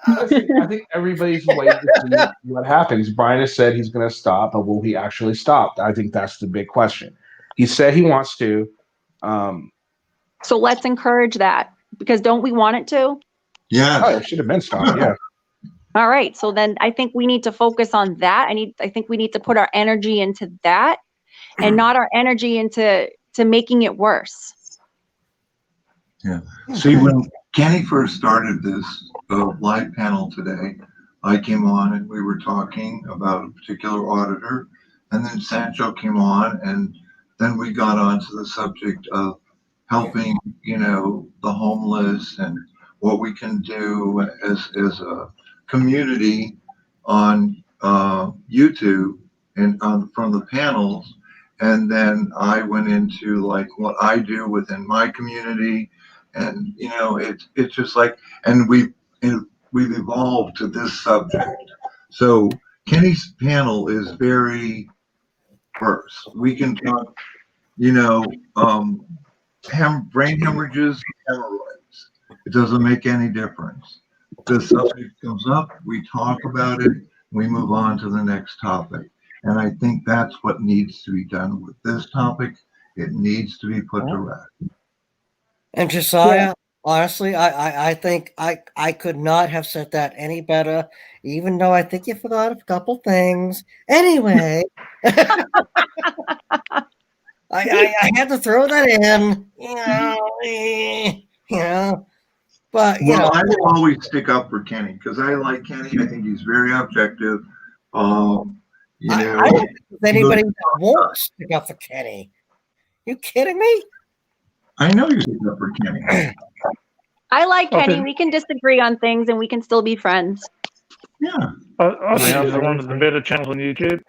I think everybody's waiting to see what happens. Brian has said he's going to stop, but will he actually stop? I think that's the big question. He said he wants to. So let's encourage that because don't we want it to? Yeah. Oh, it should have been stopped. Yeah. All right. So then I think we need to focus on that. I think we need to put our energy into that and not our energy into making it worse. Yeah. See, when Kenny first started this live panel today, I came on and we were talking about a particular auditor, and then Sancho came on, and then we got onto the subject of helping, the homeless and what we can do as a community on YouTube and from the panels. And then I went into like what I do within my community, and it's just like, and we've evolved to this subject. So Kenny's panel is very diverse. We can talk, brain hemorrhages, hemorrhoids. It doesn't make any difference. The subject comes up, we talk about it, we move on to the next topic. And I think that's what needs to be done with this topic. It needs to be put to rest. And Josiah, honestly, I think I could not have said that any better, even though I think you forgot a couple things. Anyway, I had to throw that in, but I will always stick up for Kenny because I like Kenny. I think he's very objective. I don't think there's anybody that won't stick up for Kenny. You kidding me? I know you stick up for Kenny. I like Kenny. Okay. We can disagree on things and we can still be friends. Yeah. I think he's one of the better channels on YouTube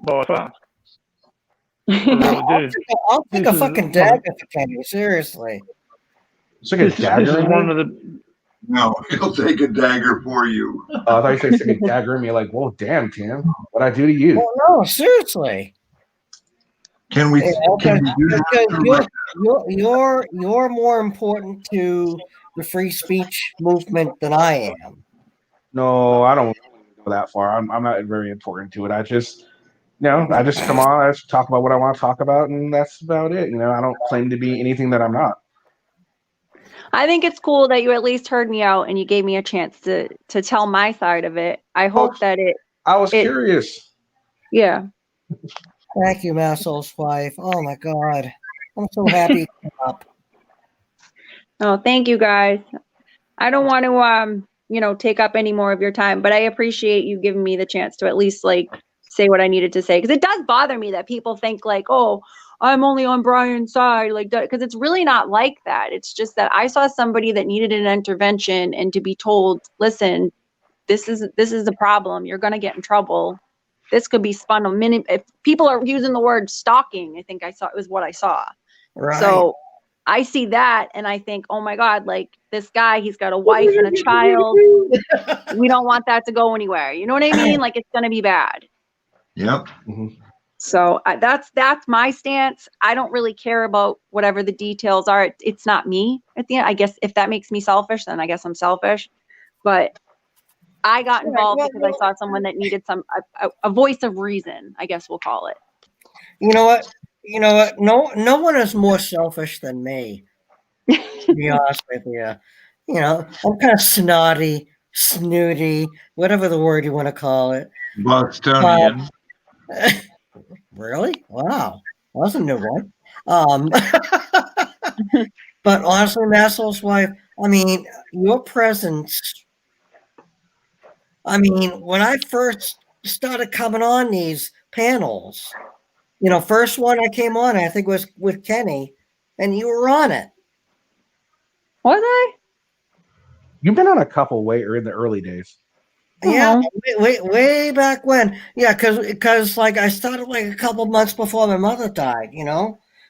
by far. I really do. I'll take a fucking dagger for Kenny. Seriously. It's like a dagger. This is in one me? of the. No, he'll take a dagger for you. Oh, I thought you said stick a dagger in me. Like, well, damn, Tim, what'd I do to you? Well, no, seriously. Can we? Can we do that? You're more important to the free speech movement than I am. No, I don't go that far. I'm not very important to it. I just come on, I just talk about what I want to talk about, and that's about it. I don't claim to be anything that I'm not. I think it's cool that you at least heard me out and you gave me a chance to tell my side of it. I hope that I was curious. Yeah. Thank you, Massel's wife. Oh my God, I'm so happy. Oh, thank you guys. I don't want to take up any more of your time, but I appreciate you giving me the chance to at least say what I needed to say, because it does bother me that people think oh, I'm only on Brian's side, because it's really not like that. It's just that I saw somebody that needed an intervention, and to be told, listen, this is a problem. You're going to get in trouble. This could be spun a minute. If people are using the word stalking, I think it was what I saw. Right. So I see that and I think, oh my God, this guy, he's got a wife and a child. We don't want that to go anywhere. You know what I mean? It's going to be bad. Yep. Mm-hmm. So that's my stance. I don't really care about whatever the details are. It's not me at the end. I guess if that makes me selfish, then I guess I'm selfish. But I got involved because I saw someone that needed a voice of reason, I guess we'll call it. You know what? No one is more selfish than me. To be honest with you. I'm kind of snooty, whatever the word you want to call it. Bostonian. Really? Wow. That was a new one. But honestly, Massel's wife, your presence. When I first started coming on these panels, first one I came on, I think was with Kenny, and you were on it. Was I? You've been on a couple in the early days. Yeah, way back when. Yeah, because I started a couple months before my mother died,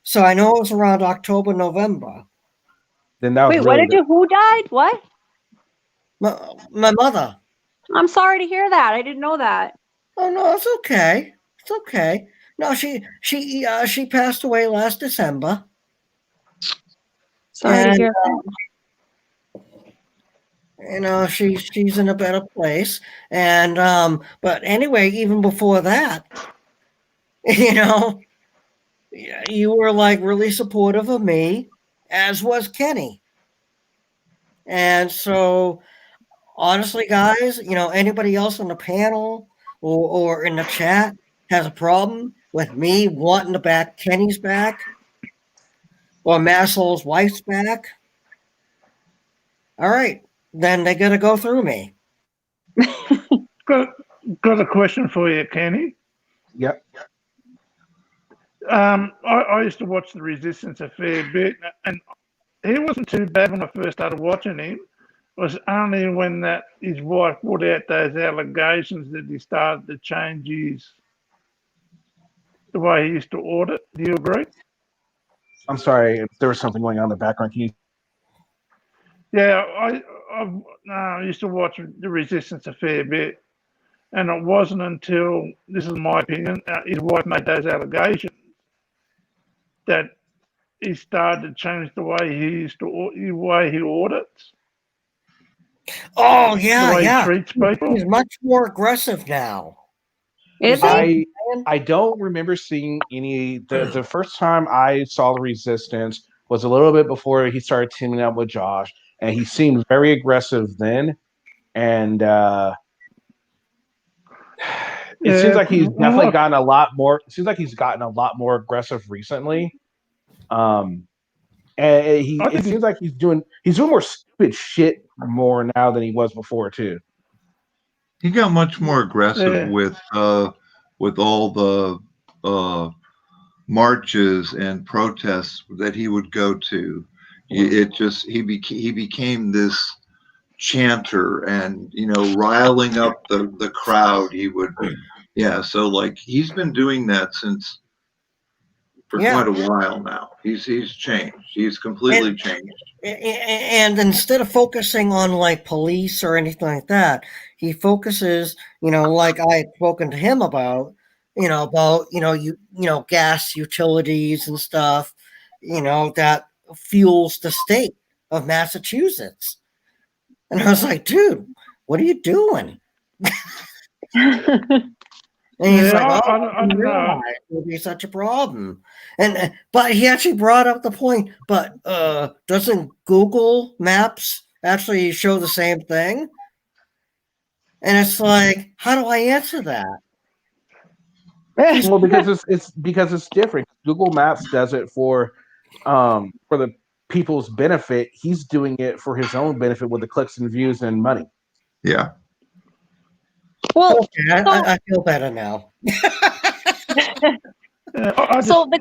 So I know it was around October, November. Then that was Wait, what who died? What? My mother. I'm sorry to hear that. I didn't know that. Oh no, it's okay. It's okay. No, she passed away last December. Sorry to hear that. She's in a better place. And but anyway, even before that, you were really supportive of me, as was Kenny. And so honestly, guys, anybody else on the panel or in the chat has a problem with me wanting to back Kenny's back or Massel's wife's back, all right, then they got to go through me. Got a question for you, Kenny. Yep. I used to watch The Resistance a fair bit, and he wasn't too bad when I first started watching him. It was only when his wife put out those allegations that he started to change the way he used to audit. Do you agree? I'm sorry, if there was something going on in the background. Can you? Yeah, I used to watch The Resistance a fair bit, and it wasn't until, this is my opinion, his wife made those allegations that he started to change the way the way he audits. Oh The yeah, way yeah. he treats people. He's much more aggressive now. Is he? I don't remember seeing any. The first time I saw The Resistance was a little bit before he started teaming up with Josh, and he seemed very aggressive then. And it seems like he's definitely gotten a lot more. It seems like he's gotten a lot more aggressive recently. And it seems like he's doing more stupid shit more now than he was before too. He got much more aggressive Yeah. with all the marches and protests that he would go to. He became this chanter and riling up the crowd. He would so like he's been doing that for Yeah. quite a while now. He's changed. He's completely changed. And instead of focusing on like police or anything like that, he focuses, like I had spoken to him about, gas utilities and stuff, that fuels the state of Massachusetts. And I was like, dude, what are you doing? And he's like, I I don't didn't know. realize it would be such a problem. And but he actually brought up the point, but doesn't Google Maps actually show the same thing? And it's like, how do I answer that? Well, because it's different. Google Maps does it for the people's benefit. He's doing it for his own benefit with the clicks and views and money. Yeah. Well, okay, I feel better now. So the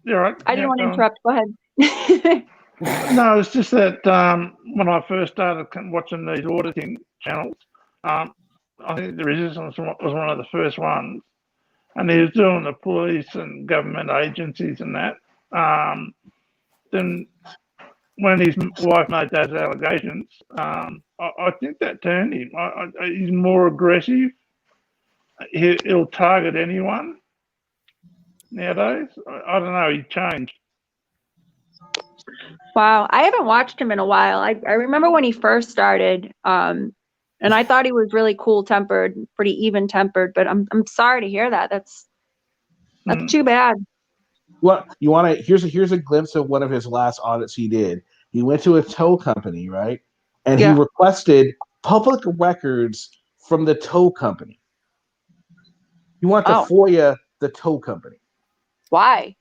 You're right. I didn't want to go on. interrupt. Go ahead. No, it's just that when I first started watching these auditing channels, I think The Resistance was one of the first ones, and he was doing the police and government agencies and that. Then when his wife made those allegations, I think that turned him. He's more aggressive. He'll target anyone nowadays. I don't know. He changed. Wow, I haven't watched him in a while. I remember when he first started, and I thought he was really cool-tempered, pretty even-tempered. But I'm sorry to hear that. That's too bad. Well, you want to? Here's a glimpse of one of his last audits he did. He went to a tow company, right? And he requested public records from the tow company. You want to FOIA the tow company. Why?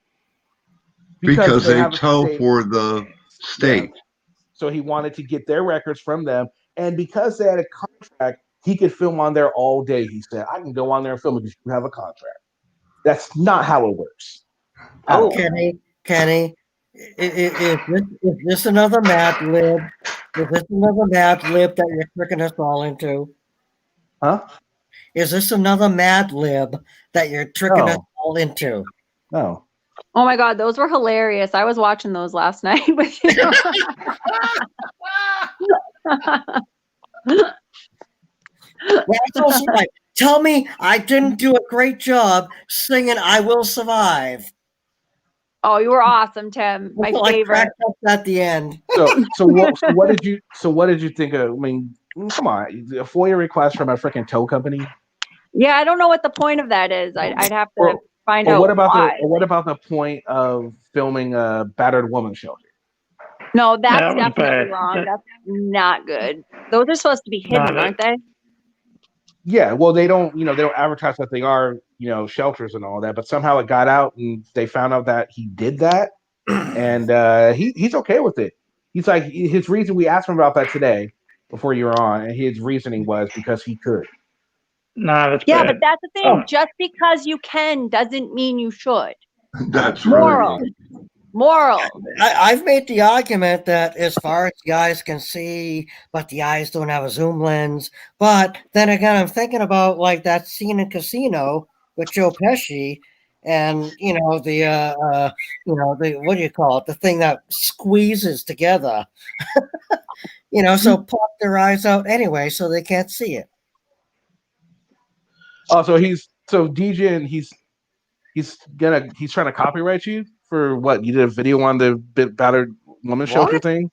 Because they have a tow state- for the state. So he wanted to get their records from them. And because they had a contract, he could film on there all day. He said, I can go on there and film because you have a contract. That's not how it works. Oh, Kenny, is this another Mad Lib? Is this another Mad Lib that you're tricking us all into? Huh? Is this another Mad Lib that you're tricking us all into? No. Oh my God, those were hilarious. I was watching those last night with you. That's also like, tell me I didn't do a great job singing "I Will Survive." Oh, you were awesome, Tim. My Until I favorite. cracked up at the end. So what did you think of? I mean, come on, a FOIA request from a freaking tow company. Yeah, I don't know what the point of that is. I'd have to find Or out what about why. what about the point of filming a battered woman shelter? No, that's That was definitely bad. wrong. That's not good. Those are supposed to be hidden, aren't they? Yeah, well, they don't advertise that they are, shelters and all that, but somehow it got out and they found out that he did that, and he's okay with it. He's like, his reason, we asked him about that today, before you were on, and his reasoning was because he could. No, that's Yeah, bad. but that's the thing. Just because you can doesn't mean you should. That's Moral. Moral. I've made the argument that as far as the eyes can see, but the eyes don't have a zoom lens. But then again, I'm thinking about like that scene in Casino with Joe Pesci, and the what do you call it? The thing that squeezes together. So pop their eyes out anyway, so they can't see it. Oh, so DJ, and he's trying to copyright you for what you did a video on the battered woman shelter thing.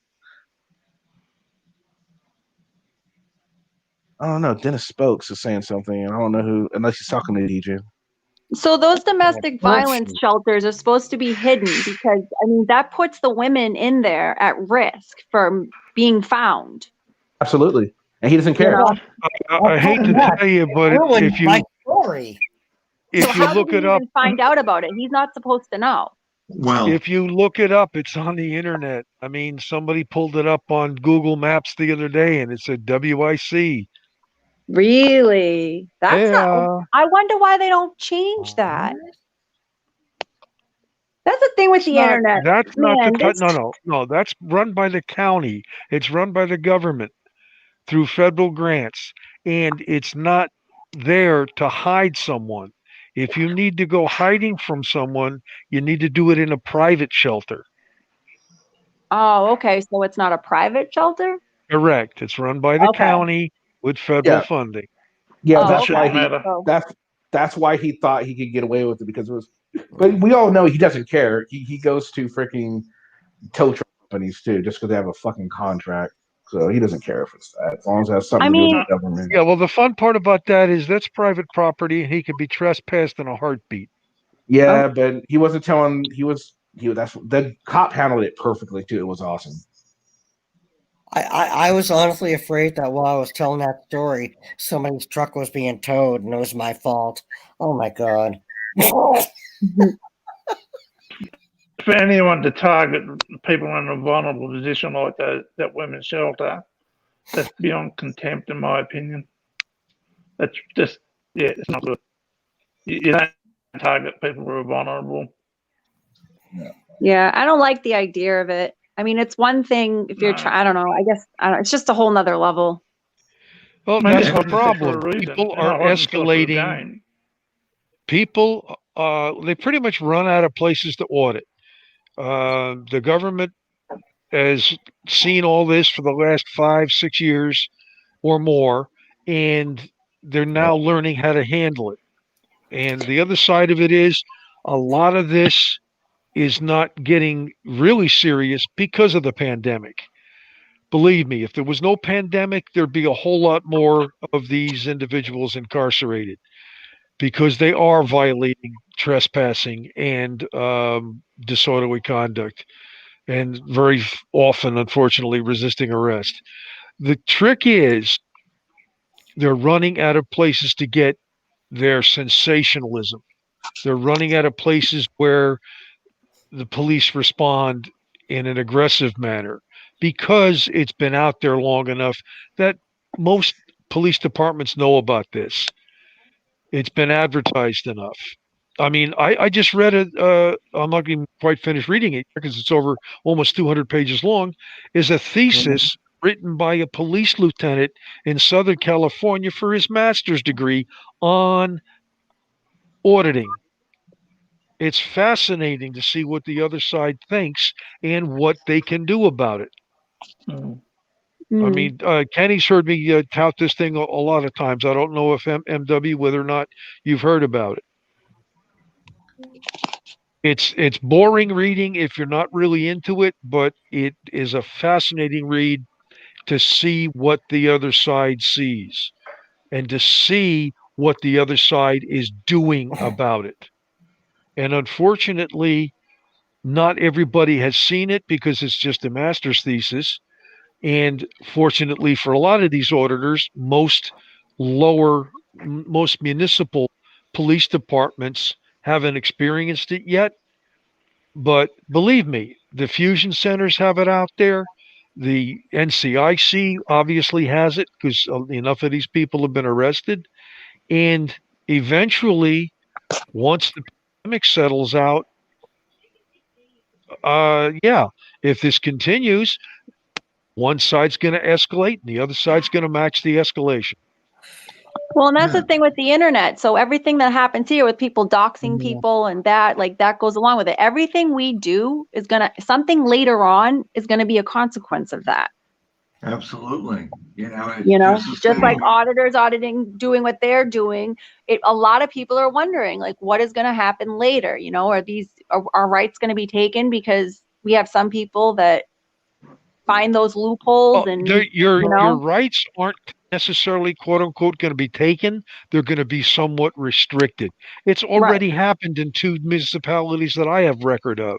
I don't know. Dennis Spokes is saying something, and I don't know who, unless he's talking to DJ. So those domestic violence shelters are supposed to be hidden because that puts the women in there at risk for being found. Absolutely, and he doesn't care. I hate to tell you, but if you look it up, find out about it. He's not supposed to know. Well, if you look it up, it's on the internet. I mean, somebody pulled it up on Google Maps the other day, and it said WIC. Really? That's not. I wonder why they don't change that. That's the thing with the internet. That's not no. That's run by the county. It's run by the government through federal grants, and it's not there to hide someone. If you need to go hiding from someone, you need to do it in a private shelter. Oh, okay. So it's not a private shelter? Correct. It's run by the county with federal funding. Yeah, that's why he thought he could get away with it, because it was. But we all know he doesn't care. He goes to freaking tow truck companies too, just because they have a fucking contract. So he doesn't care if it's that, as long as it has something to do with the government. Yeah, well, the fun part about that is that's private property, and he could be trespassed in a heartbeat. Yeah, but he wasn't telling. That's the cop handled it perfectly too. It was awesome. I was honestly afraid that while I was telling that story, somebody's truck was being towed, and it was my fault. Oh my god! For anyone to target people in a vulnerable position like that women's shelter, that's beyond contempt, in my opinion. That's just, it's not good. You don't target people who are vulnerable. Yeah, I don't like the idea of it. I mean, it's one thing if you're trying, I don't know. I guess it's just a whole nother level. Well, that's the problem. People are escalating. People, they pretty much run out of places to audit. The government has seen all this for the last 5-6 years or more, and they're now learning how to handle it. And the other side of it is a lot of this is not getting really serious because of the pandemic. Believe me, if there was no pandemic, there'd be a whole lot more of these individuals incarcerated, because they are violating trespassing and disorderly conduct, and very often, unfortunately, resisting arrest. The trick is they're running out of places to get their sensationalism. They're running out of places where the police respond in an aggressive manner, because it's been out there long enough that most police departments know about this. It's been advertised enough. I mean, I just read it. I'm not even quite finished reading it because it's over almost 200 pages long. Is a thesis written by a police lieutenant in Southern California for his master's degree on auditing. It's fascinating to see what the other side thinks and what they can do about it. I mean, Kenny's heard me tout this thing a lot of times. I don't know if MW, whether or not you've heard about it. It's boring reading if you're not really into it, but it is a fascinating read to see what the other side sees and to see what the other side is doing about it. And unfortunately, not everybody has seen it because it's just a master's thesis. And fortunately for a lot of these auditors, most municipal police departments haven't experienced it yet. But believe me, the fusion centers have it out there. The NCIC obviously has it because enough of these people have been arrested. And eventually, once the pandemic settles out, yeah, if this continues, one side's going to escalate and the other side's going to match the escalation. Well, and that's the thing with the internet. So everything that happens here with people doxing people and that, like that goes along with it. Everything we do is something later on is gonna be a consequence of that. Absolutely. Just like auditors auditing, doing what they're doing. A lot of people are wondering, like, what is gonna happen later? Are rights gonna be taken because we have some people that find those loopholes and your rights aren't necessarily quote unquote going to be taken. They're going to be somewhat restricted. It's already happened in 2 municipalities that I have record of.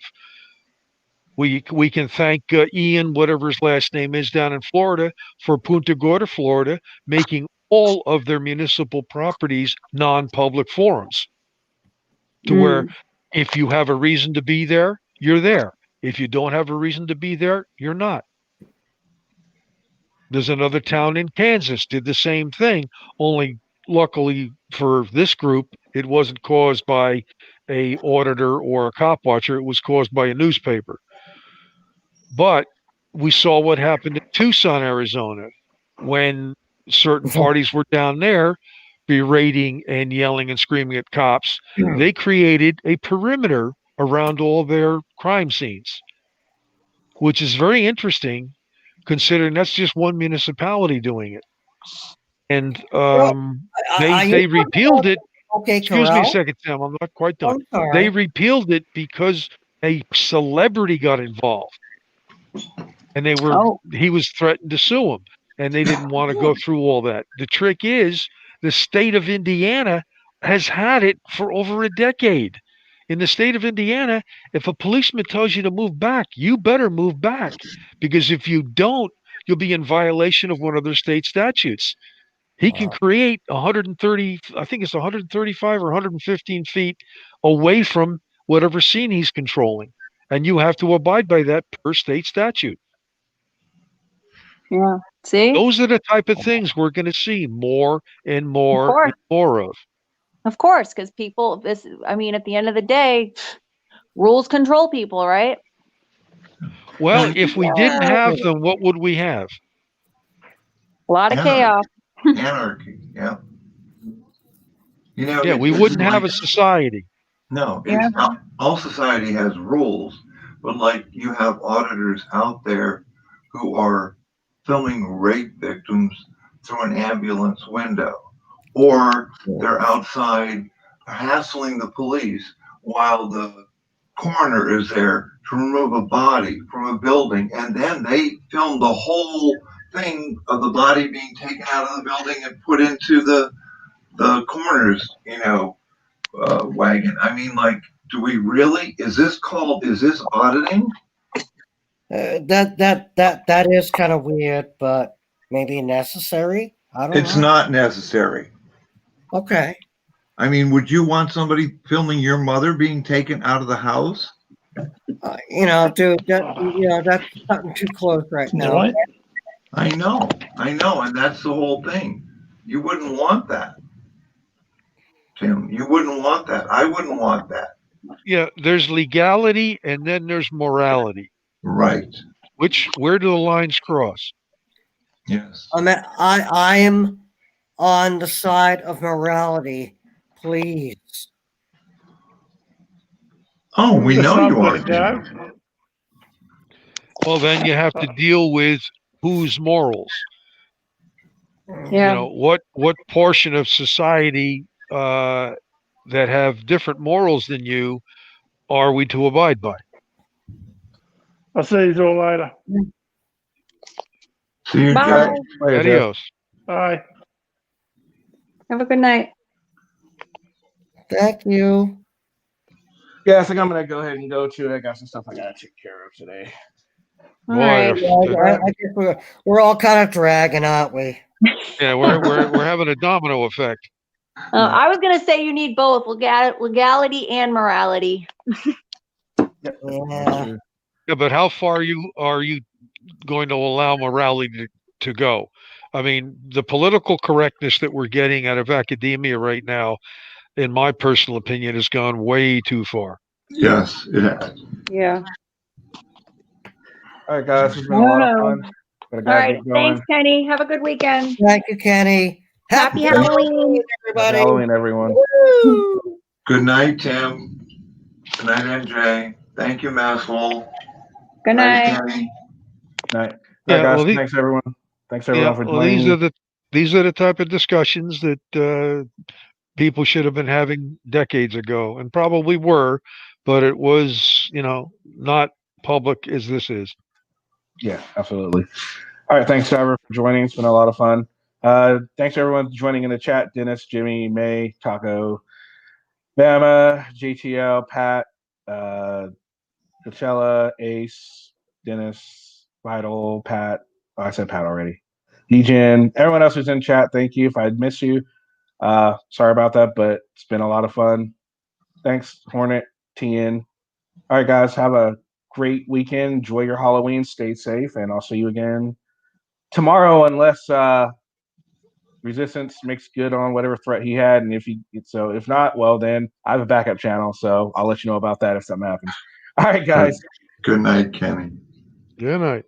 We can thank Ian, whatever his last name is, down in Florida, for Punta Gorda, Florida, making all of their municipal properties non-public forums, to where if you have a reason to be there, you're there. If you don't have a reason to be there, you're not. There's another town in Kansas did the same thing, only luckily for this group, it wasn't caused by a auditor or a cop watcher. It was caused by a newspaper. But we saw what happened in Tucson, Arizona, when certain parties were down there berating and yelling and screaming at cops. They created a perimeter around all their crime scenes, which is very interesting, considering that's just one municipality doing it. And they repealed it. Okay, excuse me a Corral. second, Tim. I'm not quite done. I'm sorry. They repealed it because a celebrity got involved, and he was threatened to sue him, and they didn't want to go through all that. The trick is the state of Indiana has had it for over a decade. In the state of Indiana, if a policeman tells you to move back, you better move back, because if you don't, you'll be in violation of one of their state statutes. He can create 130, I think it's 135 or 115 feet away from whatever scene he's controlling. And you have to abide by that per state statute. Yeah. See? Those are the type of things we're going to see more and more and more of. Of course, because people, at the end of the day, rules control people, right? Well, if we didn't have them, what would we have? A lot of chaos. Anarchy, yeah. Yeah, we wouldn't have a society. No, all society has rules, but like you have auditors out there who are filming rape victims through an ambulance window, or they're outside hassling the police while the coroner is there to remove a body from a building, and then they film the whole thing of the body being taken out of the building and put into the coroner's, wagon. I mean, like, do we really? Is this auditing? That is kind of weird, but maybe necessary. I don't know. It's not necessary. Okay. I mean, would you want somebody filming your mother being taken out of the house? Dude, that's something too close right now. I know, and that's the whole thing. You wouldn't want that, Tim. You wouldn't want that. I wouldn't want that. Yeah, there's legality and then there's morality. Right. Where do the lines cross? Yes. I am on the side of morality, please. Oh, we know you are. Well, then you have to deal with whose morals. Yeah. What portion of society that have different morals than you are we to abide by? I'll see you all later. See you, Bye. Adios. Bye. Have a good night. Thank you. Yeah, I think I'm gonna go ahead and go to. I got some stuff I gotta take care of today. All right. I guess we're all kind of dragging, aren't we? Yeah, we're having a domino effect. I was gonna say you need both legality and morality. Yeah. Yeah, but how far are you going to allow morality to go. I mean, the political correctness that we're getting out of academia right now, in my personal opinion, has gone way too far. Yes, it has. Yeah. All right, guys, it's been a lot of fun. All right. Thanks, Kenny. Have a good weekend. Thank you, Kenny. Happy Halloween, everybody. Happy Halloween, everyone. Good night, Tim. Good night, MJ. Thank you, Masshole. Good night. Kenny. Night. Yeah, All right, guys. well, Thanks, everyone. Thanks, everyone, for well, joining. these are the type of discussions that people should have been having decades ago, and probably were, but it was, not public as this is. Yeah, absolutely. All right, thanks, Trevor, for joining. It's been a lot of fun. Thanks, everyone, for joining in the chat. Dennis, Jimmy, May, Taco, Bama, JTL, Pat, Coachella, Ace, Dennis, Vital, Pat. Oh, I said Pat already. Eugene, everyone else who's in chat, thank you. If I miss you, sorry about that, but it's been a lot of fun. Thanks, Hornet, TN. All right, guys, have a great weekend. Enjoy your Halloween. Stay safe, and I'll see you again tomorrow, unless Resistance makes good on whatever threat he had. And if not, well, then I have a backup channel, so I'll let you know about that if something happens. All right, guys. Good night, Kenny. Good night.